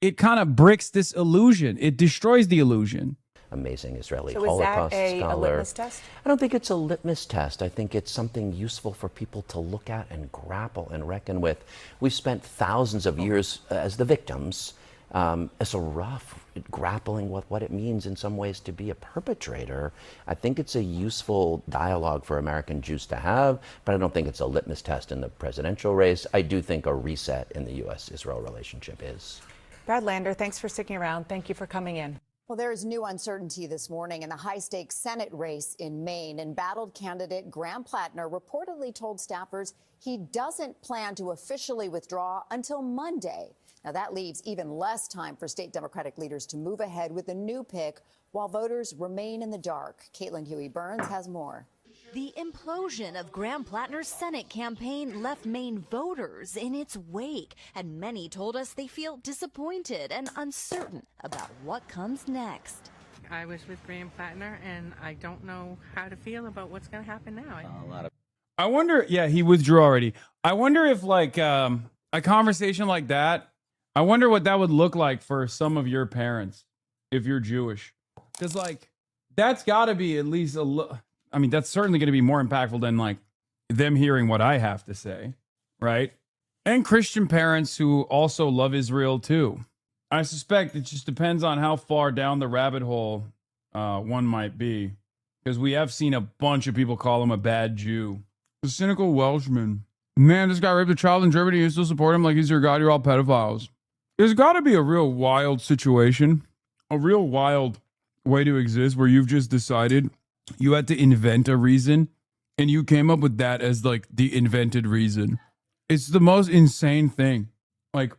it kind of bricks this illusion. It destroys the illusion. Amazing Israeli So Holocaust is that a scholar. litmus test? I don't think it's a litmus test. I think it's something useful for people to look at and grapple and reckon with. We've spent thousands of years as the victims, as a rough grappling with what it means in some ways to be a perpetrator. I think it's a useful dialogue for American Jews to have, but I don't think it's a litmus test in the presidential race. I do think a reset in the U.S.-Israel relationship is. Brad Lander, thanks for sticking around. Thank you for coming in. Well, there is new uncertainty this morning in the high-stakes Senate race in Maine. Embattled candidate Graham Plattner reportedly told staffers he doesn't plan to officially withdraw until Monday. Now, that leaves even less time for state Democratic leaders to move ahead with a new pick while voters remain in the dark. Caitlin Huey-Burns has more. The implosion of Graham Plattner's Senate campaign left Maine voters in its wake, and many told us they feel disappointed and uncertain about what comes next. I was with Graham Plattner, and I don't know how to feel about what's going to happen now. I wonder, yeah, he withdrew already. I wonder if like a conversation like that, I wonder what that would look like for some of your parents if you're Jewish. Because like, that's got to be at least I mean, that's certainly going to be more impactful than like them hearing what I have to say, right? And Christian parents who also love Israel too. I suspect it just depends on how far down the rabbit hole one might be. Because we have seen a bunch of people call him a bad Jew. The cynical Welshman. Man, this guy raped a child in Germany. You still support him like he's your god. You're all pedophiles. There's got to be a real wild situation. A real wild way to exist where you've just decided you had to invent a reason and you came up with that as like the invented reason. It's the most insane thing. Like,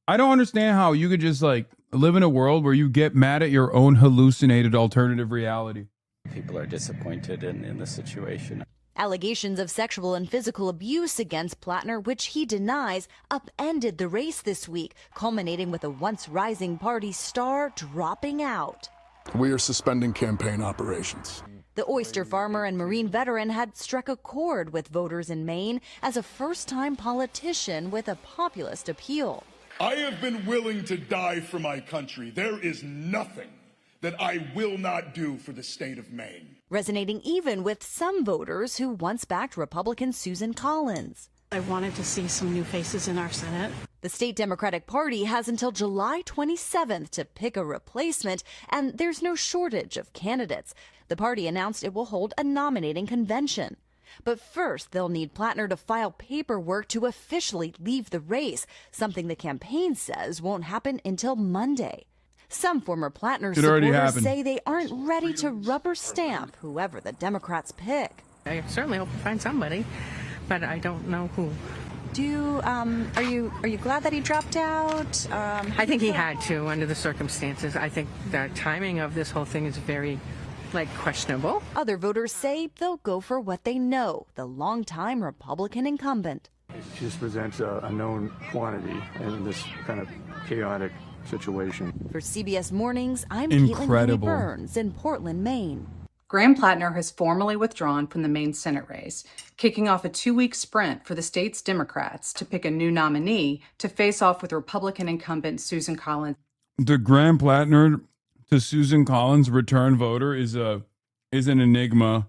I don't understand how you could just like live in a world where you get mad at your own hallucinated alternative reality. People are disappointed in the situation. Allegations of sexual and physical abuse against Plattner, which he denies, upended the race this week, culminating with a once rising party star dropping out. We are suspending campaign operations. The oyster farmer and Marine veteran had struck a chord with voters in Maine as a first-time politician with a populist appeal. I have been willing to die for my country. There is nothing that I will not do for the state of Maine. Resonating even with some voters who once backed Republican Susan Collins. I wanted to see some new faces in our Senate. The state Democratic Party has until July 27th to pick a replacement, and there's no shortage of candidates. The party announced it will hold a nominating convention. But first, they'll need Plattner to file paperwork to officially leave the race, something the campaign says won't happen until Monday. Some former Plattner supporters say they aren't ready to rubber stamp whoever the Democrats pick. I certainly hope to find somebody, but I don't know who. Do you, are you glad that he dropped out? I think he had to under the circumstances. I think the timing of this whole thing is very, questionable. Other voters say they'll go for what they know, the longtime Republican incumbent. She just presents a known quantity in this kind of chaotic situation. For CBS Mornings, I'm Incredible. Caitlin Burns in Portland, Maine. Graham Plattner has formally withdrawn from the Maine Senate race, kicking off a 2-week sprint for the state's Democrats to pick a new nominee to face off with Republican incumbent Susan Collins. The Graham Plattner to Susan Collins return voter is an enigma.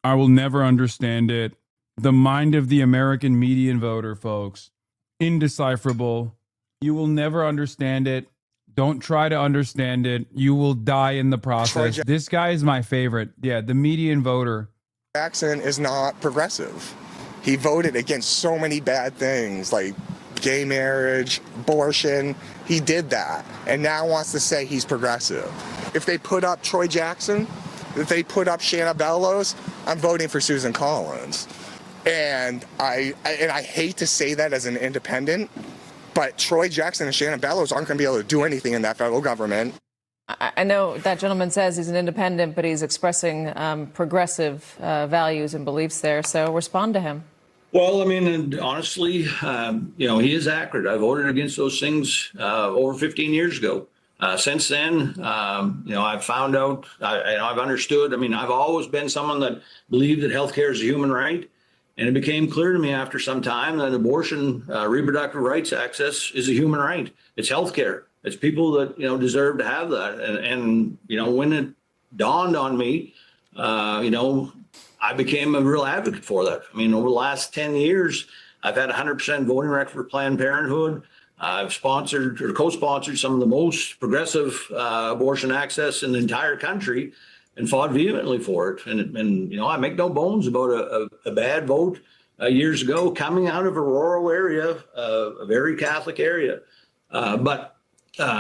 I will never understand it. The mind of the American median voter, folks. Indecipherable. You will never understand it. Don't try to understand it. You will die in the process. This guy is my favorite. Yeah, the median voter. Jackson is not progressive. He voted against so many bad things like gay marriage, abortion. He did that and now wants to say he's progressive. If they put up Troy Jackson, if they put up Shanna Bellows, I'm voting for Susan Collins. And I hate to say that as an independent, but Troy Jackson and Shannon Bellows aren't going to be able to do anything in that federal government. I know that gentleman says he's an independent, but he's expressing progressive values and beliefs there. So respond to him. Well, I mean, honestly, he is accurate. I voted against those things over 15 years ago. Since then, I've found out, I've understood. I mean, I've always been someone that believed that healthcare is a human right. And it became clear to me after some time that abortion, reproductive rights access is a human right. It's healthcare. It's people that, deserve to have that. And when it dawned on me, I became a real advocate for that. I mean, over the last 10 years, I've had 100% voting record for Planned Parenthood. I've sponsored or co-sponsored some of the most progressive abortion access in the entire country, and fought vehemently for it. And I make no bones about a bad vote years ago coming out of a rural area, a very Catholic area. But people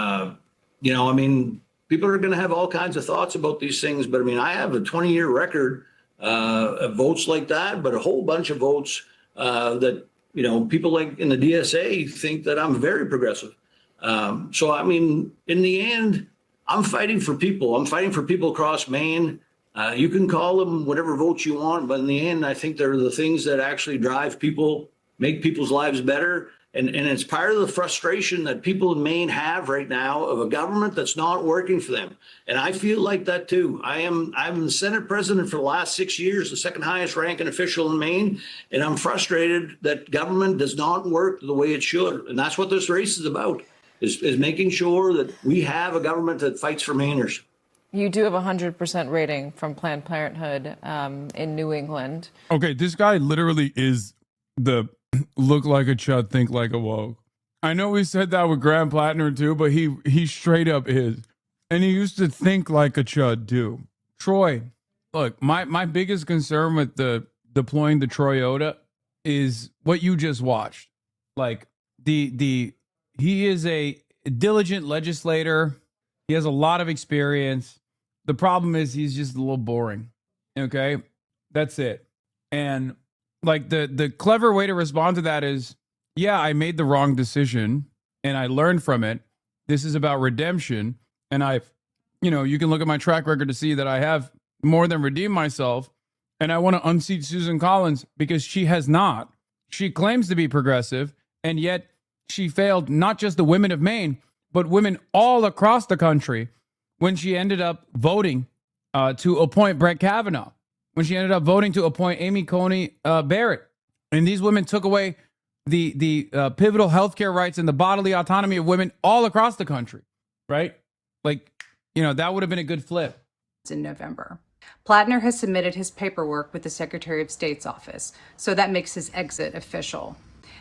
are going to have all kinds of thoughts about these things. But I have a 20-year record of votes like that, but a whole bunch of votes that, people like in the DSA think that I'm very progressive. In the end, I'm fighting for people. I'm fighting for people across Maine. You can call them whatever votes you want, but in the end, I think they're the things that actually drive people, make people's lives better. And it's part of the frustration that people in Maine have right now of a government that's not working for them. And I feel like that too. I'm the Senate president for the last 6 years, the second highest ranking official in Maine. And I'm frustrated that government does not work the way it should. And that's what this race is about. Is making sure that we have a government that fights for Mainers. You do have a 100% rating from Planned Parenthood in New England. Okay, this guy literally is the look like a chud, think like a woke. I know we said that with Graham Plattner too, but he straight up is. And he used to think like a chud too. Troy, look, my biggest concern with the deploying the Troyota is what you just watched. Like he is a diligent legislator. He has a lot of experience. The problem is he's just a little boring. Okay? That's it. And like the clever way to respond to that is, yeah, I made the wrong decision and I learned from it. This is about redemption. And you can look at my track record to see that I have more than redeemed myself. And I want to unseat Susan Collins because she has not. She claims to be progressive, and yet she failed not just the women of Maine, but women all across the country when she ended up voting to appoint Brett Kavanaugh, when she ended up voting to appoint Amy Coney Barrett. And these women took away the pivotal healthcare rights and the bodily autonomy of women all across the country, right? That would have been a good flip. In November, Plattner has submitted his paperwork with the Secretary of State's office, so that makes his exit official.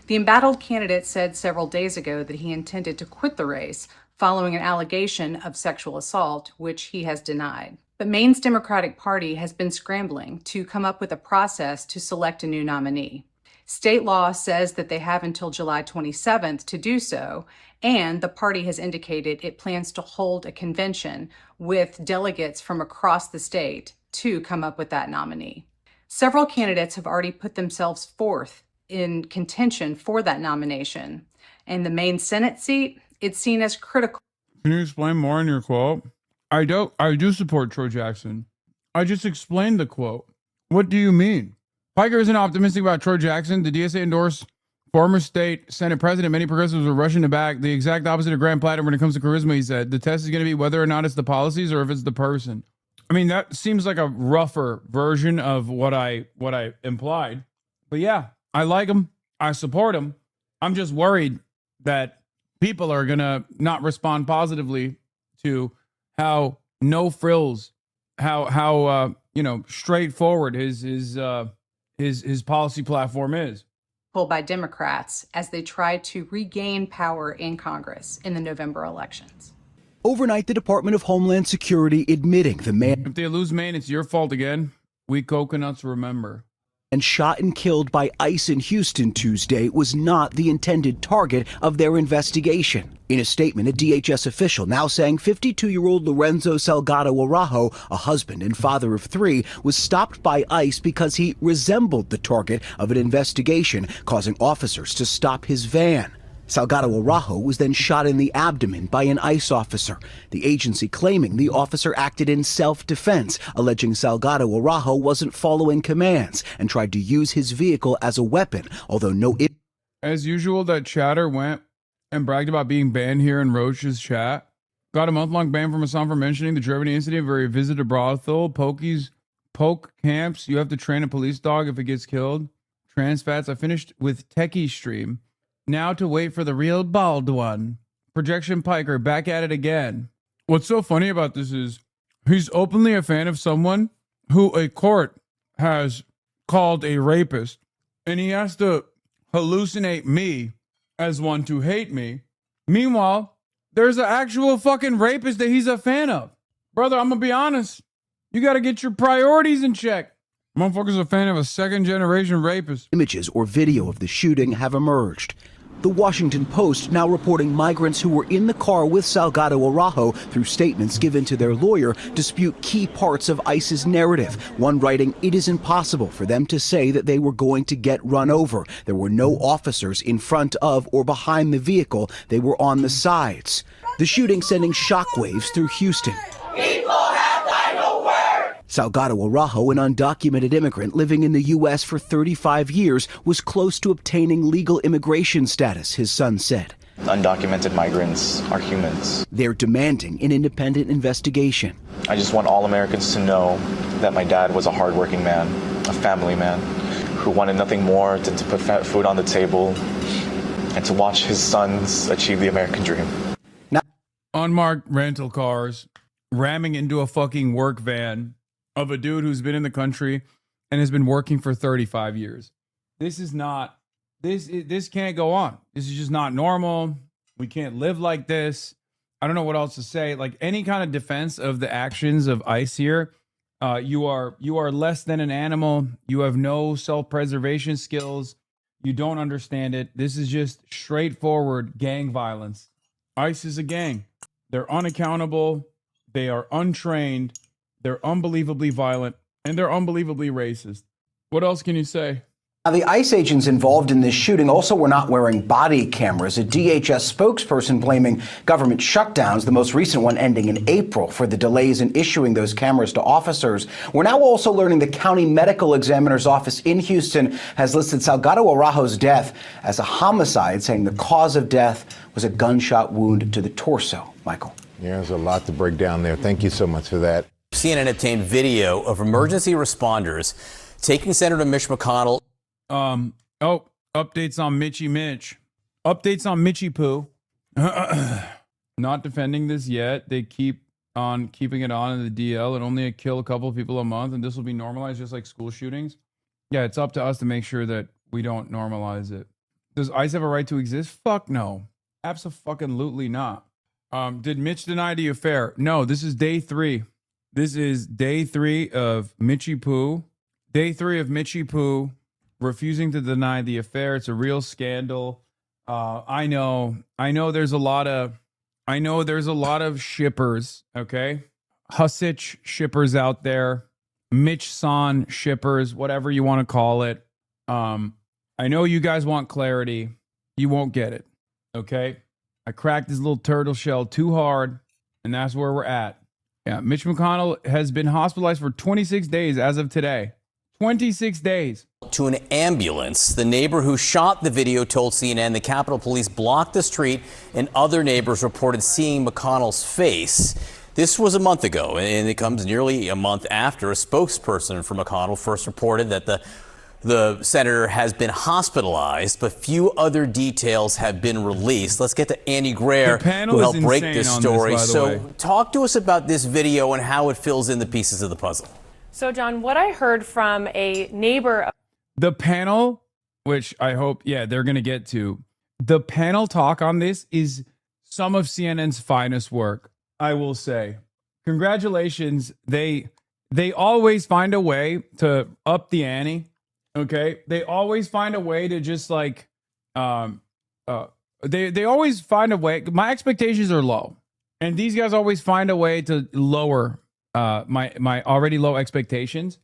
The embattled candidate said several days ago that he intended to quit the race following an allegation of sexual assault, which he has denied. But Maine's Democratic Party has been scrambling to come up with a process to select a new nominee. State law says that they have until July 27th to do so, and the party has indicated it plans to hold a convention with delegates from across the state to come up with that nominee. Several candidates have already put themselves forth in contention for that nomination. And the Maine Senate seat, it's seen as critical. Can you explain more on your quote? I do support Troy Jackson. I just explained the quote. What do you mean? Piker isn't optimistic about Troy Jackson. The DSA endorsed former state Senate president. Many progressives are rushing to back. The exact opposite of Graham Platter when it comes to charisma, he said. The test is going to be whether or not it's the policies or if it's the person. I mean, that seems like a rougher version of what I implied. But yeah, I like him. I support him. I'm just worried that people are going to not respond positively to how no frills, how straightforward his policy platform is. By Democrats as they try to regain power in Congress in the November elections. Overnight, the Department of Homeland Security admitting the man. If they lose Maine, it's your fault again. We coconuts remember. And shot and killed by ICE in Houston Tuesday was not the intended target of their investigation. In a statement, a DHS official now saying 52-year-old Lorenzo Salgado Araujo, a husband and father of 3, was stopped by ICE because he resembled the target of an investigation, causing officers to stop his van. Salgado Araujo was then shot in the abdomen by an ICE officer, the agency claiming the officer acted in self-defense, alleging Salgado Araujo wasn't following commands and tried to use his vehicle as a weapon, although no... As usual, that chatter went and bragged about being banned here in Roach's chat. Got a month-long ban from Hassan for mentioning the Germany incident where he visited a brothel. Poke camps. You have to train a police dog if it gets killed. Trans fats. I finished with Techie stream. Now to wait for the real bald one. Projection Piker back at it again. What's so funny about this is he's openly a fan of someone who a court has called a rapist, and he has to hallucinate me as one to hate me. Meanwhile, there's an actual fucking rapist that he's a fan of. Brother, I'm gonna be honest. You gotta get your priorities in check. Motherfucker's a fan of a second-generation rapist. Images or video of the shooting have emerged. The Washington Post now reporting migrants who were in the car with Salgado Araujo, through statements given to their lawyer, dispute key parts of ICE's narrative. One writing, it is impossible for them to say that they were going to get run over. There were no officers in front of or behind the vehicle. They were on the sides. The shooting sending shockwaves through Houston. People have died over. Salgado Araujo, an undocumented immigrant living in the U.S. for 35 years, was close to obtaining legal immigration status, his son said. Undocumented migrants are humans. They're demanding an independent investigation. I just want all Americans to know that my dad was a hardworking man, a family man, who wanted nothing more than to put food on the table and to watch his sons achieve the American dream. Now, unmarked rental cars ramming into a fucking work van of a dude who's been in the country and has been working for 35 years. This can't go on. This is just not normal. We can't live like this. I don't know what else to say. Like any kind of defense of the actions of ICE here, you are less than an animal. You have no self-preservation skills. You don't understand it. This is just straightforward gang violence. ICE is a gang. They're unaccountable. They are untrained. They're unbelievably violent, and they're unbelievably racist. What else can you say? Now, the ICE agents involved in this shooting also were not wearing body cameras. A DHS spokesperson blaming government shutdowns, the most recent one ending in April, for the delays in issuing those cameras to officers. We're now also learning the county medical examiner's office in Houston has listed Salgado Araujo's death as a homicide, saying the cause of death was a gunshot wound to the torso. Michael. Yeah, there's a lot to break down there. Thank you so much for that. CNN obtained video of emergency responders taking Senator Mitch McConnell. Updates on Mitchy Mitch. Updates on Mitchy Poo. Not defending this yet. They keep on keeping it on in the DL and only kill a couple of people a month, and this will be normalized just like school shootings. Yeah, it's up to us to make sure that we don't normalize it. Does ICE have a right to exist? Fuck no. Abso-fucking-lutely not. Did Mitch deny the affair? No, this is day 3. This is day 3 of Mitchy Poo. Day 3 of Mitchy Poo refusing to deny the affair. It's a real scandal. I know there's a lot of shippers, okay? Hussich shippers out there. Mitch Son shippers, whatever you want to call it. I know you guys want clarity. You won't get it. Okay? I cracked this little turtle shell too hard, and that's where we're at. Yeah, Mitch McConnell has been hospitalized for 26 days as of today. 26 days. To an ambulance. The neighbor who shot the video told CNN the Capitol Police blocked the street and other neighbors reported seeing McConnell's face. This was a month ago, and it comes nearly a month after a spokesperson for McConnell first reported that the senator has been hospitalized, but few other details have been released. Let's get to Andy Greer, who helped break this story. So talk to us about this video and how it fills in the pieces of the puzzle. So, John, what I heard from a neighbor. The panel, which I hope, they're going to get to. The panel talk on this is some of CNN's finest work, I will say. Congratulations. They always find a way to up the ante. Okay, they always find a way to just like, they always find a way. My expectations are low, and these guys always find a way to lower my already low expectations.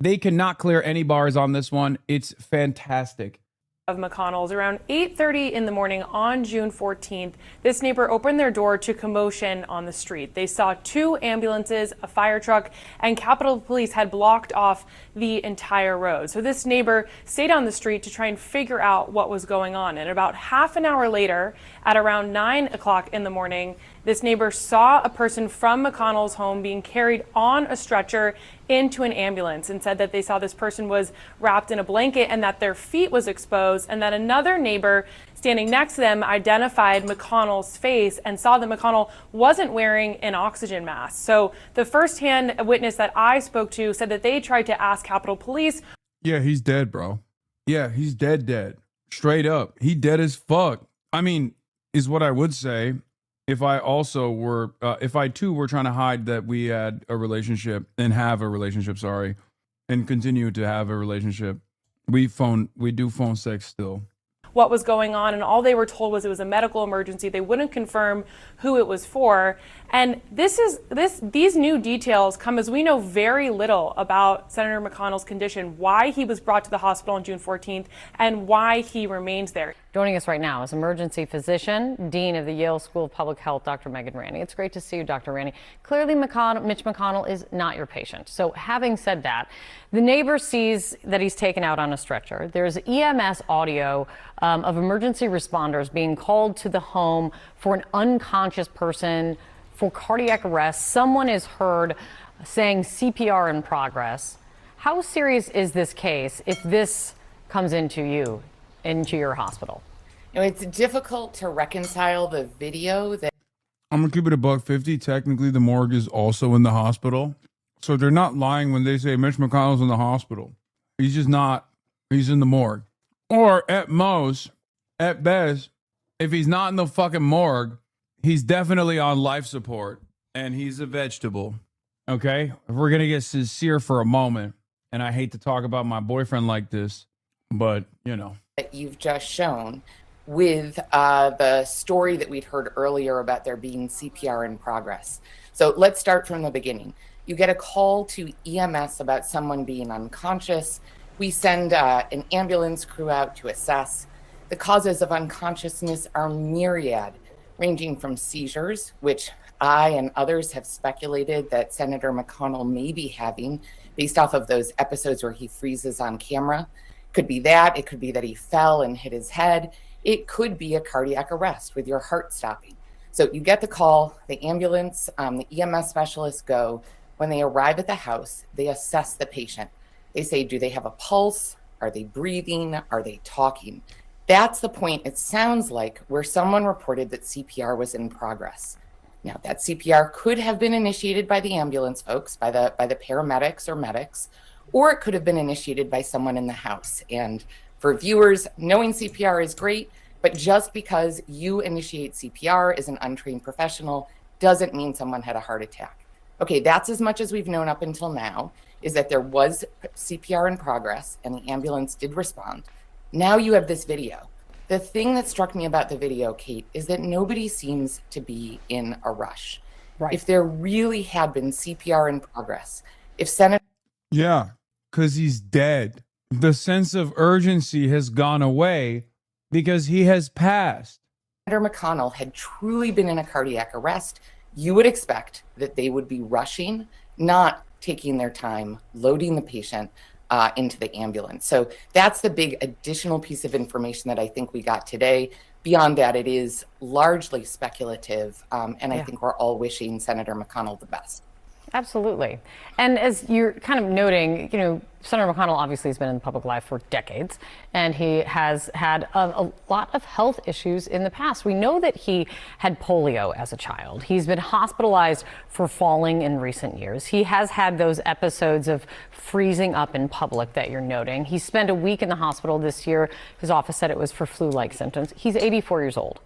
They cannot clear any bars on this one. It's fantastic. Of McConnell's around 8:30 in the morning on June 14th. This neighbor opened their door to commotion on the street. They saw 2 ambulances, a fire truck, and Capitol Police had blocked off the entire road. So this neighbor stayed on the street to try and figure out what was going on. And about half an hour later, at around 9 o'clock in the morning, this neighbor saw a person from McConnell's home being carried on a stretcher into an ambulance and said that they saw this person was wrapped in a blanket and that their feet was exposed, and that another neighbor standing next to them identified McConnell's face and saw that McConnell wasn't wearing an oxygen mask. So the firsthand witness that I spoke to said that they tried to ask Capitol Police. Yeah, he's dead, bro. Yeah, he's dead. Straight up. He dead as fuck. I mean, is what I would say. If I also were, if I too were trying to hide that we had a relationship and have a relationship, and continue to have a relationship, we do phone sex still. What was going on, and all they were told was it was a medical emergency. They wouldn't confirm who it was for. And these new details come as we know very little about Senator McConnell's condition, why he was brought to the hospital on June 14th, and why he remains there. Joining us right now is emergency physician, Dean of the Yale School of Public Health, Dr. Megan Ranney. It's great to see you, Dr. Ranney. Clearly, Mitch McConnell is not your patient. So having said that, the neighbor sees that he's taken out on a stretcher. There's EMS audio of emergency responders being called to the home for an unconscious person for cardiac arrest. Someone is heard saying CPR in progress. How serious is this case if this comes into your hospital? You know, it's difficult to reconcile the video that. I'm gonna keep it $150. Technically, the morgue is also in the hospital, so they're not lying when they say Mitch McConnell's in the hospital. He's just not. He's in the morgue, or at best, if he's not in the fucking morgue, he's definitely on life support and he's a vegetable. Okay, if we're gonna get sincere for a moment, and I hate to talk about my boyfriend like this, but you know. That you've just shown with the story that we'd heard earlier about there being CPR in progress. So let's start from the beginning. You get a call to EMS about someone being unconscious. We send an ambulance crew out to assess. The causes of unconsciousness are myriad, ranging from seizures, which I and others have speculated that Senator McConnell may be having based off of those episodes where he freezes on camera. Could be that. It could be that he fell and hit his head. It could be a cardiac arrest with your heart stopping. So you get the call, the ambulance, the EMS specialists go. When they arrive at the house, they assess the patient. They say, do they have a pulse? Are they breathing? Are they talking? That's the point, it sounds like, where someone reported that CPR was in progress. Now, that CPR could have been initiated by the ambulance folks, by the paramedics or medics, or it could have been initiated by someone in the house. And for viewers, knowing CPR is great, but just because you initiate CPR as an untrained professional doesn't mean someone had a heart attack. Okay, that's as much as we've known up until now, is that there was CPR in progress and the ambulance did respond. Now you have this video. The thing that struck me about the video, Kate, is that nobody seems to be in a rush. Right. If there really had been CPR in progress, if Senator Yeah, because he's dead. The sense of urgency has gone away because he has passed. Senator McConnell had truly been in a cardiac arrest, you would expect that they would be rushing, not taking their time, loading the patient into the ambulance. So that's the big additional piece of information that I think we got today. Beyond that, it is largely speculative, and I think we're all wishing Senator McConnell the best. Absolutely. And as you're kind of noting, Senator McConnell obviously has been in the public life for decades, and he has had a lot of health issues in the past. We know that he had polio as a child. He's been hospitalized for falling in recent years. He has had those episodes of freezing up in public that you're noting. He spent a week in the hospital this year. His office said it was for flu-like symptoms. He's 84 years old.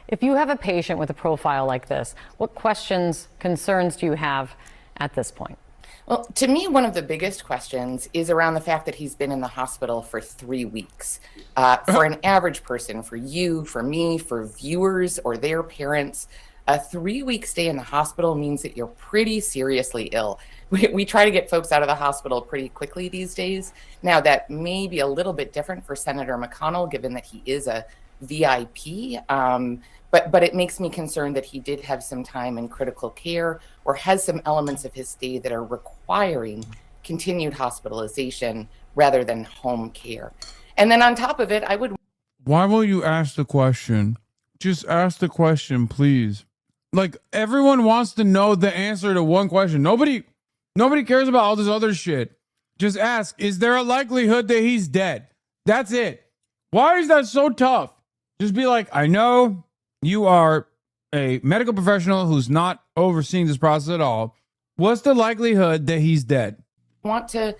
If you have a patient with a profile like this, what questions, concerns do you have at this point? Well, to me, one of the biggest questions is around the fact that he's been in the hospital for 3 weeks. For an average person, for you, for me, for viewers or their parents, a 3-week stay in the hospital means that you're pretty seriously ill. We try to get folks out of the hospital pretty quickly these days. Now, that may be a little bit different for Senator McConnell, given that he is a VIP. But it makes me concerned that he did have some time in critical care or has some elements of his stay that are requiring continued hospitalization rather than home care. And then on top of it, I would... Why won't you ask the question? Just ask the question, please. Like, everyone wants to know the answer to one question. Nobody cares about all this other shit. Just ask, is there a likelihood that he's dead? That's it. Why is that so tough? Just be like, I know you are a medical professional who's not overseeing this process at all. What's the likelihood that he's dead? Want to,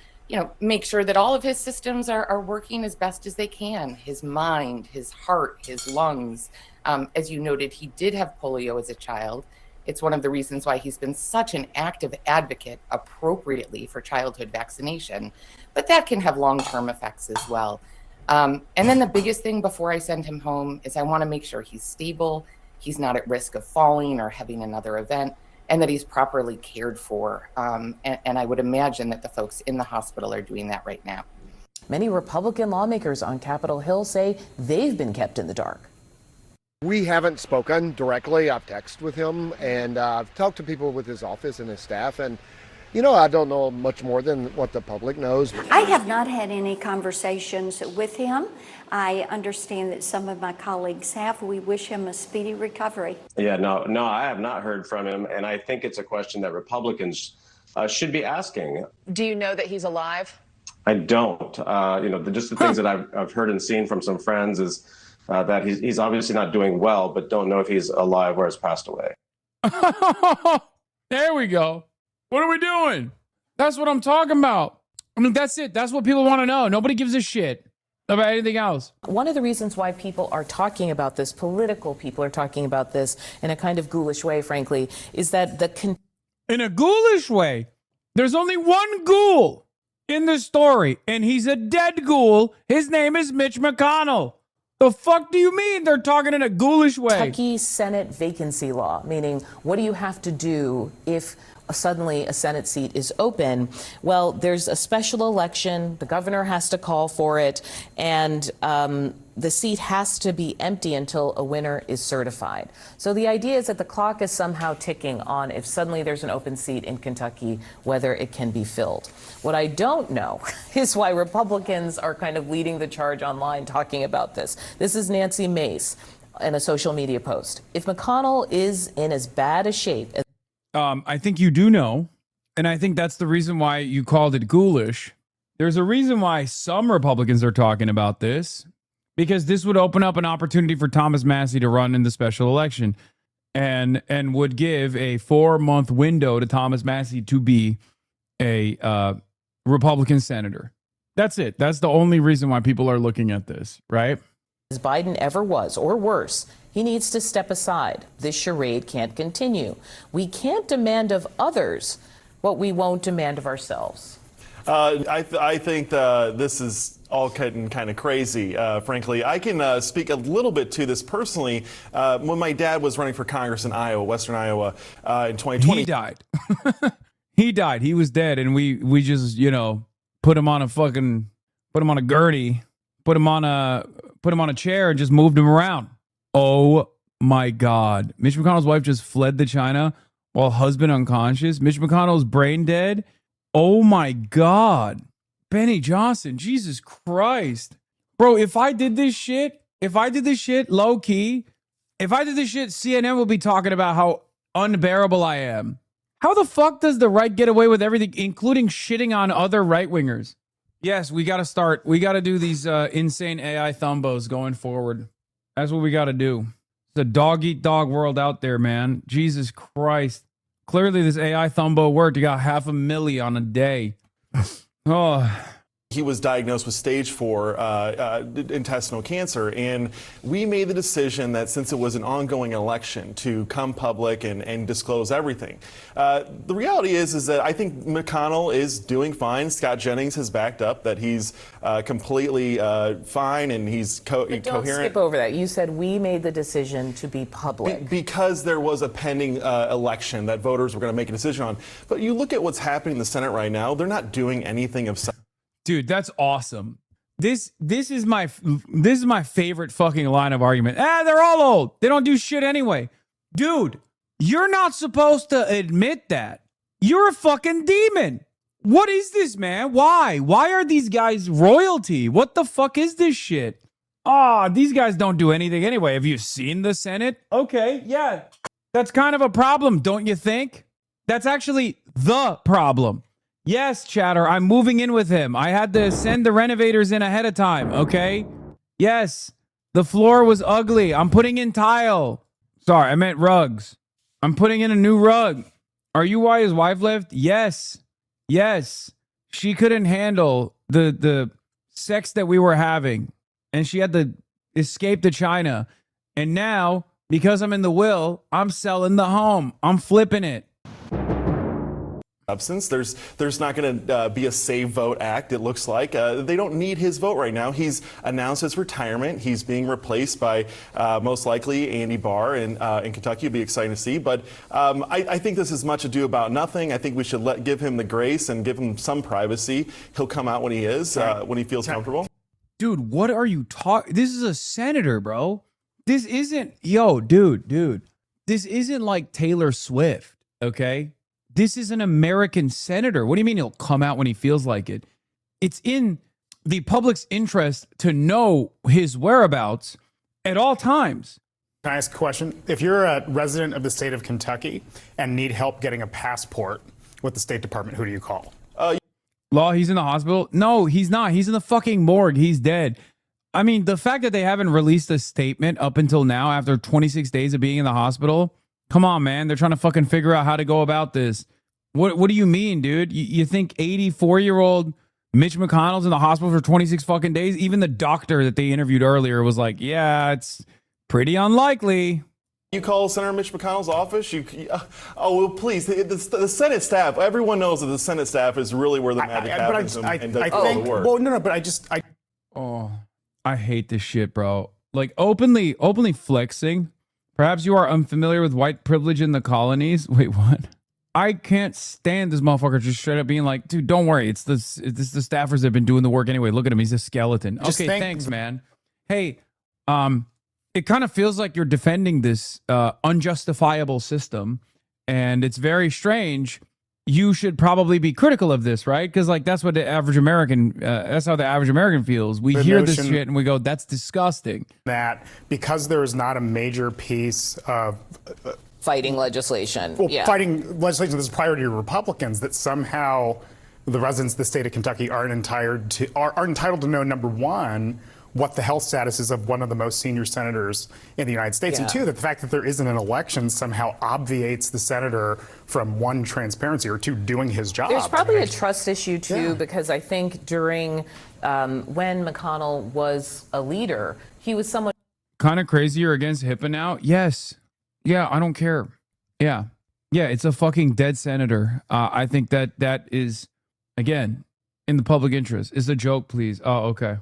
make sure that all of his systems are working as best as they can. His mind, his heart, his lungs. As you noted, he did have polio as a child. It's one of the reasons why he's been such an active advocate appropriately for childhood vaccination. But that can have long-term effects as well. And then the biggest thing before I send him home is I want to make sure he's stable, he's not at risk of falling or having another event, and that he's properly cared for. And I would imagine that the folks in the hospital are doing that right now. Many Republican lawmakers on Capitol Hill say they've been kept in the dark. We haven't spoken directly. I've texted with him, and I've talked to people with his office and his staff, and I don't know much more than what the public knows. I have not had any conversations with him. I understand that some of my colleagues have. We wish him a speedy recovery. Yeah, no, I have not heard from him, and I think it's a question that Republicans should be asking. Do you know that he's alive? I don't. Just the things that I've heard and seen from some friends is that he's obviously not doing well, but don't know if he's alive or has passed away. There we go. What are we doing? That's what I'm talking about. I mean, that's it. That's what people want to know. Nobody gives a shit about anything else. One of the reasons why people are talking about this, political people are talking about this in a kind of ghoulish way, frankly, is that in a ghoulish way? There's only one ghoul in the story, and he's a dead ghoul. His name is Mitch McConnell. The fuck do you mean they're talking in a ghoulish way? Kentucky Senate vacancy law, meaning what do you have to do if suddenly a Senate seat is open? Well, there's a special election. The governor has to call for it, and the seat has to be empty until a winner is certified. So the idea is that the clock is somehow ticking on if suddenly there's an open seat in Kentucky, whether it can be filled. What I don't know is why Republicans are kind of leading the charge online talking about this. This is Nancy Mace in a social media post. If McConnell is in as bad a shape as I think you do know, and I think that's the reason why you called it ghoulish. There's a reason why some Republicans are talking about this, because this would open up an opportunity for Thomas Massie to run in the special election and would give a 4-month window to Thomas Massie to be a Republican senator. That's it. That's the only reason why people are looking at this, right? as Biden ever was, or worse. He needs to step aside. This charade can't continue. We can't demand of others what we won't demand of ourselves. I think this is all getting kind of crazy, frankly. I can speak a little bit to this personally. When my dad was running for Congress in Iowa, Western Iowa, in 2020. He died. He died. He was dead, and we just, you know, put him on a gurney, put him on a chair, and just moved him around. Oh my God. Mitch McConnell's wife just fled to China while husband unconscious. Mitch McConnell's brain dead. Oh my God. Benny Johnson, Jesus Christ. Bro, if I did this shit low key, CNN will be talking about how unbearable I am. How the fuck does the right get away with everything, including shitting on other right-wingers? Yes, we got to do these insane AI thumbos going forward. That's what we got to do. It's a dog-eat-dog world out there, man. Jesus Christ. Clearly this AI thumbo worked. You got 500,000 on a day. Oh. He was diagnosed with stage 4 intestinal cancer, and we made the decision that since it was an ongoing election to come public and disclose everything. The reality is that I think McConnell is doing fine. Scott Jennings has backed up that he's completely fine and he's But don't coherent. skip over that. You said we made the decision to be public. Because there was a pending election that voters were going to make a decision on. But you look at what's happening in the Senate right now, they're not doing anything of Dude, that's awesome. This is my favorite fucking line of argument. They're all old. They don't do shit anyway. Dude, you're not supposed to admit that. You're a fucking demon. What is this, man? Why? Why are these guys royalty? What the fuck is this shit? These guys don't do anything anyway. Have you seen the Senate? Okay, yeah. That's kind of a problem, don't you think? That's actually the problem. Yes, Chatter, I'm moving in with him. I had to send the renovators in ahead of time, okay? Yes, the floor was ugly. I'm putting in tile. Sorry, I meant rugs. I'm putting in a new rug. Are you why his wife left? Yes. Yes. She couldn't handle the sex that we were having, and she had to escape to China. And now, because I'm in the will, I'm selling the home. I'm flipping it. Substance. There's not going to be a Save Vote Act, it looks like. They don't need his vote right now. He's announced his retirement. He's being replaced by most likely Andy Barr in Kentucky. It'll be exciting to see. But I think this is much ado about nothing. I think we should give him the grace and give him some privacy. He'll come out when he is, when he feels comfortable. Dude, what are you talking? This is a senator, bro. This isn't, dude. This isn't like Taylor Swift, okay? This is an American senator. What do you mean he'll come out when he feels like it? It's in the public's interest to know his whereabouts at all times. Can I ask a question? If you're a resident of the state of Kentucky and need help getting a passport with the State Department, who do you call? Law, he's in the hospital? No, he's not. He's in the fucking morgue. He's dead. I mean, the fact that they haven't released a statement up until now after 26 days of being in the hospital, come on, man. They're trying to fucking figure out how to go about this. What do you mean, dude? You think 84-year-old Mitch McConnell's in the hospital for 26 fucking days? Even the doctor that they interviewed earlier was like, yeah, it's pretty unlikely. You call Senator Mitch McConnell's office? Well, please, the Senate staff, everyone knows that the Senate staff is really where the magic happens and does all the work. Well, no, but I hate this shit, bro. Like, openly flexing. Perhaps you are unfamiliar with white privilege in the colonies. Wait, what? I can't stand this motherfucker just straight up being like, dude, don't worry. It's the staffers that have been doing the work anyway. Look at him. He's a skeleton. Okay, thanks, man. Hey, it kind of feels like you're defending this unjustifiable system, and it's very strange. You should probably be critical of this, right? Because like that's what the average American, that's how the average American feels. We hear this shit and we go, that's disgusting. That because there is not a major piece of fighting legislation. Well, fighting legislation that's a priority to Republicans, that somehow the residents of the state of Kentucky are entitled to know, number one, what the health status is of one of the most senior senators in the United States, and two, that the fact that there isn't an election somehow obviates the senator from one, transparency, or two, doing his job. There's probably a trust issue too, because I think during when McConnell was a leader, he was someone kind of crazy or against HIPAA now. Yes. Yeah, I don't care. Yeah, it's a fucking dead senator. I think that is, again, in the public interest. It's a joke, please. Oh, okay.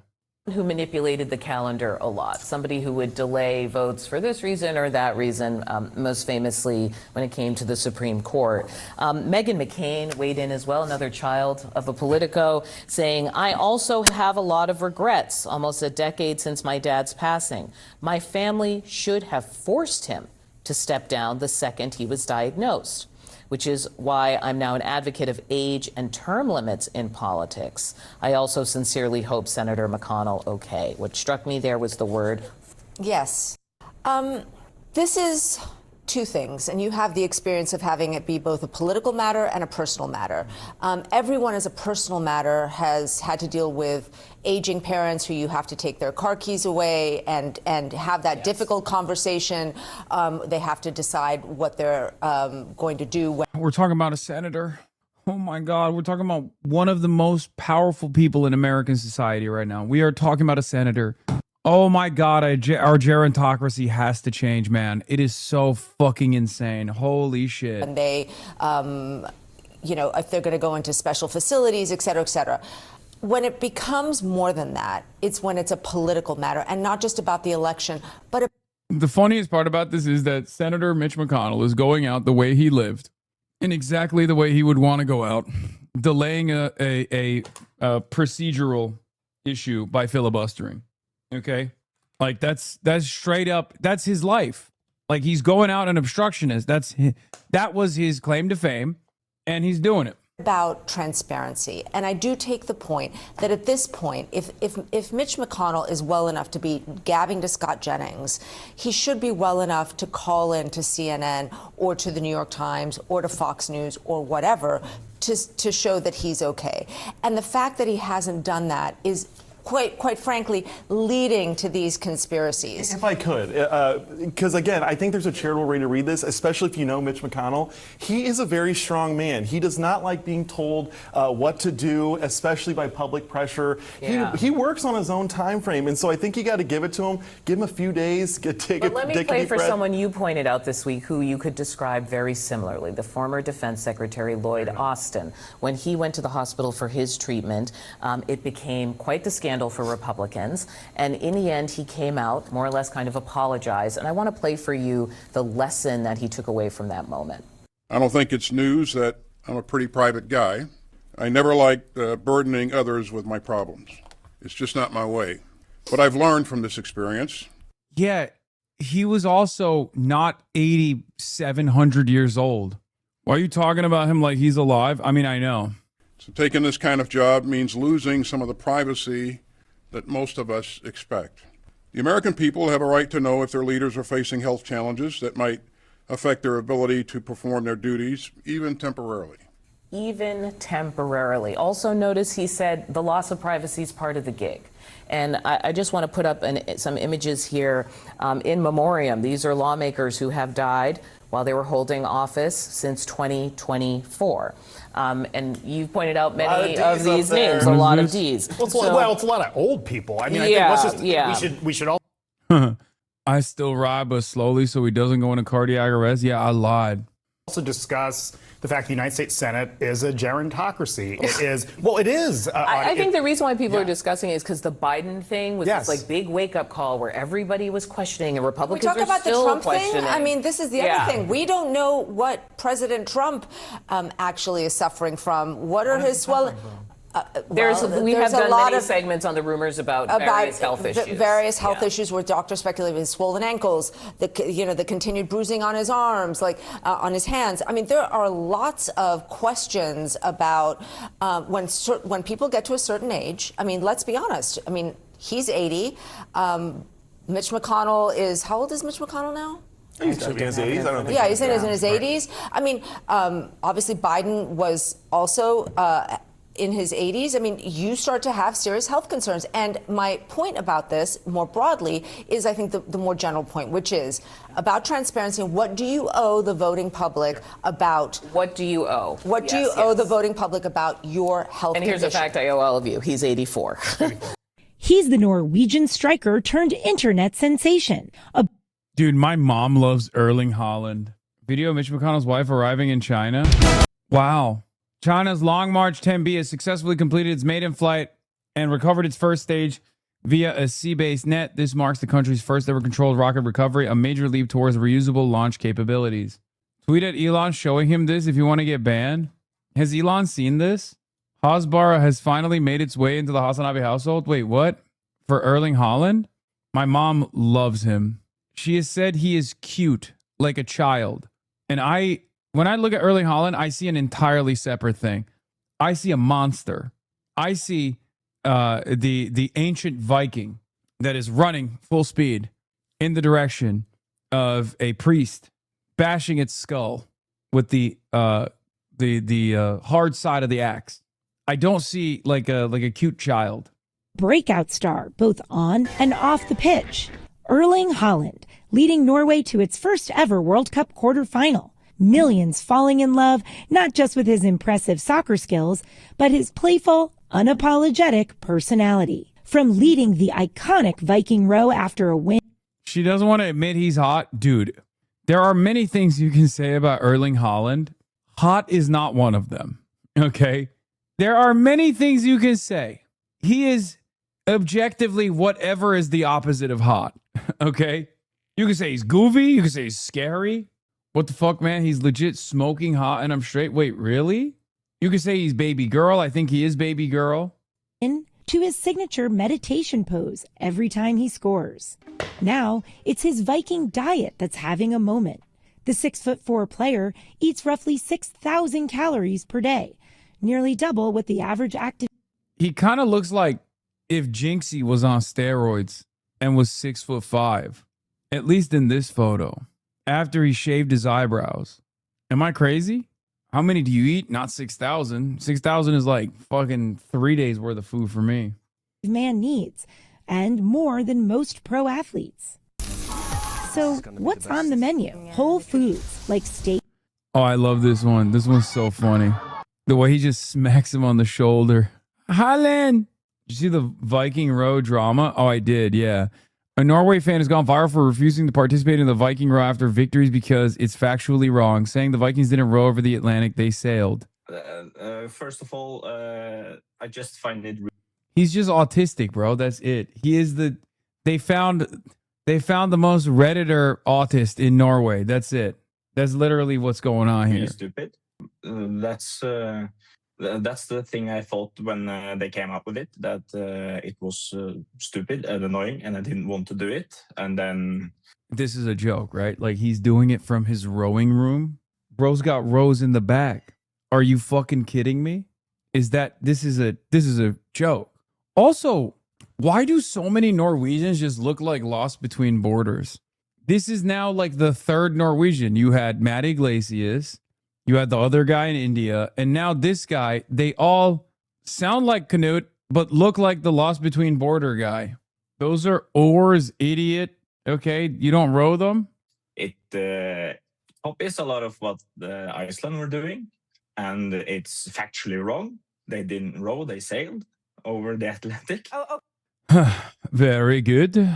Who manipulated the calendar a lot, somebody who would delay votes for this reason or that reason, most famously when it came to the Supreme Court. Meghan McCain weighed in as well, another child of a Politico, saying, I also have a lot of regrets, almost a decade since my dad's passing. My family should have forced him to step down the second he was diagnosed, which is why I'm now an advocate of age and term limits in politics. I also sincerely hope Senator McConnell okay. What struck me there was the word. Yes. This is two things, and you have the experience of having it be both a political matter and a personal matter. Everyone as a personal matter has had to deal with aging parents who you have to take their car keys away and have that difficult conversation. They have to decide what they're going to do. We're talking about a senator. Oh my God, we're talking about one of the most powerful people in American society right now. We are talking about a senator. Oh my God, our gerontocracy has to change, man. It is so fucking insane. Holy shit. And they, if they're going to go into special facilities, et cetera, et cetera. When it becomes more than that, it's when it's a political matter and not just about the election, but the funniest part about this is that Senator Mitch McConnell is going out the way he lived, in exactly the way he would want to go out, delaying a procedural issue by filibustering. Okay, like that's straight up. That's his life. Like he's going out an obstructionist. That was his claim to fame, and he's doing it. About transparency. And I do take the point that at this point, if Mitch McConnell is well enough to be gabbing to Scott Jennings, he should be well enough to call in to CNN or to the New York Times or to Fox News or whatever to show that he's okay. And the fact that he hasn't done that is quite frankly, leading to these conspiracies. If I could, because again, I think there's a charitable way to read this, especially if you know Mitch McConnell. He is a very strong man. He does not like being told what to do, especially by public pressure. Yeah. He works on his own time frame, and so I think you got to give it to him. Give him a few days. But let me play for someone you pointed out this week who you could describe very similarly, the former Defense Secretary Lloyd Austin. When he went to the hospital for his treatment, it became quite the scandal for Republicans, and in the end he came out, more or less kind of apologized, and I want to play for you the lesson that he took away from that moment. I don't think it's news that I'm a pretty private guy. I never liked burdening others with my problems. It's just not my way. But I've learned from this experience. Yeah, he was also not 8,700 years old. Why are you talking about him like he's alive? I mean, I know. So taking this kind of job means losing some of the privacy that most of us expect. The American people have a right to know if their leaders are facing health challenges that might affect their ability to perform their duties, even temporarily. Even temporarily. Also notice he said the loss of privacy is part of the gig. And I just want to put up some images here in memoriam. These are lawmakers who have died while they were holding office since 2024. And you've pointed out many of these names, a lot of Ds. Well, it's a lot of old people. I mean, I think we should all. I still ride, but slowly, so he doesn't go into cardiac arrest. Yeah, I lied. Also discuss the fact the United States Senate is a gerontocracy. It is. Well, it is. I think the reason why people are discussing it is because the Biden thing was this like big wake-up call where everybody was questioning, and Republicans we talk about the still Trump questioning. thing. I mean, this is the other thing. We don't know what President Trump actually is suffering from. What are his swelling? We have done many segments on the rumors about various health issues. Various health issues where doctors speculate his swollen ankles, the continued bruising on his arms, on his hands. I mean, there are lots of questions about when people get to a certain age. I mean, let's be honest. I mean, he's 80. Mitch McConnell is, how old is Mitch McConnell now? He's in his 80s. I don't think. Yeah, he's in his 80s. I mean, obviously Biden was also in his 80s. I mean, you start to have serious health concerns. And my point about this, more broadly, is I think the more general point, which is about transparency. What do you owe the voting public about? What do you owe? What do you owe the voting public about your health condition? And here's a fact I owe all of you. He's 84. He's the Norwegian striker turned internet sensation. Dude, my mom loves Erling Haaland. Video of Mitch McConnell's wife arriving in China. Wow. China's Long March 10B has successfully completed its maiden flight and recovered its first stage via a sea-based net. This marks the country's first ever controlled rocket recovery, a major leap towards reusable launch capabilities. Tweet at Elon showing him this if you want to get banned. Has Elon seen this? Hasbara has finally made its way into the HasanAbi household. Wait, what? For Erling Haaland? My mom loves him. She has said he is cute, like a child. And when I look at Erling Haaland, I see an entirely separate thing. I see a monster. I see the ancient Viking that is running full speed in the direction of a priest, bashing its skull with the hard side of the axe. I don't see like a cute child. Breakout star, both on and off the pitch. Erling Haaland, leading Norway to its first ever World Cup quarterfinal. Millions falling in love, not just with his impressive soccer skills, but his playful, unapologetic personality. From leading the iconic Viking row after a win. She doesn't want to admit he's hot. Dude, there are many things you can say about Erling Haaland. Hot is not one of them. Okay? There are many things you can say. He is objectively whatever is the opposite of hot. Okay? You can say he's goofy. You can say he's scary. What the fuck, man? He's legit smoking hot and I'm straight. Wait, really? You can say he's baby girl. I think he is baby girl. To his signature meditation pose every time he scores. Now, it's his Viking diet that's having a moment. The 6'4" player eats roughly 6,000 calories per day, nearly double what the average active. He kind of looks like if Jinxie was on steroids and was 6'5", at least in this photo, after he shaved his eyebrows. Am I crazy? How many do you eat? Not 6,000. 6,000 is like fucking 3 days worth of food for me. Man needs, and more than most pro athletes. So what's on the menu? Whole foods like steak. Oh, I love this one. This one's so funny. The way he just smacks him on the shoulder. Haaland! Did you see the Viking row drama? Oh, I did, yeah. A Norway fan has gone viral for refusing to participate in the Viking row after victories because it's factually wrong, saying the Vikings didn't row over the Atlantic, they sailed. First of all, I just find it... He's just autistic, bro. That's it. He is the... They found the most Redditor autist in Norway. That's it. That's literally what's going on here. Really stupid. That's the thing I thought when they came up with it, that it was stupid and annoying and I didn't want to do it. And then... This is a joke, right? Like he's doing it from his rowing room. Bro's got rows in the back. Are you fucking kidding me? This is a joke. Also, why do so many Norwegians just look like Lost Between Borders? This is now like the third Norwegian. You had Matt Iglesias. You had the other guy in India, and now this guy, they all sound like Canute, but look like the Lost Between Border guy. Those are oars, idiot. Okay, you don't row them? It copies a lot of what Iceland were doing, and it's factually wrong. They didn't row, they sailed over the Atlantic. Very good.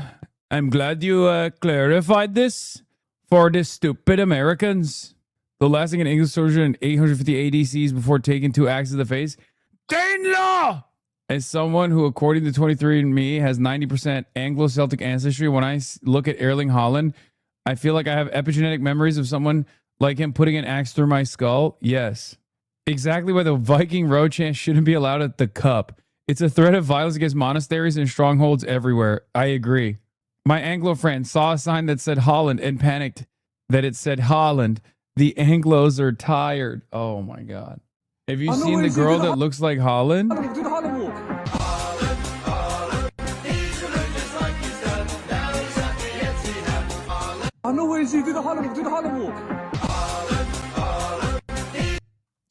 I'm glad you clarified this for the stupid Americans. The last thing an English soldier in 850 ADCs before taking 2 axes to the face. Danelaw! As someone who, according to 23andMe, has 90% Anglo-Celtic ancestry, when I look at Erling Haaland, I feel like I have epigenetic memories of someone like him putting an axe through my skull. Yes. Exactly why the Viking row chant shouldn't be allowed at the cup. It's a threat of violence against monasteries and strongholds everywhere. I agree. My Anglo friend saw a sign that said Holland and panicked that it said Holland. The Anglos are tired. Oh my God. Have you seen the girl that looks like Holland?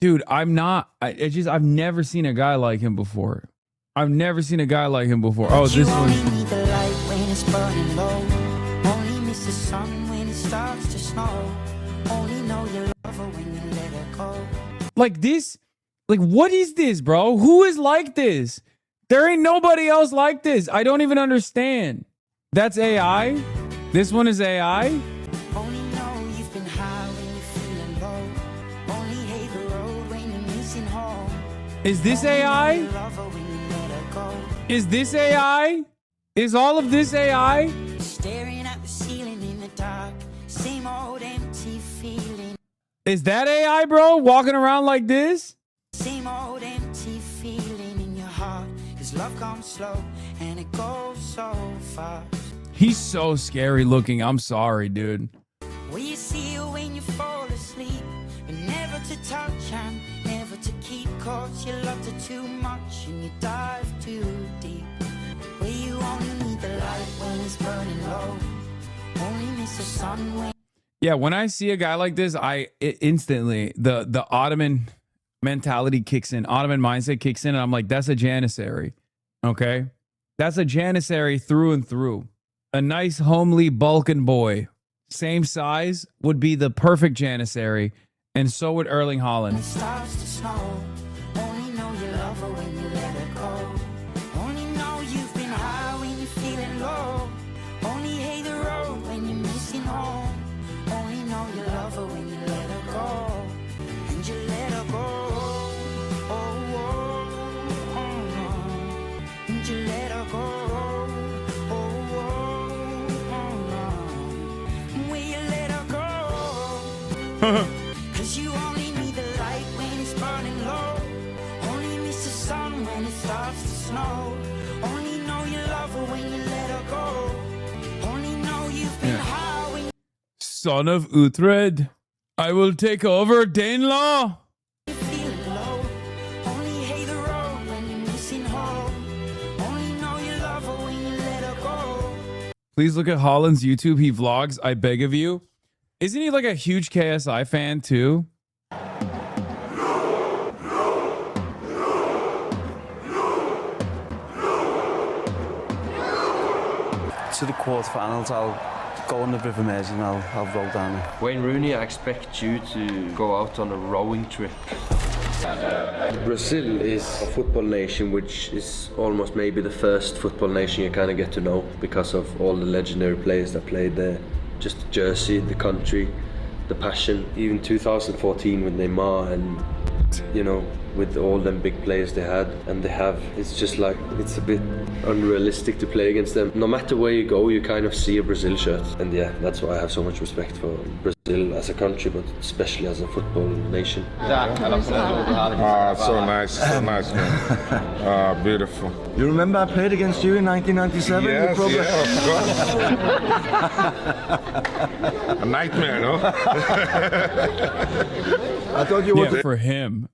Dude, I've never seen a guy like him before. I've never seen a guy like him before. Oh, this one. Like this? Like, what is this, bro? Who is like this? There ain't nobody else like this. I don't even understand. That's AI? This one is AI? Is this AI? Is this AI? Is all of this AI? Staring at the ceiling in the dark, same old empty feeling. Is that AI, bro? Walking around like this? Same old empty feeling in your heart. 'Cause love comes slow and it goes so fast. He's so scary looking. I'm sorry, dude. Will you see you when you fall asleep? But never to touch and never to keep. 'Cause you loved her too much and you dive too deep. Where you only need the light when it's burning low. Only miss the sun when... Yeah, when I see a guy like this, instantly the Ottoman mentality kicks in, Ottoman mindset kicks in, and I'm like, that's a Janissary. Okay? That's a Janissary through and through. A nice, homely Balkan boy, same size, would be the perfect Janissary, and so would Erling Haaland. It starts to snow. Only know you love her when you let her go. Only know you've been high when you're feeling low. Only hate the road when you're missing home. Only know you love her when you let her go. And you let her go. Oh, oh, oh, no. And you let her go. Oh, oh, oh, no. Will you let her go? 'Cause you only need the light when it's burning low. Only miss the sun when it starts to snow. Only know you love her when you let her go. Only know you've been high when Son of Uhtred, I will take over Danelaw. you're feeling low. Only hate the road when you're missing home. Only know you love her when you let her go. Please look at Haaland's YouTube. He vlogs, I beg of you. Isn't he like a huge KSI fan too? To the quarterfinals, I'll go on the River Mersey and I'll roll down it. Wayne Rooney, I expect you to go out on a rowing trip. Brazil is a football nation which is almost maybe the first football nation you kind of get to know because of all the legendary players that played there. Just the jersey, the country, the passion. Even 2014 with Neymar and, you know, with all them big players they had and they have, it's just like, it's a bit unrealistic to play against them. No matter where you go, you kind of see a Brazil shirt. And yeah, that's why I have so much respect for Brazil as a country, but especially as a football nation. So nice, man. Beautiful. You remember I played against you in 1997? Yes, of course. A nightmare, no? I thought you Yeah, for him.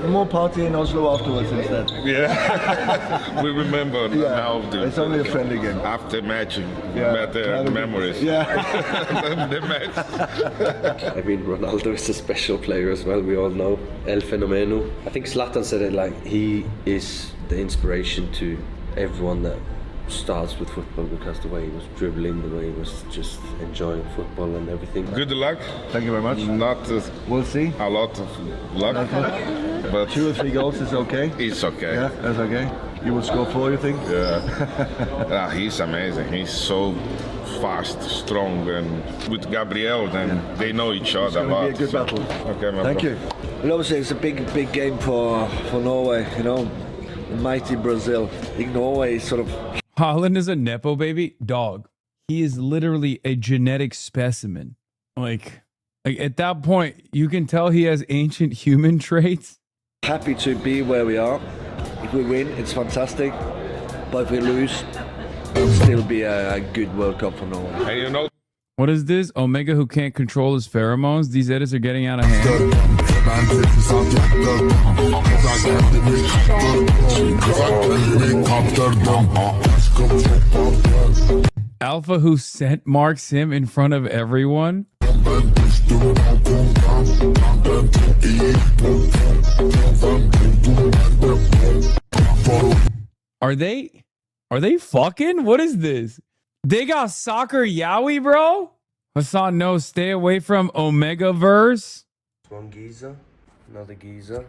more party in Oslo afterwards instead. Yeah, we remember now. It's only a friendly game. After matching, Yeah. the memories. Yeah. The match. I mean, Ronaldo is a special player as well, we all know. El Fenomeno. I think Zlatan said it like, he is the inspiration to everyone that starts with football because the way he was dribbling, the way he was just enjoying football and everything. Good luck. Thank you very much. Not We'll see. a lot of luck, but 2 or 3 goals is okay. it's okay. Yeah, that's okay. You will score 4, you think? Yeah. He's amazing. He's so fast, strong, and with Gabriel, then they know each other a It's lot. going to be a good battle. Okay, my Thank bro. you. Well, obviously, it's a big game for Norway, you know. Mighty Brazil. I think Norway is sort of... Haaland is a Nepo baby dog. He is literally a genetic specimen. Like at that point, you can tell he has ancient human traits. happy to be where we are. If we win, it's fantastic. But if we lose, it'll still be a good World Cup for Norway. And you know, What is this? Omega who can't control his pheromones? These edits are getting out of hand. Alpha who scent marks him in front of everyone? Are they fucking? What is this? They got soccer yaoi, bro? Hasan, no, stay away from Omegaverse. One geezer, another geezer,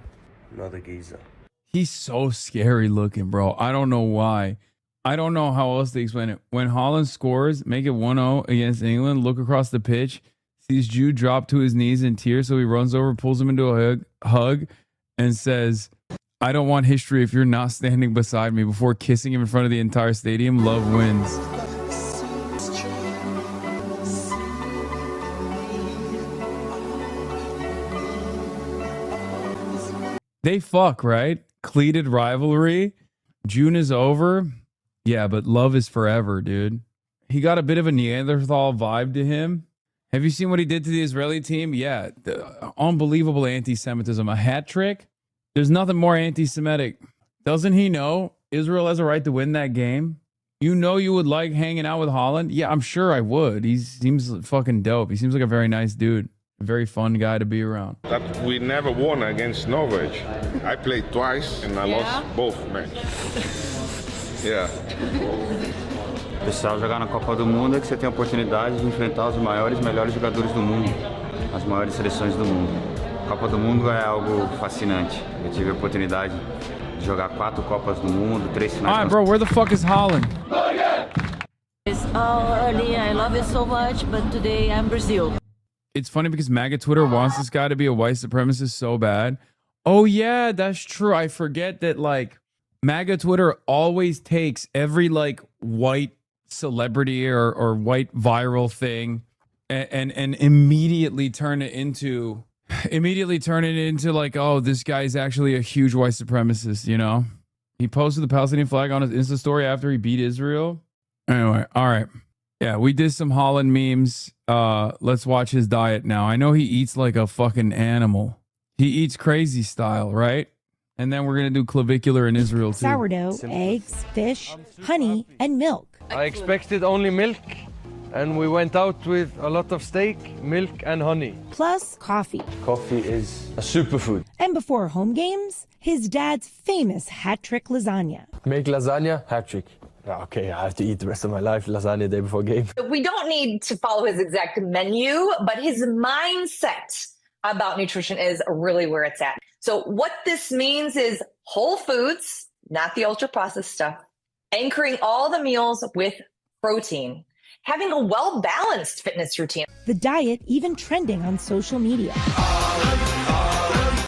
another geezer. He's so scary looking, bro. I don't know why. I don't know how else to explain it. When Haaland scores, make it 1-0 against England, look across the pitch, sees Jude drop to his knees in tears, so he runs over, pulls him into a hug, and says, I don't want history if you're not standing beside me. Before kissing him in front of the entire stadium, love wins. They fuck, right? Cleated rivalry. June is over. Yeah, but love is forever, dude. He got a bit of a Neanderthal vibe to him. Have you seen what he did to the Israeli team? Yeah, unbelievable anti-Semitism. A hat trick? There's nothing more anti-Semitic. Doesn't he know Israel has a right to win that game? You know you would like hanging out with Holland? Yeah, I'm sure I would. He seems fucking dope. He seems like a very nice dude. A very fun guy to be around. That we never won against Norway. I played twice and I lost both matches. Yeah. O especial jogar na Copa do Mundo é que você tem a oportunidade de enfrentar os maiores e melhores jogadores do mundo, as maiores seleções do mundo. A Copa do Mundo é algo fascinante. Eu tive a oportunidade de jogar 4 Copas do Mundo, 3 finais. All right, bro, where the fuck is Holland? Early, I love it so much, but today I'm Brazil. It's funny because MAGA Twitter wants this guy to be a white supremacist so bad. Oh yeah, that's true. I forget that like MAGA Twitter always takes every like white celebrity or white viral thing and immediately turn it into like, oh, this guy's actually a huge white supremacist, you know? He posted the Palestinian flag on his Insta story after he beat Israel. Anyway, all right. Yeah, we did some Holland memes. Let's watch his diet now. I know he eats like a fucking animal. He eats crazy style, right? And then we're going to do clavicular in Israel too. Sourdough, eggs, fish, honey, and milk. I expected only milk, and we went out with a lot of steak, milk, and honey. Plus coffee. Coffee is a superfood. And before home games, his dad's famous hat trick lasagna. Make lasagna, hat trick. Okay, I have to eat the rest of my life lasagna day before game. We don't need to follow his exact menu, but his mindset about nutrition is really where it's at. So what this means is whole foods, not the ultra processed stuff, anchoring all the meals with protein, having a well-balanced fitness routine. The diet even trending on social media.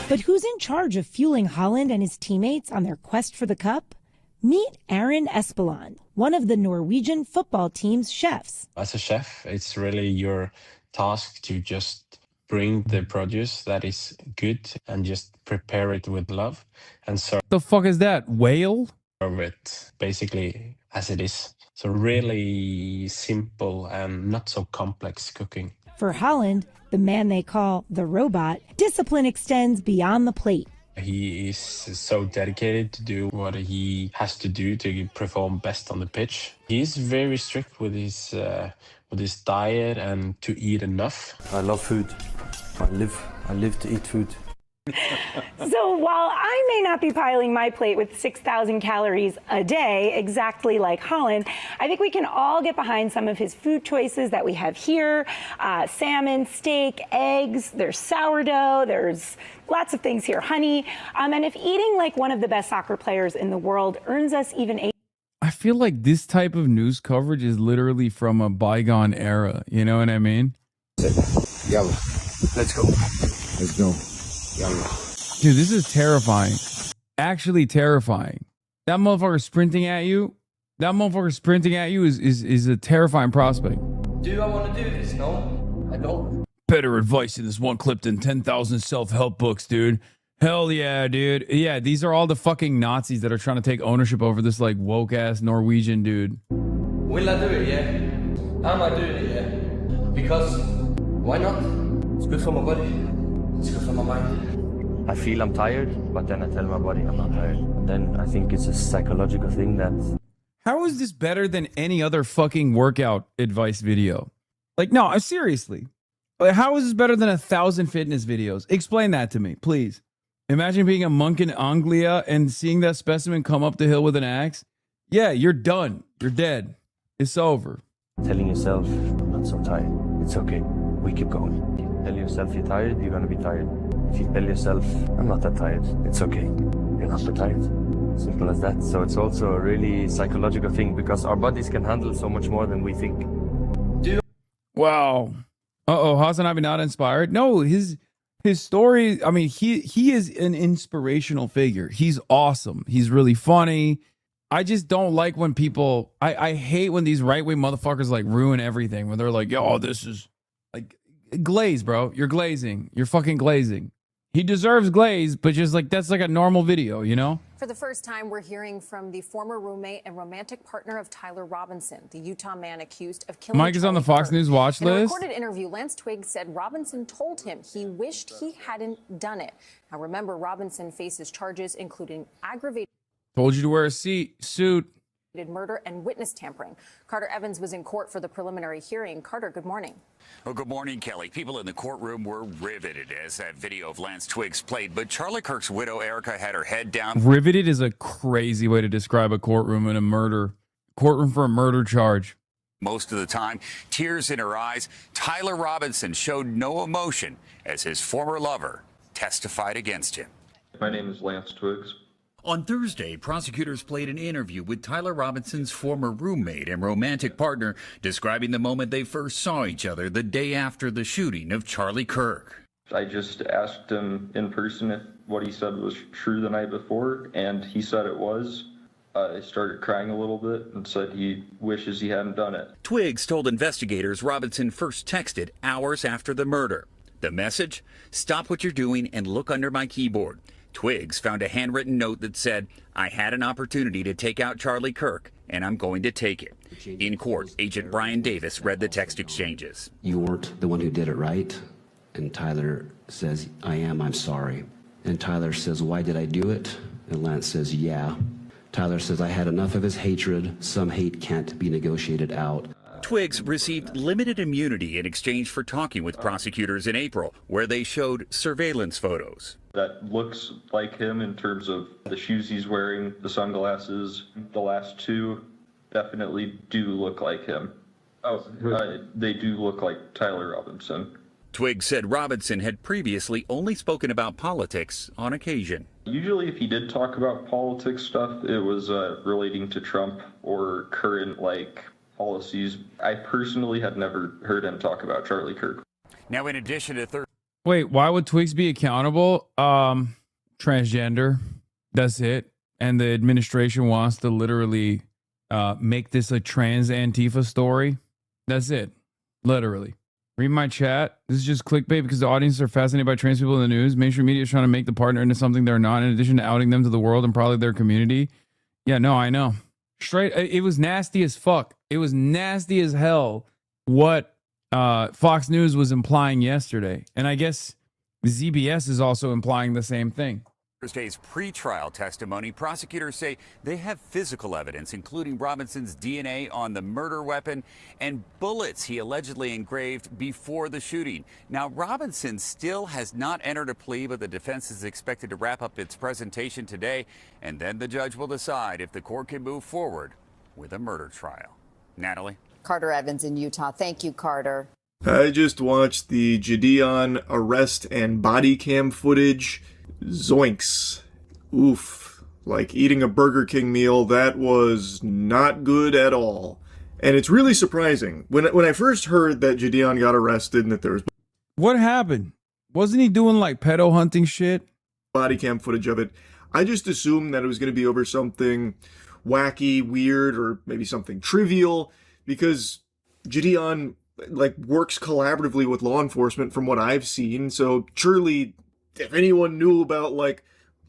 But who's in charge of fueling Holland and his teammates on their quest for the cup? Meet Aaron Espeland, one of the Norwegian football team's chefs. As a chef, it's really your task to just bring the produce that is good and just prepare it with love and serve The fuck is that? Whale? it basically as it is. So really simple and not so complex cooking. For Holland, the man they call the robot, discipline extends beyond the plate. He is so dedicated to do what he has to do to perform best on the pitch. He's very strict with his diet and to eat enough. I love food. I live to eat food. So while I may not be piling my plate with 6,000 calories a day, exactly like Holland, I think we can all get behind some of his food choices that we have here. Salmon, steak, eggs, there's sourdough, there's lots of things here, honey. And if eating like one of the best soccer players in the world earns us even a I feel like this type of news coverage is literally from a bygone era. You know what I mean? Yalla. Let's go. Let's go. Yalla. Dude, this is terrifying. Actually terrifying. That motherfucker sprinting at you. That motherfucker sprinting at you is a terrifying prospect. Do I want to do this? No, I don't. Better advice in this one clip than 10,000 self-help books, dude. Hell yeah, dude. Yeah, these are all the fucking Nazis that are trying to take ownership over this like woke-ass Norwegian dude. Will I do it? Yeah. Am I doing it? Yeah. Because why not? It's good for my body. It's good for my mind. I feel I'm tired, but then I tell my body I'm not tired. And then I think it's a psychological thing that... How is this better than any other fucking workout advice video? Like, no, seriously. How is this better than 1,000 fitness videos? Explain that to me, please. Imagine being a monk in Anglia and seeing that specimen come up the hill with an axe. Yeah, you're done. You're dead. It's over. Telling yourself, I'm not so tired. It's okay. We keep going. Tell yourself you're tired, you're gonna be tired. If you tell yourself, I'm not that tired, it's okay. You're not that tired. Simple as that. So it's also a really psychological thing because our bodies can handle so much more than we think. Wow. Uh-oh, HasanAbi not inspired? No, his his story, I mean, he is an inspirational figure. He's awesome. He's really funny. I just don't like when people, I hate when these right-wing motherfuckers like ruin everything, when they're like, yo, this is like glaze, bro. You're glazing. You're fucking glazing. He deserves glaze, but just like, that's like a normal video, you know? For the first time, we're hearing from the former roommate and romantic partner of Tyler Robinson, the Utah man accused of killing Mike is on the Charlie Fox Kirk. News watch In a list. recorded interview, Lance Twigg said Robinson told him he wished he hadn't done it. Now, remember, Robinson faces charges including aggravated Told you to wear a suit. murder and witness tampering. Carter Evans was in court for the preliminary hearing. Carter, good morning. Well, good morning, Kelly. People in the courtroom were riveted as that video of Lance Twiggs played, but Charlie Kirk's widow, Erica, had her head down. Riveted is a crazy way to describe a courtroom in a courtroom for a murder charge. Most of the time, tears in her eyes. Tyler Robinson showed no emotion as his former lover testified against him. My name is Lance Twiggs. On Thursday, prosecutors played an interview with Tyler Robinson's former roommate and romantic partner, describing the moment they first saw each other the day after the shooting of Charlie Kirk. I just asked him in person if what he said was true the night before, and he said it was. I started crying a little bit and said he wishes he hadn't done it. Twiggs told investigators Robinson first texted hours after the murder. The message? Stop what you're doing and look under my keyboard. Twiggs found a handwritten note that said, I had an opportunity to take out Charlie Kirk, and I'm going to take it. In court, Agent Brian Davis read the text exchanges. You weren't the one who did it, right? And Tyler says, I am, I'm sorry. And Tyler says, why did I do it? And Lance says, yeah. Tyler says, I had enough of his hatred. Some hate can't be negotiated out. Twiggs received limited immunity in exchange for talking with prosecutors in April, where they showed surveillance photos. That looks like him in terms of the shoes he's wearing, the sunglasses. The last two definitely do look like him. They do look like Tyler Robinson. Twiggs said Robinson had previously only spoken about politics on occasion. Usually if he did talk about politics stuff, it was relating to Trump or current, policies. I personally had never heard him talk about Charlie Kirk. Now, in addition to Wait, why would Twiggs be accountable? Transgender. That's it. And the administration wants to literally make this a trans Antifa story. That's it. Literally. Read my chat. This is just clickbait because the audience are fascinated by trans people in the news. Mainstream media is trying to make the partner into something they're not, in addition to outing them to the world and probably their community. Yeah, no, I know. Straight, it was nasty as fuck. It was nasty as hell what Fox News was implying yesterday. And I guess ZBS is also implying the same thing. Thursday's pre-trial testimony, prosecutors say they have physical evidence, including Robinson's DNA on the murder weapon and bullets he allegedly engraved before the shooting. Now, Robinson still has not entered a plea, but the defense is expected to wrap up its presentation today, and then the judge will decide if the court can move forward with a murder trial. Natalie? Carter Evans in Utah. Thank you, Carter. I just watched the Gideon arrest and body cam footage. Zoinks. Oof. Like eating a Burger King meal, that was not good at all. And it's really surprising. When I first heard that Gideon got arrested and that there was... What happened? Wasn't he doing like pedo hunting shit? Body cam footage of it. I just assumed that it was going to be over something wacky, weird, or maybe something trivial, because Gideon works collaboratively with law enforcement from what I've seen. So surely if anyone knew about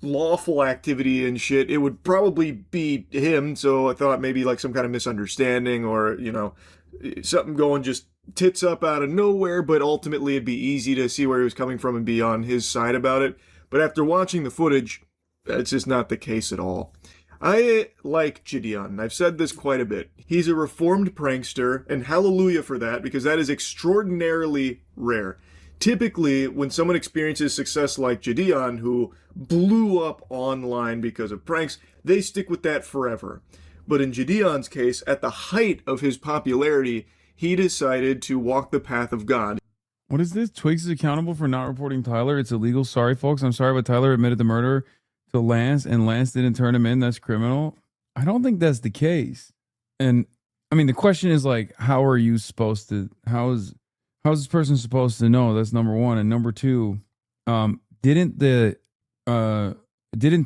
lawful activity and shit, it would probably be him. So I thought maybe some kind of misunderstanding or, something going just tits up out of nowhere, but ultimately it'd be easy to see where he was coming from and be on his side about it. But after watching the footage, that's just not the case at all. I like Gideon. I've said this quite a bit. He's a reformed prankster, and hallelujah for that, because that is extraordinarily rare. Typically, when someone experiences success like Gideon, who blew up online because of pranks, they stick with that forever. But in Gideon's case, at the height of his popularity, he decided to walk the path of God. What is this? Twiggs is accountable for not reporting Tyler. It's illegal. Sorry, folks. I'm sorry, but Tyler admitted the murder to Lance, and Lance didn't turn him in. That's criminal. I don't think that's the case. And I mean, the question is how are you supposed to, how is this person supposed to know? That's number one. And number two, Didn't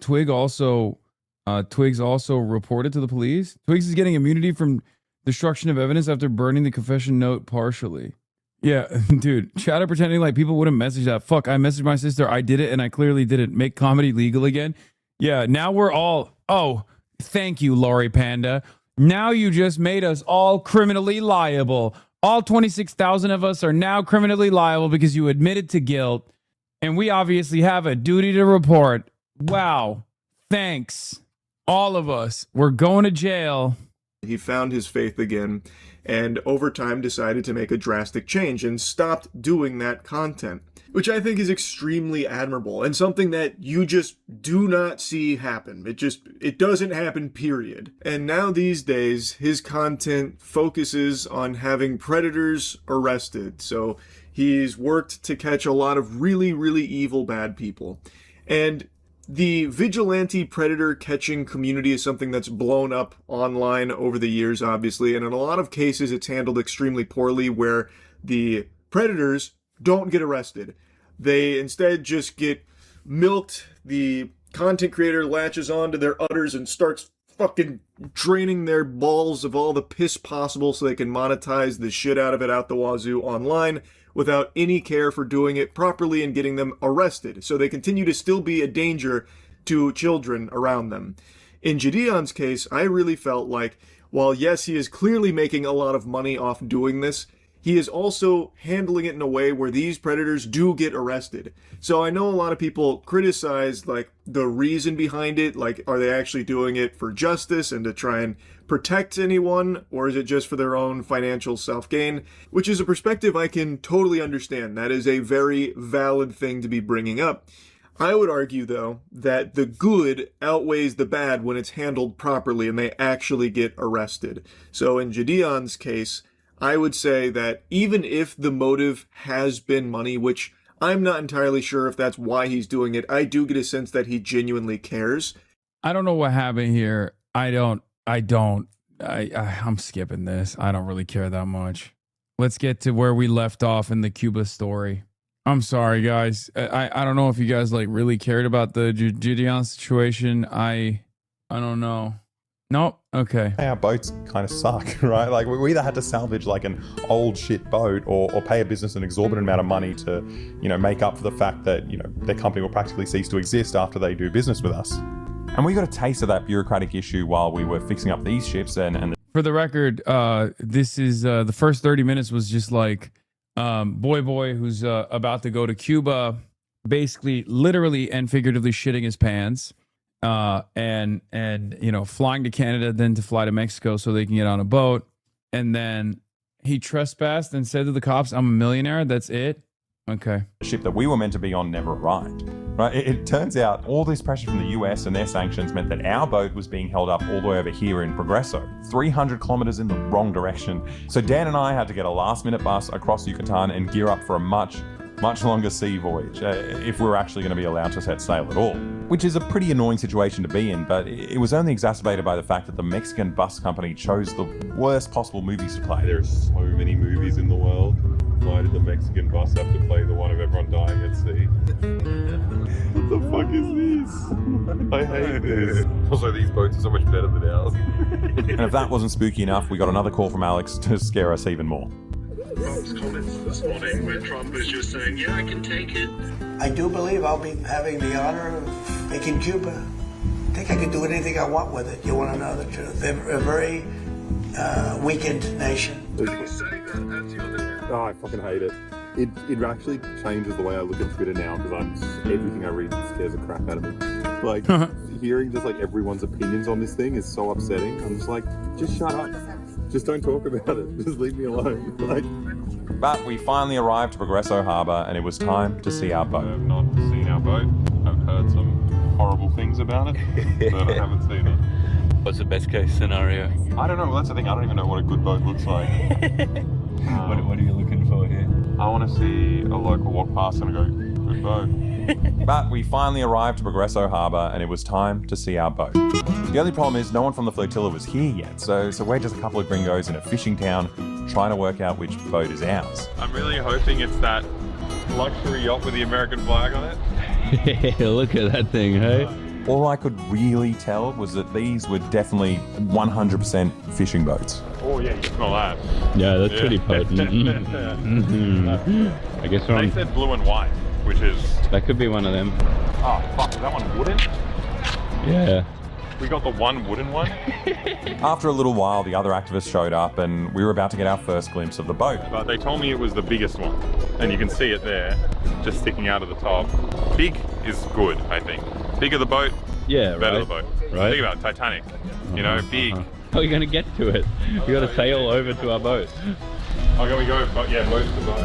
Twiggs also report it to the police? Twiggs is getting immunity from destruction of evidence after burning the confession note partially. Yeah, dude, Chatter pretending like people wouldn't message that. Fuck, I messaged my sister. I did it, and I clearly didn't. Make comedy legal again. Yeah, now we're all... Oh, thank you, Lori Panda. Now you just made us all criminally liable. All 26,000 of us are now criminally liable because you admitted to guilt, and we obviously have a duty to report. Wow. Thanks. All of us. We're going to jail. He found his faith again, and over time decided to make a drastic change and stopped doing that content, which I think is extremely admirable and something that you just do not see happen. It doesn't happen, period. And now these days, his content focuses on having predators arrested. So he's worked to catch a lot of really, really evil, bad people. And the vigilante predator catching community is something that's blown up online over the years, obviously, and in a lot of cases it's handled extremely poorly where the predators don't get arrested. They instead just get milked. The content creator latches onto their udders and starts fucking draining their balls of all the piss possible so they can monetize the shit out of it out the wazoo online, without any care for doing it properly and getting them arrested. So they continue to still be a danger to children around them. In Gideon's case, I really felt like, while yes, he is clearly making a lot of money off doing this, he is also handling it in a way where these predators do get arrested. So I know a lot of people criticize like the reason behind it, like are they actually doing it for justice and to try and protect anyone, or is it just for their own financial self-gain? Which is a perspective I can totally understand. That is a very valid thing to be bringing up. I would argue, though, that the good outweighs the bad when it's handled properly and they actually get arrested. So in Gideon's case, I would say that even if the motive has been money, which I'm not entirely sure if that's why he's doing it, I do get a sense that he genuinely cares. I don't know what happened here. I'm skipping this. I don't really care that much. Let's get to where we left off in the Cuba story. I'm sorry, guys. I don't know if you guys like really cared about the Gideon situation. I don't know. Nope. Okay. Our boats kind of suck, right? Like we either had to salvage like an old shit boat or pay a business an exorbitant amount of money to, make up for the fact that, their company will practically cease to exist after they do business with us. And we got a taste of that bureaucratic issue while we were fixing up these ships and for the record, this is the first 30 minutes was just like boy who's about to go to Cuba, basically literally and figuratively shitting his pants. And flying to Canada, then to fly to Mexico so they can get on a boat. And then he trespassed and said to the cops, I'm a millionaire. That's it. Okay. The ship that we were meant to be on never arrived. Right? It turns out all this pressure from the US and their sanctions meant that our boat was being held up all the way over here in Progreso, 300 kilometers in the wrong direction. So Dan and I had to get a last-minute bus across Yucatan and gear up for a much longer sea voyage, if we were actually going to be allowed to set sail at all. Which is a pretty annoying situation to be in, but it was only exacerbated by the fact that the Mexican bus company chose the worst possible movies to play. There are so many movies in the world. Why did the Mexican bus have to play the one of everyone dying at sea? What the fuck is this? I hate this. Also, these boats are so much better than ours. And if that wasn't spooky enough, we got another call from Alex to scare us even more. Trump's comments this morning where Trump was just saying, yeah, I can take it. I do believe I'll be having the honor of making Cuba. I think I can do anything I want with it. You want to know the truth. They're a very weakened nation. Oh, I fucking hate it. It actually changes the way I look at Twitter now because everything I read scares the crap out of me. Like, hearing just like everyone's opinions on this thing is so upsetting. I'm just like, just shut up. Just don't talk about it. Just leave me alone. But we finally arrived to Progreso Harbour and it was time to see our boat. I have not seen our boat. I've heard some horrible things about it, but I haven't seen it. What's the best case scenario? I don't know. Well, that's the thing. I don't even know what a good boat looks like. What are you looking for here? I want to see a local walk past and go, good boat. But we finally arrived to Progreso Harbour and it was time to see our boat. The only problem is no one from the flotilla was here yet, so we're just a couple of gringos in a fishing town trying to work out which boat is ours. I'm really hoping it's that luxury yacht with the American flag on it. Look at that thing, hey? All I could really tell was that these were definitely 100% fishing boats. Oh yeah, you can smell that. Yeah, that's pretty potent. I guess we're They on... said blue and white, which is... That could be one of them. Oh fuck, is that one wooden? Yeah. We got the one wooden one. After a little while, the other activists showed up and we were about to get our first glimpse of the boat. But they told me it was the biggest one. And you can see it there, just sticking out of the top. Big is good, I think. Bigger the boat, better the boat. Right. Think about it, Titanic. You know, big. How are you going to get to it? We got to sail over to our boat. Oh, we go, but yeah, boat to boat.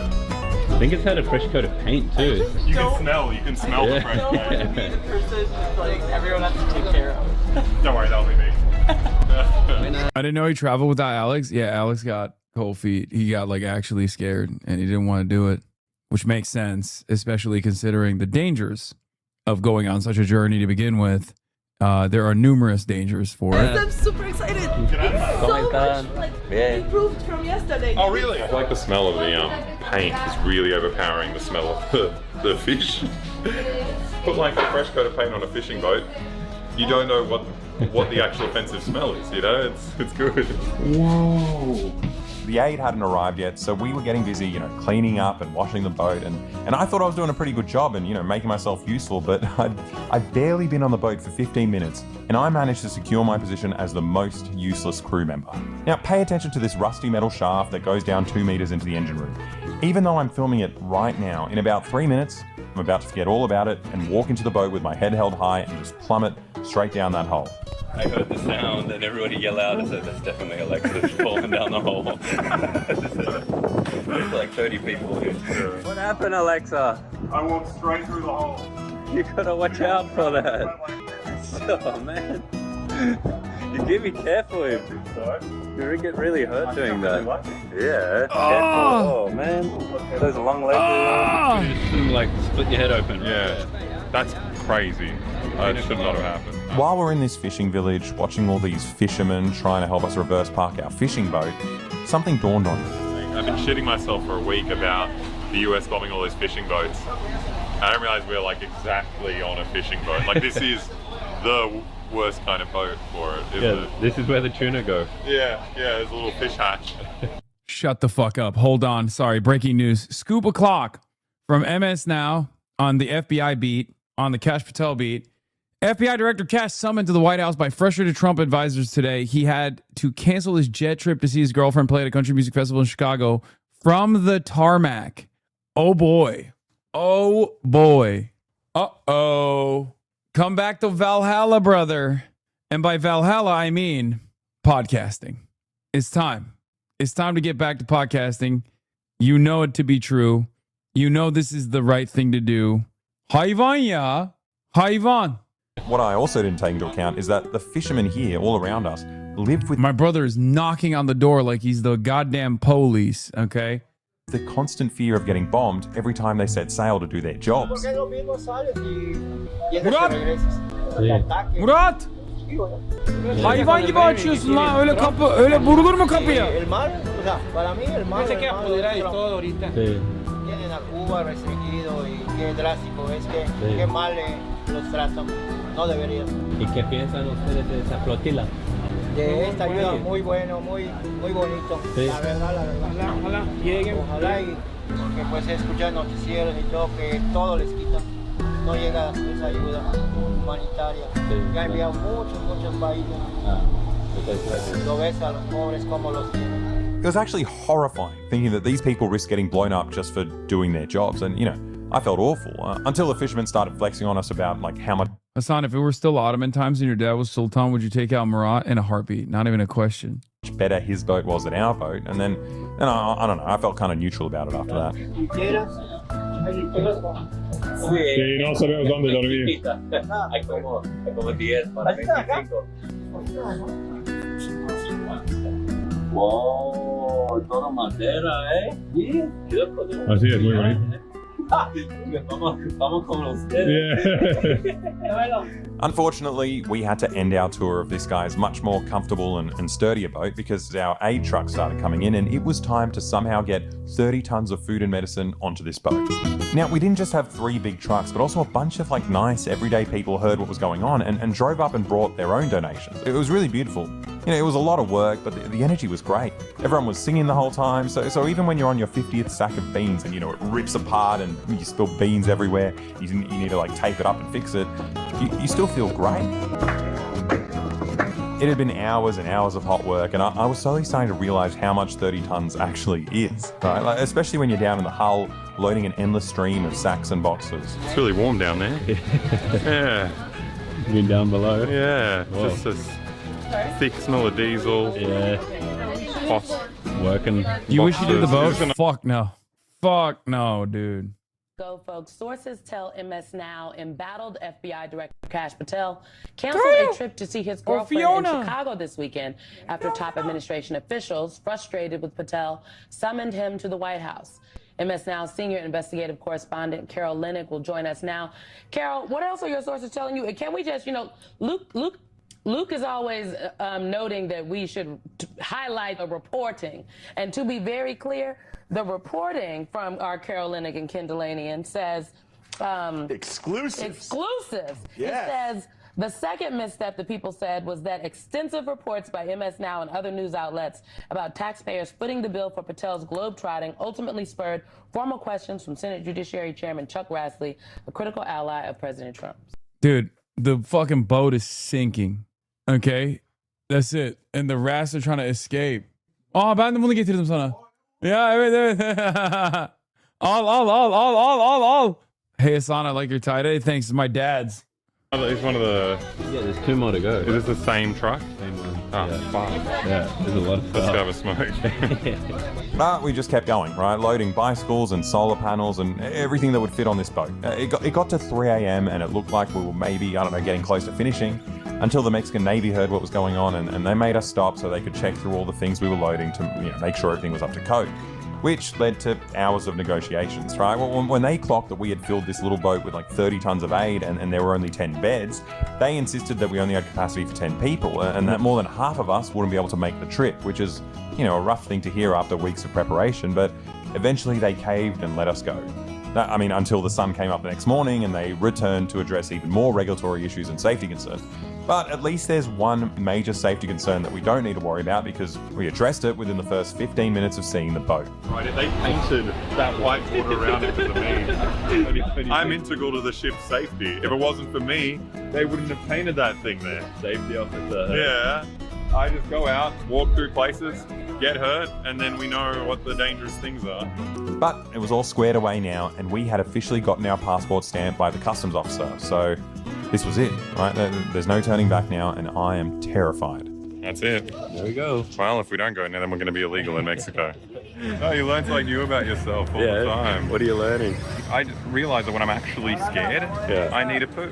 I think it's had a fresh coat of paint too. You can smell the fresh paint. The person like everyone has to take care of. Don't worry, that'll be me. I didn't know he traveled without Alex. Yeah, Alex got cold feet. He got like actually scared and he didn't want to do it, which makes sense, especially considering the dangers of going on such a journey to begin with. There are numerous dangers for it. I'm super excited. So much improved from yesterday. Oh really? I like the smell of the paint. It's really overpowering the smell of the fish. Put like a fresh coat of paint on a fishing boat. You don't know what the actual offensive smell is, you know? It's good. Whoa. The aid hadn't arrived yet, so we were getting busy, you know, cleaning up and washing the boat, and I thought I was doing a pretty good job and, you know, making myself useful, but I'd barely been on the boat for 15 minutes, and I managed to secure my position as the most useless crew member. Now, pay attention to this rusty metal shaft that goes down 2 meters into the engine room. Even though I'm filming it right now, in about 3 minutes, I'm about to forget all about it and walk into the boat with my head held high and just plummet straight down that hole. I heard the sound and everybody yell out and said, that's definitely Alexa's falling down the hole. There's like 30 people here. What happened, Alexa? I walked straight through the hole. You gotta watch out for that. Oh man. You gotta be careful. You get really hurt doing that. Yeah. Oh man. Those long legs. You just like split your head open. Yeah. That's crazy. That should not have happened. While we're in this fishing village, watching all these fishermen trying to help us reverse park our fishing boat, something dawned on me. I've been shitting myself for a week about the US bombing all these fishing boats. I didn't realize we're like exactly on a fishing boat. Like this is the worst kind of boat for it, isn't it? This is where the tuna go. Yeah, there's a little fish hatch. Shut the fuck up. Hold on. Sorry. Breaking news. Scoop o'clock from MS Now on the FBI beat, on the Kash Patel beat. FBI Director Kash summoned to the White House by frustrated Trump advisors today. He had to cancel his jet trip to see his girlfriend play at a country music festival in Chicago from the tarmac. Oh boy. Oh boy. Uh-oh. Come back to Valhalla, brother. And by Valhalla, I mean podcasting. It's time. It's time to get back to podcasting. You know it to be true. You know this is the right thing to do. Hayvan ya. Hayvan. What I also didn't take into account is that the fishermen here, all around us, live with... My brother is knocking on the door like he's the goddamn police, okay? The constant fear of getting bombed every time they set sail to do their jobs. Murat! Hayvan gibi açıyorsun lan. Öyle kapı, öyle vurulur mu kapıya? El mar, o sea, para mí el mar. Se apodera de todo ahorita. Tienen a Cuba restringido y qué drástico es que qué mal los tratan. No deberían. ¿Y qué piensan ustedes de esa flotila? De esta ayuda muy bueno, muy bonito. Sí. La verdad. Ojalá lleguen. Ojalá y porque pues escuchan noticieros y todo que todo les quitan. No llega esa ayuda humanitaria. Ya ha enviado muchos países. Lo ves a los pobres como los tienen. It was actually horrifying thinking that these people risk getting blown up just for doing their jobs. And, you know, I felt awful until the fishermen started flexing on us about like how much... Hasan, if it were still Ottoman times and your dad was Sultan, would you take out Murat in a heartbeat? Not even a question. Better his boat was than our boat. And then I don't know, I felt kind of neutral about it after that. Sí, no sabemos dónde dormir. Hay como 10 para 25. Wow, todo madera, ¿eh? Así es, muy bonito. Vamos con ustedes. Unfortunately, we had to end our tour of this guy's much more comfortable and sturdier boat because our aid truck started coming in and it was time to somehow get 30 tons of food and medicine onto this boat. Now, we didn't just have 3 big trucks, but also a bunch of nice everyday people heard what was going on and drove up and brought their own donations. It was really beautiful. It was a lot of work, but the energy was great. Everyone was singing the whole time, so even when you're on your 50th sack of beans and, it rips apart and you spill beans everywhere, you need to, tape it up and fix it, you still feel great. It had been hours and hours of hot work, and I was slowly starting to realize how much 30 tons actually is, right? Especially when you're down in the hull, loading an endless stream of sacks and boxes. It's really warm down there. Yeah. Been down below. Yeah. Whoa. Just this thick smell of diesel. Yeah. Hot. Working. You wish you did the boat? Fuck no. Fuck no, dude. Go, folks. Sources tell MS Now embattled FBI Director Kash Patel canceled a trip to see his girlfriend in Chicago this weekend after top administration officials, frustrated with Patel, summoned him to the White House. MS Now senior investigative correspondent Carol Lennick will join us now. Carol, what else are your sources telling you? And can we just, Luke is always noting that we should highlight the reporting. And to be very clear, the reporting from our Carol Lennick and Ken Delanian says... exclusive. Yes. It says the second misstep the people said was that extensive reports by MS Now and other news outlets about taxpayers footing the bill for Patel's globetrotting ultimately spurred formal questions from Senate Judiciary Chairman Chuck Grassley, a critical ally of President Trump. Dude, the fucking boat is sinking. Okay? That's it. And the rats are trying to escape. Oh, ben de bunu getirdim sana. Yeah, evet. All. Hey, Hasan, I like your tie-dye. Thanks. It's my dad's. It's one of the... Yeah, there's 2 more to go. Is this the same truck? Same one. Oh, yeah. Fuck. Yeah, there's a lot of stuff. Let's go have a smoke. But we just kept going, right? Loading bicycles and solar panels and everything that would fit on this boat. It got to 3 a.m. and it looked like we were maybe, getting close to finishing until the Mexican Navy heard what was going on and they made us stop so they could check through all the things we were loading to make sure everything was up to code, which led to hours of negotiations, right? When they clocked that we had filled this little boat with 30 tons of aid and there were only 10 beds, they insisted that we only had capacity for 10 people and that more than half of us wouldn't be able to make the trip, which is, a rough thing to hear after weeks of preparation, but eventually they caved and let us go. Until the sun came up the next morning and they returned to address even more regulatory issues and safety concerns. But at least there's one major safety concern that we don't need to worry about because we addressed it within the first 15 minutes of seeing the boat. Right, they painted that white border around it because of me. I'm integral to the ship's safety. If it wasn't for me, they wouldn't have painted that thing there. Safety officer. Yeah. I just go out, walk through places, get hurt, and then we know what the dangerous things are. But it was all squared away now, and we had officially gotten our passport stamped by the customs officer. So this was it, right? There's no turning back now, and I am terrified. That's it. There we go. Well, if we don't go now, then we're going to be illegal in Mexico. Oh, you learn something new about yourself all the time. What are you learning? I realize that when I'm actually scared, I need a poo.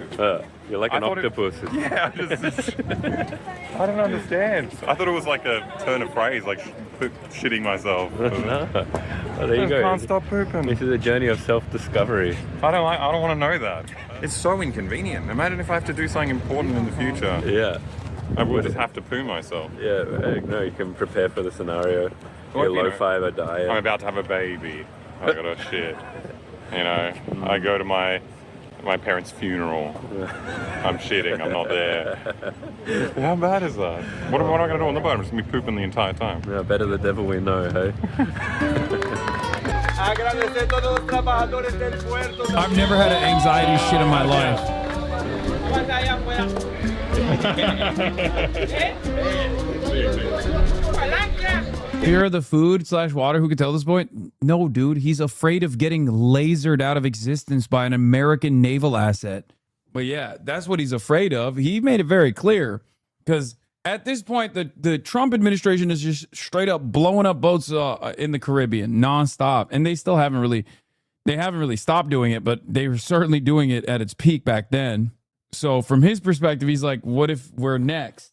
You're like an octopus. I don't understand. I thought it was like a turn of phrase, like shitting myself. No. Well, there you go. I can't stop pooping. This is a journey of self-discovery. I don't want to know that. It's so inconvenient. Imagine if I have to do something important in the future. Yeah. I would just have to poo myself. Yeah, no, you can prepare for the scenario. Your low-fiber diet. I'm about to have a baby. I gotta shit. I go to my parents' funeral. I'm shitting. I'm not there. How bad is that? What am I gonna do on the boat? I'm just gonna be pooping the entire time. Yeah, better the devil we know, hey? I've never had an anxiety shit in my life. Fear of the food/water. Who could tell this point? No, dude. He's afraid of getting lasered out of existence by an American naval asset. But yeah, that's what he's afraid of. He made it very clear because at this point, the Trump administration is just straight up blowing up boats in the Caribbean nonstop, and they still haven't really stopped doing it, but they were certainly doing it at its peak back then. So from his perspective, he's like, what if we're next?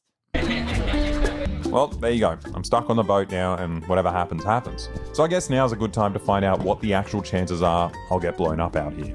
Well, there you go. I'm stuck on the boat now, and whatever happens, happens. So I guess now's a good time to find out what the actual chances are I'll get blown up out here.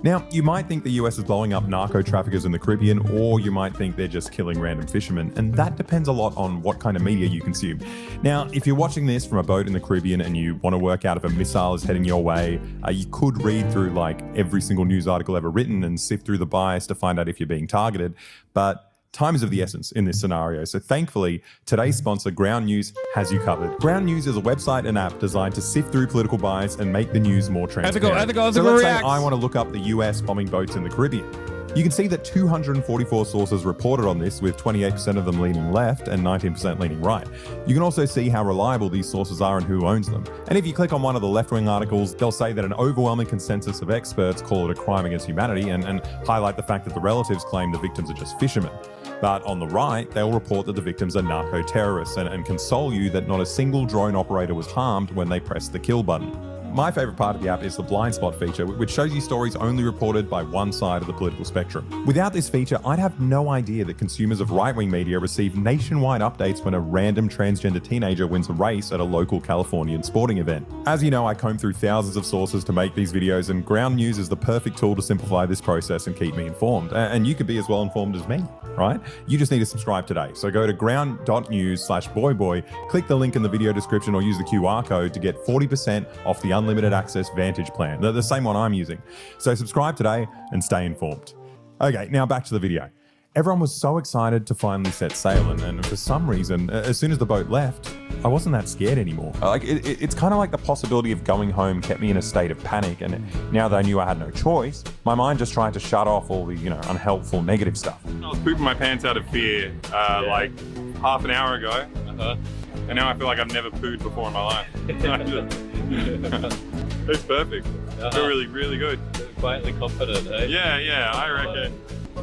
Now, you might think the US is blowing up narco traffickers in the Caribbean, or you might think they're just killing random fishermen, and that depends a lot on what kind of media you consume. Now, if you're watching this from a boat in the Caribbean and you want to work out if a missile is heading your way, you could read through like every single news article ever written and sift through the bias to find out if you're being targeted, but time is of the essence in this scenario. So thankfully, today's sponsor, Ground News, has you covered. Ground News is a website and app designed to sift through political bias and make the news more transparent. Ethical so let's say reacts. I want to look up the US bombing boats in the Caribbean. You can see that 244 sources reported on this, with 28% of them leaning left and 19% leaning right. You can also see how reliable these sources are and who owns them. And if you click on one of the left-wing articles, they'll say that an overwhelming consensus of experts call it a crime against humanity and highlight the fact that the relatives claim the victims are just fishermen. But on the right, they'll report that the victims are narco-terrorists and console you that not a single drone operator was harmed when they pressed the kill button. My favorite part of the app is the blind spot feature, which shows you stories only reported by one side of the political spectrum. Without this feature, I'd have no idea that consumers of right-wing media receive nationwide updates when a random transgender teenager wins a race at a local Californian sporting event. As you know, I comb through thousands of sources to make these videos, and Ground News is the perfect tool to simplify this process and keep me informed. And you could be as well informed as me, right? You just need to subscribe today. So go to ground.news/boyboy, click the link in the video description or use the QR code to get 40% off the unlimited access Vantage plan, the same one I'm using. So subscribe today and stay informed. Okay, now back to the video. Everyone was so excited to finally set sail, and for some reason, as soon as the boat left, I wasn't that scared anymore. Like it's kind of like the possibility of going home kept me in a state of panic, and now that I knew I had no choice, my mind just tried to shut off all the unhelpful negative stuff. I was pooping my pants out of fear like half an hour ago, and now I feel like I've never pooed before in my life. It's perfect. I feel really, really good. Quietly confident, eh? Yeah, I reckon.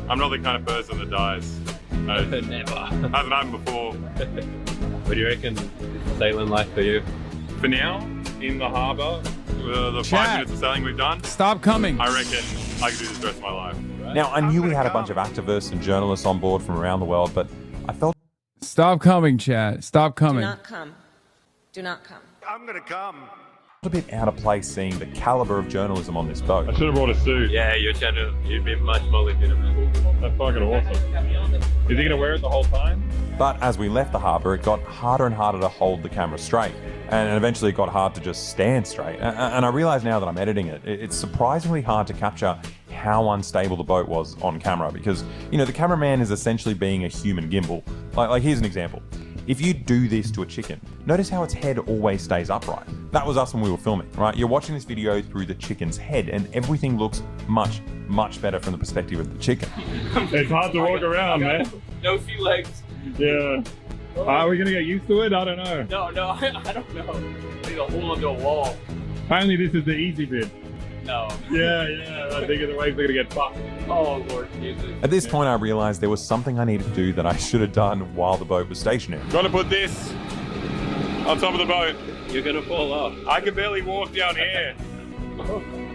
I'm not the kind of person that dies. No, never. Hasn't happened before. What do you reckon is sailing like for you? For now, in the harbour, the 5 minutes of sailing we've done, stop coming. I reckon I could do this the rest of my life. Now, I knew we had a bunch of activists and journalists on board from around the world, but I felt... Stop coming, Chad. Stop coming. Do not come. Do not come. I'm gonna come. a bit out of place seeing the caliber of journalism on this boat. I should have brought a suit. Yeah, you'd be much more legitimate. That's fucking awesome. Is he gonna wear it the whole time? But as we left the harbour, it got harder and harder to hold the camera straight. And eventually it got hard to just stand straight. And I realise now that I'm editing it, it's surprisingly hard to capture how unstable the boat was on camera because, you know, the cameraman is essentially being a human gimbal. Like here's an example. If you do this to a chicken, notice how its head always stays upright. That was us when we were filming, right? You're watching this video through the chicken's head and everything looks much, much better from the perspective of the chicken. It's hard to walk around, man. No few legs. Yeah. Are we gonna get used to it? I don't know. No, I don't know. I need to hold onto a wall. Apparently this is the easy bit. No. Yeah. I think the waves are gonna get fucked. Oh, Lord Jesus. At this point, I realized there was something I needed to do that I should have done while the boat was stationary. Gotta put this on top of the boat. You're gonna fall off. I can barely walk down here.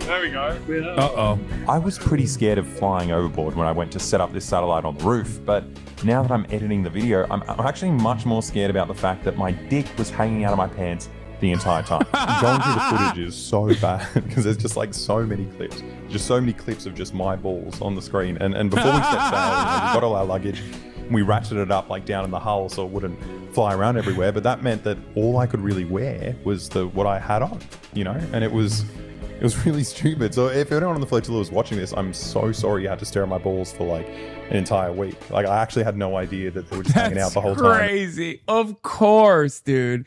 There we go. Uh-oh. I was pretty scared of flying overboard when I went to set up this satellite on the roof, but now that I'm editing the video, I'm actually much more scared about the fact that my dick was hanging out of my pants the entire time. Going through the footage is so bad because there's just like so many clips. Just so many clips of just my balls on the screen. And before we set sail, we got all our luggage. We ratcheted it up like down in the hull so it wouldn't fly around everywhere. But that meant that all I could really wear was what I had on, you know? And it was really stupid. So if anyone on the flotilla was watching this, I'm so sorry you had to stare at my balls for like an entire week. Like I actually had no idea that they were just hanging out the whole time. Crazy. Of course, dude.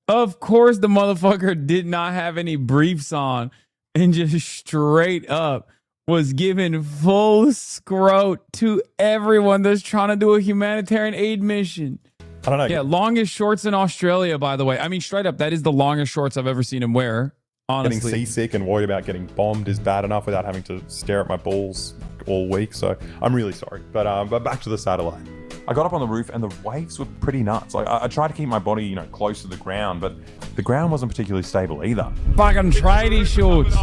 Of course the motherfucker did not have any briefs on and just straight up was giving full scrot to everyone that's trying to do a humanitarian aid mission. I don't know. Yeah, longest shorts in Australia, by the way. I mean, straight up, that is the longest shorts I've ever seen him wear. Honestly. Getting seasick and worried about getting bombed is bad enough without having to stare at my balls all week. So I'm really sorry. But back to the satellite. I got up on the roof and the waves were pretty nuts. Like I tried to keep my body, you know, close to the ground, but the ground wasn't particularly stable either. Fucking try these shorts.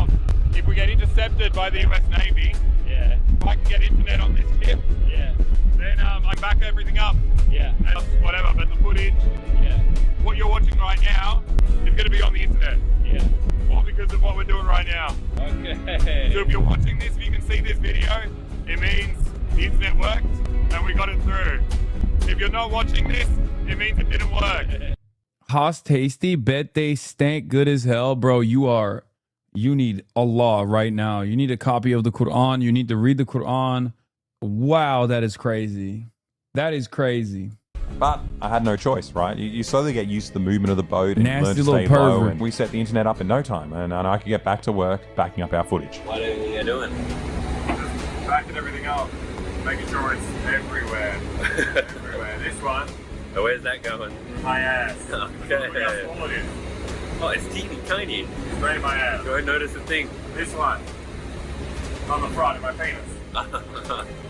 If we get intercepted by the US Navy, yeah, if I can get internet on this ship, yeah, then I back everything up. Yeah. And whatever, but the footage, yeah, what you're watching right now is going to be on the internet. Yeah. all because of what we're doing right now. Okay. So if you're watching this, if you can see this video, it means the internet worked and we got it through. If you're not watching this, it means it didn't work. Haas tasty, bet they stank good as hell. Bro, you need Allah right now. You need a copy of the Quran. You need to read the Quran. Wow, that is crazy. That is crazy. But I had no choice, right? You slowly get used to the movement of the boat and Nasty learn to little stay low. pervert. And we set the internet up in no time, and I could get back to work backing up our footage. What are you doing? Just backing everything up, making sure it's everywhere. Everywhere. This one, Oh, where's that going? my ass. Okay. Look how small it is. Oh, it's teeny tiny. Straight in my ass. Do I notice a thing? This one, on the front of my penis.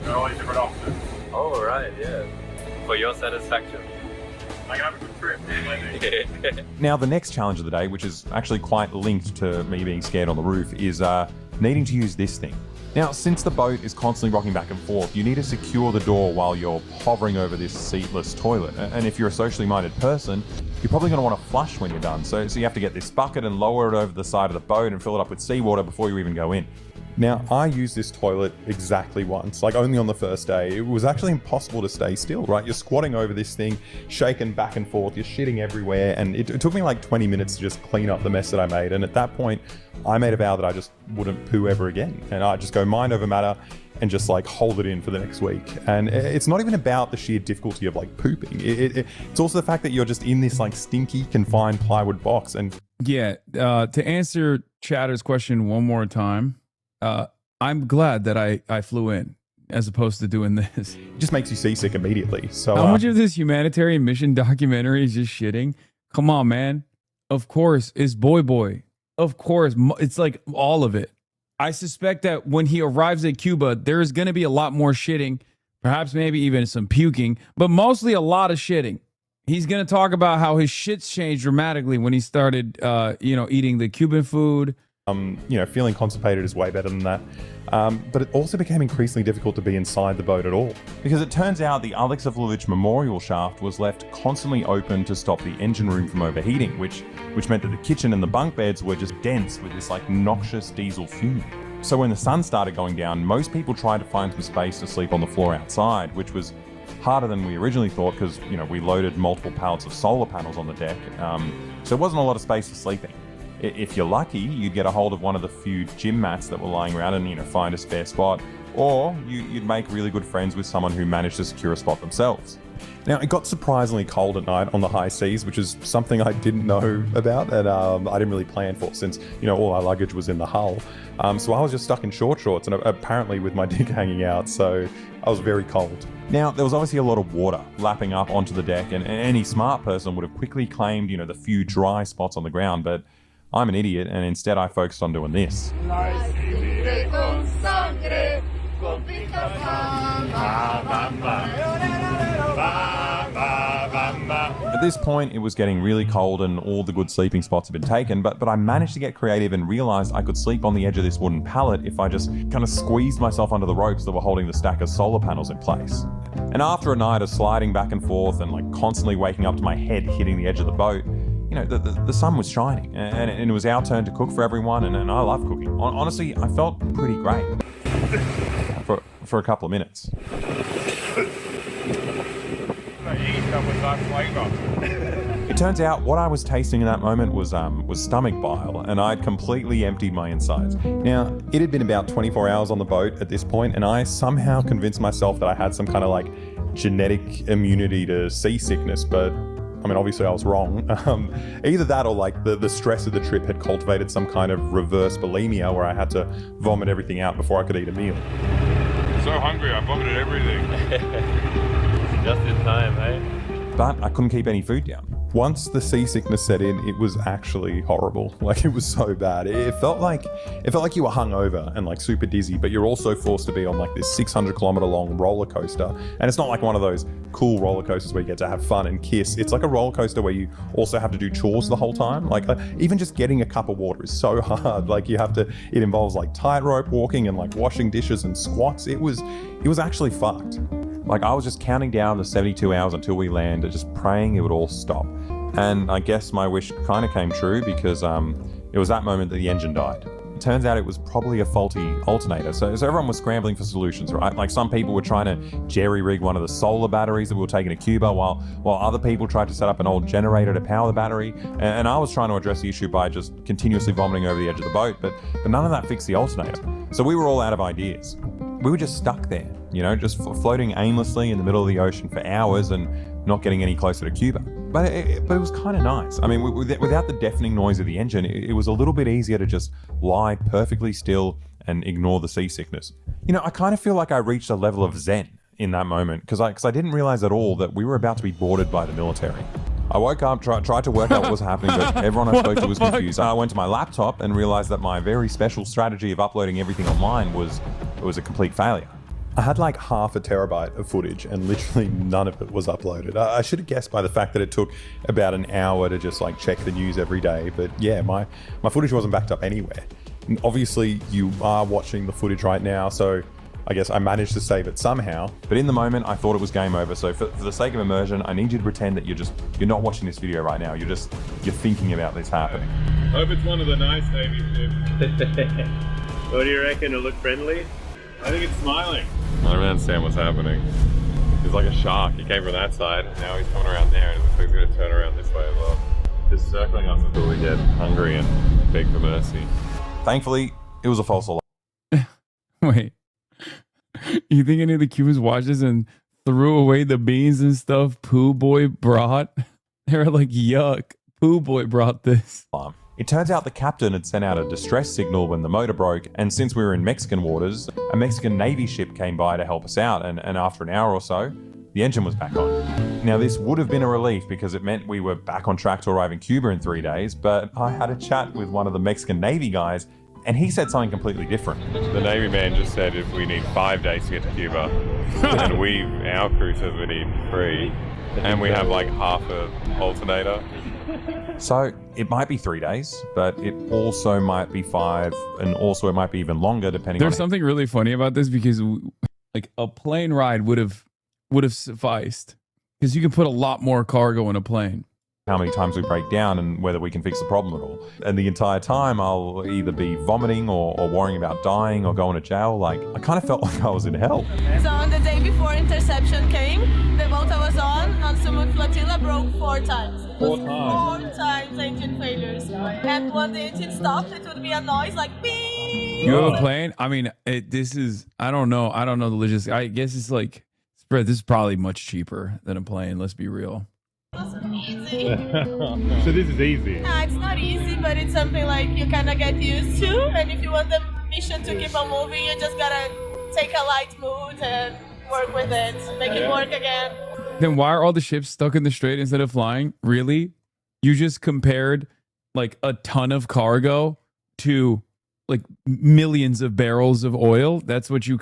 There are all these different options. Oh, right, yeah. For your satisfaction. I can have a good trip. Now, the next challenge of the day, which is actually quite linked to me being scared on the roof, is needing to use this thing. Now, since the boat is constantly rocking back and forth, you need to secure the door while you're hovering over this seatless toilet. And if you're a socially minded person, you're probably going to want to flush when you're done. So you have to get this bucket and lower it over the side of the boat and fill it up with seawater before you even go in. Now, I used this toilet exactly once, like only on the first day. It was actually impossible to stay still, right? You're squatting over this thing, shaking back and forth, you're shitting everywhere. And it took me like 20 minutes to just clean up the mess that I made. And at that point, I made a vow that I just wouldn't poo ever again. And I'd just go mind over matter and just like hold it in for the next week. And it's not even about the sheer difficulty of like pooping. It's also the fact that you're just in this like stinky, confined plywood box. And yeah, to answer Chatter's question one more time, I'm glad that I flew in as opposed to doing this. It just makes you seasick immediately. So how much of this humanitarian mission documentary is just shitting? Come on, man. Of course, it's boy. Of course, it's like all of it. I suspect that when he arrives at Cuba, there's going to be a lot more shitting, perhaps maybe even some puking, but mostly a lot of shitting. He's going to talk about how his shit's changed dramatically when he started, eating the Cuban food. Feeling constipated is way better than that. But it also became increasingly difficult to be inside the boat at all. Because it turns out the Alexeyevich Memorial Shaft was left constantly open to stop the engine room from overheating, which meant that the kitchen and the bunk beds were just dense with this like noxious diesel fume. So when the sun started going down, most people tried to find some space to sleep on the floor outside, which was harder than we originally thought because, we loaded multiple pallets of solar panels on the deck. So there wasn't a lot of space for sleeping. If you're lucky, you'd get a hold of one of the few gym mats that were lying around and, find a spare spot. Or you'd make really good friends with someone who managed to secure a spot themselves. Now, it got surprisingly cold at night on the high seas, which is something I didn't know about and I didn't really plan for since, all our luggage was in the hull. So I was just stuck in short shorts and apparently with my dick hanging out, so I was very cold. Now, there was obviously a lot of water lapping up onto the deck and any smart person would have quickly claimed, the few dry spots on the ground, but I'm an idiot, and instead I focused on doing this. At this point, it was getting really cold and all the good sleeping spots had been taken, but I managed to get creative and realized I could sleep on the edge of this wooden pallet if I just kind of squeezed myself under the ropes that were holding the stack of solar panels in place. And after a night of sliding back and forth and like constantly waking up to my head hitting the edge of the boat, the sun was shining and it was our turn to cook for everyone and I love cooking. Honestly, I felt pretty great for a couple of minutes. It turns out what I was tasting in that moment was stomach bile and I'd completely emptied my insides. Now, it had been about 24 hours on the boat at this point and I somehow convinced myself that I had some kind of like genetic immunity to seasickness, but obviously I was wrong. Either that or like the stress of the trip had cultivated some kind of reverse bulimia where I had to vomit everything out before I could eat a meal. So hungry, I vomited everything. Just in time, eh? But I couldn't keep any food down. Once the seasickness set in, it was actually horrible. Like, it was so bad. It felt like you were hungover and like super dizzy, but you're also forced to be on like this 600-kilometer long roller coaster. And it's not like one of those cool roller coasters where you get to have fun and kiss. It's like a roller coaster where you also have to do chores the whole time. Like even just getting a cup of water is so hard. Like it involves like tightrope walking and like washing dishes and squats. It was actually fucked. Like I was just counting down the 72 hours until we landed, just praying it would all stop. And I guess my wish kind of came true because It was that moment that the engine died. It turns out it was probably a faulty alternator, so everyone was scrambling for solutions, right? Like some people were trying to jerry-rig one of the solar batteries that we were taking to Cuba, while other people tried to set up an old generator to power the battery, and I was trying to address the issue by just continuously vomiting over the edge of the boat, but none of that fixed the alternator. So we were all out of ideas. We were just stuck there, just floating aimlessly in the middle of the ocean for hours and not getting any closer to Cuba. But it was kind of nice. I mean, without the deafening noise of the engine, it was a little bit easier to just lie perfectly still and ignore the seasickness. I kind of feel like I reached a level of zen in that moment because I didn't realize at all that we were about to be boarded by the military. I woke up, tried to work out what was happening, but everyone I spoke to was confused. I went to my laptop and realized that my very special strategy of uploading everything online was a complete failure. I had like half a terabyte of footage and literally none of it was uploaded. I should have guessed by the fact that it took about an hour to just like check the news every day. But yeah, my footage wasn't backed up anywhere. And obviously you are watching the footage right now, so I guess I managed to save it somehow. But in the moment, I thought it was game over. So for the sake of immersion, I need you to pretend that you're not watching this video right now. You're thinking about this happening. Hope it's one of the nice Navy ships. What do you reckon? It'll look friendly? I think it's smiling. I don't understand what's happening. He's like a shark. He came from that side, and now he's coming around there, and it looks like he's going to turn around this way as well. Just circling us until we get hungry and beg for mercy. Thankfully, it was a false alarm. Wait. You think any of the Cubans watched this and threw away the beans and stuff Pooh Boy brought? They were like, yuck, Pooh Boy brought this. It turns out the captain had sent out a distress signal when the motor broke, and since we were in Mexican waters, a Mexican Navy ship came by to help us out, and after an hour or so, the engine was back on. Now this would have been a relief because it meant we were back on track to arrive in Cuba in 3 days, but I had a chat with one of the Mexican Navy guys, and he said something completely different. The Navy man just said if we need 5 days to get to Cuba, and our crew says we need 3, and we have like half a alternator. So it might be 3 days, but it also might be 5, and also it might be even longer depending There's something really funny about this because like a plane ride would have sufficed because you can put a lot more cargo in a plane. How many times we break down and whether we can fix the problem at all. And the entire time I'll either be vomiting or worrying about dying or going to jail. Like I kind of felt like I was in hell. So on the day before interception came, the boat I was on Sumut Flotilla broke 4 times. Four times? 4 times engine failures. And when the engine stopped, it would be a noise like beep. You have a plane? I mean, I don't know the logistics. I guess it's like, this is probably much cheaper than a plane. Let's be real. Easy. So this is easy. Nah, it's not easy, but it's something like you kind of get used to. And if you want the mission to keep on moving, you just gotta take a light mood and work with it, make it work again. Then why are all the ships stuck in the strait instead of flying? Really? You just compared like a ton of cargo to like millions of barrels of oil. That's what you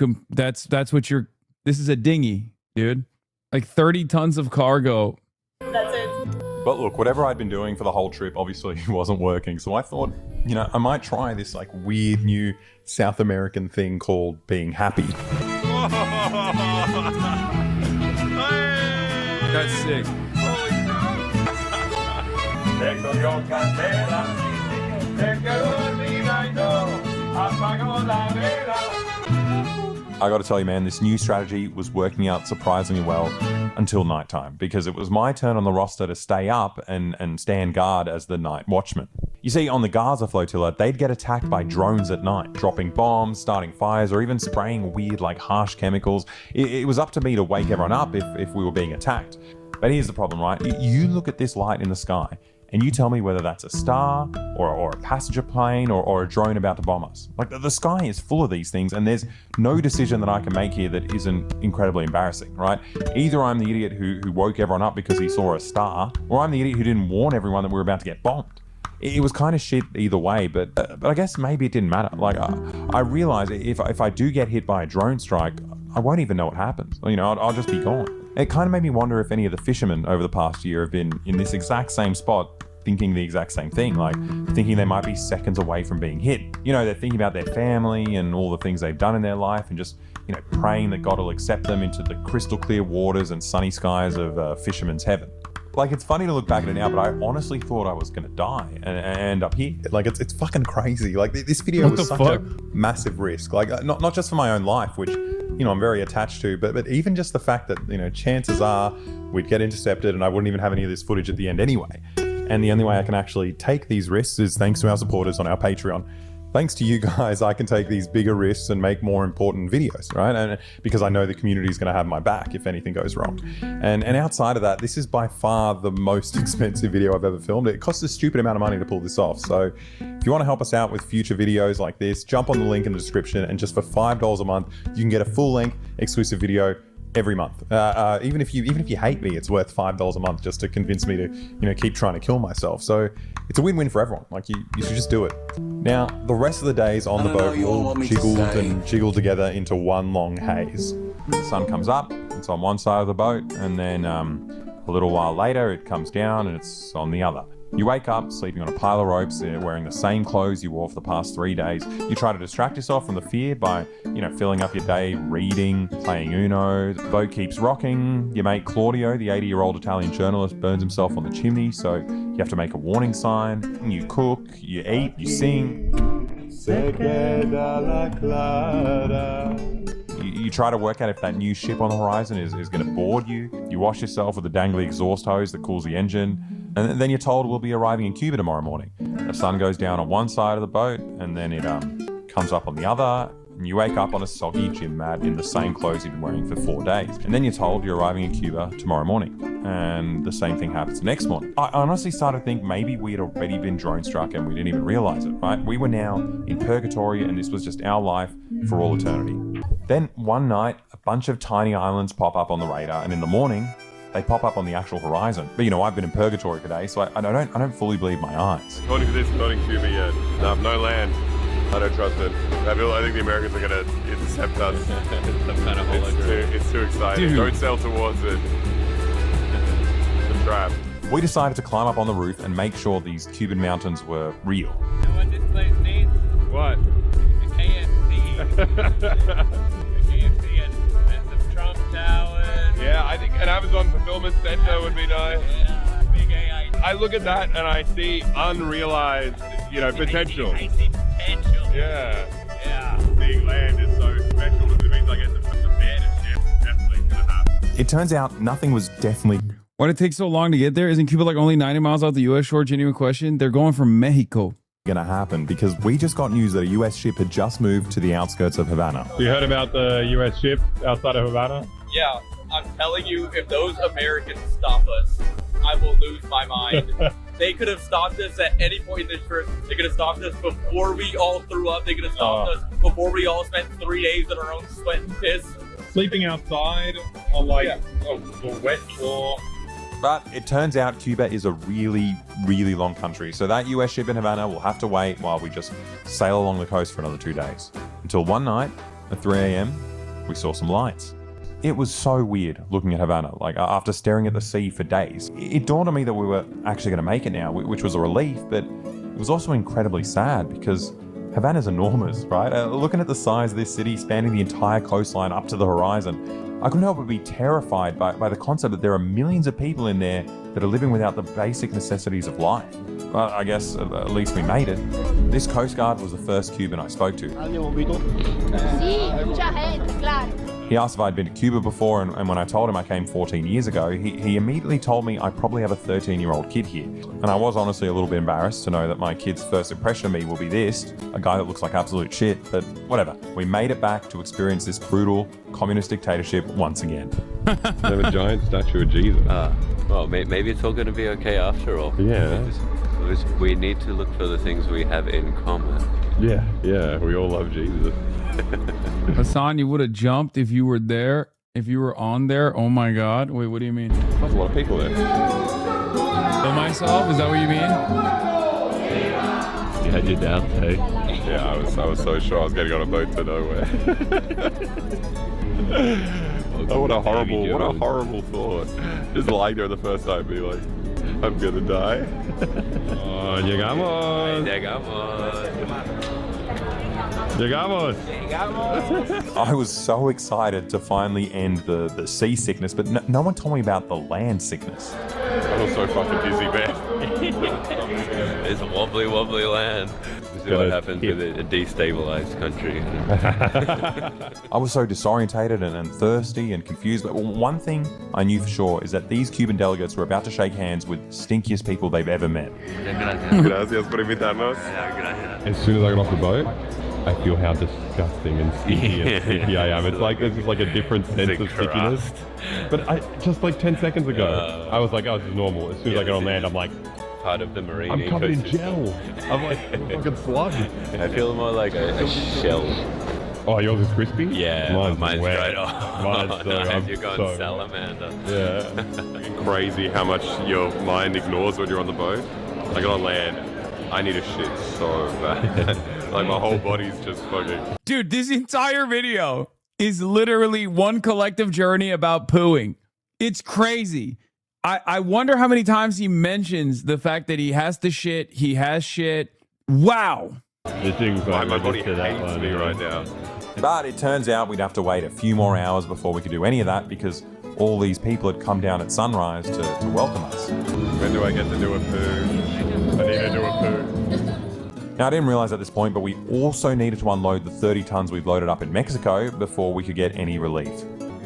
this is a dinghy, dude. Like 30 tons of cargo. That's it. But look, whatever I'd been doing for the whole trip obviously wasn't working. So I thought, I might try this like weird new South American thing called being happy. That's sick. I got to tell you, man, this new strategy was working out surprisingly well until nighttime because it was my turn on the roster to stay up and stand guard as the night watchman. You see, on the Gaza flotilla, they'd get attacked by drones at night, dropping bombs, starting fires, or even spraying weird, like harsh chemicals. It was up to me to wake everyone up if we were being attacked. But here's the problem, right? You look at this light in the sky and you tell me whether that's a star or a passenger plane or a drone about to bomb us. Like the sky is full of these things and there's no decision that I can make here that isn't incredibly embarrassing, right? Either I'm the idiot who woke everyone up because he saw a star, or I'm the idiot who didn't warn everyone that we were about to get bombed. It was kind of shit either way, but I guess maybe it didn't matter. Like I realize if I do get hit by a drone strike, I won't even know what happens. I'll just be gone. It kind of made me wonder if any of the fishermen over the past year have been in this exact same spot thinking the exact same thing, like thinking they might be seconds away from being hit. They're thinking about their family and all the things they've done in their life and just, praying that God will accept them into the crystal clear waters and sunny skies of fisherman's heaven. Like, it's funny to look back at it now, but I honestly thought I was gonna die and end up here. Like, it's fucking crazy. Like, this video was such a massive risk. Like, not just for my own life, which, you know, I'm very attached to, but even just the fact that, you know, chances are we'd get intercepted and I wouldn't even have any of this footage at the end anyway. And the only way I can actually take these risks is thanks to our supporters on our Patreon. Thanks to you guys, I can take these bigger risks and make more important videos, right? And because I know the community is going to have my back if anything goes wrong. And outside of that, this is by far the most expensive video I've ever filmed. It costs a stupid amount of money to pull this off. So if you want to help us out with future videos like this, jump on the link in the description, and just for $5 a month, you can get a full-length exclusive video every month. Even if you hate me, it's worth $5 a month just to convince me to, you know, keep trying to kill myself. So it's a win-win for everyone. Like, you should just do it. Now, the rest of the days on the boat all jiggled together into one long haze. The sun comes up, it's on one side of the boat, and then a little while later it comes down and it's on the other. You wake up sleeping on a pile of ropes, wearing the same clothes you wore for the past 3 days. You try to distract yourself from the fear by, you know, filling up your day reading, playing Uno. The boat keeps rocking. Your mate Claudio, the 80-year-old Italian journalist, burns himself on the chimney, so you have to make a warning sign. You cook, you eat, you sing. You try to work out if that new ship on the horizon is going to board you. You wash yourself with a dangly exhaust hose that cools the engine. And then you're told we'll be arriving in Cuba tomorrow morning. The sun goes down on one side of the boat, and then it comes up on the other. And you wake up on a soggy gym mat in the same clothes you've been wearing for 4 days. And then you're told you're arriving in Cuba tomorrow morning. And the same thing happens the next morning. I honestly started to think maybe we had already been drone struck and we didn't even realize it, right? We were now in purgatory and this was just our life for all eternity. Then one night, a bunch of tiny islands pop up on the radar, and in the morning, they pop up on the actual horizon. But, you know, I've been in purgatory today, so I don't fully believe my eyes. According to this, not in Cuba yet. No land. I don't trust it. I think the Americans are going to intercept us. Some kind of hologram. It's too exciting. Dude. Don't sail towards it. It's a trap. We decided to climb up on the roof and make sure these Cuban mountains were real. You know what this place needs? What? The KFC. The KFC and some Trump towers. Yeah, I think an Amazon fulfillment center would be nice. Yeah, big AI. I look at that and I see unrealized, you know, potential. I see potential. Yeah. Yeah. Seeing land is so special. It means I get to put the bed and shit. Definitely gonna happen. It turns out nothing was definitely... Why did it take so long to get there? Isn't Cuba like only 90 miles out the U.S. shore? Genuine question. They're going from Mexico. Gonna happen because we just got news that a U.S. ship had just moved to the outskirts of Havana. You heard about the U.S. ship outside of Havana? Yeah, I'm telling you, if those Americans stop us, I will lose my mind. They could have stopped us at any point in this trip. They could have stopped us before we all threw up. They could have stopped us before we all spent 3 days in our own sweat and piss. Sleeping outside on a wet floor. But it turns out Cuba is a really, really long country. So that US ship in Havana will have to wait while we just sail along the coast for another 2 days. Until one night at 3 a.m., we saw some lights. It was so weird looking at Havana, like after staring at the sea for days. It dawned on me that we were actually going to make it now, which was a relief, but it was also incredibly sad because Havana's enormous, right? Looking at the size of this city spanning the entire coastline up to the horizon, I couldn't help but be terrified by the concept that there are millions of people in there that are living without the basic necessities of life. But I guess at least we made it. This Coast Guard was the first Cuban I spoke to. He asked if I'd been to Cuba before, and when I told him I came 14 years ago, he immediately told me I probably have a 13-year-old kid here. And I was honestly a little bit embarrassed to know that my kid's first impression of me will be this, a guy that looks like absolute shit, but whatever. We made it back to experience this brutal communist dictatorship once again. They have a giant statue of Jesus. Well, maybe it's all going to be okay after all. Yeah. We need to look for the things we have in common. Yeah, we all love Jesus. Hasan, you would have jumped if you were there, if you were on there. Oh my God. Wait, what do you mean? There's a lot of people there. Kill myself? Is that what you mean? You had your doubts, hey? Yeah, I was so sure I was getting on a boat to nowhere. Oh, what a horrible thought. Just lying there the first time, be like, I'm gonna die. Oh, llegamos. I was so excited to finally end the seasickness, but no one told me about the land sickness. feel so fucking dizzy, man. It's a wobbly land. This is what happens with a destabilized country. I was so disorientated and thirsty and confused, but one thing I knew for sure is that these Cuban delegates were about to shake hands with stinkiest people they've ever met. Gracias por invitarnos. As soon as I got off the boat, I feel how disgusting and sticky I am. It's like, there's just like a different sense of stickiness. But just like 10 seconds ago, I was like, oh, this is normal. As soon as I get on land, I'm like, part of the marine I'm covered in ecosystem. gel. I'm like a fucking slug. I feel more like a shell. Oh, yours is crispy? Yeah, mine's wet. straight off. Mine's so, You're going so salamander. Yeah. Crazy how much your mind ignores when you're on the boat. I got on land. I need a shit so bad. Like my whole body's just fucking. Dude, this entire video is literally one collective journey about pooing. It's crazy. I wonder how many times he mentions the fact that he has to shit, he has shit. Wow. This thing's like my body hates me right now. But it turns out we'd have to wait a few more hours before we could do any of that because all these people had come down at sunrise to welcome us. When do I get to do a poo? I need to do a poo. Now, I didn't realize at this point, but we also needed to unload the 30 tons we'd loaded up in Mexico before we could get any relief.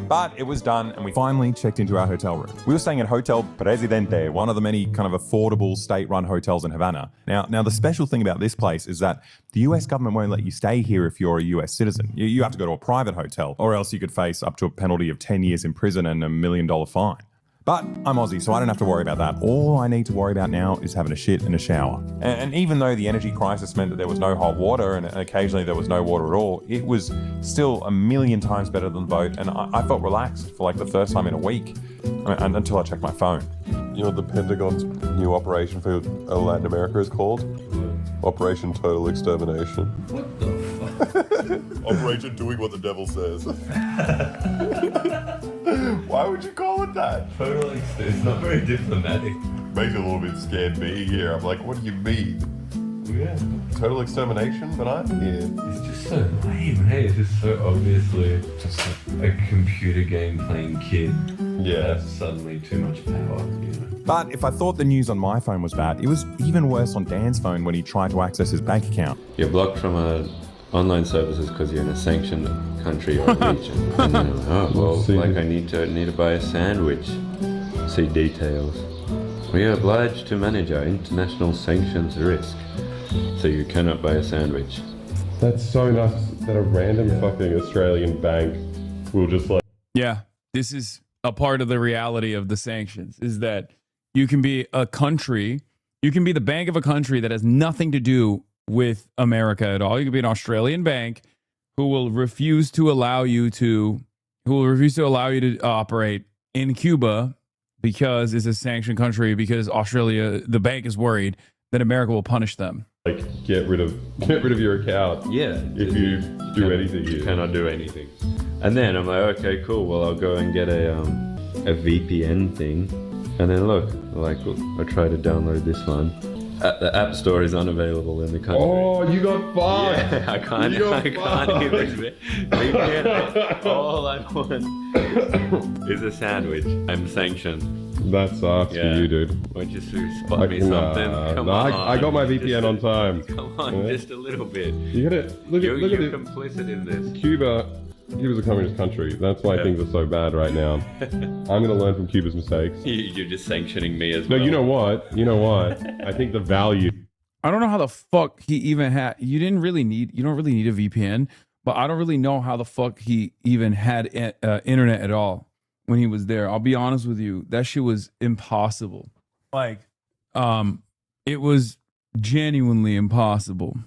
But it was done, and we finally checked into our hotel room. We were staying at Hotel Presidente, one of the many kind of affordable state-run hotels in Havana. Now, the special thing about this place is that the US government won't let you stay here if you're a US citizen. You have to go to a private hotel, or else you could face up to a penalty of 10 years in prison and $1 million fine. But I'm Aussie, so I don't have to worry about that. All I need to worry about now is having a shit and a shower. And even though the energy crisis meant that there was no hot water and occasionally there was no water at all, it was still 1,000,000 times better than the boat, and I felt relaxed for like the first time in a week, until I checked my phone. You know what the Pentagon's new operation for Latin America is called? Operation Total Extermination. What the fuck? Operation Doing What the Devil Says. Why would you call it that? Totally, it's not very diplomatic. Makes it a little bit scared being here. I'm like, what do you mean? Yeah. Total extermination, but I'm here. It's just so lame, hey? It's just so obviously just a computer game playing kid. Yeah. Has suddenly too much power, you know? But if I thought the news on my phone was bad, it was even worse on Dan's phone when he tried to access his bank account. You're blocked from online services because you're in a sanctioned country or region. And then, I need to buy a sandwich. See details. We are obliged to manage our international sanctions risk, so you cannot buy a sandwich. That's so nuts that a random fucking Australian bank will just like... Yeah, this is a part of the reality of the sanctions, is that you can be a country, you can be the bank of a country that has nothing to do with America at all. You can be an Australian bank who will refuse to allow you to operate in Cuba because it's a sanctioned country, because Australia, the bank is worried that America will punish them. Like get rid of your account. Yeah. If you do anything, you cannot do anything. And then I'm like, okay, cool. Well, I'll go and get a VPN thing. And then look, I try to download this one. The App Store is unavailable in the country. Oh, you got fucked. Yeah, I can't even. VPN. All I want is a sandwich. I'm sanctioned. That sucks for you, dude. Why don't you spot me something? Come on. I got my VPN on time. Come on, just a little bit. You gotta look at You're it. complicit in this. Cuba's a communist country. That's why things are so bad right now. I'm gonna learn from Cuba's mistakes. You're just sanctioning me as well. No, you know what? I think the value. I don't know how the fuck he even had. You don't really need a VPN, but I don't really know how the fuck he even had internet at all when he was there. I'll be honest with you, that shit was impossible. Like, it was genuinely impossible.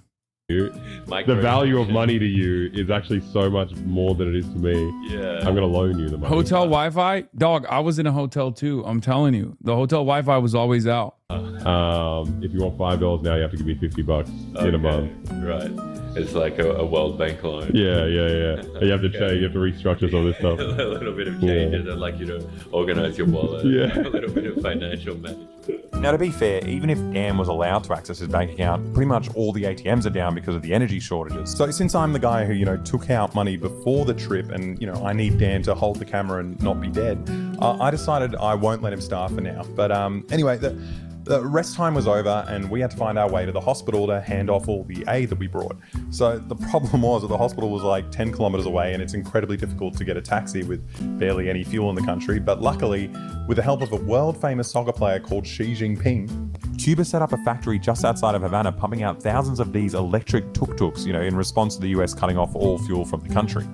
The value of money to you is actually so much more than it is to me. Yeah. I'm gonna loan you the money. Hotel Wi-Fi? Dog, I was in a hotel too. I'm telling you. The hotel Wi-Fi was always out. If you want $5 now, you have to give me $50 in a month. Right. It's like a World Bank loan. Yeah. You have to change. You have to restructure some of this stuff. A little bit of changes. I'd like you to organize your wallet. Yeah. A little bit of financial management. Now, to be fair, even if Dan was allowed to access his bank account, pretty much all the ATMs are down because of the energy shortages. So since I'm the guy who, took out money before the trip and, I need Dan to hold the camera and not be dead, I decided I won't let him starve for now. But anyway, the rest time was over and we had to find our way to the hospital to hand off all the aid that we brought. So the problem was that the hospital was like 10 kilometers away and it's incredibly difficult to get a taxi with barely any fuel in the country. But luckily, with the help of a world famous soccer player called Xi Jinping, Cuba set up a factory just outside of Havana pumping out thousands of these electric tuk-tuks, in response to the US cutting off all fuel from the country.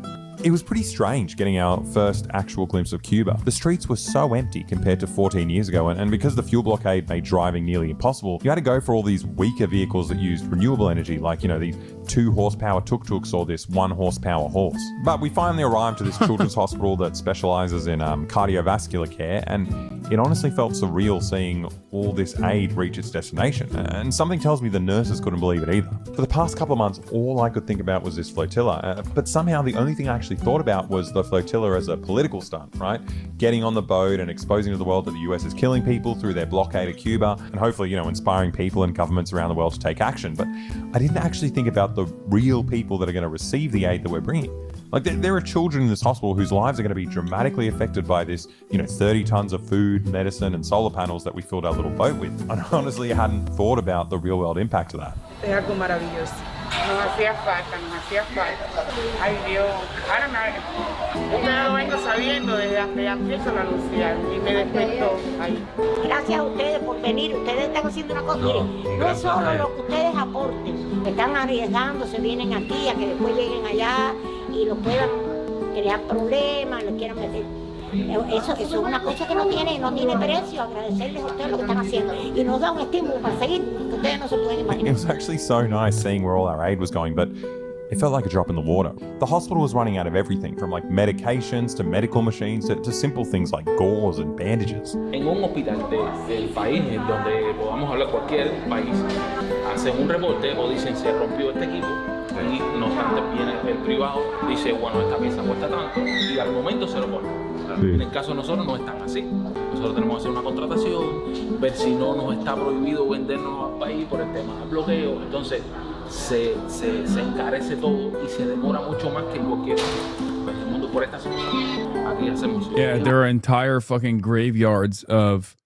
It was pretty strange getting our first actual glimpse of Cuba. The streets were so empty compared to 14 years ago, and because the fuel blockade made driving nearly impossible, you had to go for all these weaker vehicles that used renewable energy, like, these 2 horsepower tuk-tuks or this 1 horsepower horse. But we finally arrived to this children's hospital that specializes in cardiovascular care, and it honestly felt surreal seeing all this aid reach its destination. And something tells me the nurses couldn't believe it either. For the past couple of months, all I could think about was this flotilla, but somehow the only thing I actually thought about was the flotilla as a political stunt, right? Getting on the boat and exposing to the world that the US is killing people through their blockade of Cuba, and hopefully, inspiring people and governments around the world to take action. But I didn't actually think about the real people that are going to receive the aid that we're bringing. Like, there are children in this hospital whose lives are going to be dramatically affected by this, 30 tons of food, medicine, and solar panels that we filled our little boat with. And honestly, I hadn't thought about the real world impact of that. Es algo maravilloso. Nos hacía falta, nos hacía falta. Ay Dios, ahora yo lo vengo sabiendo desde que empiezo a anunciar y me despertó ahí. Gracias a ustedes por venir, ustedes están haciendo una cosa, miren, no es solo lo que ustedes aporten, están arriesgándose, vienen aquí a que después lleguen allá y lo puedan crear problemas, lo quieran meter. Eso es una cosa que no tiene precio. Agradecerles a ustedes lo que están haciendo y nos da un estímulo para seguir que ustedes no se pueden imaginar. It was actually so nice seeing where all our aid was going, but it felt like a drop in the water. The hospital was running out of everything, from like medications to medical machines to simple things like gauze and bandages. En un hospital del país, en donde podamos hablar cualquier país, hacen un reporte o dicen se rompió este equipo. Y no obstante viene el privado, dice bueno esta pieza cuesta tanto y al momento se lo pone. En el caso de nosotros no es tan así. Nosotros tenemos que hacer una contratación, ver si no nos está prohibido vendernos al país por el tema del bloqueo. Entonces se encarece todo y se demora mucho más que en cualquier mundo por esta situación. Aquí hacemos. Yeah, there are entire fucking graveyards of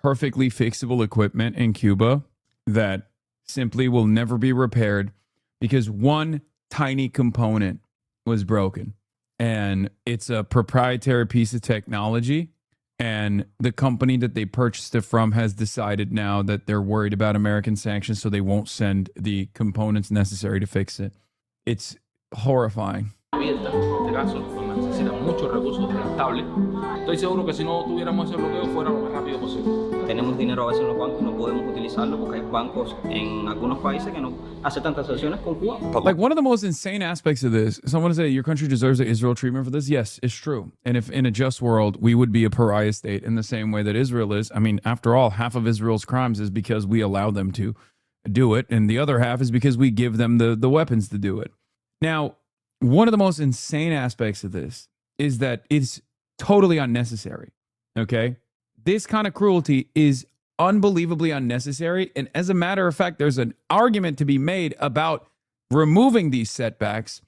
perfectly fixable equipment in Cuba that simply will never be repaired because one tiny component was broken. And it's a proprietary piece of technology. And the company that they purchased it from has decided now that they're worried about American sanctions, so they won't send the components necessary to fix it. It's horrifying. Abierta, en este caso, donde necesitan muchos recursos estables. Estoy seguro que si no tuviéramos ese bloqueo fuera lo más rápido posible. Tenemos dinero a veces en los bancos y no podemos utilizarlo porque hay bancos en algunos países que no aceptan transacciones con Cuba. Like, one of the most insane aspects of this, someone say your country deserves the Israel treatment for this. Yes, it's true. And if in a just world, we would be a pariah state in the same way that Israel is. I mean, after all, half of Israel's crimes is because we allow them to do it. And the other half is because we give them the weapons to do it. Now, one of the most insane aspects of this is that it's totally unnecessary. Okay? This kind of cruelty is unbelievably unnecessary. And as a matter of fact, there's an argument to be made about removing these setbacks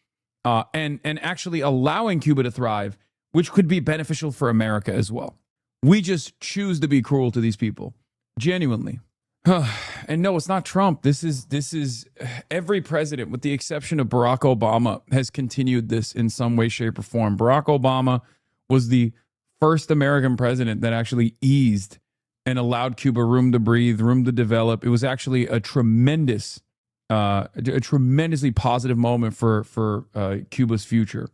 and actually allowing Cuba to thrive, which could be beneficial for America as well. We just choose to be cruel to these people. Genuinely. And no, it's not Trump. This is every president, with the exception of Barack Obama, has continued this in some way, shape, or form. Barack Obama was the first American president that actually eased and allowed Cuba room to breathe, room to develop. It was actually a tremendously positive moment for Cuba's future.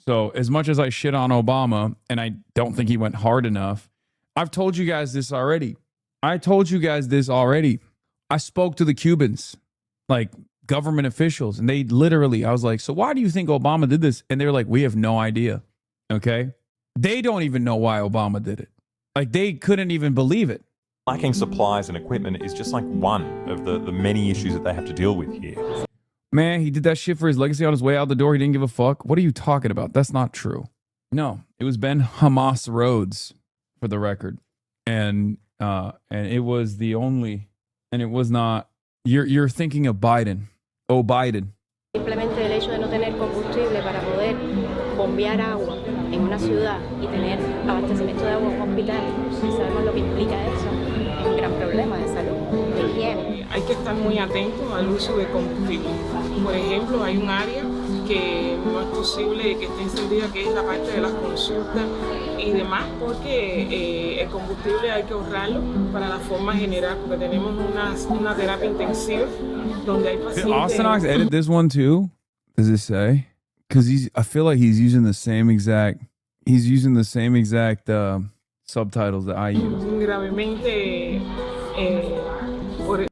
So as much as I shit on Obama, and I don't think he went hard enough, I've told you guys this already. I spoke to the Cubans, like government officials, and they literally, I was like, so why do you think Obama did this? And they're like, we have no idea. Okay? They don't even know why Obama did it. Like, they couldn't even believe it. Lacking supplies and equipment is just like one of the many issues that they have to deal with here. Man, he did that shit for his legacy on his way out the door. He didn't give a fuck. What are you talking about? That's not true. No, it was Ben Hamas Rhodes, for the record. And and it was the only, and it was not. You're thinking of Biden. Oh, Biden. Simplemente el hecho de no tener combustible para poder bombear agua en una ciudad y tener abastecimiento de agua en un hospital, y sabemos lo que implica eso, es un gran problema de salud, de higiene. Hay que estar muy atentos al uso de combustible. Por ejemplo, hay un área que no es posible que esté encendida, que es la parte de las consultas y demás, porque el combustible hay que ahorrarlo para la forma general, porque tenemos una terapia intensiva donde hay Did pacientes. Austinox edit this one too? Does it say? Because I feel like he's using the same exact. He's using the same exact subtitles that I use, Gravemente.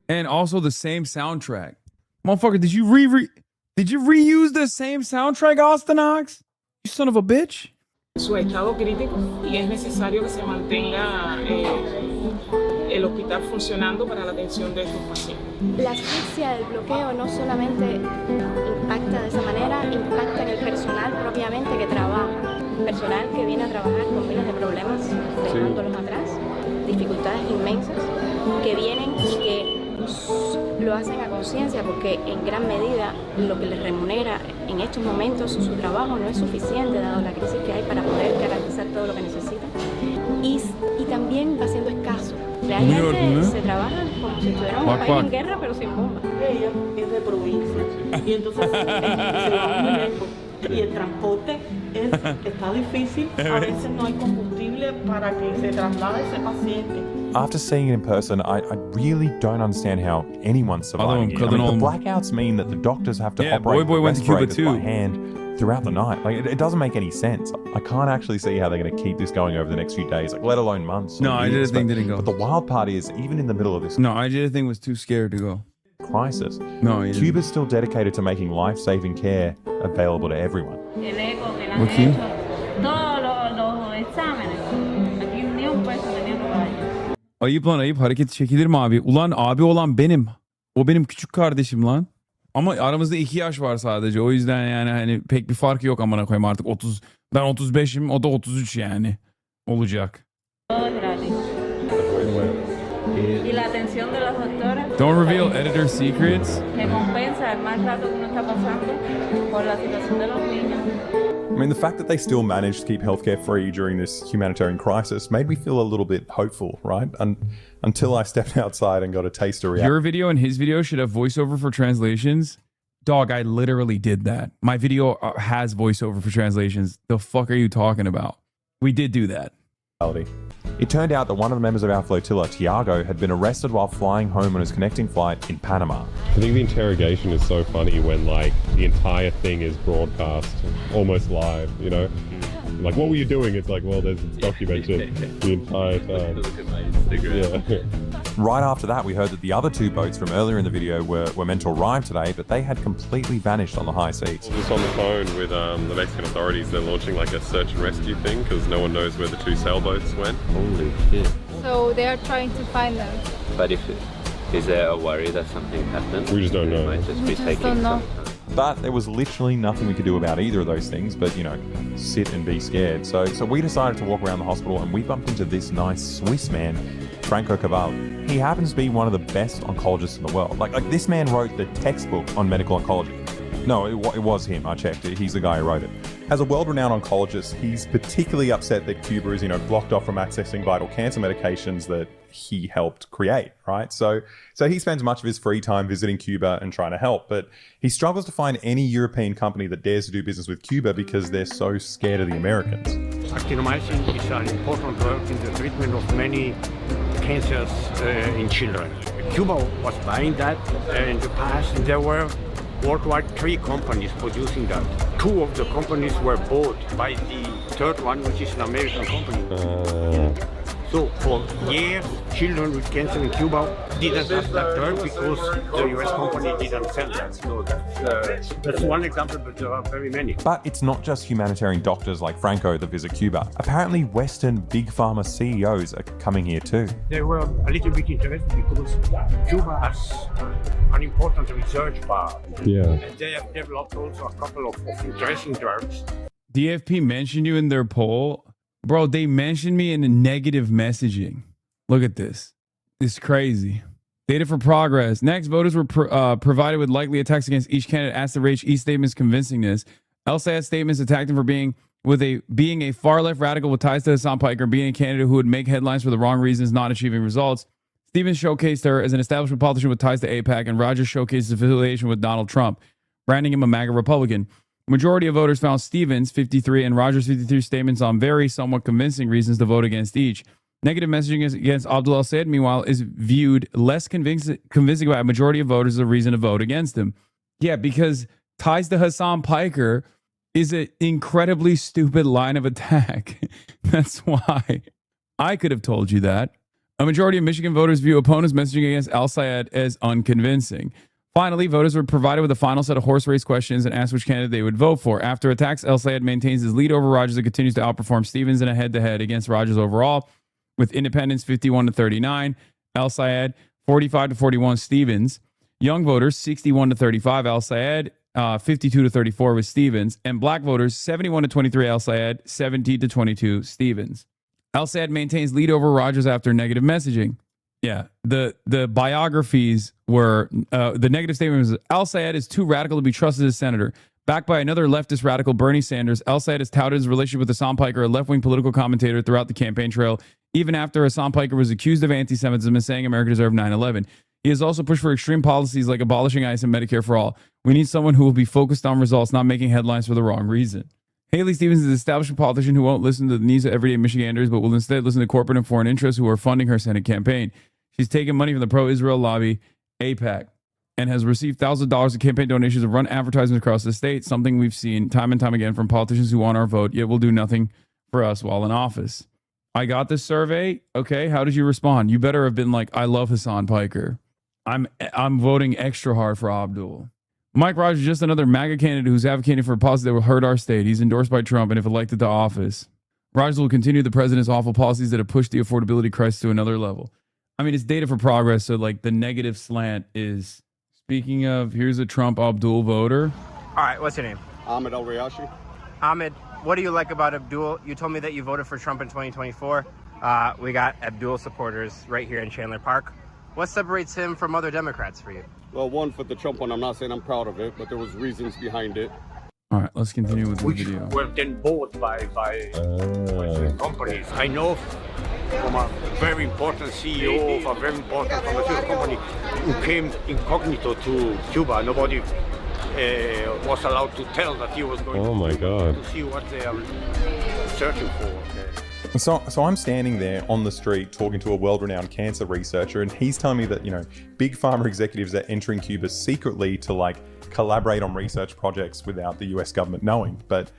and also the same soundtrack. Motherfucker, did you reuse the same soundtrack, Austinox? You son of a bitch. Su estado crítico y es necesario que se mantenga el hospital funcionando para la atención de estos pacientes. La asfixia del bloqueo no solamente impacta de esa manera, impacta en el personal propiamente que trabaja. Personal que viene a trabajar con miles de problemas, dejándolos atrás, dificultades inmensas, que vienen y que lo hacen a conciencia porque en gran medida lo que les remunera en estos momentos su trabajo no es suficiente dado la crisis que hay para poder garantizar todo lo que necesitan y también va siendo escaso. Realmente se trabaja como si estuviera un país en guerra pero sin bombas. Ella es de provincia y entonces se va muy lejos y el transporte está difícil, a veces no hay combustible para que se traslade ese paciente. After seeing it in person, I really don't understand how anyone's surviving it. I mean, the blackouts mean that the doctors have to operate Boy went to Cuba respirators by too. hand throughout the night. Like, it doesn't make any sense. I can't actually see how they're going to keep this going over the next few days, like let alone months. No, I didn't think didn't go. But the wild part is, even in the middle of this I didn't think was too scared to go. crisis, No, he didn't. Cuba's still dedicated to making life-saving care available to everyone. El eco que le han What's he? hecho, todos los exámenes, aquí ni un peso tenía que pagar. Ayıp lan ayıp, hareket çekilir mi abi? Ulan abi olan benim. O benim küçük kardeşim lan. Ama aramızda 2 yaş var sadece. O yüzden yani hani pek bir fark yok amına koyayım artık. Ben 35'im, o da 33 yani. Olacak. Todo es gratis. Y la atención de los doctores. Don't reveal editor secrets. Que compensa el mal rato que uno está pasando por la situación de los niños. I mean, the fact that they still managed to keep healthcare free during this humanitarian crisis made me feel a little bit hopeful, right? Until I stepped outside and got a taste of reality. Your video and his video should have voiceover for translations. Dog, I literally did that. My video has voiceover for translations. The fuck are you talking about? We did do that. It turned out that one of the members of our flotilla, Tiago, had been arrested while flying home on his connecting flight in Panama. I think the interrogation is so funny when like the entire thing is broadcast almost live, you know? Like, what were you doing? It's like, well, it's documented the entire time. Yeah. Right after that, we heard that the other 2 boats from earlier in the video were meant to arrive today, but they had completely vanished on the high seas. Just on the phone with the Mexican authorities, they're launching like a search and rescue thing because no one knows where the 2 sailboats went. Holy shit. So they are trying to find them. But is there a worry that something happened? We just don't know. It might just We be just taking don't know. some time. But there was literally nothing we could do about either of those things but, you know, sit and be scared. So we decided to walk around the hospital and we bumped into this nice Swiss man, Franco Cabal. He happens to be one of the best oncologists in the world. Like this man wrote the textbook on medical oncology. No, it was him. I checked. He's the guy who wrote it. As a world-renowned oncologist, he's particularly upset that Cuba is, you know, blocked off from accessing vital cancer medications that he helped create, right? So he spends much of his free time visiting Cuba and trying to help, but he struggles to find any European company that dares to do business with Cuba because they're so scared of the Americans. Actinomycin is an important drug in the treatment of many cancers in children. Cuba was buying that in the past. There were worldwide 3 companies producing that. 2 of the companies were bought by the 3rd one, which is an American company. So for years, children with cancer in Cuba didn't have that drug because the US company didn't sell that. So that's one example, but there are very many. But it's not just humanitarian doctors like Franco that visit Cuba. Apparently, Western big pharma CEOs are coming here too. They were a little bit interested because Cuba has an important research part. Yeah. And they have developed also a couple of interesting drugs. DFP mentioned you in their poll. Bro, they mentioned me in a negative messaging. Look at this. It's crazy. Data for progress. Next, voters were provided with likely attacks against each candidate asked to rate each statement's convincingness. El-Sayed's statements attacked him for being a far-left radical with ties to Hasan Piker, being a candidate who would make headlines for the wrong reasons, not achieving results. Stevens showcased her as an establishment politician with ties to AIPAC, and Rogers showcased his affiliation with Donald Trump, branding him a MAGA Republican. Majority of voters found Stevens, 53, and Rogers, 53 statements on very somewhat convincing reasons to vote against each. Negative messaging against Abdul El-Sayed, meanwhile, is viewed less convincing by a majority of voters as a reason to vote against him. Yeah, because ties to Hasan Piker is an incredibly stupid line of attack. That's why. I could have told you that. A majority of Michigan voters view opponents' messaging against El-Sayed as unconvincing. Finally, voters were provided with a final set of horse race questions and asked which candidate they would vote for. After attacks, El-Sayed maintains his lead over Rogers and continues to outperform Stevens in a head-to-head against Rogers overall, with independents 51-39, El-Sayed 45-41, Stevens. Young voters 61-35, El-Sayed 52-34 with Stevens, and black voters 71-23, El-Sayed 70-22, Stevens. El-Sayed maintains lead over Rogers after negative messaging. Yeah, the biographies were, the negative statement was, El-Sayed is too radical to be trusted as senator. Backed by another leftist radical, Bernie Sanders, El-Sayed has touted his relationship with Hasan Piker, a left-wing political commentator, throughout the campaign trail, even after Hasan Piker was accused of anti-Semitism and saying America deserved 9/11. He has also pushed for extreme policies like abolishing ICE and Medicare for all. We need someone who will be focused on results, not making headlines for the wrong reason. Haley Stevens is an established politician who won't listen to the needs of everyday Michiganders, but will instead listen to corporate and foreign interests who are funding her Senate campaign. She's taken money from the pro-Israel lobby, AIPAC, and has received thousands of dollars in campaign donations to run advertisements across the state, something we've seen time and time again from politicians who want our vote, yet will do nothing for us while in office. I got this survey. Okay, how did you respond? You better have been like, I love Hasan Piker. I'm voting extra hard for Abdul. Mike Rogers is just another MAGA candidate who's advocating for a policy that will hurt our state. He's endorsed by Trump, and if elected to office, Rogers will continue the president's awful policies that have pushed the affordability crisis to another level. I mean, it's data for progress, so like the negative slant is, speaking of, here's a Trump Abdul voter. All right, what's your name? Ahmed El-Riashi. Ahmed, what do you like about Abdul? You told me that you voted for Trump in 2024. We got Abdul supporters right here in Chandler Park. What separates him from other Democrats for you? Well, one, for the Trump one, I'm not saying I'm proud of it, but there was reasons behind it. All right, let's continue with the video. Were then bought by companies. I know from a very important CEO of a very important pharmaceutical company who came incognito to Cuba. Nobody was allowed to tell that he was going to see what they are searching for. So I'm standing there on the street talking to a world-renowned cancer researcher, and he's telling me that, you know, big pharma executives are entering Cuba secretly to like collaborate on research projects without the US government knowing. But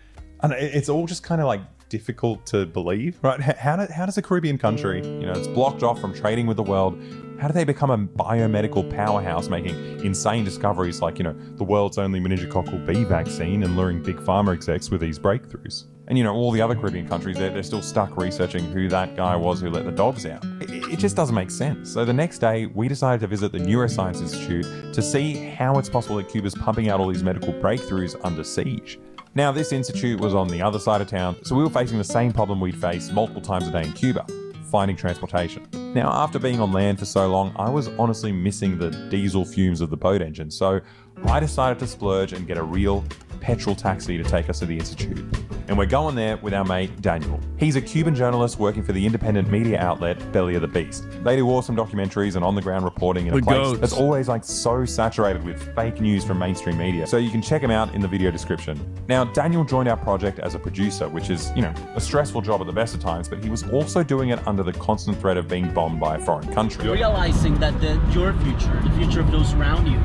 it's all just kind of like difficult to believe, right? How does a Caribbean country, you know, it's blocked off from trading with the world, how do they become a biomedical powerhouse making insane discoveries like, you know, the world's only meningococcal B vaccine and luring big pharma execs with these breakthroughs? And, you know, all the other Caribbean countries, they're still stuck researching who that guy was who let the dogs out. It just doesn't make sense. So the next day, we decided to visit the Neuroscience Institute to see how it's possible that Cuba's pumping out all these medical breakthroughs under siege. Now, this institute was on the other side of town, so we were facing the same problem we'd face multiple times a day in Cuba, finding transportation. Now, after being on land for so long, I was honestly missing the diesel fumes of the boat engine, so I decided to splurge and get a real petrol taxi to take us to the Institute. And we're going there with our mate, Daniel. He's a Cuban journalist working for the independent media outlet, Belly of the Beast. They do awesome documentaries and on-the-ground reporting in a place that's always like so saturated with fake news from mainstream media. So you can check him out in the video description. Now, Daniel joined our project as a producer, which is, you know, a stressful job at the best of times, but he was also doing it under the constant threat of being bombed by a foreign country. Realizing that your future, the future of those around you,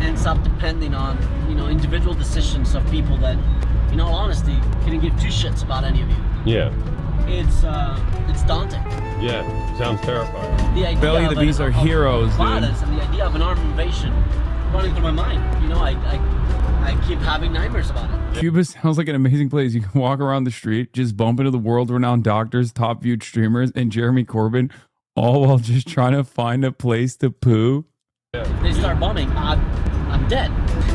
ends up depending on, you know, individual decisions of people that, in all honesty, couldn't give two shits about any of you. Yeah. It's daunting. Yeah, sounds terrifying. The idea Belly of the Beast are heroes, dude. And the idea of an armed invasion running through my mind. You know, I keep having nightmares about it. Cuba sounds like an amazing place. You can walk around the street, just bump into the world-renowned doctors, top-viewed streamers, and Jeremy Corbyn, all while just trying to find a place to poo. They start bombing. I'm dead.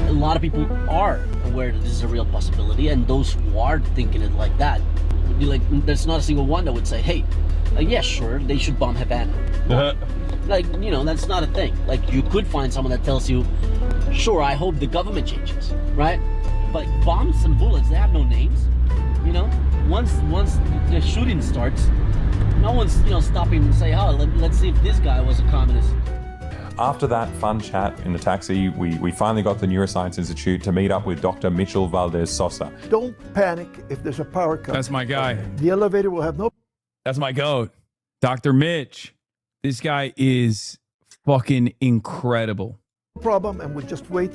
A lot of people are aware that this is a real possibility, and those who are thinking it like that, there's not a single one that would say, hey, yeah, sure, they should bomb Havana. Like, you know, that's not a thing. Like, you could find someone that tells you, sure, I hope the government changes, right? But bombs and bullets, they have no names, you know? Once the shooting starts, no one's, you know, stopping and say, oh, let's see if this guy was a communist. After that fun chat in the taxi, we finally got to the Neuroscience Institute to meet up with Dr. Mitchell Valdez Sosa. Don't panic if there's a power cut. That's my guy. The elevator will have no... That's my goat. Dr. Mitch. This guy is fucking incredible. problem, and we'll just wait.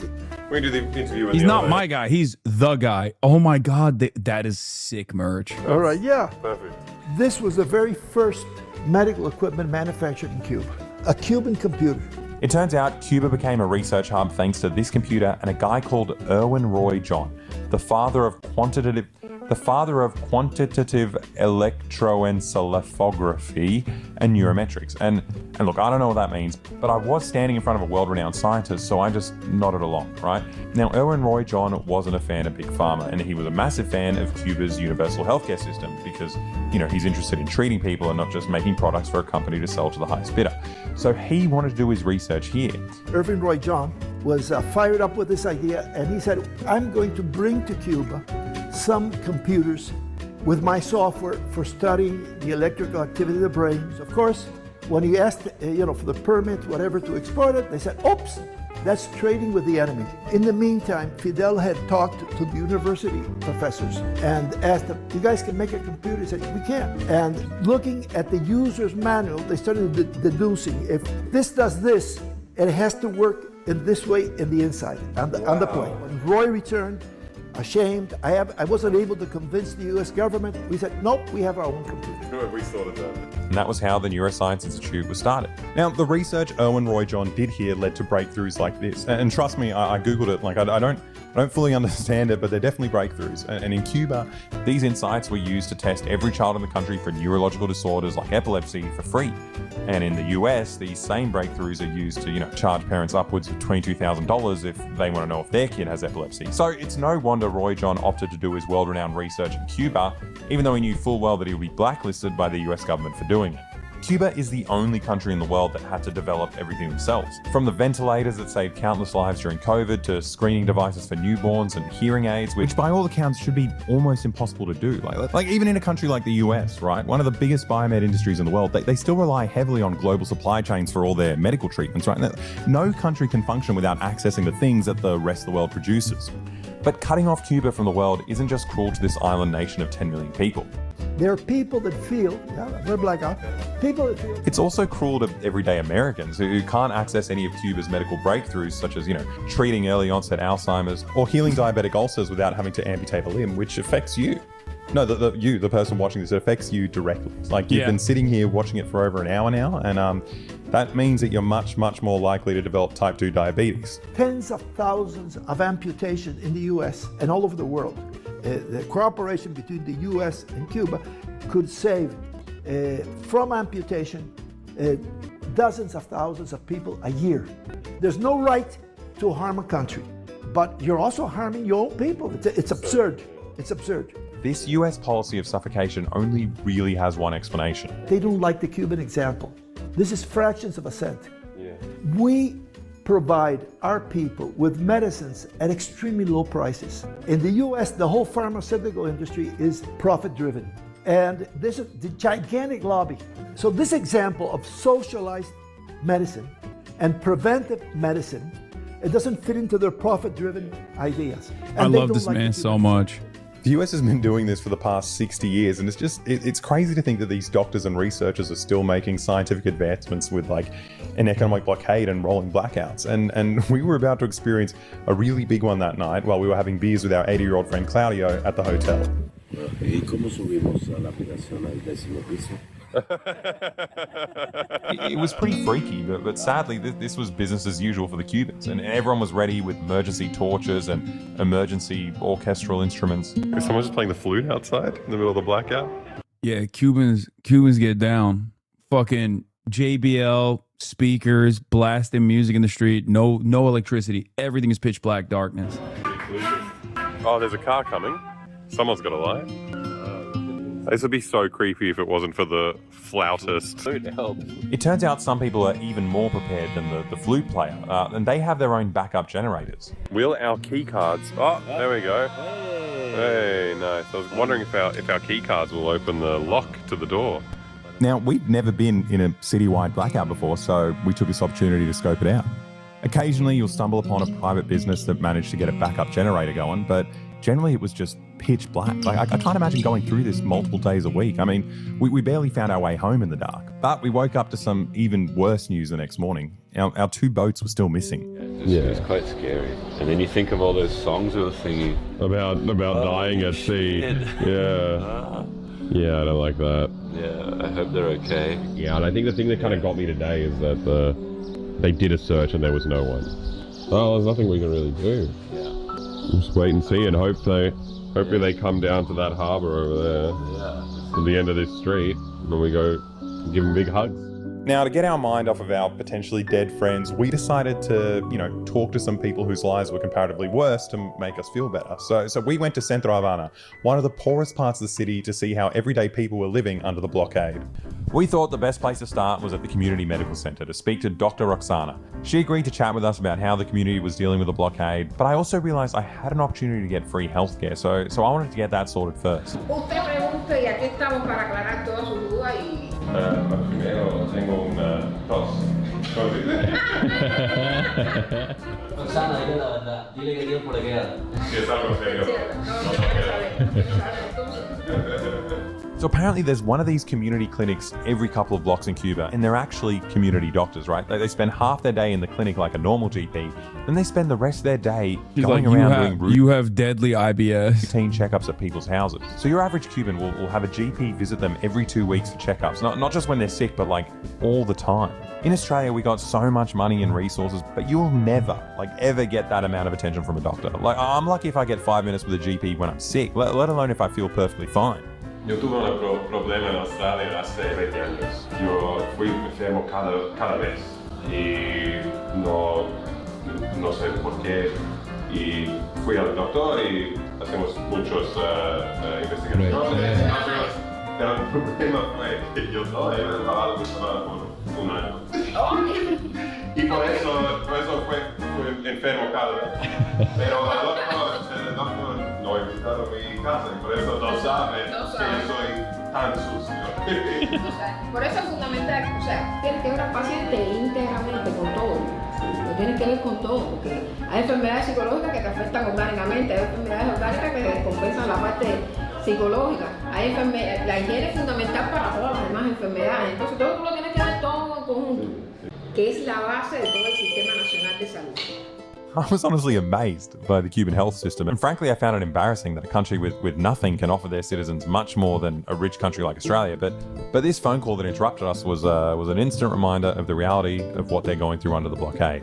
We can do the interview. He's not my guy. He's the guy. Oh my God. That is sick merch. All right, yeah. Perfect. This was the very first medical equipment manufactured in Cuba. A Cuban computer. It turns out Cuba became a research hub thanks to this computer and a guy called Erwin Roy John, the father of quantitative electroencephalography and neurometrics. And look, I don't know what that means, but I was standing in front of a world-renowned scientist, so I just nodded along, right? Now, Erwin Roy John wasn't a fan of Big Pharma, and he was a massive fan of Cuba's universal healthcare system because, you know, he's interested in treating people and not just making products for a company to sell to the highest bidder. So he wanted to do his research here. Erwin Roy John was fired up with this idea, and he said, I'm going to bring to Cuba some computers with my software for studying the electrical activity of the brain. Of course, when he asked, for the permit, whatever, to export it, they said, oops, that's trading with the enemy. In the meantime, Fidel had talked to the university professors and asked them, you guys can make a computer? He said, we can. And looking at the user's manual, they started deducing, if this does this, it has to work in this way in the inside, on the plane. When Roy returned, ashamed, I wasn't able to convince the US government. We said, nope, we have our own computer. We sorted that. And that was how the Neuroscience Institute was started. Now, the research Erwin Roy John did here led to breakthroughs like this. And trust me, I Googled it. Like, I don't fully understand it, but they're definitely breakthroughs. And in Cuba, these insights were used to test every child in the country for neurological disorders like epilepsy for free. And in the US, these same breakthroughs are used to, charge parents upwards of $22,000 if they want to know if their kid has epilepsy. So it's no wonder Roy John opted to do his world-renowned research in Cuba, even though he knew full well that he would be blacklisted by the US government for doing it. Cuba is the only country in the world that had to develop everything themselves. From the ventilators that saved countless lives during COVID to screening devices for newborns and hearing aids, which by all accounts should be almost impossible to do. Like even in a country like the US, right? One of the biggest biomed industries in the world, they still rely heavily on global supply chains for all their medical treatments, right? No country can function without accessing the things that the rest of the world produces. But cutting off Cuba from the world isn't just cruel to this island nation of 10 million people. There are people that feel, we're blackout, people that feel. It's also cruel to everyday Americans who can't access any of Cuba's medical breakthroughs, such as, treating early onset Alzheimer's or healing diabetic ulcers without having to amputate a limb, which affects you. No, the person watching this, it affects you directly. Like you've been sitting here watching it for over an hour now, and that means that you're much, much more likely to develop type 2 diabetes. Tens of thousands of amputations in the US and all over the world. The cooperation between the US and Cuba could save, from amputation, dozens of thousands of people a year. There's no right to harm a country, but you're also harming your own people. It's absurd. It's absurd. This US policy of suffocation only really has one explanation. They don't like the Cuban example. This is fractions of a cent. We provide our people with medicines at extremely low prices. In the US, the whole pharmaceutical industry is profit-driven. And this is the gigantic lobby. So this example of socialized medicine and preventive medicine, it doesn't fit into their profit-driven ideas. And I love this man so much. The US has been doing this for the past 60 years, and it's crazy to think that these doctors and researchers are still making scientific advancements with like an economic blockade and rolling blackouts. And we were about to experience a really big one that night while we were having beers with our 80-year-old friend Claudio at the hotel. ¿Y cómo subimos a la aplicación al 10º piso? It was pretty freaky, but sadly this was business as usual for the Cubans, and everyone was ready with emergency torches and emergency orchestral instruments. Is someone just playing the flute outside in the middle of the blackout? Yeah, Cubans get down. Fucking JBL speakers, blasting music in the street, no electricity. Everything is pitch black darkness. Oh, there's a car coming. Someone's got a light. This would be so creepy if it wasn't for the flautist. Food help. It turns out some people are even more prepared than the flute player, and they have their own backup generators. Will our key cards... Oh, there we go. Hey, nice. I was wondering if our key cards will open the lock to the door. Now, we've never been in a citywide blackout before, so we took this opportunity to scope it out. Occasionally, you'll stumble upon a private business that managed to get a backup generator going, but generally it was just pitch black. Like, I can't imagine going through this multiple days a week. I mean, we barely found our way home in the dark. But we woke up to some even worse news the next morning. Our 2 boats were still missing. It was quite scary. And then you think of all those songs we were singing. About dying at sea. Yeah. Yeah, I don't like that. Yeah, I hope they're okay. Yeah, and I think the thing that kind of got me today is that they did a search and there was no one. Well, there's nothing we can really do. Yeah. Just wait and see and hopefully they come down to that harbour over there. To the end of this street, and we go give them big hugs. Now, to get our mind off of our potentially dead friends, we decided to, talk to some people whose lives were comparatively worse to make us feel better. So we went to Centro Havana, one of the poorest parts of the city, to see how everyday people were living under the blockade. We thought the best place to start was at the Community Medical Center to speak to Dr. Roxana. She agreed to chat with us about how the community was dealing with the blockade, but I also realized I had an opportunity to get free healthcare, so I wanted to get that sorted first. Usted pregunte y aquí estamos para aclarar todas sus dudas y... Primero tengo una tos. Roxana, dile la verdad. Dile que tiempo le queda. Si es algo serio. So apparently there's one of these community clinics every couple of blocks in Cuba, and they're actually community doctors, right? They spend half their day in the clinic like a normal GP, then they spend the rest of their day going around doing you have deadly IBS. routine checkups at people's houses. So your average Cuban will have a GP visit them every 2 weeks for checkups, not just when they're sick, but like all the time. In Australia, we got so much money and resources, but you'll never, ever get that amount of attention from a doctor. I'm lucky if I get 5 minutes with a GP when I'm sick, let alone if I feel perfectly fine. Yo tuve un problema en Australia hace 20 años. Yo fui enfermo cada vez y no sé por qué. Y fui al doctor y hacemos muchas investigaciones. Pero el problema fue que yo no he parado de trabajar por 1 año. Y por eso fue enfermo cada vez. Pero el doctor no ha invitado a mi casa y por eso no sabe que yo soy tan sucio. Por eso es fundamental, tienes que ver al paciente íntegramente con todo. Lo tienes que ver con todo, porque hay enfermedades psicológicas que te afectan orgánicamente, hay enfermedades orgánicas que descompensan la parte psicológica. La higiene es fundamental para todas las demás enfermedades, entonces todo tú lo tienes que ver todo en conjunto, que es la base de todo el Sistema Nacional de Salud. I was honestly amazed by the Cuban health system, and frankly I found it embarrassing that a country with nothing can offer their citizens much more than a rich country like Australia. But this phone call that interrupted us was an instant reminder of the reality of what they're going through under the blockade.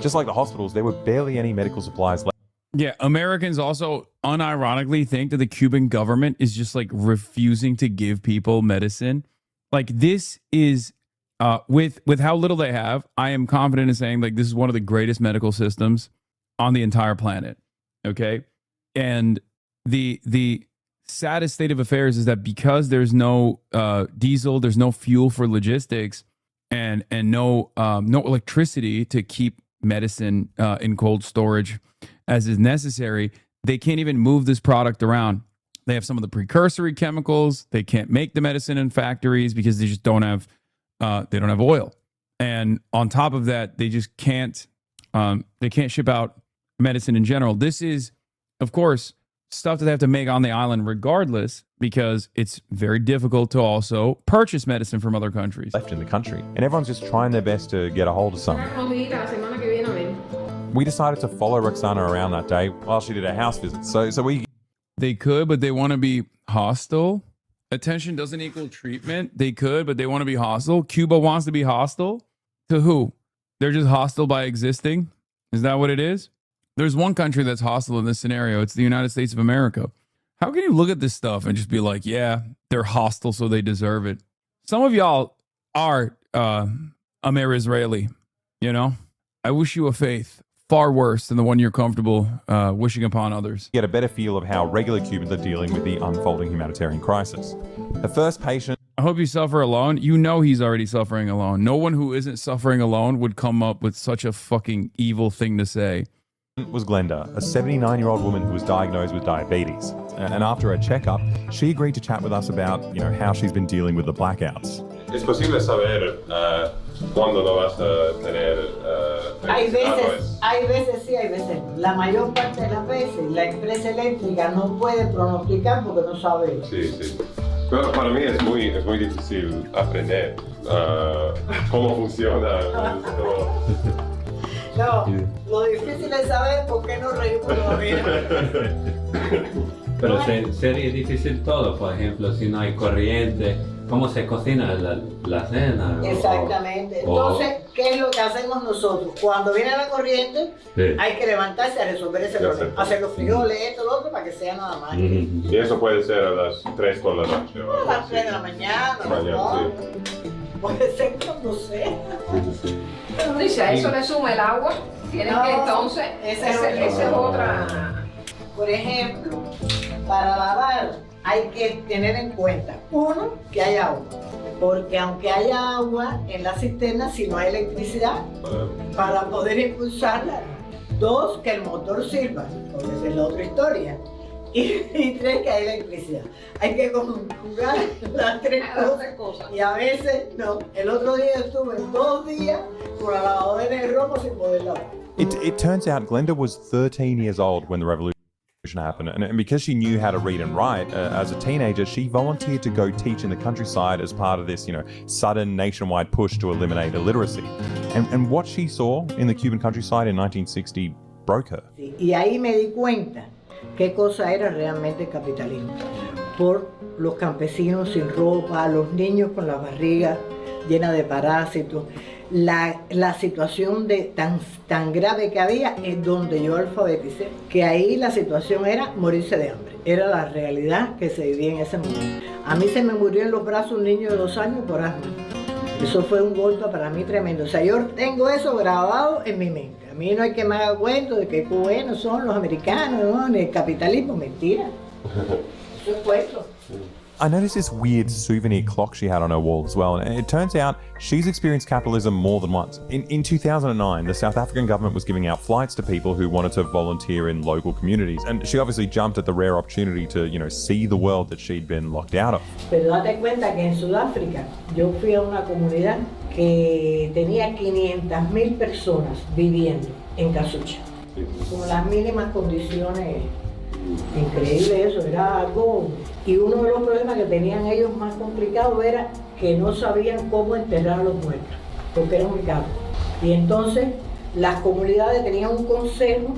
Just like the hospitals, there were barely any medical supplies left. Yeah, Americans also unironically think that the Cuban government is just refusing to give people medicine. This is with how little they have, I am confident in saying this is one of the greatest medical systems on the entire planet. Okay. And the saddest state of affairs is that because there's no diesel, there's no fuel for logistics and no electricity to keep medicine in cold storage as is necessary, they can't even move this product around. They have some of the precursory chemicals. They can't make the medicine in factories because they just don't have oil. And on top of that, they just can't ship out medicine in general. This is, of course, stuff that they have to make on the island regardless, because it's very difficult to also purchase medicine from other countries. Left in the country. And everyone's just trying their best to get a hold of some. We decided to follow Roxana around that day while she did a house visit. So They could, but they want to be hostile. Attention doesn't equal treatment. They could, but they want to be hostile. Cuba wants to be hostile. To who? They're just hostile by existing? Is that what it is? There's one country that's hostile in this scenario. It's the United States of America. How can you look at this stuff and just be like, yeah, they're hostile, so they deserve it? Some of y'all are Amer-Israeli, I wish you a faith far worse than the one you're comfortable wishing upon others. Get a better feel of how regular Cubans are dealing with the unfolding humanitarian crisis. The first patient... I hope you suffer alone. You know he's already suffering alone. No one who isn't suffering alone would come up with such a fucking evil thing to say. Was Glenda, a 79-year-old woman who was diagnosed with diabetes. And after her checkup, she agreed to chat with us about, how she's been dealing with the blackouts. ¿Es posible saber cuándo no vas a tener hay veces sí, hay veces no. La mayor parte de las veces la empresa eléctrica no puede pronosticar porque no sabe. Sí. Pero para mí es muy difícil aprender cómo funciona esto. No, lo difícil es saber por qué no reímos todavía. Pero sería difícil todo, por ejemplo, si no hay corriente, ¿cómo se cocina la cena? Exactamente. Entonces, ¿qué es lo que hacemos nosotros? Cuando viene la corriente, hay que levantarse a resolver ese problema. Hacer los frijoles, esto, lo otro, para que sea nada más. Y eso puede ser a las 3 por la noche. A las 3 de la mañana, puede ser cuando sea. Y si a eso le suma el agua, tienen que entonces, esa es otra. Por ejemplo, para lavar hay que tener en cuenta, uno, que hay agua, porque aunque haya agua en la cisterna, si no hay electricidad para poder impulsarla, dos, que el motor sirva, porque esa es la otra historia. Y tres, que hay electricidad. Hay que conjugar las tres cosas. Y a veces no. El otro día estuve 2 días con la lavadora de ropa sin poder lavar. It turns out Glenda was 13 years old when the revolution happened, and because she knew how to read and write, as a teenager, she volunteered to go teach in the countryside as part of this, sudden nationwide push to eliminate illiteracy. And what she saw in the Cuban countryside in 1960 broke her. Y ahí me di cuenta qué cosa era realmente el capitalismo. Por los campesinos sin ropa, los niños con la barriga llena de parásitos, la situación tan grave que había es donde yo alfabeticé, que ahí la situación era morirse de hambre. Era la realidad que se vivía en ese momento. A mí se me murió en los brazos un niño de 2 años por asma. Eso fue un golpe para mí tremendo. O sea, yo tengo eso grabado en mi mente. A mí no hay que me haga cuento de que buenos son los americanos, ¿no? Ni el capitalismo, mentira. Eso es cuento. I noticed this weird souvenir clock she had on her wall as well, and it turns out she's experienced capitalism more than once. In 2009, the South African government was giving out flights to people who wanted to volunteer in local communities, and she obviously jumped at the rare opportunity to, see the world that she'd been locked out of. Pero date cuenta que en Sudáfrica yo fui a una comunidad que tenía 500.000 personas viviendo en casucha, con las mínimas condiciones. Increíble eso, era algo. Y uno de los problemas que tenían ellos más complicados era que no sabían cómo enterrar a los muertos, porque era muy caro. Y entonces las comunidades tenían un consejo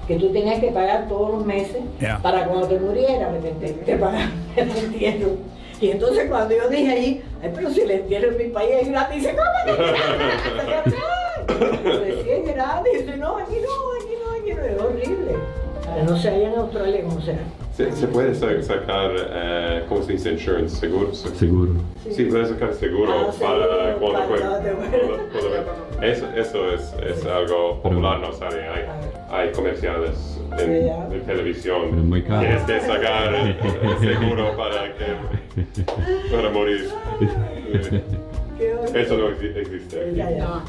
que tú tenías que pagar todos los meses para cuando te murieras, te pagaban el entierro. Y entonces cuando yo dije allí, ay, pero si el entierro en mi país es gratis, dice, ¿cómo que es gratis? Yo decía, es gratis, dice, no, aquí no, es horrible. No sé allá en Australia cómo será. Se puede sacar, ¿cómo se dice? Insurance, seguro. Sí, puedes sacar seguro para cuando Eso es algo popular, ¿no? ¿Sabe? Hay comerciales en televisión. Tienes que sacar seguro para morir. Eso no existe. No.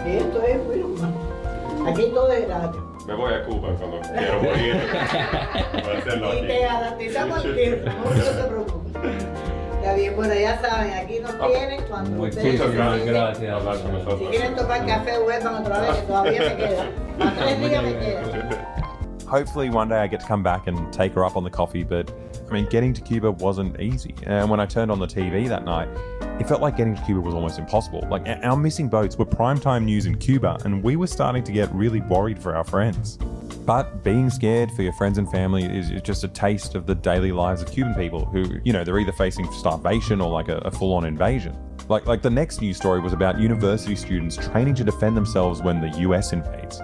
Esto es muy normal. Aquí todo es gratis. Me voy a Cuba cuando quiero morir para hacerlo aquí. Y te garantizamos el tiempo, no se preocupe. Está bien, bueno, ya saben, aquí nos tienen cuando ustedes... Muchas gracias. Hablar con nosotros. Si quieren tomar café, vuelvan otra vez, que todavía me queda. A 3 días me queda. Hopefully one day I get to come back and take her up on the coffee, but I mean, getting to Cuba wasn't easy. And when I turned on the TV that night, it felt like getting to Cuba was almost impossible. Like, our missing boats were primetime news in Cuba, and we were starting to get really worried for our friends. But being scared for your friends and family is just a taste of the daily lives of Cuban people who, they're either facing starvation or like a full-on invasion. Like the next news story was about university students training to defend themselves when the US invades.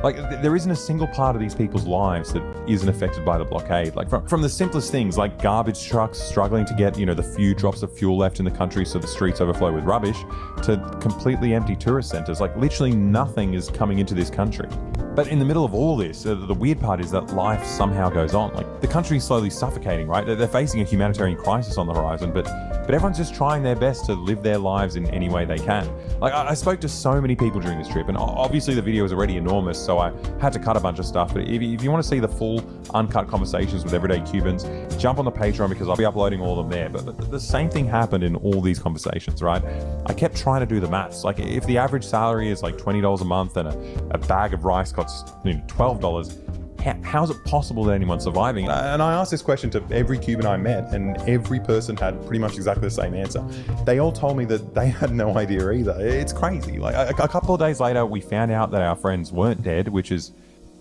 Like, there isn't a single part of these people's lives that isn't affected by the blockade. Like, from the simplest things, like garbage trucks struggling to get, the few drops of fuel left in the country so the streets overflow with rubbish, to completely empty tourist centers. Like, literally nothing is coming into this country. But in the middle of all this, the weird part is that life somehow goes on. Like, the country's slowly suffocating, right? They're facing a humanitarian crisis on the horizon, but everyone's just trying their best to live their lives in any way they can. Like, I spoke to so many people during this trip, and obviously the video was already enormous, so I had to cut a bunch of stuff. But if you want to see the full uncut conversations with everyday Cubans, jump on the Patreon because I'll be uploading all of them there. But the same thing happened in all these conversations, right? I kept trying to do the maths. Like, if the average salary is like $20 a month and a bag of rice costs $12, how is it possible that anyone's surviving? And I asked this question to every Cuban I met, and every person had pretty much exactly the same answer. They all told me that they had no idea either. It's crazy. Like, a couple of days later, we found out that our friends weren't dead, which is,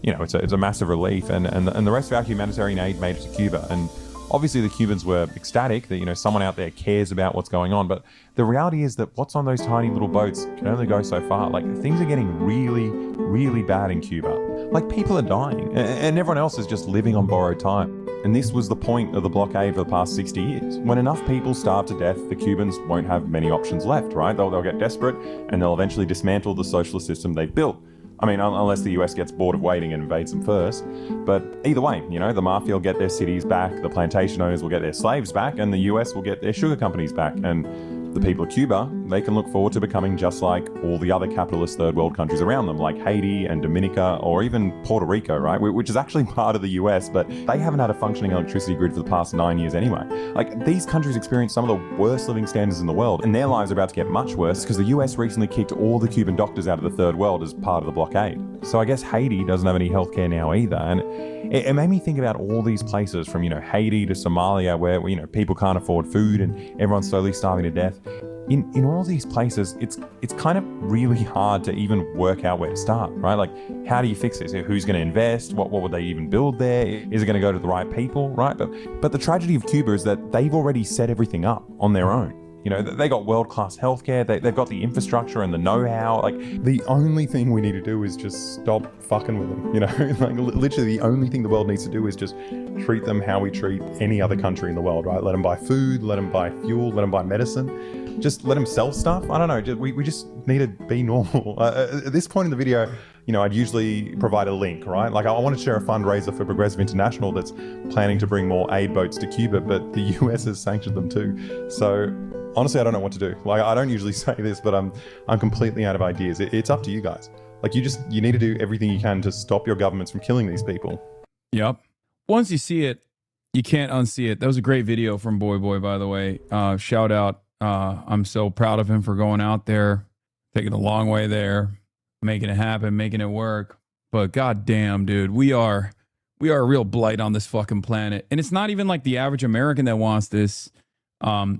it's a massive relief. And the rest of our humanitarian aid made it to Cuba. And obviously the Cubans were ecstatic that, someone out there cares about what's going on. But the reality is that what's on those tiny little boats can only go so far. Like, things are getting really, really bad in Cuba. Like, people are dying, and everyone else is just living on borrowed time. And this was the point of the blockade for the past 60 years. When enough people starve to death, the Cubans won't have many options left, right? They'll get desperate, and they'll eventually dismantle the socialist system they've built. I mean, unless the US gets bored of waiting and invades them first. But either way, the mafia will get their cities back, the plantation owners will get their slaves back, and the US will get their sugar companies back. And the people of Cuba, they can look forward to becoming just like all the other capitalist third world countries around them, like Haiti and Dominica, or even Puerto Rico, right? Which is actually part of the US, but they haven't had a functioning electricity grid for the past 9 years anyway. Like, these countries experience some of the worst living standards in the world, and their lives are about to get much worse because the US recently kicked all the Cuban doctors out of the third world as part of the blockade. So I guess Haiti doesn't have any healthcare now either. And it made me think about all these places from, Haiti to Somalia where, people can't afford food and everyone's slowly starving to death. In all these places, it's kind of really hard to even work out where to start, right? Like, how do you fix this? Who's going to invest? What would they even build there? Is it going to go to the right people, right? But the tragedy of Cuba is that they've already set everything up on their own. They got world-class healthcare, they've got the infrastructure and the know-how. Like, the only thing we need to do is just stop fucking with them, Like, literally the only thing the world needs to do is just treat them how we treat any other country in the world, right? Let them buy food, let them buy fuel, let them buy medicine. Just let them sell stuff. I don't know, we just need to be normal. At this point in the video, I'd usually provide a link, right? Like, I want to share a fundraiser for Progressive International that's planning to bring more aid boats to Cuba, but the US has sanctioned them too. So honestly, I don't know what to do. Like, I don't usually say this, but I'm completely out of ideas. It's up to you guys. Like, you need to do everything you can to stop your governments from killing these people. Yep. Once you see it, you can't unsee it. That was a great video from Boy, by the way. Shout out. I'm so proud of him for going out there, taking a long way there, making it happen, making it work. But goddamn, dude, we are a real blight on this fucking planet. And it's not even like the average American that wants this. I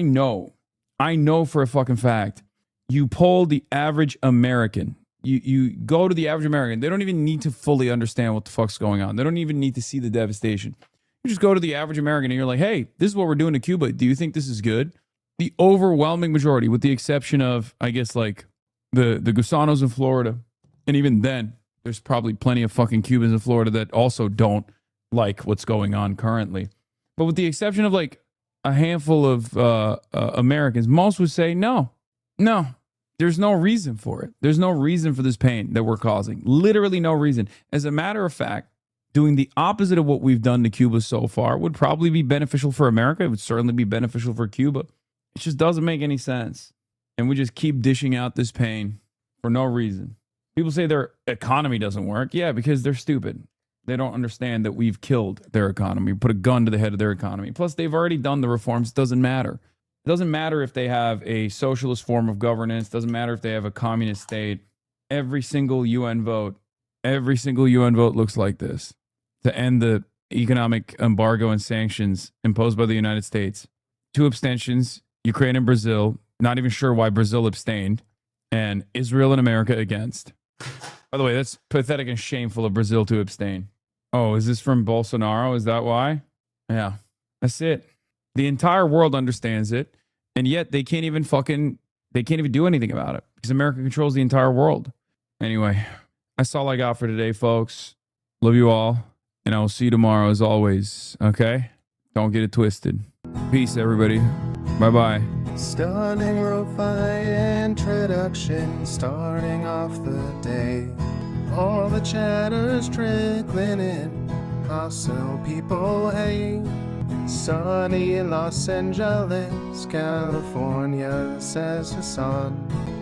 know for a fucking fact, you poll the average American, you go to the average American, they don't even need to fully understand what the fuck's going on. They don't even need to see the devastation. You just go to the average American and you're like, hey, this is what we're doing to Cuba. Do you think this is good? The overwhelming majority, with the exception of, I guess, like the Gusanos in Florida, and even then, there's probably plenty of fucking Cubans in Florida that also don't like what's going on currently. But with the exception of like a handful of Americans, most would say no, there's no reason for it. There's no reason for this pain that we're causing. Literally no reason. As a matter of fact, doing the opposite of what we've done to Cuba so far would probably be beneficial for America. It would certainly be beneficial for Cuba. It just doesn't make any sense. And we just keep dishing out this pain for no reason. People say their economy doesn't work. Yeah, because they're stupid. They don't understand that we've killed their economy, put a gun to the head of their economy. Plus, they've already done the reforms. It doesn't matter. It doesn't matter if they have a socialist form of governance. It doesn't matter if they have a communist state. Every single UN vote looks like this. To end the economic embargo and sanctions imposed by the United States. 2 abstentions, Ukraine and Brazil. Not even sure why Brazil abstained. And Israel and America against. By the way, that's pathetic and shameful of Brazil to abstain. Oh, is this from Bolsonaro? Is that why? Yeah, that's it. The entire world understands it, and yet they can't even do anything about it because America controls the entire world. Anyway, That's all I got for today, folks. Love you all. And I will see you tomorrow as always. Okay? Don't get it twisted. Peace, everybody. Bye-bye. Stunning lo-fi introduction, starting off the day. All the chatter's trickling in, hostile people hate. Sunny in Los Angeles, California, says Hasan.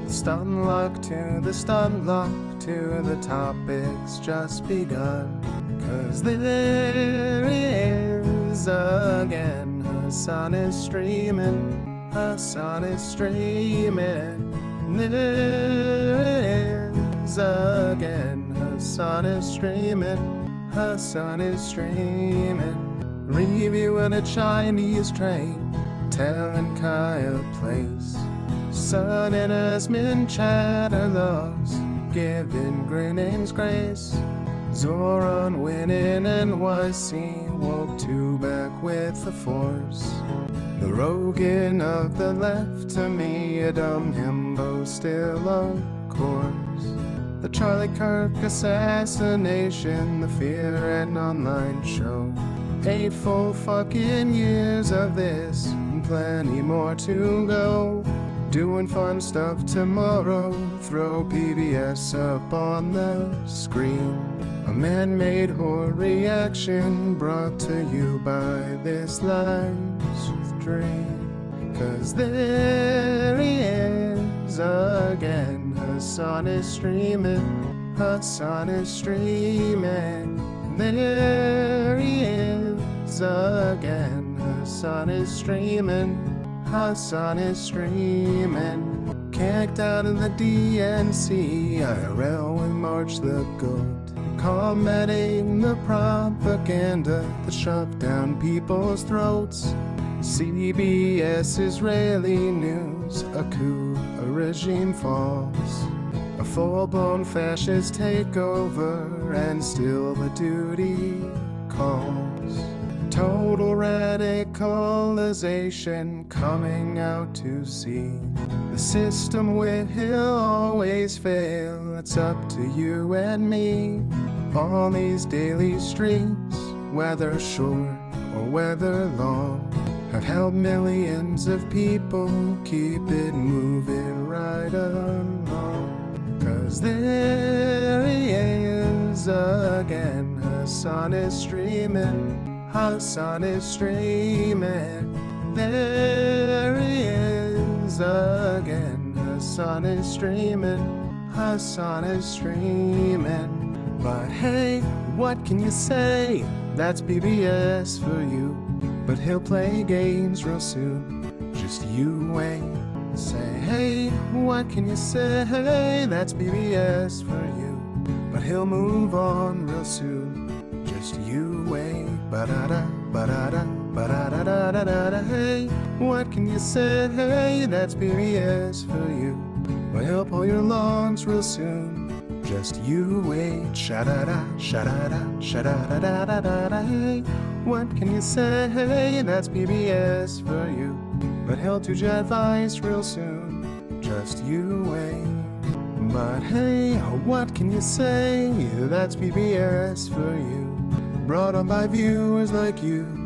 The stun lock to the stun lock to the topic's just begun. 'Cause there he is again, Hasan is streaming. Hasan is streaming. There is again. Hasan is streaming. Hasan is streaming. Reviewing a Chinese train, telling Kyle place. Sun and Asmin chatter loves, giving Grinning's grace. Zoran winning NYC, woke two back with the force. The Rogan of the left, to me a dumb himbo still of course. The Charlie Kirk assassination, the Fear and Online show. 8 full fucking years of this, and plenty more to go. Doing fun stuff tomorrow, throw PBS up on the screen. A man-made horror reaction brought to you by this live stream. 'Cause there he is again, Hasan is streaming. Hasan is streaming. There he is again, Hasan is streaming. Hasan is streaming. Kicked out of the DNC, IRL with March the Goat. Combating the propaganda that shoved down people's throats. CBS Israeli news, a coup, a regime falls. A full-blown fascist takeover, and still the duty calls. Total radicalization coming out to see. The system will always fail, it's up to you and me. On these daily streams, whether short or whether long, have helped millions of people keep it moving right along. 'Cause there he is again, Hasan is streaming. Hasan is streaming. There he is again, Hasan is streaming. Hasan is streaming. But hey, what can you say? That's PBS for you. But he'll play games real soon, just you wait. Say, hey, what can you say? That's PBS for you. But he'll move on real soon, just you wait. Ba-da-da, ba-da-da, ba-da-da-da-da-da. Hey, what can you say? That's PBS for you. But he'll pull your lungs real soon, just you wait. Sha-da-da, sha-da-da, sha-da-da-da-da-da. Hey, what can you say? That's PBS for you. But he'll do your advice real soon, just you wait. But hey, what can you say? That's PBS for you. Brought on by viewers like you.